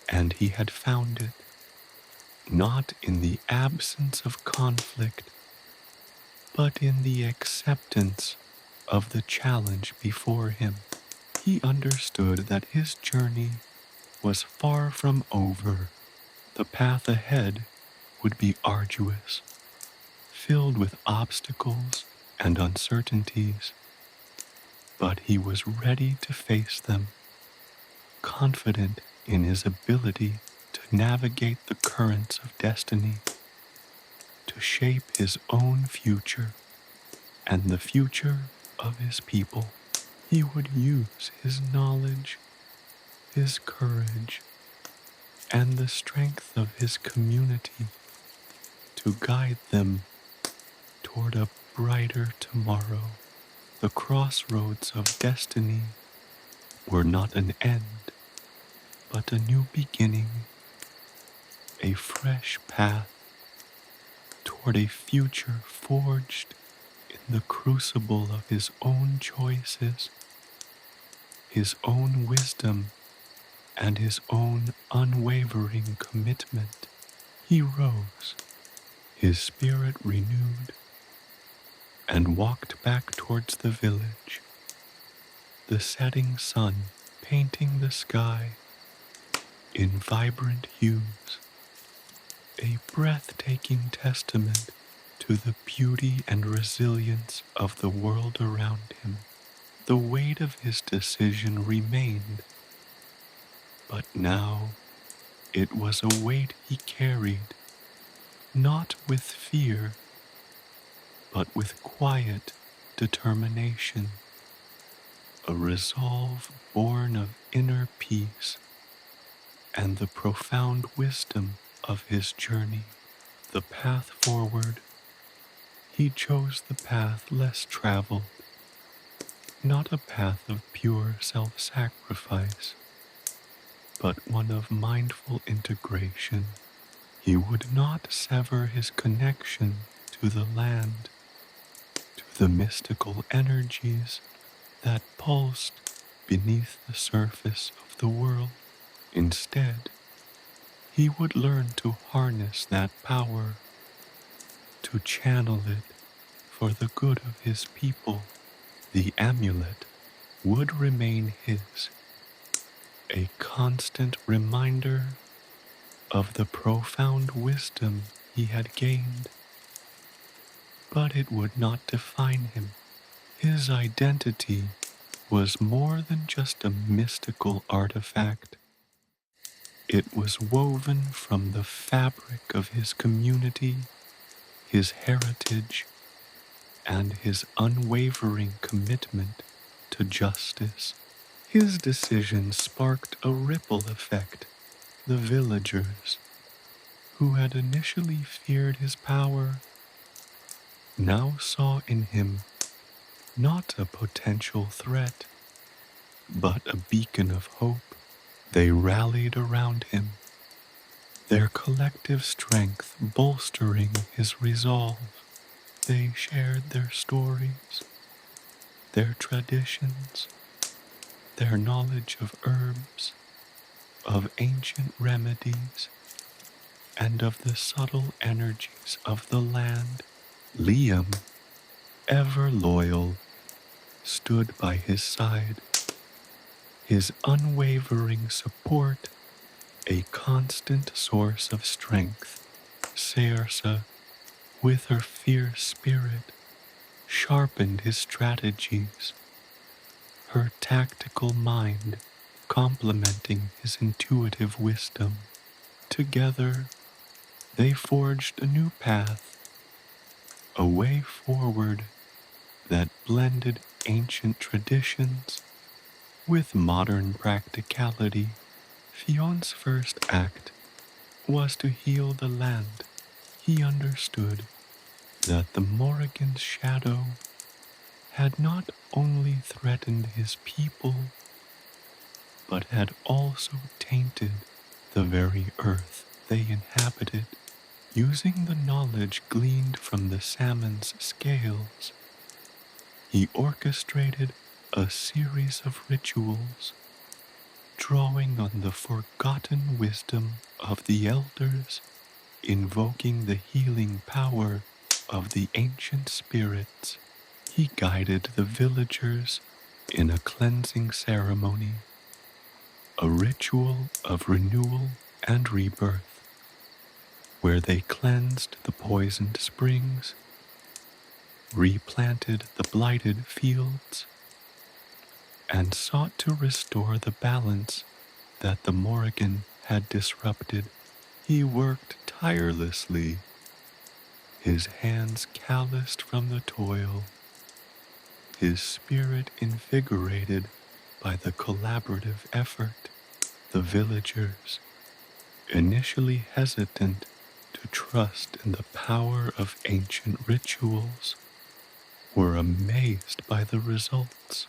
and he had found it, not in the absence of conflict, but in the acceptance of the challenge before him. He understood that his journey was far from over. The path ahead would be arduous, filled with obstacles and uncertainties, but he was ready to face them, confident in his ability to navigate the currents of destiny, to shape his own future and the future of his people. He would use his knowledge, his courage, and the strength of his community to guide them toward a brighter tomorrow. The crossroads of destiny were not an end, but a new beginning, a fresh path toward a future forged in the crucible of his own choices, his own wisdom, and his own unwavering commitment. He rose, his spirit renewed, and walked back towards the village, the setting sun painting the sky in vibrant hues, a breathtaking testament to the beauty and resilience of the world around him. The weight of his decision remained, but now it was a weight he carried, not with fear, but with quiet determination, a resolve born of inner peace and the profound wisdom of his journey. The path forward, he chose the path less traveled, not a path of pure self-sacrifice, but one of mindful integration. He would not sever his connection to the land, to the mystical energies that pulsed beneath the surface of the world. Instead, he would learn to harness that power, to channel it for the good of his people. The amulet would remain his, a constant reminder of the profound wisdom he had gained. But it would not define him. His identity was more than just a mystical artifact. It was woven from the fabric of his community, his heritage, and his unwavering commitment to justice. His decision sparked a ripple effect. The villagers, who had initially feared his power, now saw in him not a potential threat, but a beacon of hope. They rallied around him, their collective strength bolstering his resolve. They shared their stories, their traditions, their knowledge of herbs, of ancient remedies, and of the subtle energies of the land. Liam, ever loyal, stood by his side, his unwavering support a constant source of strength. Saoirse, with her fierce spirit, sharpened his strategies, her tactical mind complementing his intuitive wisdom. Together, they forged a new path, a way forward that blended ancient traditions with modern practicality. Fionn's first act was to heal the land. He understood that the Morrigan's shadow had not only threatened his people, but had also tainted the very earth they inhabited. Using the knowledge gleaned from the salmon's scales, he orchestrated a series of rituals, drawing on the forgotten wisdom of the elders, invoking the healing power of the ancient spirits. He guided the villagers in a cleansing ceremony, a ritual of renewal and rebirth, where they cleansed the poisoned springs, replanted the blighted fields, and sought to restore the balance that the Morrigan had disrupted. He worked tirelessly, his hands calloused from the toil, his spirit invigorated by the collaborative effort. The villagers, initially hesitant to trust in the power of ancient rituals, were amazed by the results.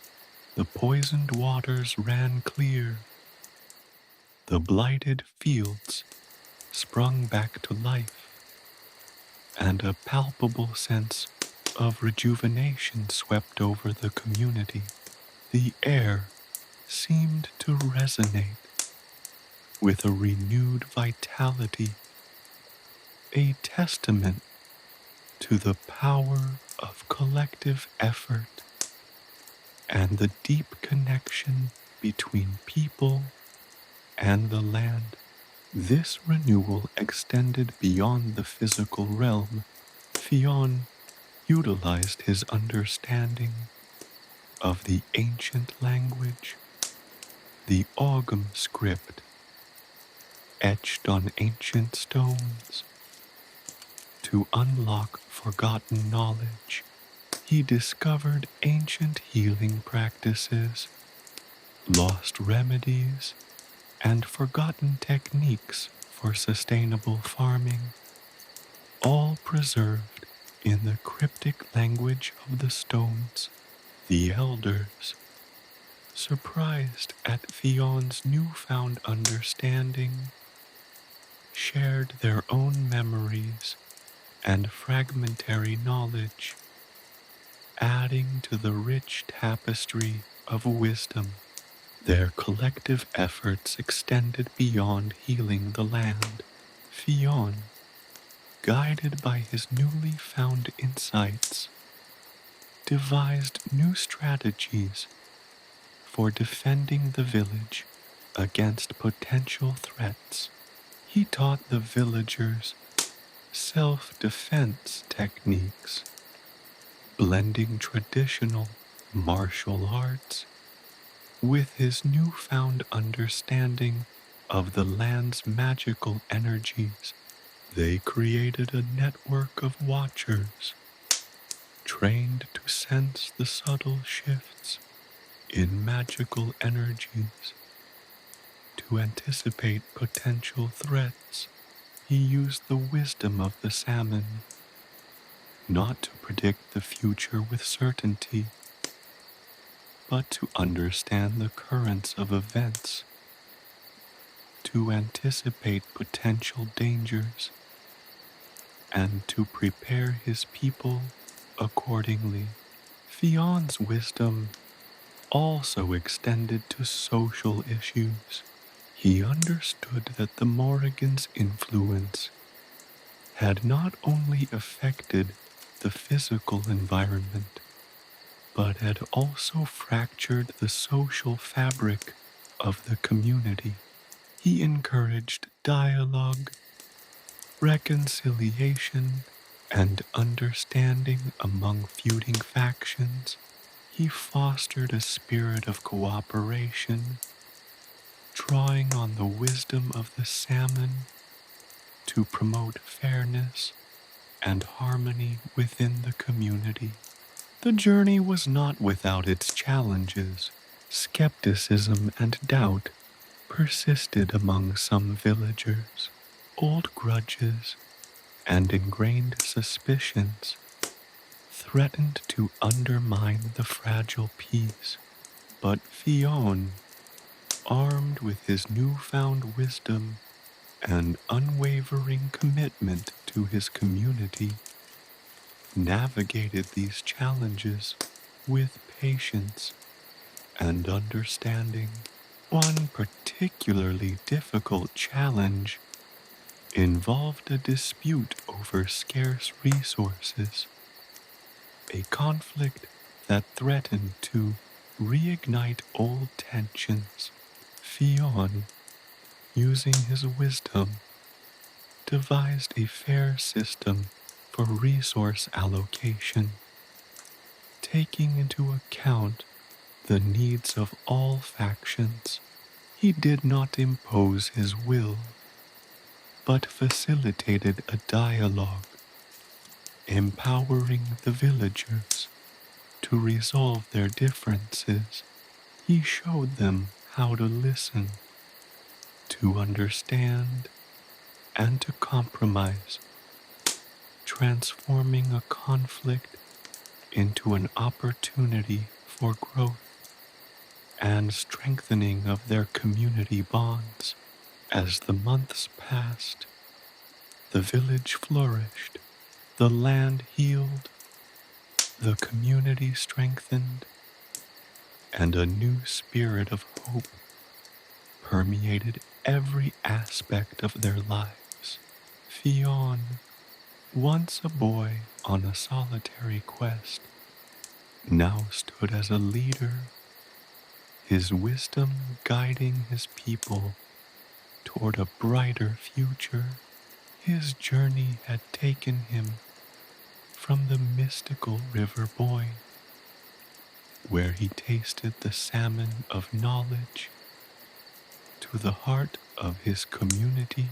The poisoned waters ran clear, the blighted fields sprung back to life, and a palpable sense of rejuvenation swept over the community. The air seemed to resonate with a renewed vitality, a testament to the power of collective effort and the deep connection between people and the land. This renewal extended beyond the physical realm. Fionn utilized his understanding of the ancient language, the Ogham script, etched on ancient stones, to unlock forgotten knowledge. He discovered ancient healing practices, lost remedies, and forgotten techniques for sustainable farming, all preserved In the cryptic language of the stones, the elders, surprised at Fionn's newfound understanding, shared their own memories and fragmentary knowledge, adding to the rich tapestry of wisdom. Their collective efforts extended beyond healing the land. Fionn, guided by his newly found insights, devised new strategies for defending the village against potential threats. He taught the villagers self-defense techniques, blending traditional martial arts with his newfound understanding of the land's magical energies. They created a network of watchers, trained to sense the subtle shifts in magical energies, to anticipate potential threats. He used the wisdom of the salmon, not to predict the future with certainty, but to understand the currents of events, to anticipate potential dangers, and to prepare his people accordingly. Fionn's wisdom also extended to social issues. He understood that the Morrigan's influence had not only affected the physical environment, but had also fractured the social fabric of the community. He encouraged dialogue, reconciliation, and understanding among feuding factions. He fostered a spirit of cooperation, drawing on the wisdom of the salmon to promote fairness and harmony within the community. The journey was not without its challenges. Skepticism and doubt persisted among some villagers. Old grudges and ingrained suspicions threatened to undermine the fragile peace. But Fionn, armed with his newfound wisdom and unwavering commitment to his community, navigated these challenges with patience and understanding. One particularly difficult challenge involved a dispute over scarce resources, a conflict that threatened to reignite old tensions. Fionn, using his wisdom, devised a fair system for resource allocation, taking into account the needs of all factions. He did not impose his will, but facilitated a dialogue, empowering the villagers to resolve their differences. He showed them how to listen, to understand, and to compromise, transforming a conflict into an opportunity for growth and strengthening of their community bonds. As the months passed, the village flourished, the land healed, the community strengthened, and a new spirit of hope permeated every aspect of their lives. Fionn, once a boy on a solitary quest, now stood as a leader, his wisdom guiding his people toward a brighter future. His journey had taken him from the mystical River Boyne, where he tasted the salmon of knowledge, to the heart of his community,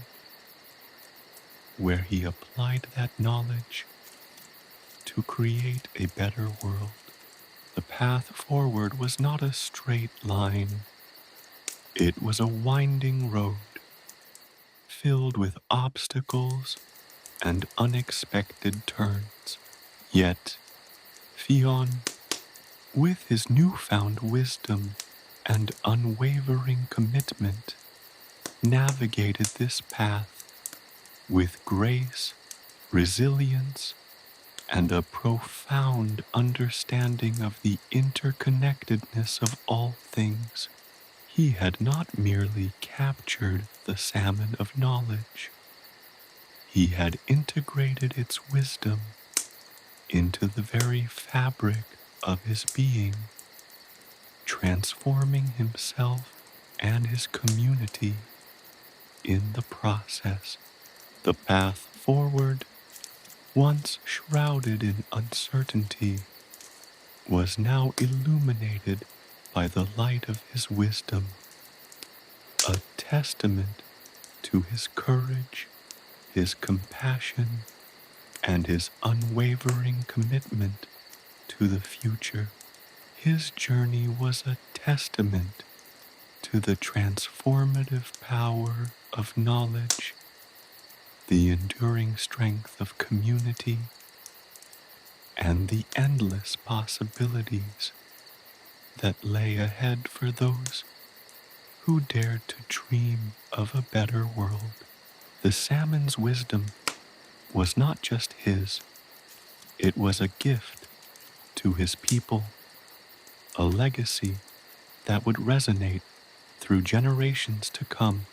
where he applied that knowledge to create a better world. The path forward was not a straight line. It was a winding road, filled with obstacles and unexpected turns. Yet, Fionn, with his newfound wisdom and unwavering commitment, navigated this path with grace, resilience, and a profound understanding of the interconnectedness of all things. He had not merely captured the salmon of knowledge, he had integrated its wisdom into the very fabric of his being, transforming himself and his community in the process. The path forward, once shrouded in uncertainty, was now illuminated by the light of his wisdom, a testament to his courage, his compassion, and his unwavering commitment to the future. His journey was a testament to the transformative power of knowledge, the enduring strength of community, and the endless possibilities that lay ahead for those who dared to dream of a better world. The salmon's wisdom was not just his, it was a gift to his people, a legacy that would resonate through generations to come,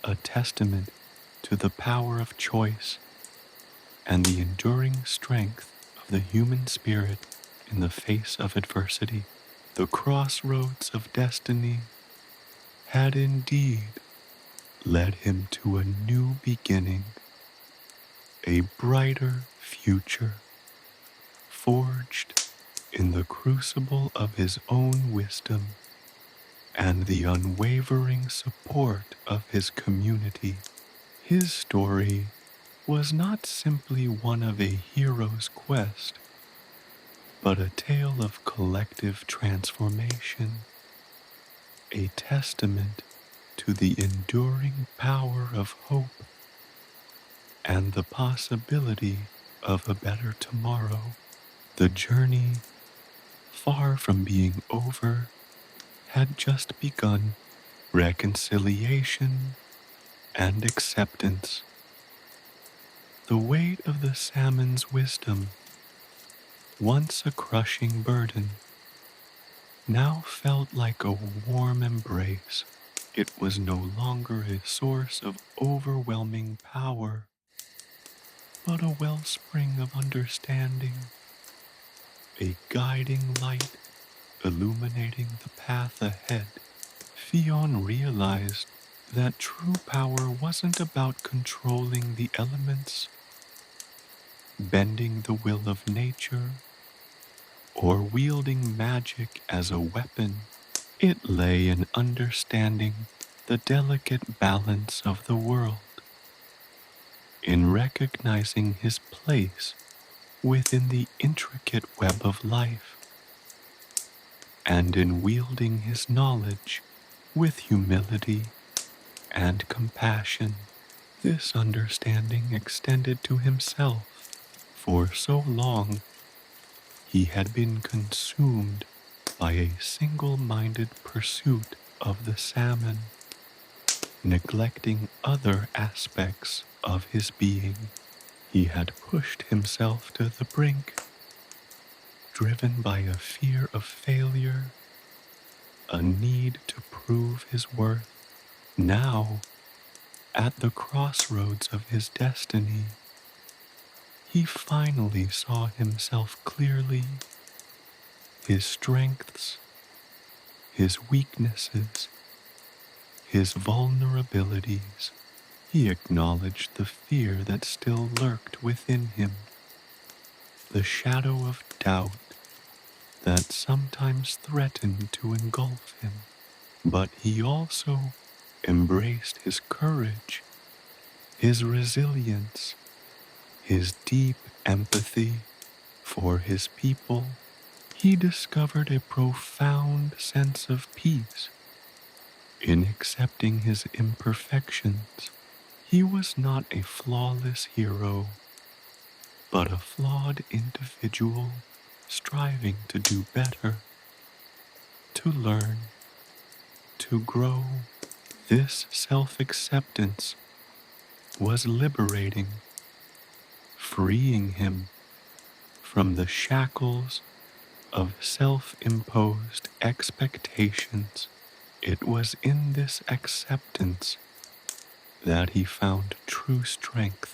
a testament to the power of choice and the enduring strength of the human spirit in the face of adversity. The crossroads of destiny had indeed led him to a new beginning, a brighter future, forged in the crucible of his own wisdom and the unwavering support of his community. His story was not simply one of a hero's quest, but a tale of collective transformation, a testament to the enduring power of hope and the possibility of a better tomorrow. The journey, far from being over, had just begun. Reconciliation and acceptance. The weight of the salmon's wisdom, once a crushing burden, now felt like a warm embrace. It was no longer a source of overwhelming power, but a wellspring of understanding, a guiding light illuminating the path ahead. Fionn realized that true power wasn't about controlling the elements, bending the will of nature, or wielding magic as a weapon. It lay in understanding the delicate balance of the world, in recognizing his place within the intricate web of life, and in wielding his knowledge with humility and compassion. This understanding extended to himself. For so long, he had been consumed by a single-minded pursuit of the salmon, neglecting other aspects of his being. He had pushed himself to the brink, driven by a fear of failure, a need to prove his worth. Now, at the crossroads of his destiny, he finally saw himself clearly, his strengths, his weaknesses, his vulnerabilities. He acknowledged the fear that still lurked within him, the shadow of doubt that sometimes threatened to engulf him. But he also embraced his courage, his resilience, his deep empathy for his people. He discovered a profound sense of peace in accepting his imperfections. He was not a flawless hero, but a flawed individual striving to do better, to learn, to grow. This self-acceptance was liberating, freeing him from the shackles of self-imposed expectations. It was in this acceptance that he found true strength,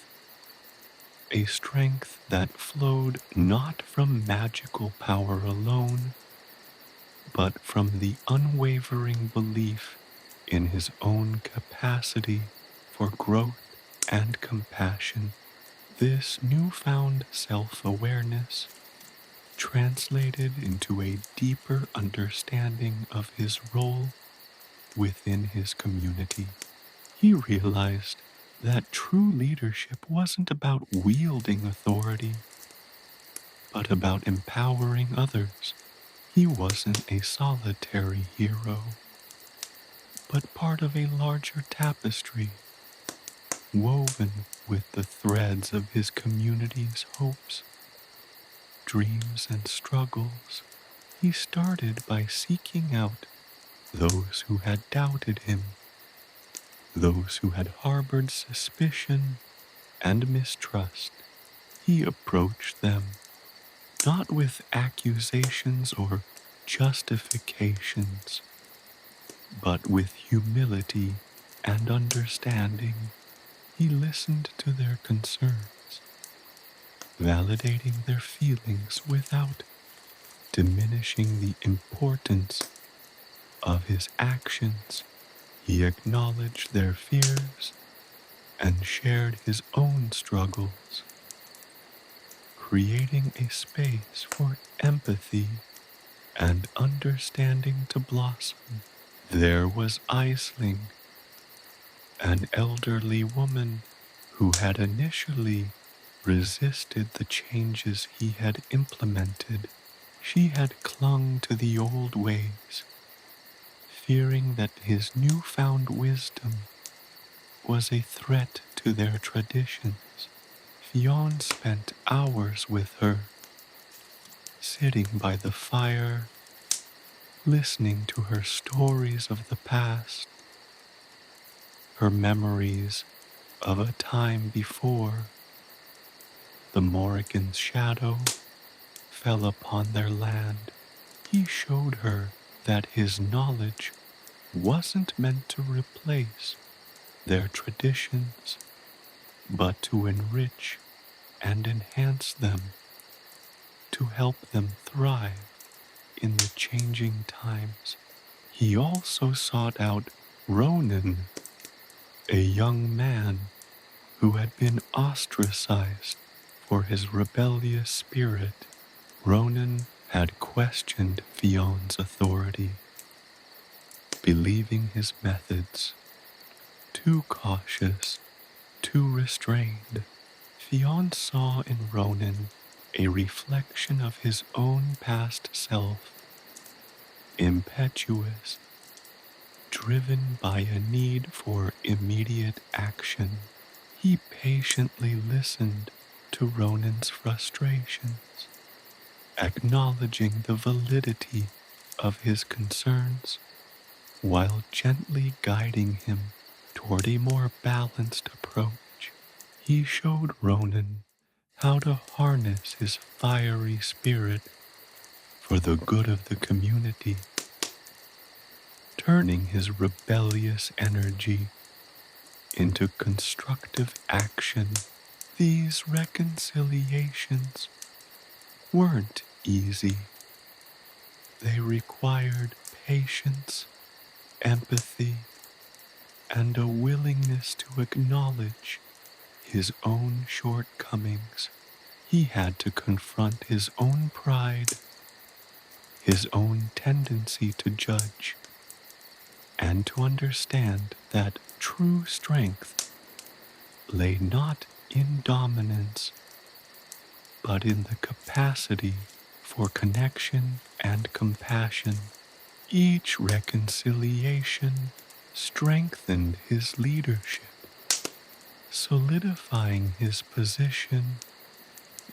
a strength that flowed not from magical power alone, but from the unwavering belief in his own capacity for growth and compassion. This newfound self-awareness translated into a deeper understanding of his role within his community. He realized that true leadership wasn't about wielding authority, but about empowering others. He wasn't a solitary hero, but part of a larger tapestry, woven with the threads of his community's hopes, dreams, and struggles. He started by seeking out those who had doubted him, those who had harbored suspicion and mistrust. He approached them not with accusations or justifications, but with humility and understanding. He listened to their concerns, validating their feelings without diminishing the importance of his actions. He acknowledged their fears and shared his own struggles, creating a space for empathy and understanding to blossom. There was Aisling, an elderly woman who had initially resisted the changes he had implemented. She had clung to the old ways, fearing that his newfound wisdom was a threat to their traditions. Fionn spent hours with her, sitting by the fire, listening to her stories of the past, her memories of a time before the Morrigan's shadow fell upon their land. He showed her that his knowledge wasn't meant to replace their traditions, but to enrich and enhance them, to help them thrive in the changing times. He also sought out Ronan, a young man who had been ostracized for his rebellious spirit. Ronan had questioned Fionn's authority, believing his methods too cautious, too restrained. Fionn saw in Ronan a reflection of his own past self, impetuous, driven by a need for immediate action. He patiently listened to Ronan's frustrations, acknowledging the validity of his concerns, while gently guiding him toward a more balanced approach. He showed Ronan how to harness his fiery spirit for the good of the community, turning his rebellious energy into constructive action. These reconciliations weren't easy. They required patience, empathy, and a willingness to acknowledge his own shortcomings. He had to confront his own pride, his own tendency to judge, and to understand that true strength lay not in dominance, but in the capacity for connection and compassion. Each reconciliation strengthened his leadership, solidifying his position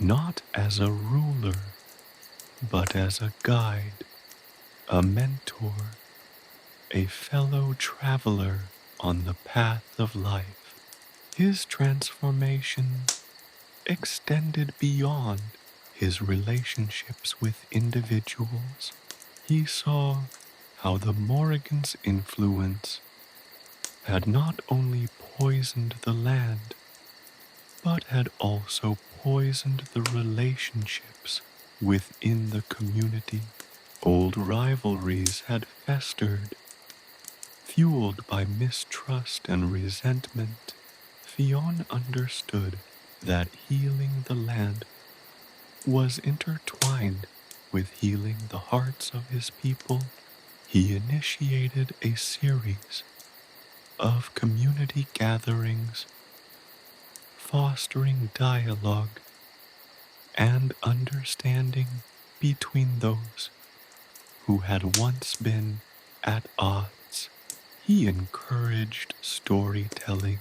not as a ruler, but as a guide, a mentor, a fellow traveler on the path of life. His transformation extended beyond his relationships with individuals. He saw how the Morrigan's influence had not only poisoned the land, but had also poisoned the relationships within the community. Old rivalries had festered, fueled by mistrust and resentment. Fionn understood that healing the land was intertwined with healing the hearts of his people. He initiated a series of community gatherings, fostering dialogue and understanding between those who had once been at odds. He encouraged storytelling,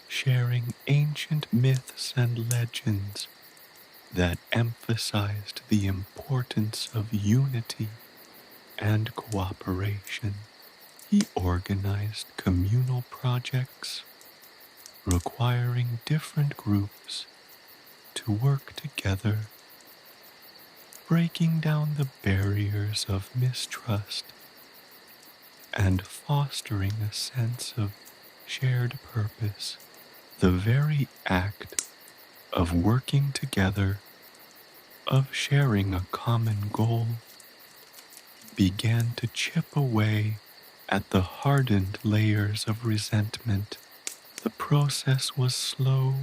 sharing ancient myths and legends that emphasized the importance of unity and cooperation. He organized communal projects requiring different groups to work together, breaking down the barriers of mistrust and fostering a sense of shared purpose. The very act of working together, of sharing a common goal, began to chip away at the hardened layers of resentment. The process was slow,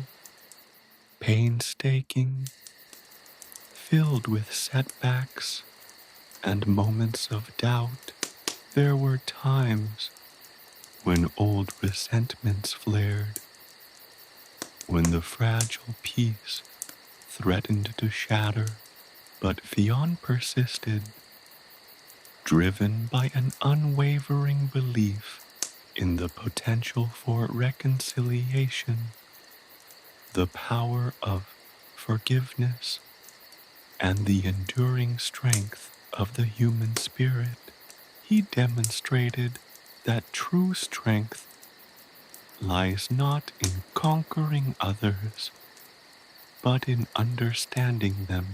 painstaking, filled with setbacks and moments of doubt. There were times when old resentments flared, when the fragile peace threatened to shatter, but Fionn persisted, driven by an unwavering belief in the potential for reconciliation, the power of forgiveness, and the enduring strength of the human spirit. He demonstrated that true strength lies not in conquering others, but in understanding them,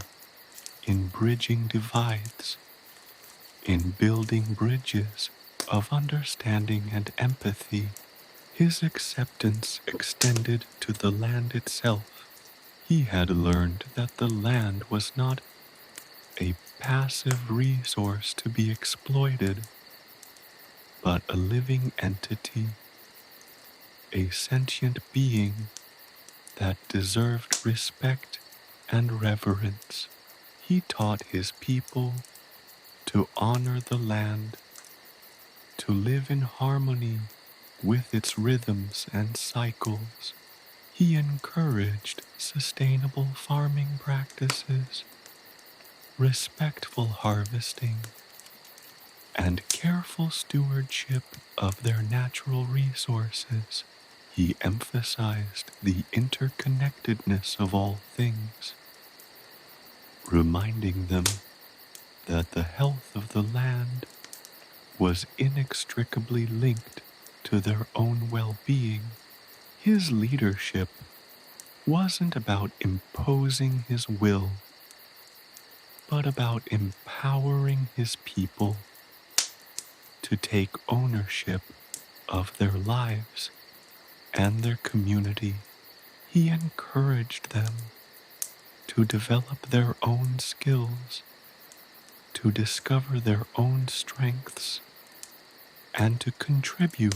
in bridging divides, in building bridges of understanding and empathy. His acceptance extended to the land itself. He had learned that the land was not a passive resource to be exploited, but a living entity, a sentient being that deserved respect and reverence. He taught his people to honor the land, to live in harmony with its rhythms and cycles. He encouraged sustainable farming practices, respectful harvesting, and careful stewardship of their natural resources. He emphasized the interconnectedness of all things, reminding them that the health of the land was inextricably linked to their own well-being. His leadership wasn't about imposing his will, but about empowering his people to take ownership of their lives and their community. He encouraged them to develop their own skills, to discover their own strengths, and to contribute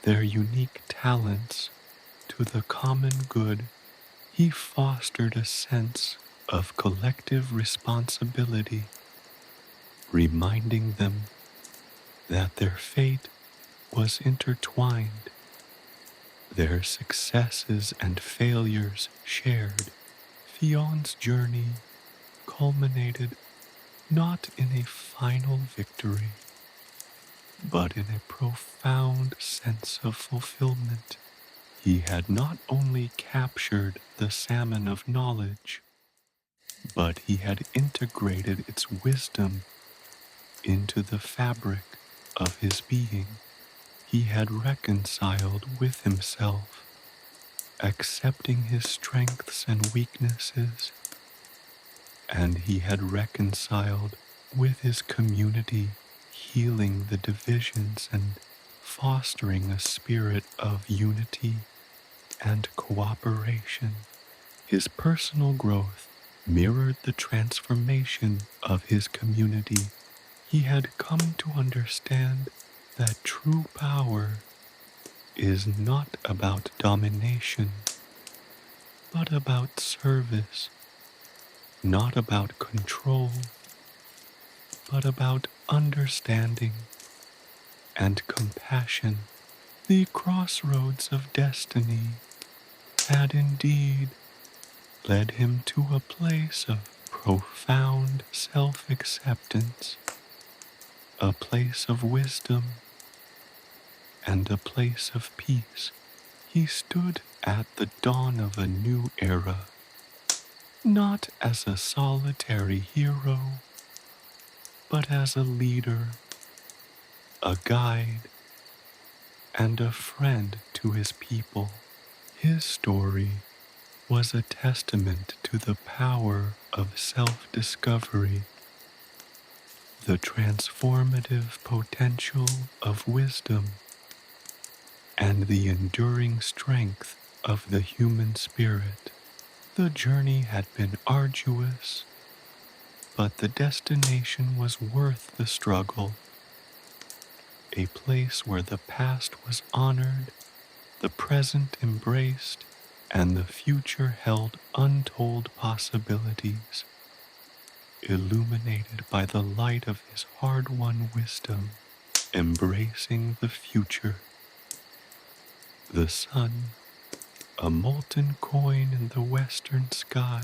their unique talents to the common good. He fostered a sense of collective responsibility, reminding them that their fate was intertwined, their successes and failures shared. Fionn's journey culminated not in a final victory, but in a profound sense of fulfillment. He had not only captured the Salmon of Knowledge, but he had integrated its wisdom into the fabric of his being. He had reconciled with himself, accepting his strengths and weaknesses, and he had reconciled with his community, healing the divisions and fostering a spirit of unity and cooperation. His personal growth mirrored the transformation of his community. He had come to understand that true power is not about domination, but about service, not about control, but about understanding and compassion. The crossroads of destiny had indeed led him to a place of profound self-acceptance, a place of wisdom, and a place of peace. He stood at the dawn of a new era, not as a solitary hero, but as a leader, a guide, and a friend to his people. His story was a testament to the power of self-discovery, the transformative potential of wisdom, and the enduring strength of the human spirit. The journey had been arduous, but the destination was worth the struggle. A place where the past was honored, the present embraced, and the future held untold possibilities, illuminated by the light of his hard-won wisdom, embracing the future. The sun, a molten coin in the western sky,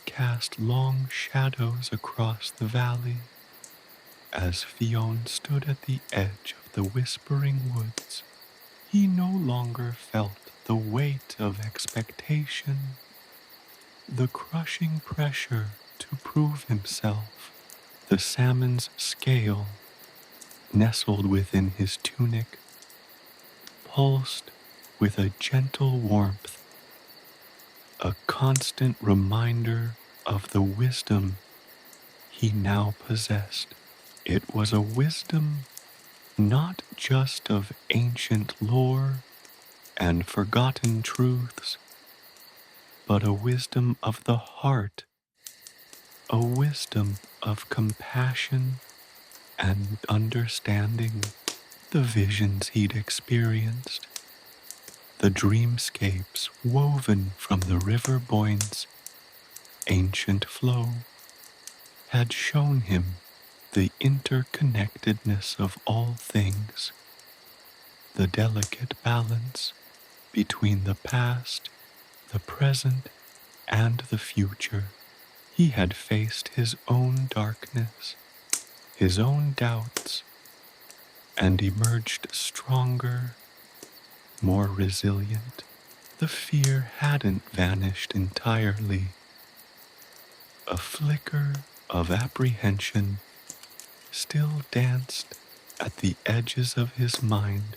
cast long shadows across the valley as Fionn stood at the edge of the whispering woods. He no longer felt the weight of expectation, the crushing pressure to prove himself. The salmon's scale, nestled within his tunic, pulsed with a gentle warmth, a constant reminder of the wisdom he now possessed. It was a wisdom not just of ancient lore and forgotten truths, but a wisdom of the heart, a wisdom of compassion and understanding. The visions he'd experienced, the dreamscapes woven from the River Boyne's ancient flow, had shown him the interconnectedness of all things, the delicate balance between the past, the present, and the future. He had faced his own darkness, his own doubts, and emerged stronger, more resilient. The fear hadn't vanished entirely. A flicker of apprehension still danced at the edges of his mind,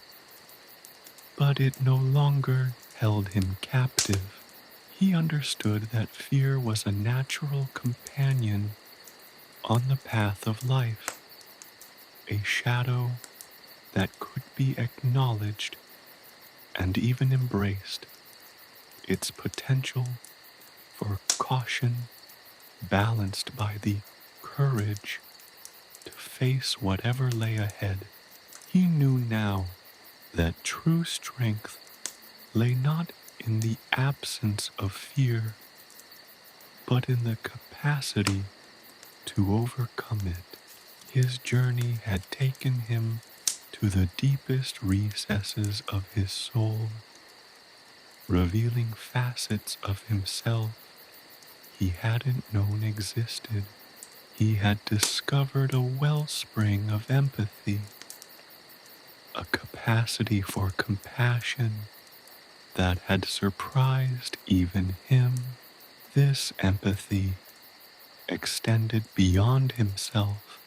but it no longer held him captive. He understood that fear was a natural companion on the path of life, a shadow that could be acknowledged and even embraced. Its potential for caution balanced by the courage to face whatever lay ahead. He knew now that true strength lay not in the absence of fear, but in the capacity to overcome it. His journey had taken him to the deepest recesses of his soul, revealing facets of himself he hadn't known existed. He had discovered a wellspring of empathy, a capacity for compassion, that had surprised even him. This empathy extended beyond himself,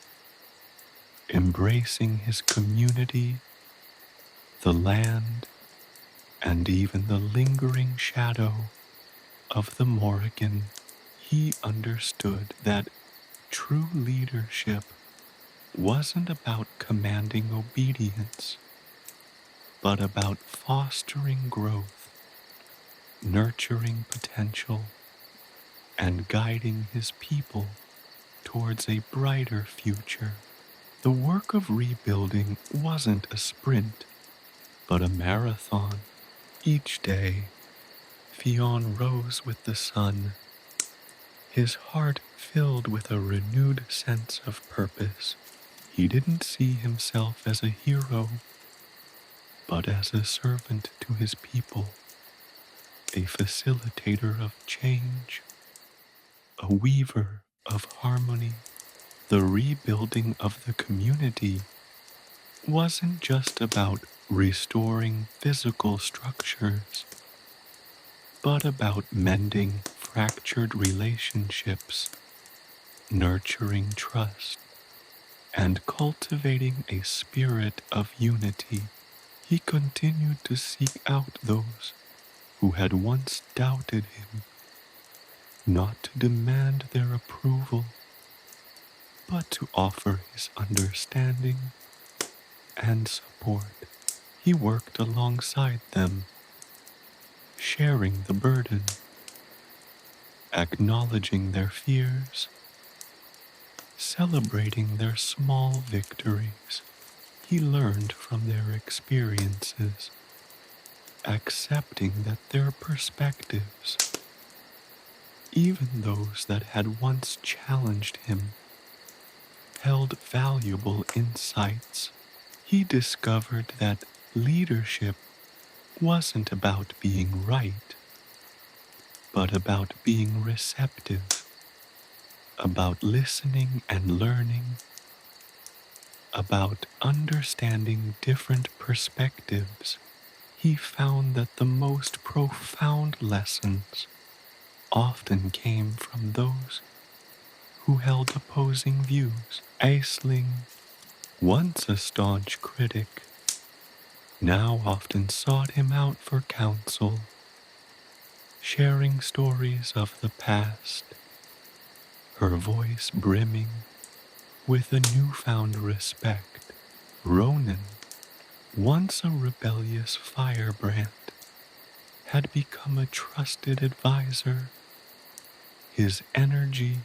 embracing his community, the land, and even the lingering shadow of the Morrigan. He understood that true leadership wasn't about commanding obedience, but about fostering growth, nurturing potential, and guiding his people towards a brighter future. The work of rebuilding wasn't a sprint, but a marathon. Each day, Fionn rose with the sun, his heart filled with a renewed sense of purpose. He didn't see himself as a hero, but as a servant to his people, a facilitator of change, a weaver of harmony. The rebuilding of the community wasn't just about restoring physical structures, but about mending fractured relationships, nurturing trust, and cultivating a spirit of unity. He continued to seek out those who had once doubted him, not to demand their approval, but to offer his understanding and support. He worked alongside them, sharing the burden, acknowledging their fears, celebrating their small victories. He learned from their experiences, accepting that their perspectives, even those that had once challenged him, held valuable insights. He discovered that leadership wasn't about being right, but about being receptive, about listening and learning, about understanding different perspectives. He found that the most profound lessons often came from those who held opposing views. Aisling, once a staunch critic, now often sought him out for counsel, sharing stories of the past, her voice brimming with a newfound respect. Ronan, once a rebellious firebrand, had become a trusted advisor, his energy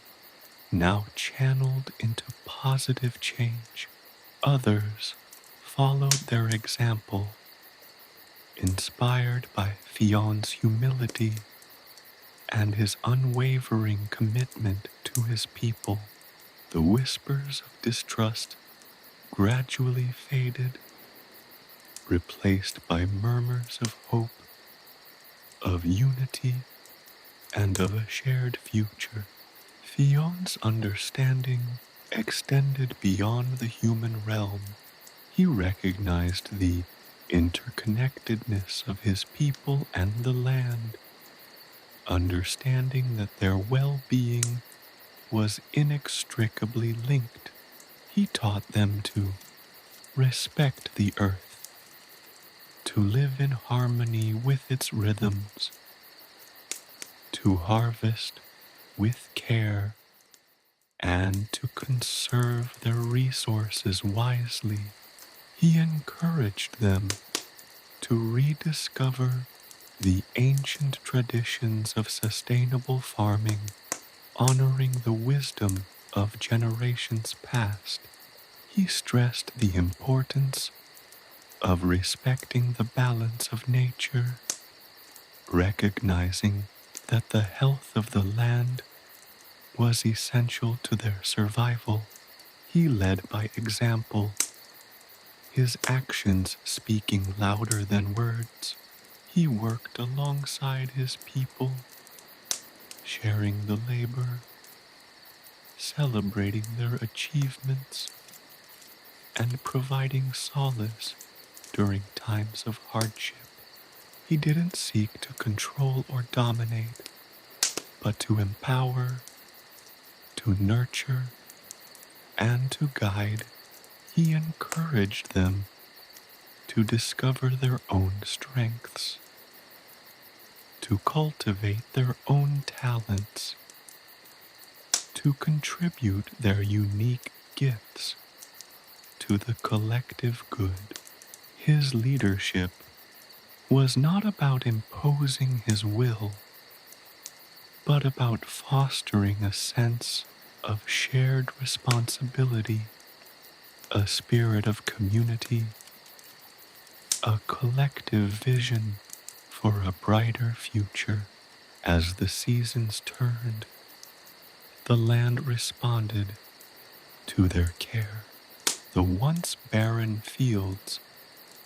now channeled into positive change. Others followed their example, inspired by Fionn's humility and his unwavering commitment to his people. The whispers of distrust gradually faded, replaced by murmurs of hope, of unity, and of a shared future. Fionn's understanding extended beyond the human realm. He recognized the interconnectedness of his people and the land, understanding that their well-being was inextricably linked. He taught them to respect the earth, to live in harmony with its rhythms, to harvest with care, and to conserve their resources wisely. He encouraged them to rediscover the ancient traditions of sustainable farming, honoring the wisdom of generations past. He stressed the importance of respecting the balance of nature, recognizing that the health of the land was essential to their survival. He led by example, his actions speaking louder than words. He worked alongside his people, sharing the labor, celebrating their achievements, and providing solace during times of hardship. He didn't seek to control or dominate, but to empower, to nurture, and to guide. He encouraged them to discover their own strengths, to cultivate their own talents, to contribute their unique gifts to the collective good. His leadership was not about imposing his will, but about fostering a sense of shared responsibility, a spirit of community, a collective vision for a brighter future. As the seasons turned, the land responded to their care. The once barren fields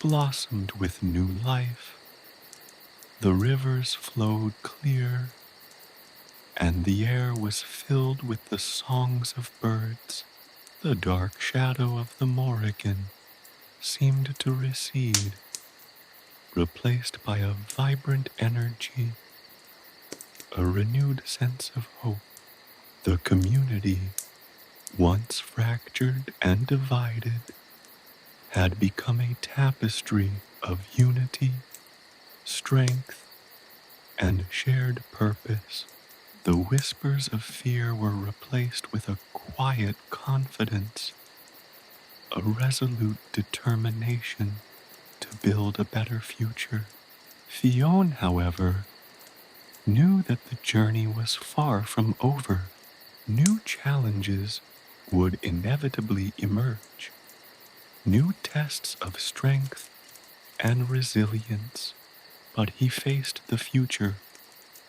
blossomed with new life. The rivers flowed clear, and the air was filled with the songs of birds. The dark shadow of the Morrigan seemed to recede, replaced by a vibrant energy, a renewed sense of hope. The community, once fractured and divided, had become a tapestry of unity, strength, and shared purpose. The whispers of fear were replaced with a quiet confidence, a resolute determination to build a better future. Fionn, however, knew that the journey was far from over. New challenges would inevitably emerge, new tests of strength and resilience, but he faced the future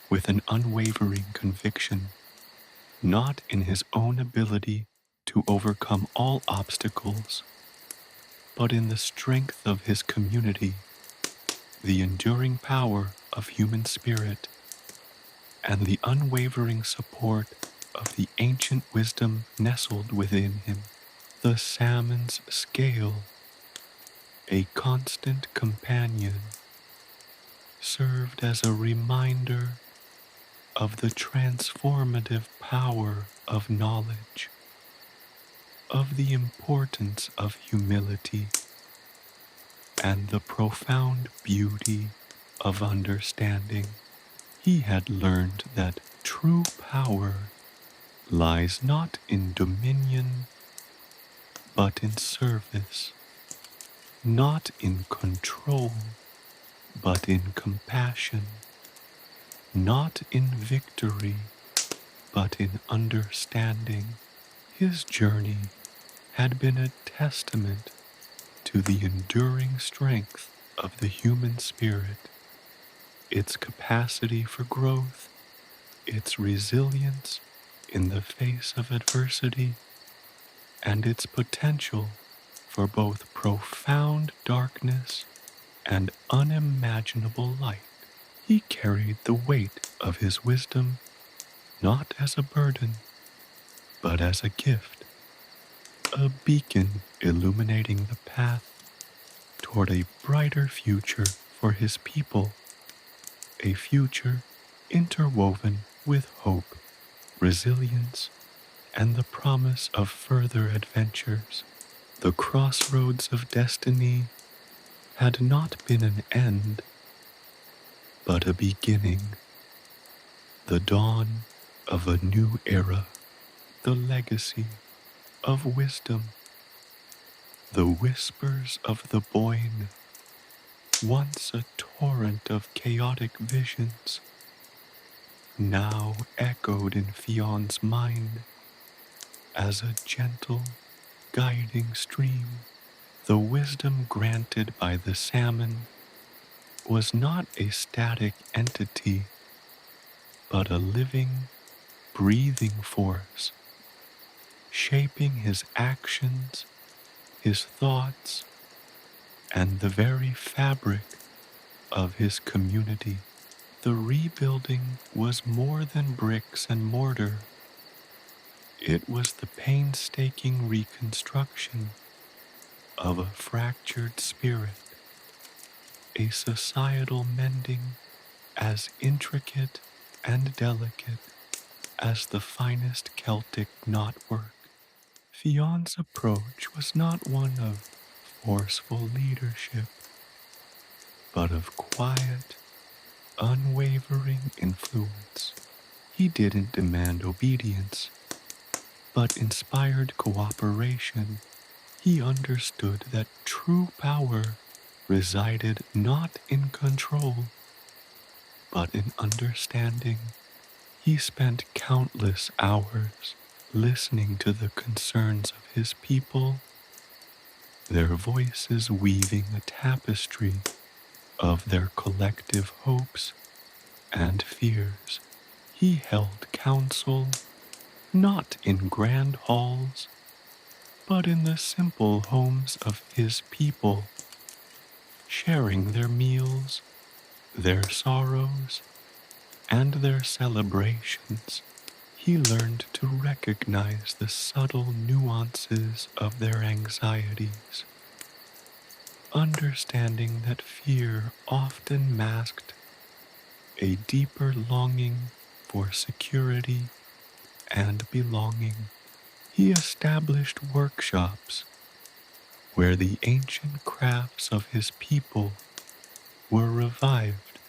with an unwavering conviction, not in his own ability to overcome all obstacles, but in the strength of his community, the enduring power of human spirit, and the unwavering support of the ancient wisdom nestled within him. The salmon's scale, a constant companion, served as a reminder of the transformative power of knowledge, of the importance of humility, and the profound beauty of understanding. He had learned that true power lies not in dominion, but in service, not in control, but in compassion, not in victory, but in understanding. His journey had been a testament to the enduring strength of the human spirit, its capacity for growth, its resilience in the face of adversity, and its potential for both profound darkness and unimaginable light. He carried the weight of his wisdom not as a burden, but as a gift, a beacon illuminating the path toward a brighter future for his people, a future interwoven with hope, resilience, and the promise of further adventures. The crossroads of destiny had not been an end, but a beginning, the dawn of a new era, the legacy of wisdom. The whispers of the Boyne, once a torrent of chaotic visions, now echoed in Fionn's mind as a gentle, guiding stream. The wisdom granted by the salmon was not a static entity, but a living, breathing force, shaping his actions, his thoughts, and the very fabric of his community. The rebuilding was more than bricks and mortar. It was the painstaking reconstruction of a fractured spirit, a societal mending as intricate and delicate as the finest Celtic knotwork. Fionn's approach was not one of forceful leadership, but of quiet, unwavering influence. He didn't demand obedience, but inspired cooperation. He understood that true power resided not in control, but in understanding. He spent countless hours listening to the concerns of his people, their voices weaving a tapestry of their collective hopes and fears. He held council not in grand halls, but in the simple homes of his people, sharing their meals, their sorrows, and their celebrations. He learned to recognize the subtle nuances of their anxieties, understanding that fear often masked a deeper longing for security and belonging. He established workshops where the ancient crafts of his people were revived,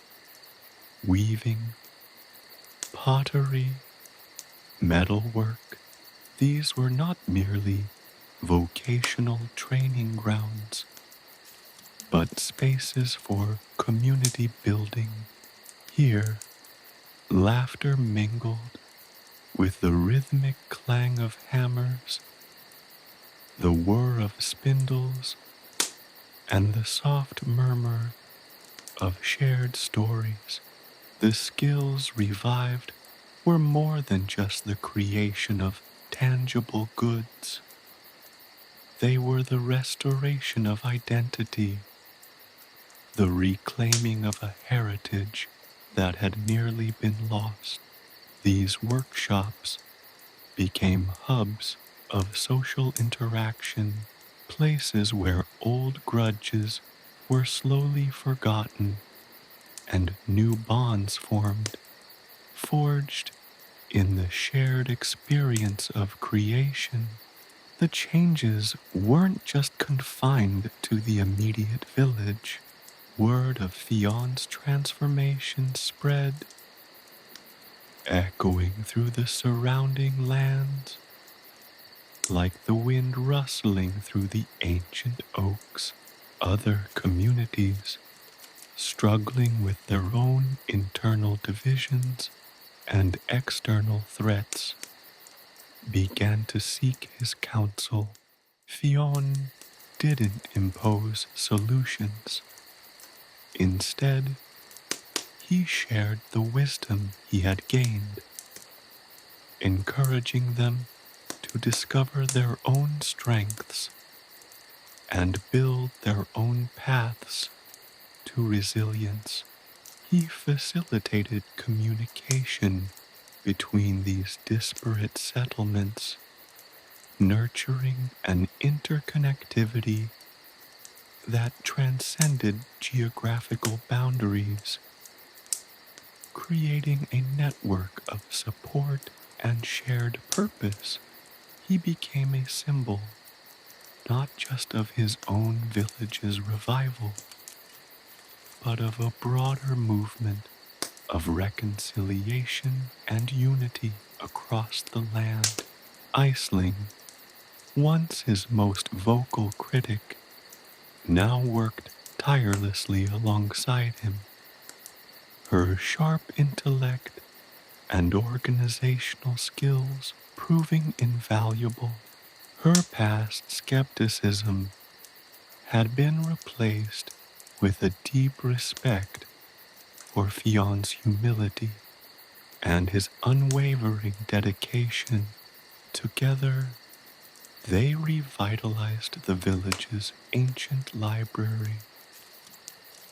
weaving, pottery, metalwork. These were not merely vocational training grounds, but spaces for community building. Here, laughter mingled with the rhythmic clang of hammers, the whir of spindles, and the soft murmur of shared stories. The skills revived were more than just the creation of tangible goods. They were the restoration of identity, the reclaiming of a heritage that had nearly been lost. These workshops became hubs of social interaction, places where old grudges were slowly forgotten and new bonds formed, forged in the shared experience of creation. The changes weren't just confined to the immediate village. Word of Fionn's transformation spread, echoing through the surrounding lands, like the wind rustling through the ancient oaks. Other communities, struggling with their own internal divisions and external threats, began to seek his counsel. Fionn didn't impose solutions. Instead, he shared the wisdom he had gained, encouraging them to discover their own strengths and build their own paths to resilience. He facilitated communication between these disparate settlements, nurturing an interconnectivity that transcended geographical boundaries, creating a network of support and shared purpose. He became a symbol not just of his own village's revival, but of a broader movement of reconciliation and unity across the land. Aisling, once his most vocal critic, now worked tirelessly alongside him, her sharp intellect and organizational skills proving invaluable. Her past skepticism had been replaced with a deep respect for Fionn's humility and his unwavering dedication. Together, they revitalized the village's ancient library,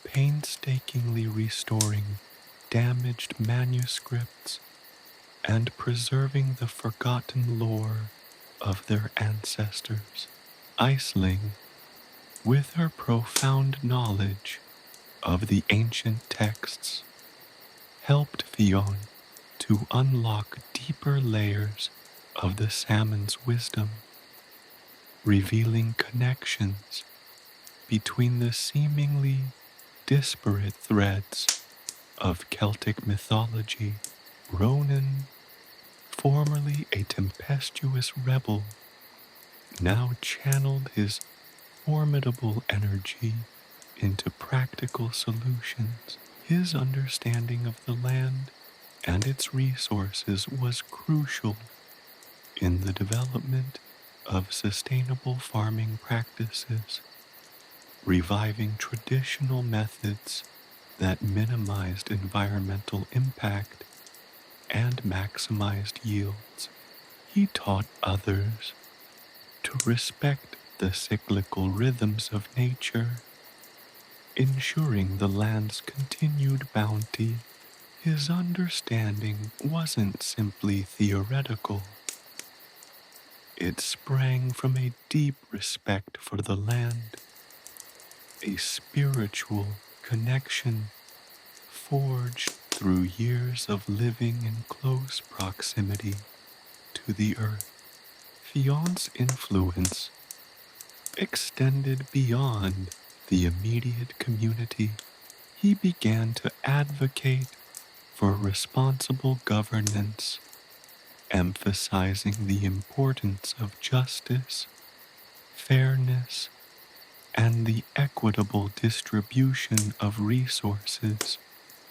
painstakingly restoring damaged manuscripts and preserving the forgotten lore of their ancestors. Aisling, with her profound knowledge, of the ancient texts helped Fionn to unlock deeper layers of the salmon's wisdom, revealing connections between the seemingly disparate threads of Celtic mythology. Ronan, formerly a tempestuous rebel, now channeled his formidable energy into practical solutions. His understanding of the land and its resources was crucial in the development of sustainable farming practices, reviving traditional methods that minimized environmental impact and maximized yields. He taught others to respect the cyclical rhythms of nature, ensuring the land's continued bounty. His understanding wasn't simply theoretical. It sprang from a deep respect for the land, a spiritual connection forged through years of living in close proximity to the earth. Fionn's influence extended beyond the immediate community. He began to advocate for responsible governance, emphasizing the importance of justice, fairness, and the equitable distribution of resources.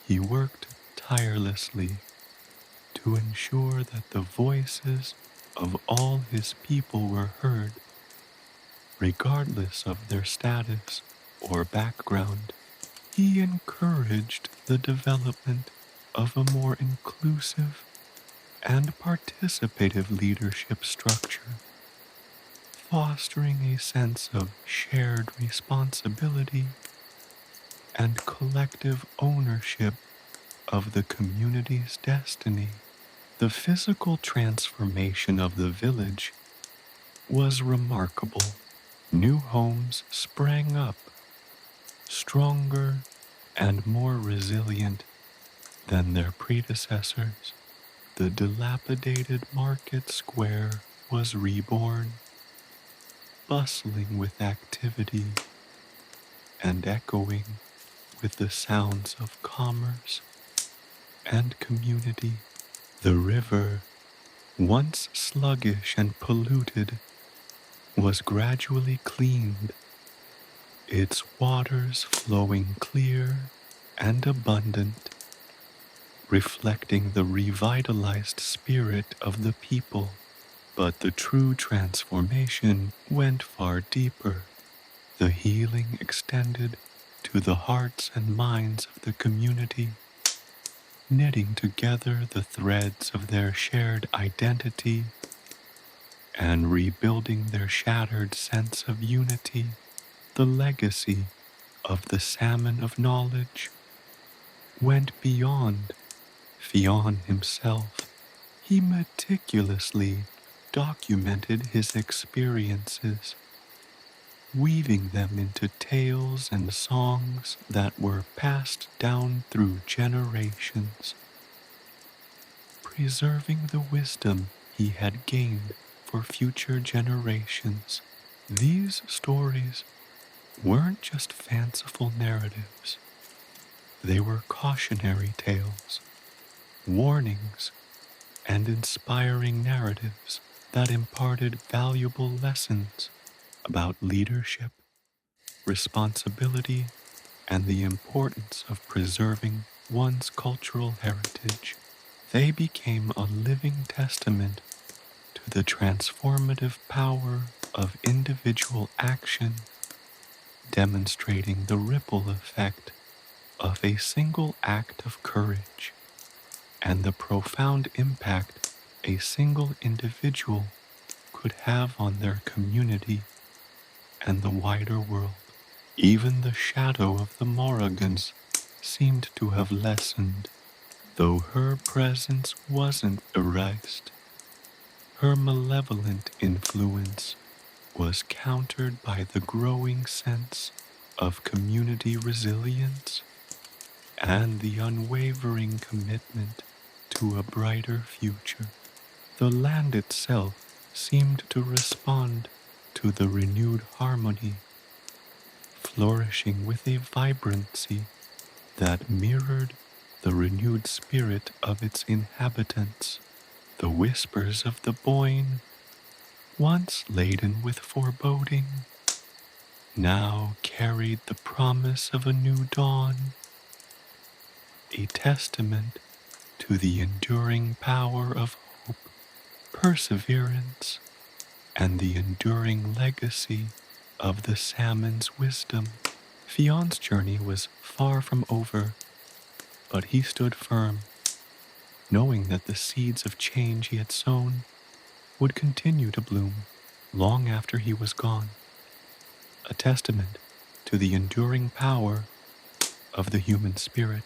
He worked tirelessly to ensure that the voices of all his people were heard, regardless of their status or background. He encouraged the development of a more inclusive and participative leadership structure, fostering a sense of shared responsibility and collective ownership of the community's destiny. The physical transformation of the village was remarkable. New homes sprang up, stronger and more resilient than their predecessors. The dilapidated market square was reborn, bustling with activity and echoing with the sounds of commerce and community. The river, once sluggish and polluted, was gradually cleaned, its waters flowing clear and abundant, reflecting the revitalized spirit of the people. But the true transformation went far deeper. The healing extended to the hearts and minds of the community, knitting together the threads of their shared identity and rebuilding their shattered sense of unity. The legacy of the Salmon of Knowledge went beyond Fionn himself. He meticulously documented his experiences, weaving them into tales and songs that were passed down through generations, preserving the wisdom he had gained for future generations. These stories weren't just fanciful narratives. They were cautionary tales, warnings, and inspiring narratives that imparted valuable lessons about leadership, responsibility, and the importance of preserving one's cultural heritage. They became a living testament to the transformative power of individual action, demonstrating the ripple effect of a single act of courage and the profound impact a single individual could have on their community and the wider world. Even the shadow of the Morrigans seemed to have lessened, though her presence wasn't erased. Her malevolent influence was countered by the growing sense of community resilience and the unwavering commitment to a brighter future. The land itself seemed to respond to the renewed harmony, flourishing with a vibrancy that mirrored the renewed spirit of its inhabitants. The whispers of the Boyne, once laden with foreboding, now carried the promise of a new dawn, a testament to the enduring power of hope, perseverance, and the enduring legacy of the salmon's wisdom. Fionn's journey was far from over, but he stood firm, knowing that the seeds of change he had sown would continue to bloom long after he was gone, a testament to the enduring power of the human spirit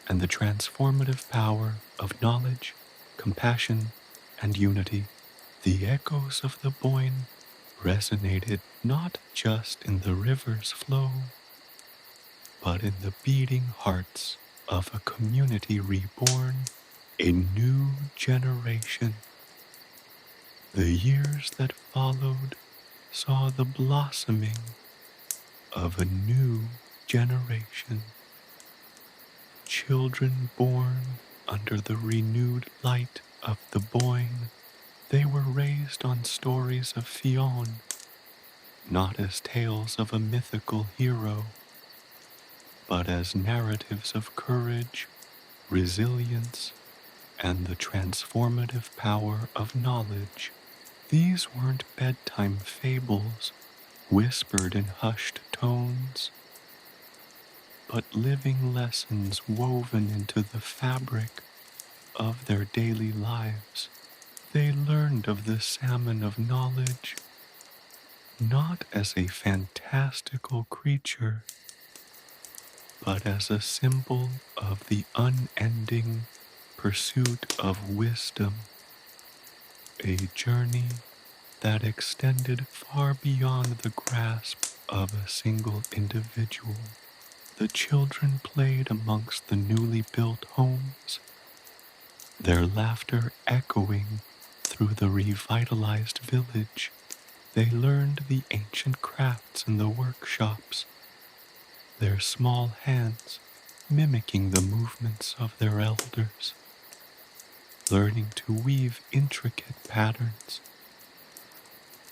and the transformative power of knowledge, compassion, and unity. The echoes of the Boyne resonated not just in the river's flow, but in the beating hearts of a community reborn, a new generation. The years that followed saw the blossoming of a new generation. Children born under the renewed light of the Boyne, they were raised on stories of Fionn, not as tales of a mythical hero, but as narratives of courage, resilience, and the transformative power of knowledge. These weren't bedtime fables whispered in hushed tones, but living lessons woven into the fabric of their daily lives. They learned of the Salmon of Knowledge not as a fantastical creature, but as a symbol of the unending pursuit of wisdom, a journey that extended far beyond the grasp of a single individual. The children played amongst the newly built homes, their laughter echoing through the revitalized village. They learned the ancient crafts in the workshops, their small hands mimicking the movements of their elders, learning to weave intricate patterns,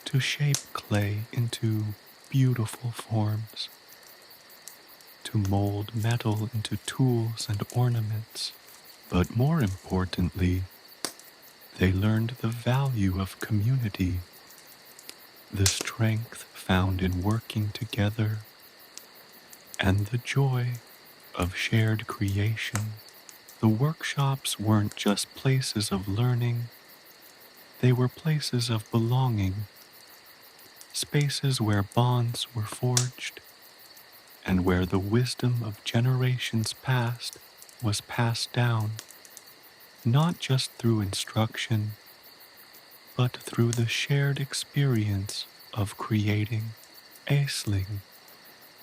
to shape clay into beautiful forms, to mold metal into tools and ornaments. But more importantly, they learned the value of community, the strength found in working together, and the joy of shared creation. The workshops weren't just places of learning, they were places of belonging, spaces where bonds were forged, and where the wisdom of generations past was passed down, not just through instruction, but through the shared experience of creating. Aisling,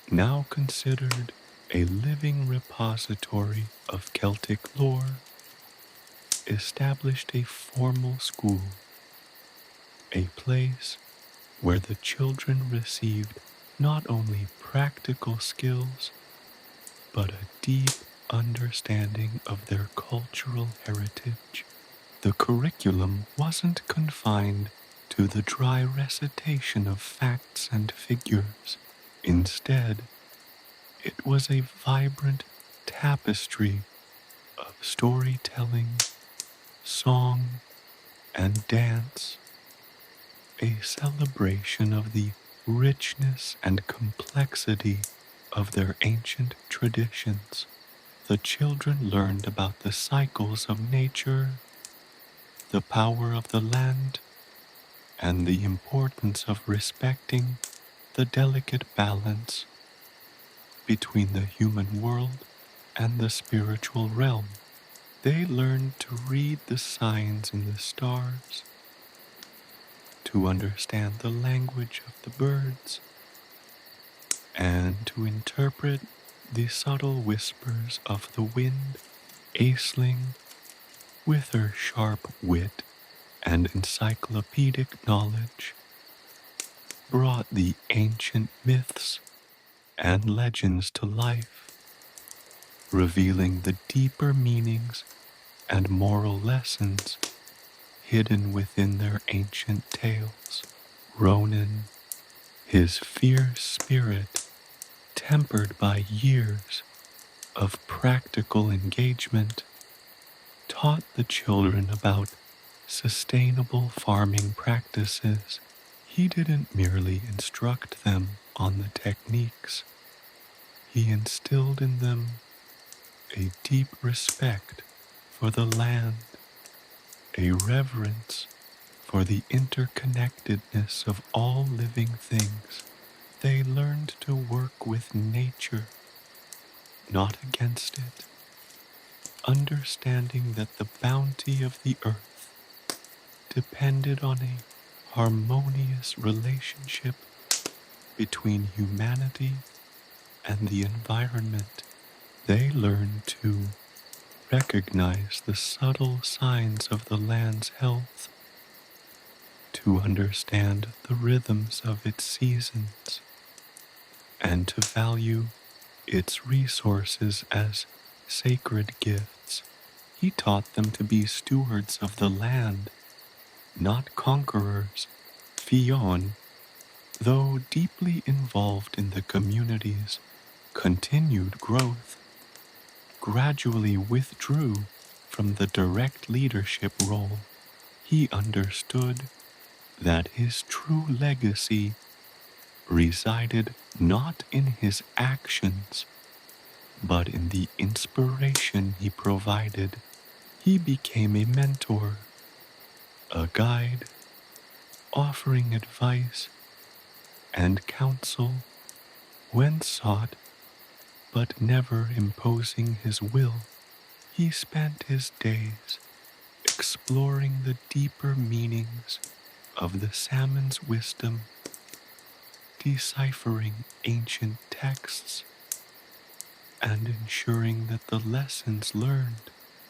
now considered a living repository of Celtic lore, established a formal school, a place where the children received not only practical skills, but a deep understanding of their cultural heritage. The curriculum wasn't confined to the dry recitation of facts and figures. Instead, it was a vibrant tapestry of storytelling, song, and dance, a celebration of the richness and complexity of their ancient traditions. The children learned about the cycles of nature, the power of the land, and the importance of respecting the delicate balance between the human world and the spiritual realm. They learned to read the signs in the stars, to understand the language of the birds, and to interpret the subtle whispers of the wind. Aisling, with her sharp wit and encyclopedic knowledge, brought the ancient myths and legends to life, revealing the deeper meanings and moral lessons hidden within their ancient tales. Ronan, his fierce spirit tempered by years of practical engagement, taught the children about sustainable farming practices. He didn't merely instruct them on the techniques, he instilled in them a deep respect for the land, a reverence for the interconnectedness of all living things. They learned to work with nature, not against it, understanding that the bounty of the earth depended on a harmonious relationship between humanity and the environment. They learned to recognize the subtle signs of the land's health, to understand the rhythms of its seasons, and to value its resources as sacred gifts. He taught them to be stewards of the land, not conquerors. Fionn, though deeply involved in the community's continued growth, gradually withdrew from the direct leadership role. He understood that his true legacy resided not in his actions, but in the inspiration he provided. He became a mentor, a guide, offering advice and counsel when sought, but never imposing his will. He spent his days exploring the deeper meanings of the salmon's wisdom, deciphering ancient texts, and ensuring that the lessons learned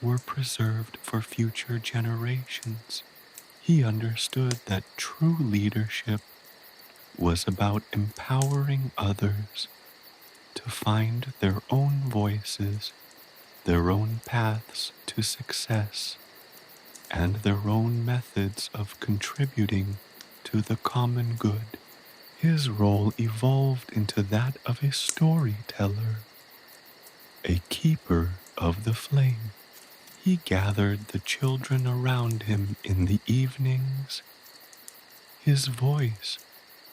were preserved for future generations. He understood that true leadership was about empowering others to find their own voices, their own paths to success, and their own methods of contributing to the common good. His role evolved into that of a storyteller, a keeper of the flame. He gathered the children around him in the evenings, his voice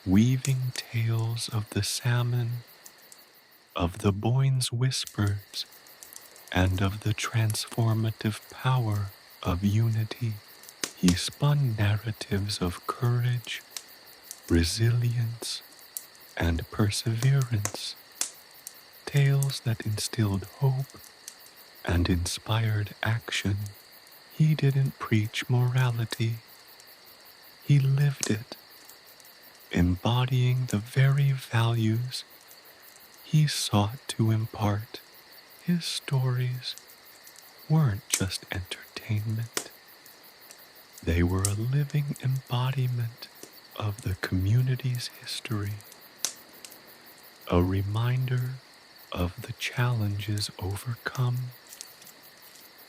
weaving tales of the salmon, of the Boyne's whispers, and of the transformative power of unity. He spun narratives of courage, resilience, and perseverance, tales that instilled hope and inspired action. He didn't preach morality, he lived it, embodying the very values he sought to impart. His stories weren't just entertainment, they were a living embodiment of the community's history, a reminder of the challenges overcome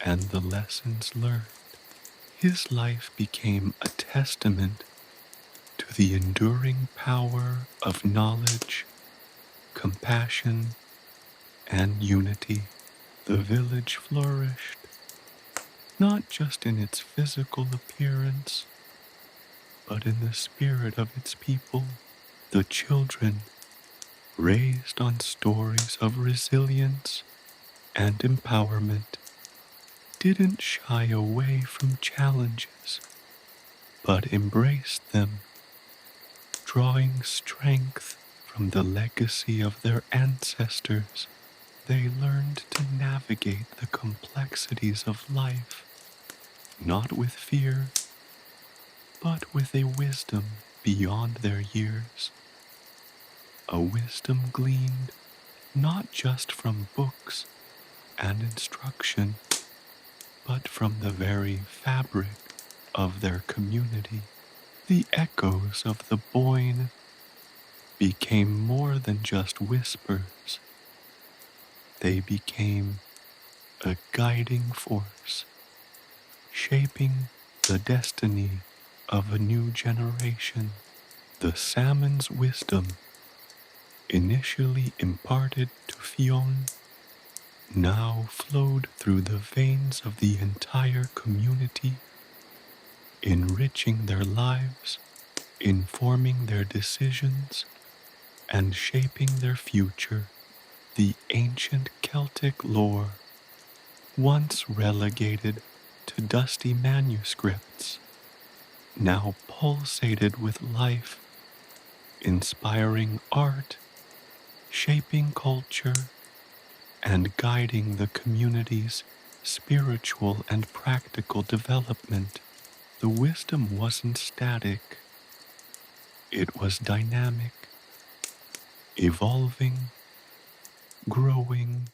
and the lessons learned. His life became a testament to the enduring power of knowledge, compassion, and unity. The village flourished, not just in its physical appearance, but in the spirit of its people. The children, raised on stories of resilience and empowerment, didn't shy away from challenges, but embraced them, drawing strength from the legacy of their ancestors. They learned to navigate the complexities of life, not with fear, but with a wisdom beyond their years. a wisdom gleaned not just from books and instruction, but from the very fabric of their community. The echoes of the Boyne became more than just whispers. They became a guiding force, shaping the destiny of a new generation. The salmon's wisdom, initially imparted to Fionn, now flowed through the veins of the entire community, enriching their lives, informing their decisions, and shaping their future. The ancient Celtic lore, once relegated to dusty manuscripts, now pulsated with life, inspiring art, shaping culture, and guiding the community's spiritual and practical development. The wisdom wasn't static, it was dynamic, evolving, growing,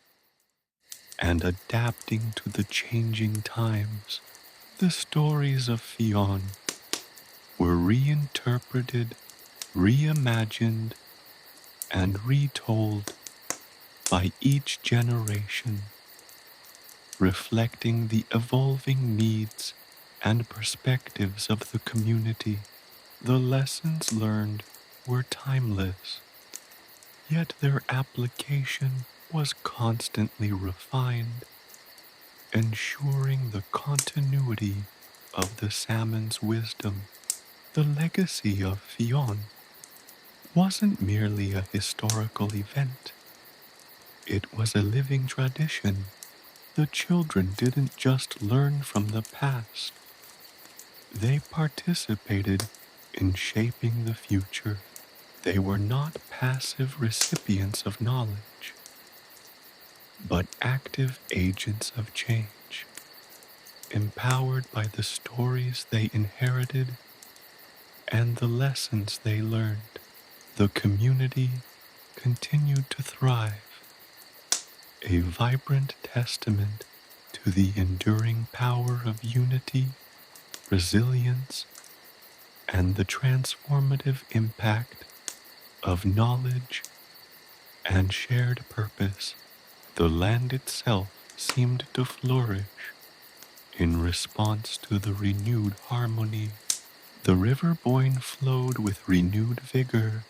and adapting to the changing times. The stories of Fionn were reinterpreted, reimagined, and retold by each generation, reflecting the evolving needs and perspectives of the community. The lessons learned were timeless, yet their application was constantly refined, ensuring the continuity of the salmon's wisdom. The legacy of Fionn wasn't merely a historical event, it was a living tradition. The children didn't just learn from the past, they participated in shaping the future. They were not passive recipients of knowledge, but active agents of change, empowered by the stories they inherited and the lessons they learned. The community continued to thrive, a vibrant testament to the enduring power of unity, resilience, and the transformative impact of knowledge and shared purpose. The land itself seemed to flourish in response to the renewed harmony. The River Boyne flowed with renewed vigor,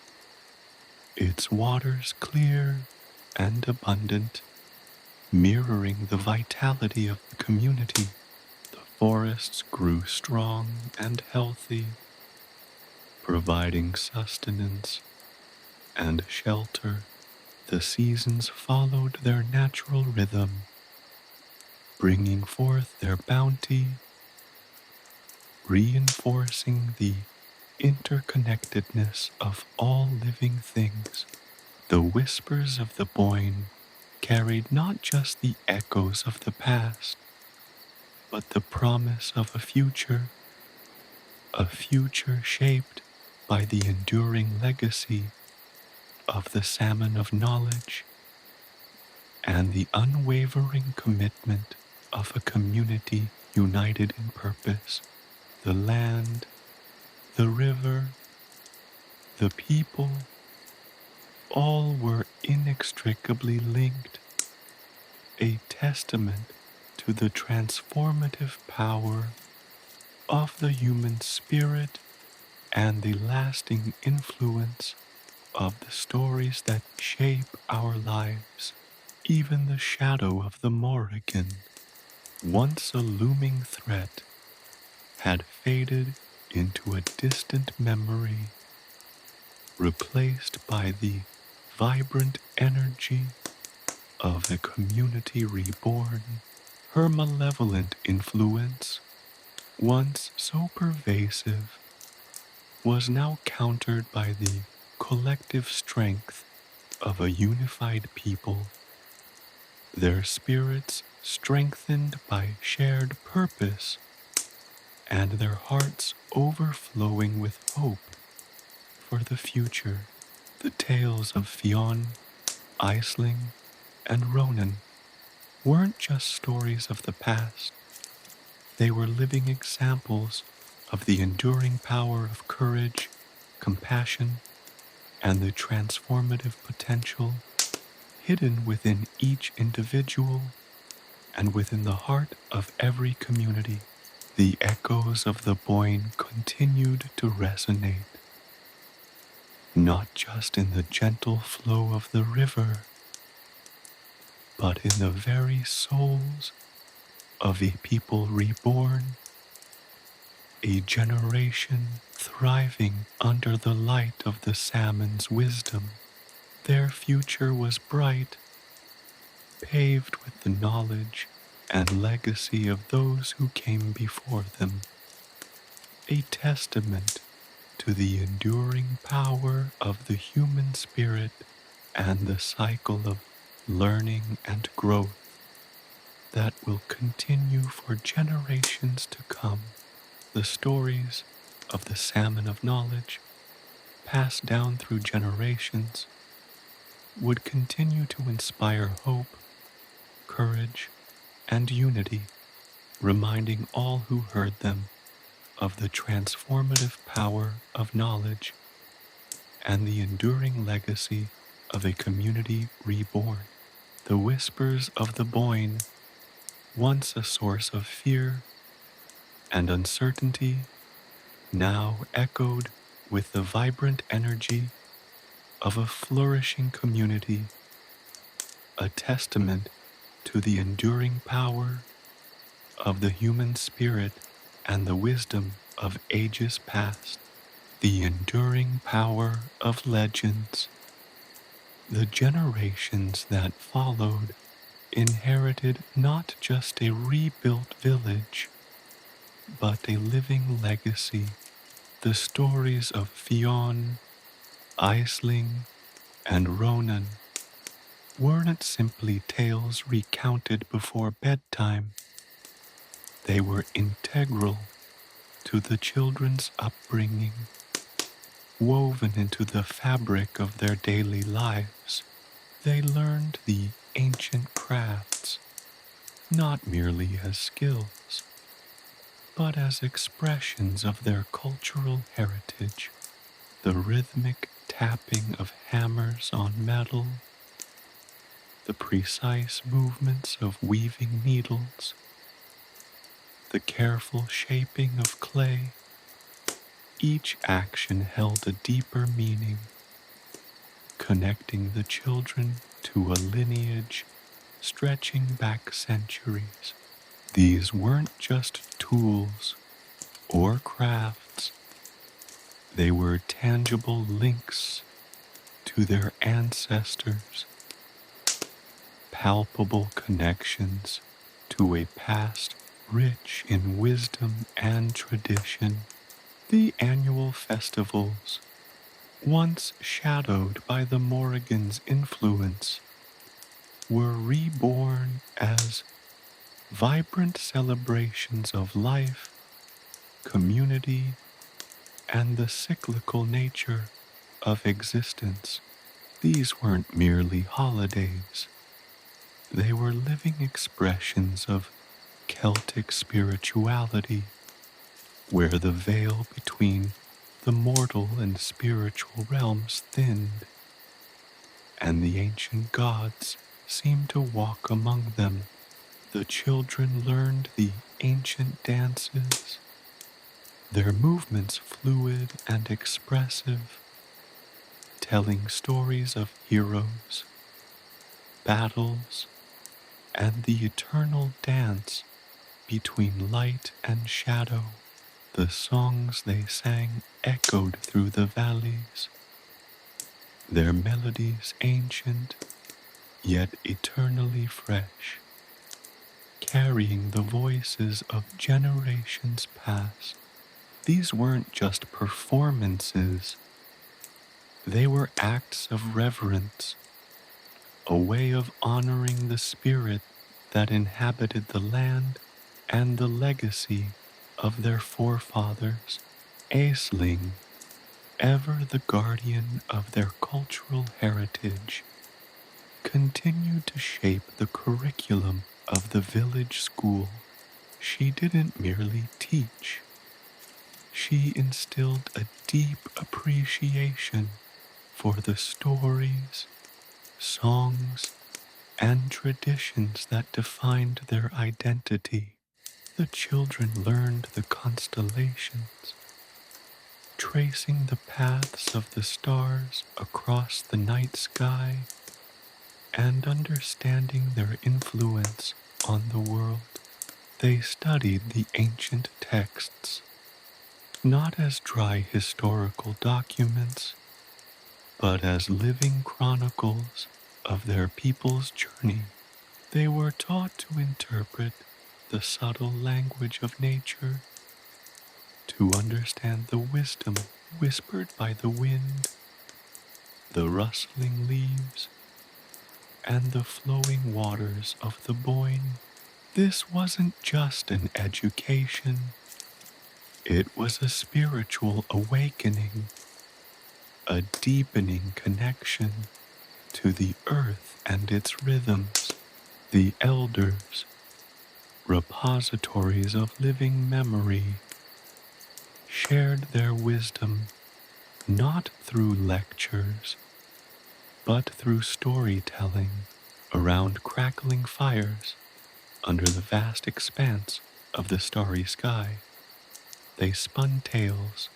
its waters clear and abundant, mirroring the vitality of the community. The forests grew strong and healthy, providing sustenance and shelter. The seasons followed their natural rhythm, bringing forth their bounty, reinforcing the interconnectedness of all living things. The whispers of the Boyne carried not just the echoes of the past, but the promise of a future shaped by the enduring legacy of the Salmon of Knowledge and the unwavering commitment of a community united in purpose. The land, the river, the people, all were inextricably linked, a testament to the transformative power of the human spirit and the lasting influence of the stories that shape our lives. Even the shadow of the Morrigan, once a looming threat, had faded into a distant memory, replaced by the vibrant energy of a community reborn. Her malevolent influence, once so pervasive, was now countered by the collective strength of a unified people, their spirits strengthened by shared purpose and their hearts overflowing with hope for the future. The tales of Fionn, Aisling, and Ronan weren't just stories of the past. They were living examples of the enduring power of courage, compassion, and the transformative potential hidden within each individual and within the heart of every community. The echoes of the Boyne continued to resonate, not just in the gentle flow of the river, but in the very souls of a people reborn, a generation thriving under the light of the salmon's wisdom. Their future was bright, paved with the knowledge and legacy of those who came before them, a testament to the enduring power of the human spirit and the cycle of learning and growth that will continue for generations to come. The stories of the Salmon of Knowledge, passed down through generations, would continue to inspire hope, courage, and unity, reminding all who heard them of the transformative power of knowledge and the enduring legacy of a community reborn. The whispers of the Boyne, once a source of fear and uncertainty, now echoed with the vibrant energy of a flourishing community, a testament to the enduring power of the human spirit and the wisdom of ages past. The enduring power of legends. The generations that followed inherited not just a rebuilt village, but a living legacy. The stories of Fionn, Aisling, and Ronan weren't simply tales recounted before bedtime. They were integral to the children's upbringing, woven into the fabric of their daily lives. They learned the ancient crafts, not merely as skills, but as expressions of their cultural heritage. The rhythmic tapping of hammers on metal, the precise movements of weaving needles, the careful shaping of clay, each action held a deeper meaning, connecting the children to a lineage stretching back centuries. These weren't just tools or crafts, they were tangible links to their ancestors, palpable connections to a past rich in wisdom and tradition. The annual festivals, once shadowed by the Morrigan's influence, were reborn as vibrant celebrations of life, community, and the cyclical nature of existence. These weren't merely holidays. They were living expressions of Celtic spirituality, where the veil between the mortal and spiritual realms thinned, and the ancient gods seemed to walk among them. The children learned the ancient dances, their movements fluid and expressive, telling stories of heroes, battles, and the eternal dance between light and shadow. The songs they sang echoed through the valleys, their melodies ancient, yet eternally fresh, carrying the voices of generations past. These weren't just performances, they were acts of reverence, a way of honoring the spirit that inhabited the land and the legacy of their forefathers. Aisling, ever the guardian of their cultural heritage, continued to shape the curriculum of the village school. She didn't merely teach, she instilled a deep appreciation for the stories, songs, and traditions that defined their identity. The children learned the constellations, tracing the paths of the stars across the night sky and understanding their influence on the world. They studied the ancient texts, not as dry historical documents, but as living chronicles of their people's journey. They were taught to interpret the subtle language of nature, to understand the wisdom whispered by the wind, the rustling leaves, and the flowing waters of the Boyne. This wasn't just an education, it was a spiritual awakening, a deepening connection to the earth and its rhythms. The elders, repositories of living memory, shared their wisdom not through lectures, but through storytelling around crackling fires under the vast expanse of the starry sky. They spun tales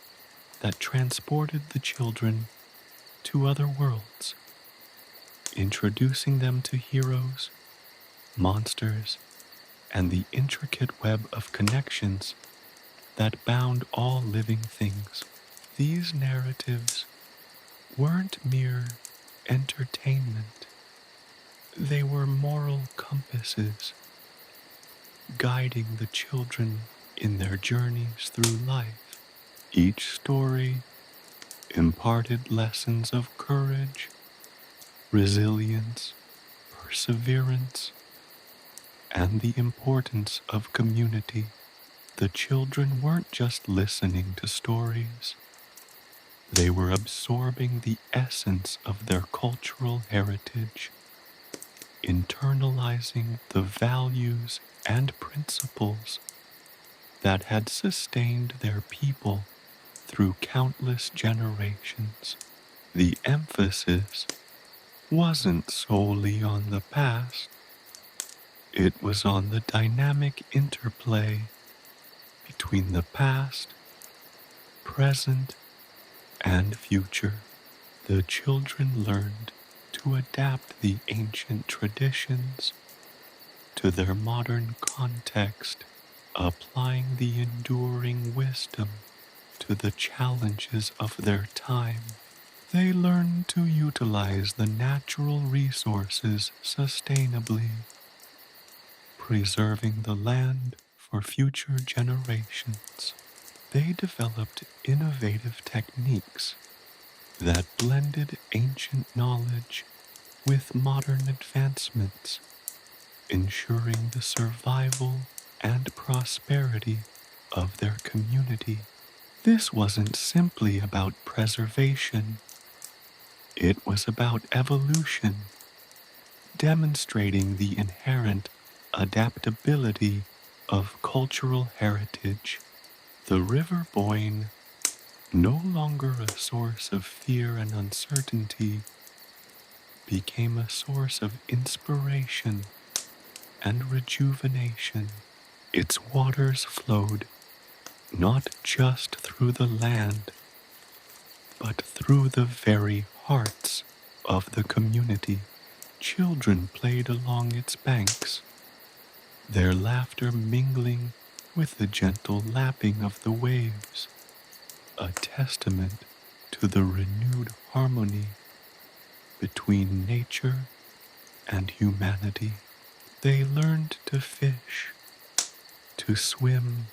that transported the children to other worlds, introducing them to heroes, monsters, and the intricate web of connections that bound all living things. These narratives weren't mere entertainment. They were moral compasses, guiding the children in their journeys through life. Each story imparted lessons of courage, resilience, perseverance, and the importance of community. The children weren't just listening to stories, they were absorbing the essence of their cultural heritage, internalizing the values and principles that had sustained their people through countless generations. The emphasis wasn't solely on the past, it was on the dynamic interplay between the past, present, and future. The children learned to adapt the ancient traditions to their modern context, applying the enduring wisdom to the challenges of their time. They learned to utilize the natural resources sustainably, preserving the land for future generations. They developed innovative techniques that blended ancient knowledge with modern advancements, ensuring the survival and prosperity of their community. This wasn't simply about preservation, it was about evolution, demonstrating the inherent adaptability of cultural heritage. The River Boyne, no longer a source of fear and uncertainty, became a source of inspiration and rejuvenation. Its waters flowed not just through the land, but through the very hearts of the community. Children played along its banks, their laughter mingling with the gentle lapping of the waves, a testament to the renewed harmony between nature and humanity. They learned to fish, to swim,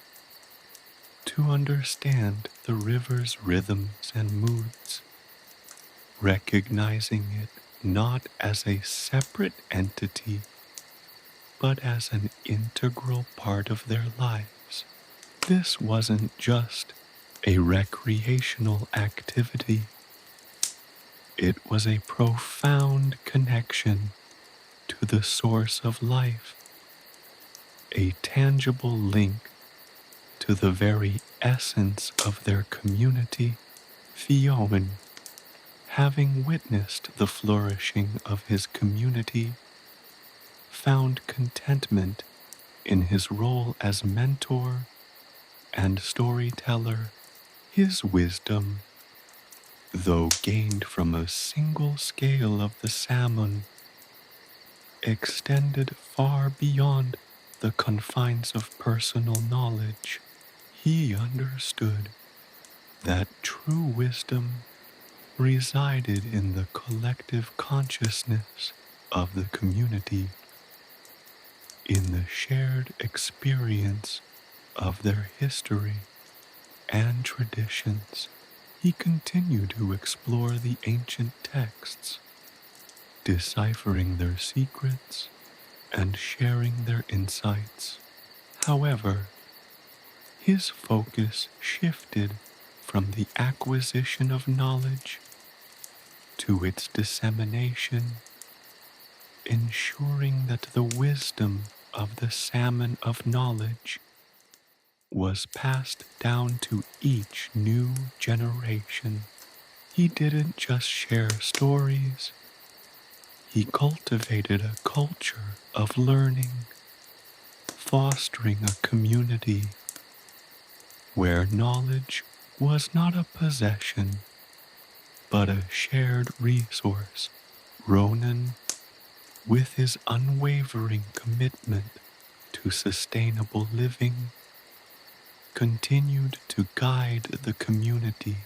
to understand the river's rhythms and moods, recognizing it not as a separate entity, but as an integral part of their lives. This wasn't just a recreational activity. It was a profound connection to the source of life, a tangible link to the very essence of their community. Fionn, having witnessed the flourishing of his community, found contentment in his role as mentor and storyteller. His wisdom, though gained from a single scale of the salmon, extended far beyond the confines of personal knowledge. He understood that true wisdom resided in the collective consciousness of the community, in the shared experience of their history and traditions. He continued to explore the ancient texts, deciphering their secrets and sharing their insights. However, his focus shifted from the acquisition of knowledge to its dissemination, ensuring that the wisdom of the Salmon of Knowledge was passed down to each new generation. He didn't just share stories, he cultivated a culture of learning, fostering a community where knowledge was not a possession, but a shared resource. Ronan, with his unwavering commitment to sustainable living, continued to guide the community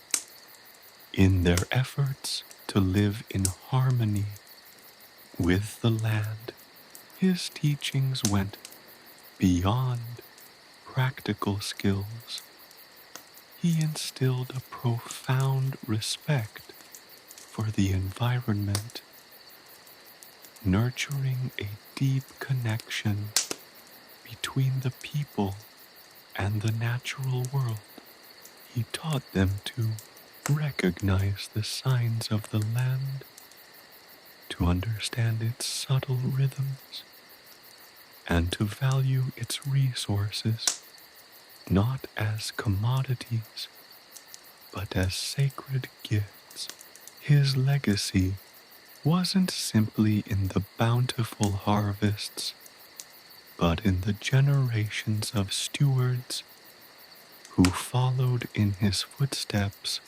in their efforts to live in harmony with the land. His teachings went beyond practical skills. He instilled a profound respect for the environment, nurturing a deep connection between the people and the natural world. He taught them to recognize the signs of the land, to understand its subtle rhythms, and to value its resources not as commodities, but as sacred gifts. His legacy wasn't simply in the bountiful harvests, but in the generations of stewards who followed in his footsteps,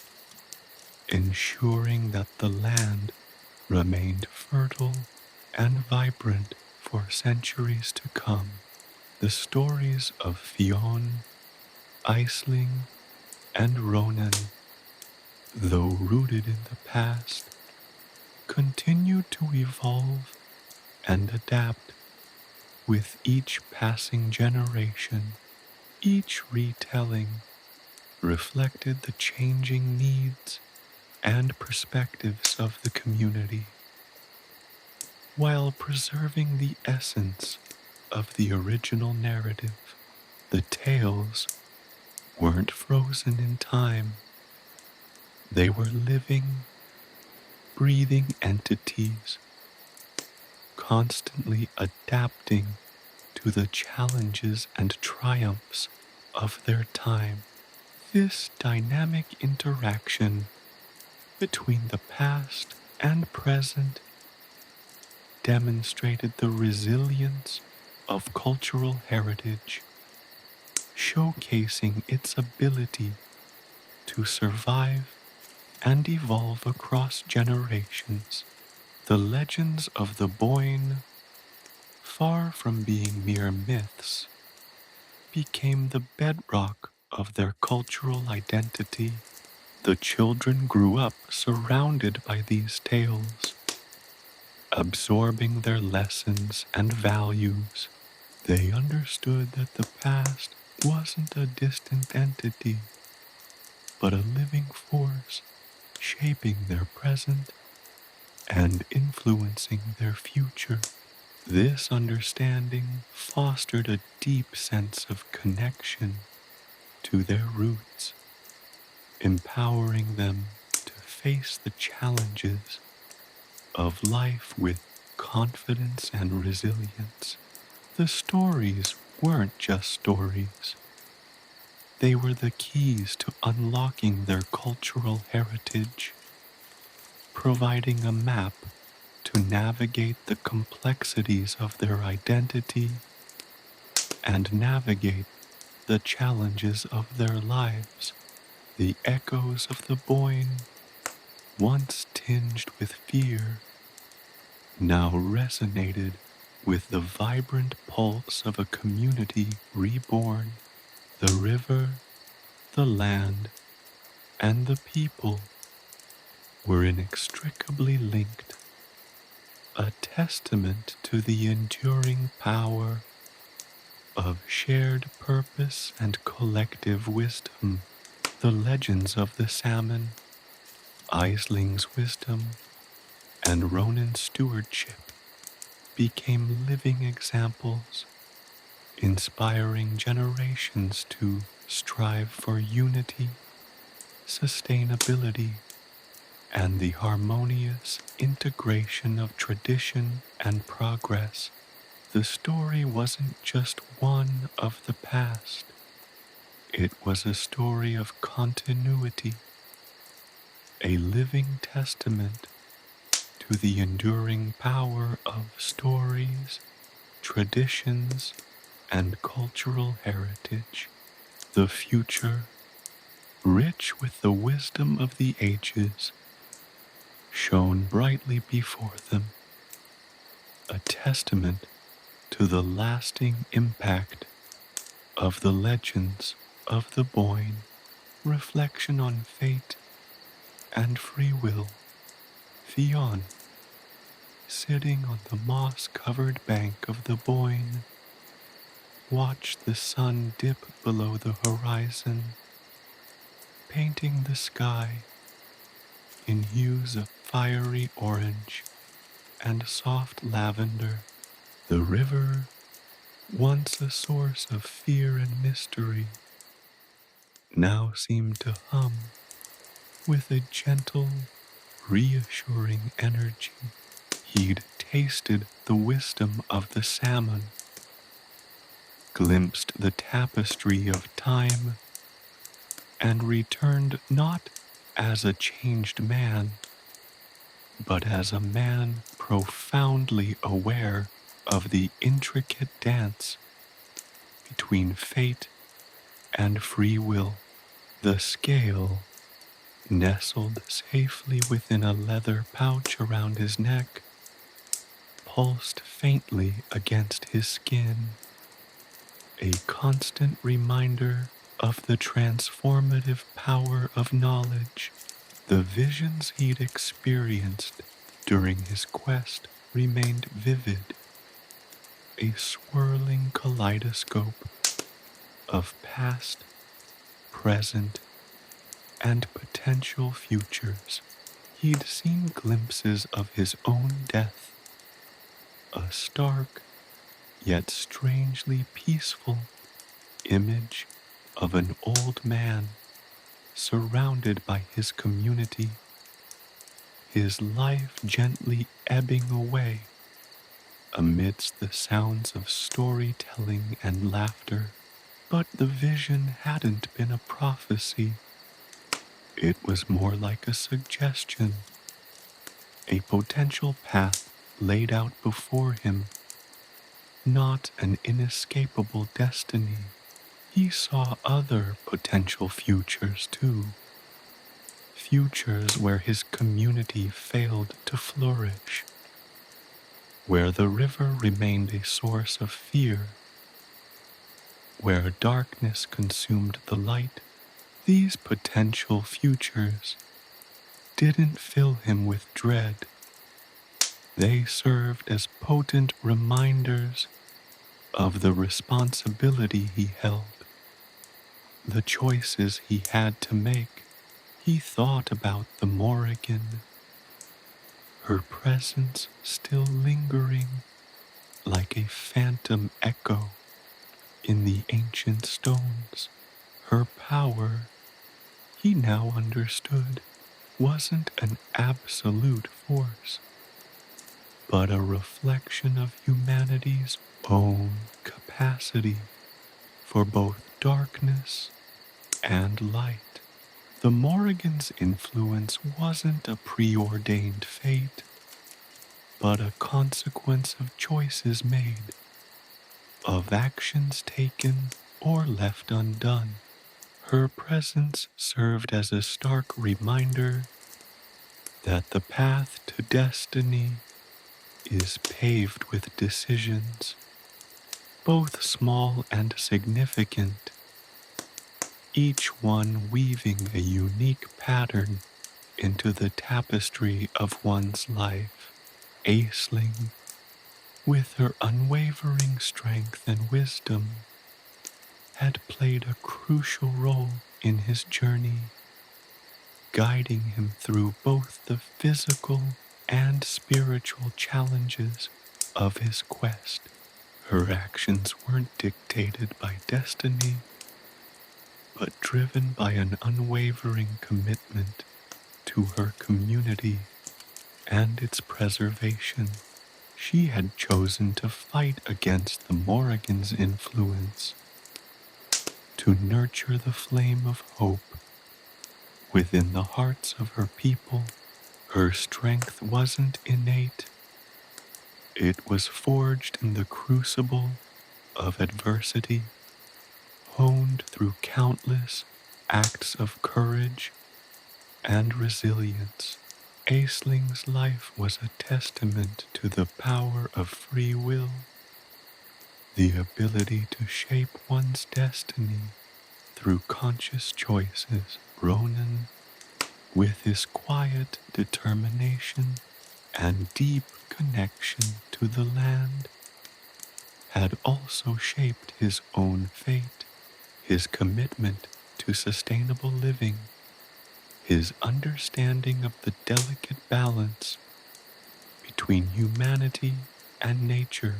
ensuring that the land remained fertile and vibrant for centuries to come. The stories of Fionn, Aisling, and Ronan, though rooted in the past, continued to evolve and adapt with each passing generation. Each retelling reflected the changing needs and perspectives of the community, while preserving the essence of the original narrative. The tales weren't frozen in time. They were living, breathing entities, constantly adapting to the challenges and triumphs of their time. This dynamic interaction between the past and present demonstrated the resilience of cultural heritage, showcasing its ability to survive and evolve across generations. The legends of the Boyne, far from being mere myths, became the bedrock of their cultural identity. The children grew up surrounded by these tales, absorbing their lessons and values. They understood that the past wasn't a distant entity, but a living force shaping their present and influencing their future. This understanding fostered a deep sense of connection to their roots, empowering them to face the challenges of life with confidence and resilience. The stories weren't just stories. They were the keys to unlocking their cultural heritage, providing a map to navigate the complexities of their identity and navigate the challenges of their lives. The echoes of the Boyne, once tinged with fear, now resonated with the vibrant pulse of a community reborn. The river, the land, and the people were inextricably linked, a testament to the enduring power of shared purpose and collective wisdom. The legends of the salmon, Aisling's wisdom, and Ronan's stewardship became living examples, inspiring generations to strive for unity, sustainability, and the harmonious integration of tradition and progress. The story wasn't just one of the past, it was a story of continuity, a living testament to the enduring power of stories, traditions, and cultural heritage. The future, rich with the wisdom of the ages, shone brightly before them, a testament to the lasting impact of the legends of the Boyne. Reflection on fate and free will. Fionn, sitting on the moss-covered bank of the Boyne, watched the sun dip below the horizon, painting the sky in hues of fiery orange and soft lavender. The river, once a source of fear and mystery, now seemed to hum with a gentle, reassuring energy. He'd tasted the wisdom of the salmon, glimpsed the tapestry of time, and returned not as a changed man, but as a man profoundly aware of the intricate dance between fate and free will. The scale, nestled safely within a leather pouch around his neck, pulsed faintly against his skin, a constant reminder of the transformative power of knowledge. The visions he'd experienced during his quest remained vivid, a swirling kaleidoscope of past, present, and potential futures. He'd seen glimpses of his own death, a stark yet strangely peaceful image of an old man surrounded by his community, his life gently ebbing away amidst the sounds of storytelling and laughter. But the vision hadn't been a prophecy. It was more like a suggestion, a potential path laid out before him, not an inescapable destiny. He saw other potential futures too, futures where his community failed to flourish, where the river remained a source of fear, where darkness consumed the light. These potential futures didn't fill him with dread. They served as potent reminders of the responsibility he held, the choices he had to make. He thought about the Morrigan, her presence still lingering like a phantom echo in the ancient stones. Her power, he now understood wasn't an absolute force, but a reflection of humanity's own capacity for both darkness and light. The Morrigan's influence wasn't a preordained fate, but a consequence of choices made, of actions taken or left undone. Her presence served as a stark reminder that the path to destiny is paved with decisions, both small and significant, each one weaving a unique pattern into the tapestry of one's life. Aisling, with her unwavering strength and wisdom, had played a crucial role in his journey, guiding him through both the physical and spiritual challenges of his quest. Her actions weren't dictated by destiny, but driven by an unwavering commitment to her community and its preservation. She had chosen to fight against the Morrigan's influence, to nurture the flame of hope within the hearts of her people. Her strength wasn't innate, it was forged in the crucible of adversity, honed through countless acts of courage and resilience. Aisling's life was a testament to the power of free will, the ability to shape one's destiny through conscious choices. Ronan, with his quiet determination and deep connection to the land, had also shaped his own fate. His commitment to sustainable living, his understanding of the delicate balance between humanity and nature,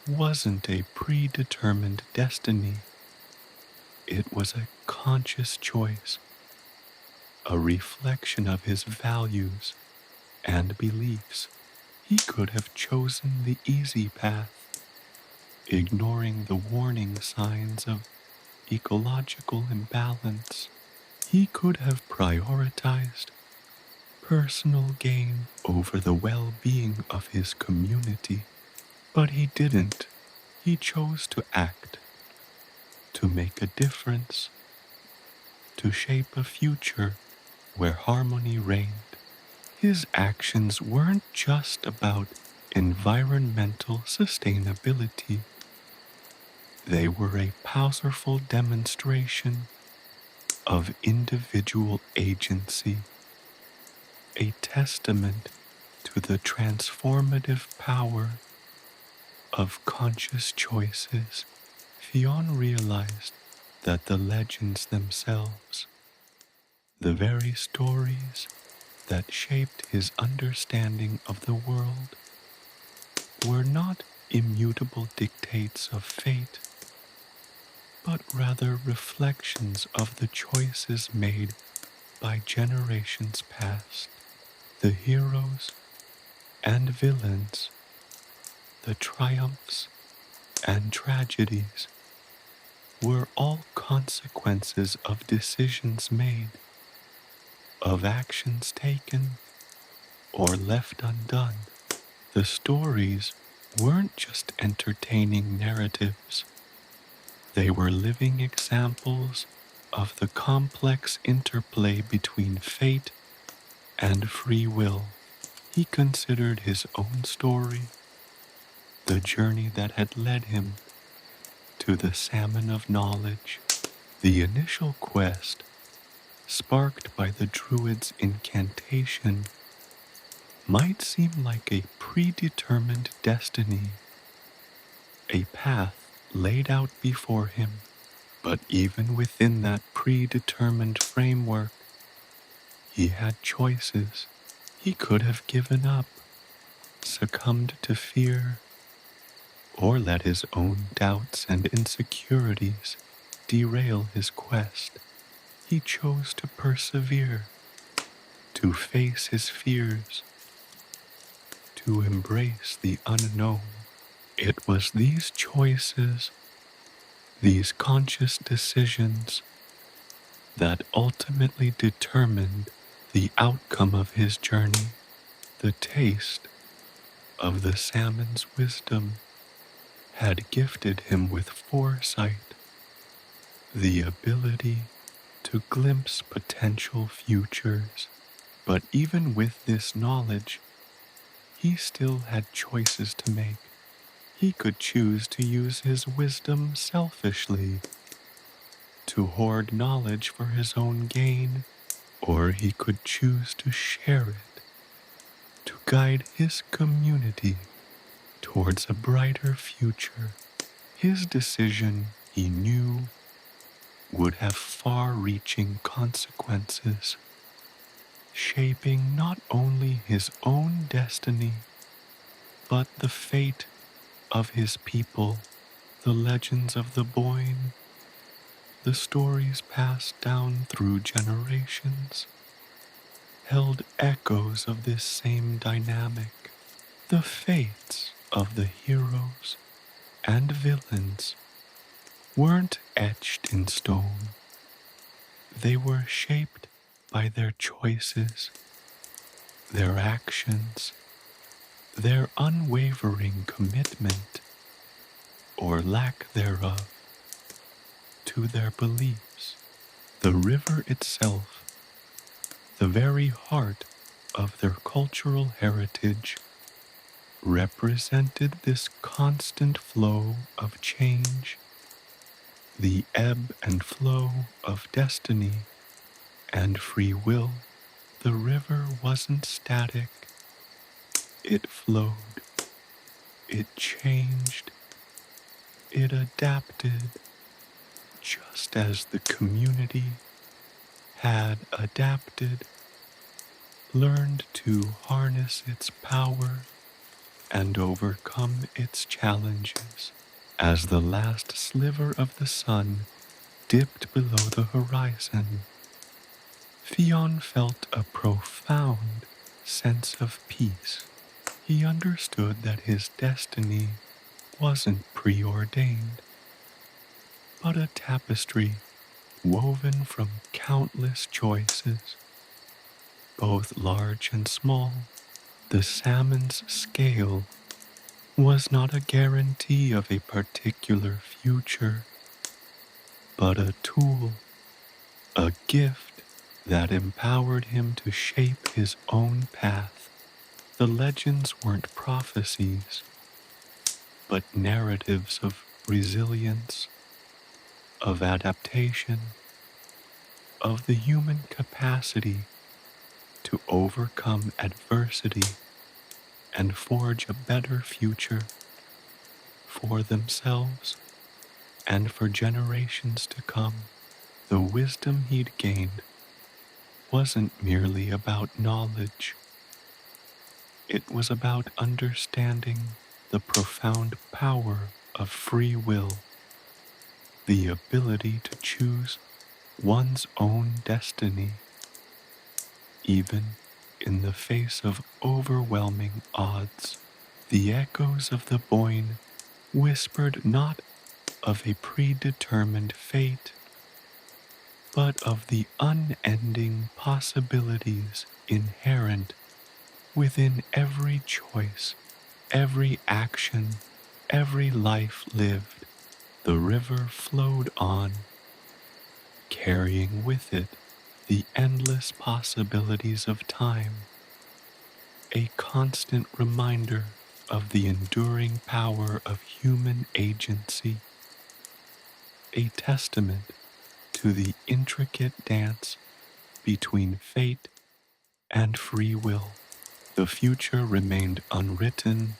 wasn't a predetermined destiny. It was a conscious choice, a reflection of his values and beliefs. He could have chosen the easy path, ignoring the warning signs of ecological imbalance. He could have prioritized personal gain over the well-being of his community, but he didn't. He chose to act, to make a difference, to shape a future where harmony reigned. His actions weren't just about environmental sustainability. They were a powerful demonstration of individual agency, a testament to the transformative power of conscious choices. Fionn realized that the legends themselves, the very stories that shaped his understanding of the world, were not immutable dictates of fate, but rather reflections of the choices made by generations past. The heroes and villains, the triumphs and tragedies, were all consequences of decisions made, of actions taken or left undone. The stories weren't just entertaining narratives. They were living examples of the complex interplay between fate and free will. He considered his own story, the journey that had led him to the Salmon of Knowledge. The initial quest, sparked by the druid's incantation, might seem like a predetermined destiny, a path laid out before him. But even within that predetermined framework, he had choices. He could have given up, succumbed to fear, or let his own doubts and insecurities derail his quest. He chose to persevere, to face his fears, to embrace the unknown. It was these choices, these conscious decisions, that ultimately determined the outcome of his journey. The taste of the salmon's wisdom had gifted him with foresight, the ability to glimpse potential futures. But even with this knowledge, he still had choices to make. He could choose to use his wisdom selfishly, to hoard knowledge for his own gain, or he could choose to share it, to guide his community towards a brighter future. His decision, he knew, would have far-reaching consequences, shaping not only his own destiny, but the fate of his people. The legends of the Boyne, the stories passed down through generations, held echoes of this same dynamic. The fates of the heroes and villains weren't etched in stone. They were shaped by their choices, their actions, their unwavering commitment, or lack thereof, to their beliefs. The river itself, the very heart of their cultural heritage, represented this constant flow of change, the ebb and flow of destiny and free will. The river wasn't static. It flowed. It changed. It adapted, just as the community had adapted, learned to harness its power and overcome its challenges. As the last sliver of the sun dipped below the horizon, Fionn felt a profound sense of peace. He understood that his destiny wasn't preordained, but a tapestry woven from countless choices, both large and small. The salmon's scale was not a guarantee of a particular future, but a tool, a gift that empowered him to shape his own path. The legends weren't prophecies, but narratives of resilience, of adaptation, of the human capacity to overcome adversity and forge a better future for themselves and for generations to come. The wisdom he'd gained wasn't merely about knowledge. It was about understanding the profound power of free will, the ability to choose one's own destiny, even in the face of overwhelming odds. The echoes of the Boyne whispered not of a predetermined fate, but of the unending possibilities inherent within every choice, every action, every life lived. The river flowed on, carrying with it the endless possibilities of time, a constant reminder of the enduring power of human agency, a testament to the intricate dance between fate and free will. The future remained unwritten,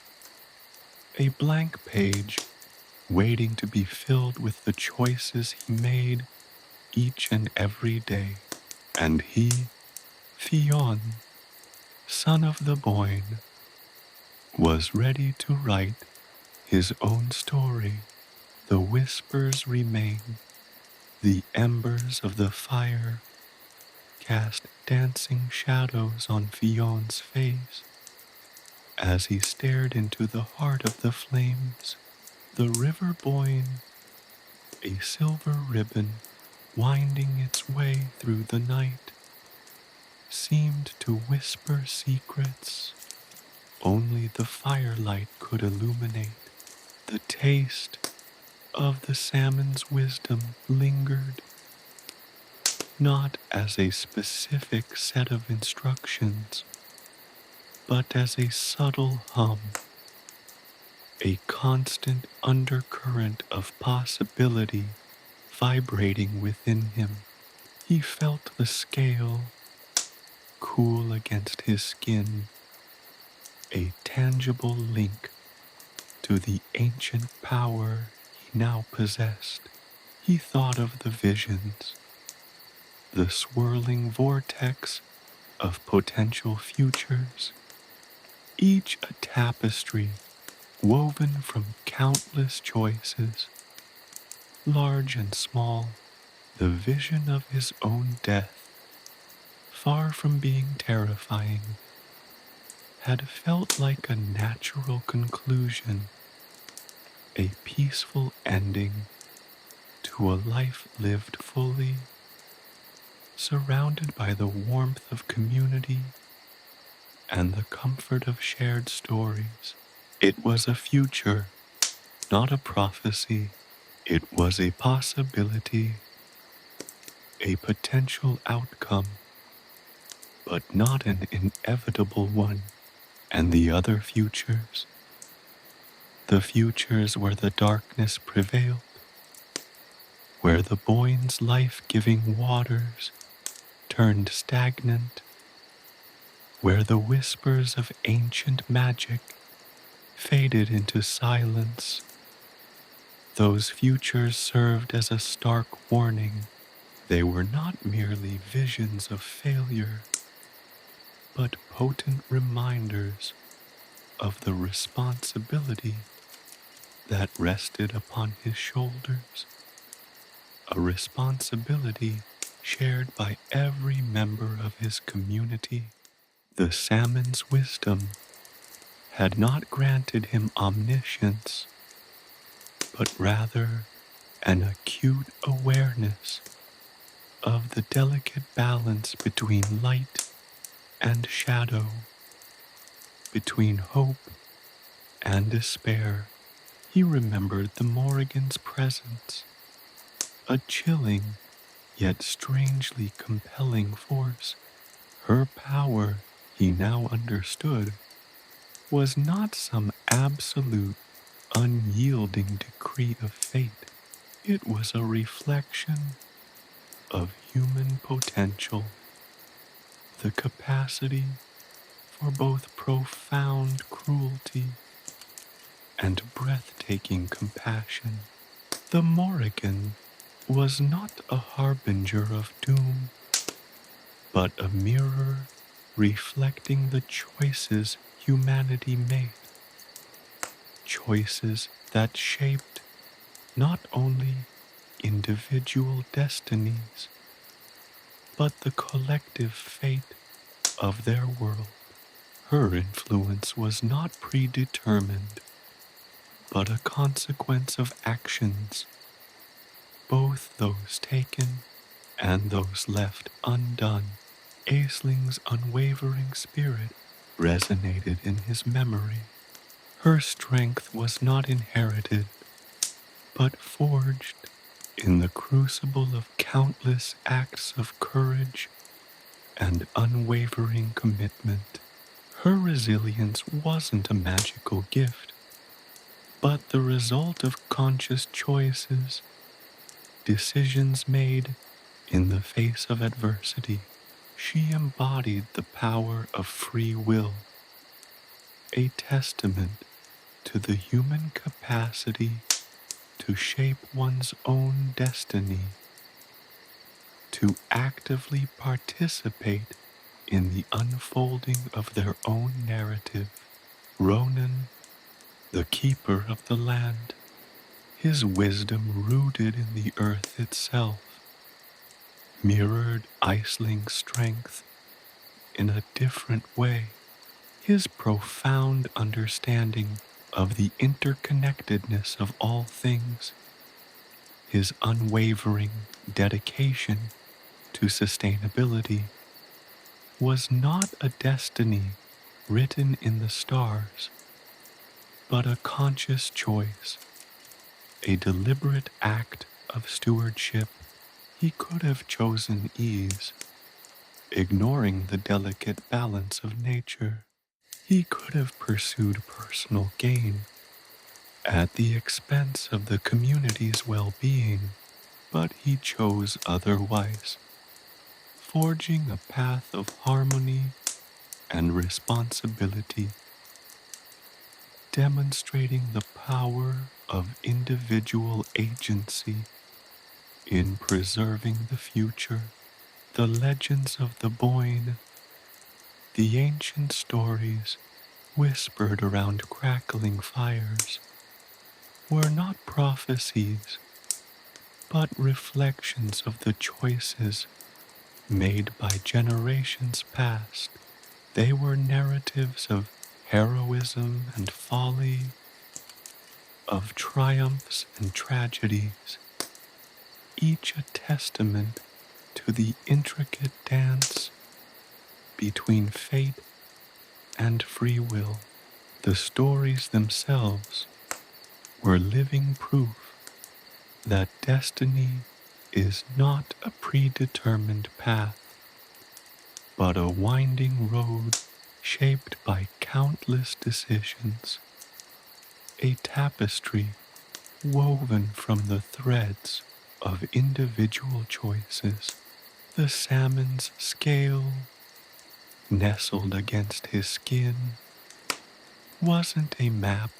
a blank page waiting to be filled with the choices he made each and every day. And he, Fionn, son of the Boyne, was ready to write his own story. The whispers remain, The embers of the fire cast dancing shadows on Fionn's face as he stared into the heart of the flames. The River Boyne, a silver ribbon winding its way through the night, seemed to whisper secrets only the firelight could illuminate. The taste of the salmon's wisdom lingered, not as a specific set of instructions, but as a subtle hum, a constant undercurrent of possibility vibrating within him. He felt the scale cool against his skin, a tangible link to the ancient power he now possessed. He thought of the visions, the swirling vortex of potential futures, each a tapestry woven from countless choices, large and small. The vision of his own death, far from being terrifying, had felt like a natural conclusion, a peaceful ending to a life lived fully, surrounded by the warmth of community and the comfort of shared stories. It was a future, not a prophecy. It was a possibility, a potential outcome, but not an inevitable one. And the other futures, the futures where the darkness prevailed, where the Boyne's life-giving waters turned stagnant, where the whispers of ancient magic faded into silence. Those futures served as a stark warning. They were not merely visions of failure, but potent reminders of the responsibility that rested upon his shoulders, a responsibility shared by every member of his community. The salmon's wisdom had not granted him omniscience, but rather an acute awareness of the delicate balance between light and shadow, between hope and despair. He remembered the Morrigan's presence, a chilling yet strangely compelling force. Her power, he now understood, was not some absolute, unyielding decree of fate. It was a reflection of human potential, the capacity for both profound cruelty and breathtaking compassion. The Morrigan was not a harbinger of doom, but a mirror reflecting the choices humanity made, choices that shaped not only individual destinies, but the collective fate of their world. Her influence was not predetermined, but a consequence of actions, both those taken and those left undone. Aisling's unwavering spirit resonated in his memory. Her strength was not inherited, but forged in the crucible of countless acts of courage and unwavering commitment. Her resilience wasn't a magical gift, but the result of conscious choices, decisions made in the face of adversity. She embodied the power of free will, a testament to the human capacity to shape one's own destiny, to actively participate in the unfolding of their own narrative. Ronan, the keeper of the land, his wisdom rooted in the earth itself, mirrored Iceling's strength in a different way. His profound understanding of the interconnectedness of all things, his unwavering dedication to sustainability, was not a destiny written in the stars, but a conscious choice, a deliberate act of stewardship. He could have chosen ease, ignoring the delicate balance of nature. He could have pursued personal gain at the expense of the community's well-being, but he chose otherwise, forging a path of harmony and responsibility, demonstrating the power of individual agency in preserving the future. The legends of the Boyne, the ancient stories whispered around crackling fires, were not prophecies, but reflections of the choices made by generations past. They were narratives of heroism and folly, of triumphs and tragedies, each a testament to the intricate dance between fate and free will. The stories themselves were living proof that destiny is not a predetermined path, but a winding road shaped by countless decisions, a tapestry woven from the threads of individual choices. The salmon's scale, nestled against his skin, wasn't a map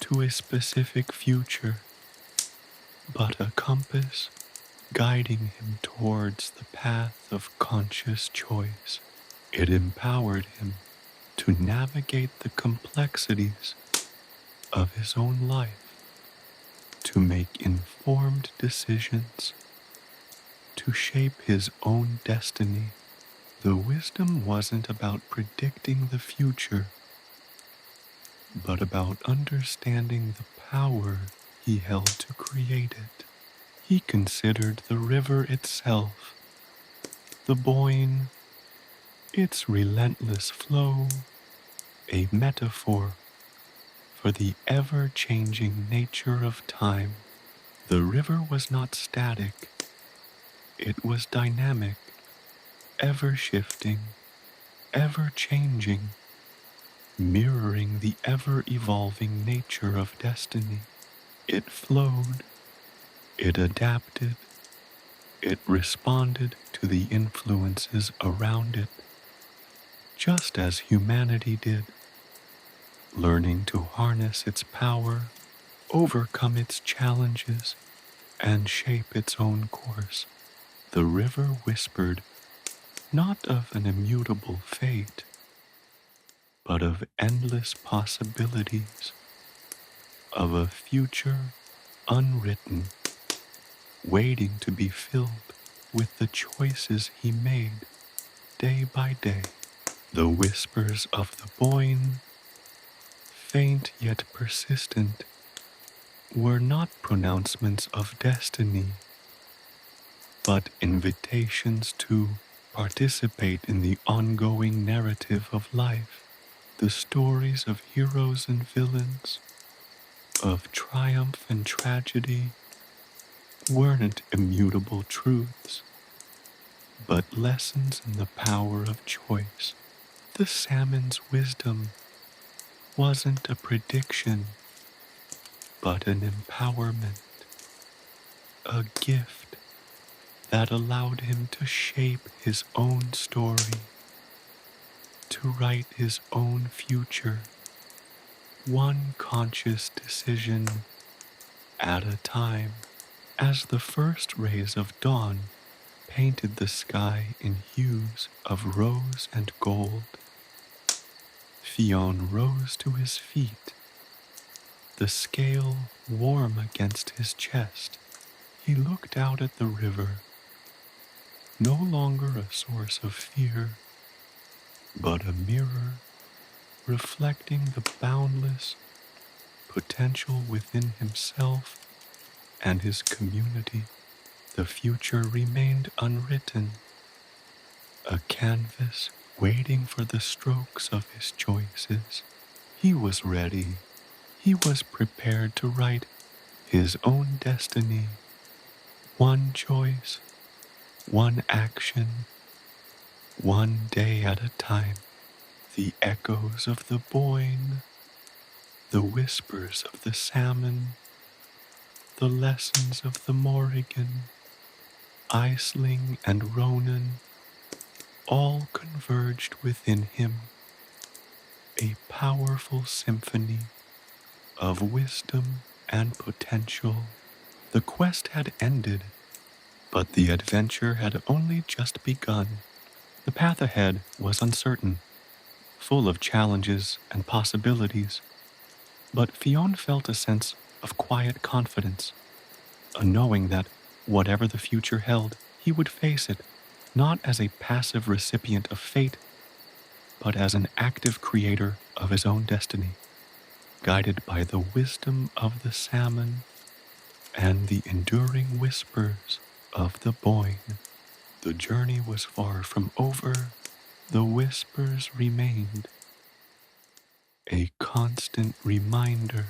to a specific future, but a compass guiding him towards the path of conscious choice. It empowered him to navigate the complexities of his own life, to make informed decisions, to shape his own destiny. The wisdom wasn't about predicting the future, but about understanding the power he held to create it. He considered the river itself, the Boyne, its relentless flow, a metaphor for the ever-changing nature of time. The river was not static, it was dynamic, ever-shifting, ever-changing, mirroring the ever-evolving nature of destiny. It flowed, it adapted, it responded to the influences around it, just as humanity did, learning to harness its power, overcome its challenges, and shape its own course. The river whispered not of an immutable fate, but of endless possibilities, of a future unwritten, waiting to be filled with the choices he made day by day. The whispers of the Boyne, faint yet persistent, were not pronouncements of destiny, but invitations to participate in the ongoing narrative of life, the stories of heroes and villains, of triumph and tragedy, weren't immutable truths, but lessons in the power of choice. The salmon's wisdom wasn't a prediction, but an empowerment, a gift that allowed him to shape his own story, to write his own future, one conscious decision at a time. As the first rays of dawn painted the sky in hues of rose and gold, Fionn rose to his feet, the scale warm against his chest. He looked out at the river, no longer a source of fear, but a mirror reflecting the boundless potential within himself and his community. The future remained unwritten, a canvas waiting for the strokes of his choices. He was ready. He was prepared to write his own destiny, one choice, one action, one day at a time. The echoes of the Boyne, the whispers of the salmon, the lessons of the Morrigan, Aisling and Ronan, all converged within him, a powerful symphony of wisdom and potential. The quest had ended, but the adventure had only just begun. The path ahead was uncertain, full of challenges and possibilities, but Fionn felt a sense of quiet confidence, a knowing that whatever the future held, he would face it, not as a passive recipient of fate, but as an active creator of his own destiny, guided by the wisdom of the salmon and the enduring whispers of the Boyne. The journey was far from over. The whispers remained, a constant reminder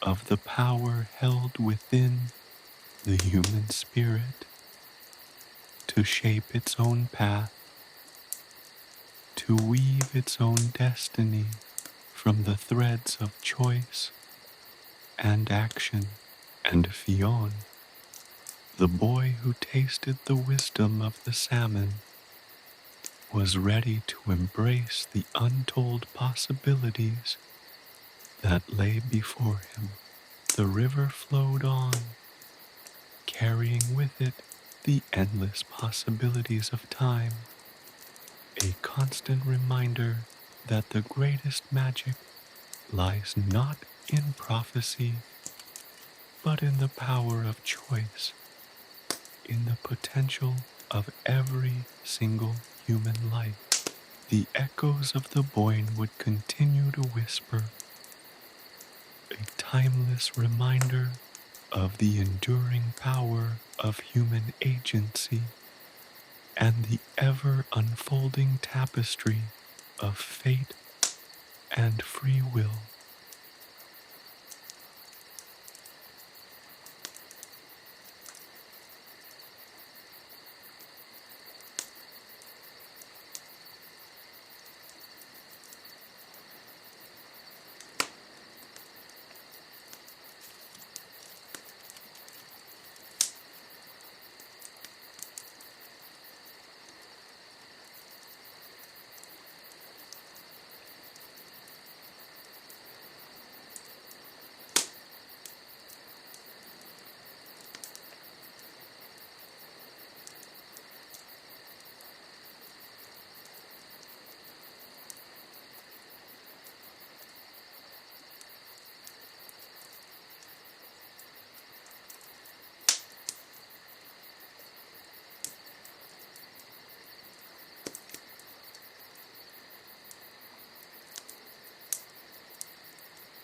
of the power held within the human spirit to shape its own path, to weave its own destiny from the threads of choice and action. And Fionn, the boy who tasted the wisdom of the salmon, was ready to embrace the untold possibilities that lay before him. The river flowed on, carrying with it the endless possibilities of time, a constant reminder that the greatest magic lies not in prophecy, but in the power of choice, in the potential of every single human life. The echoes of the Boyne would continue to whisper, a timeless reminder of the enduring power of human agency and the ever unfolding tapestry of fate and free will.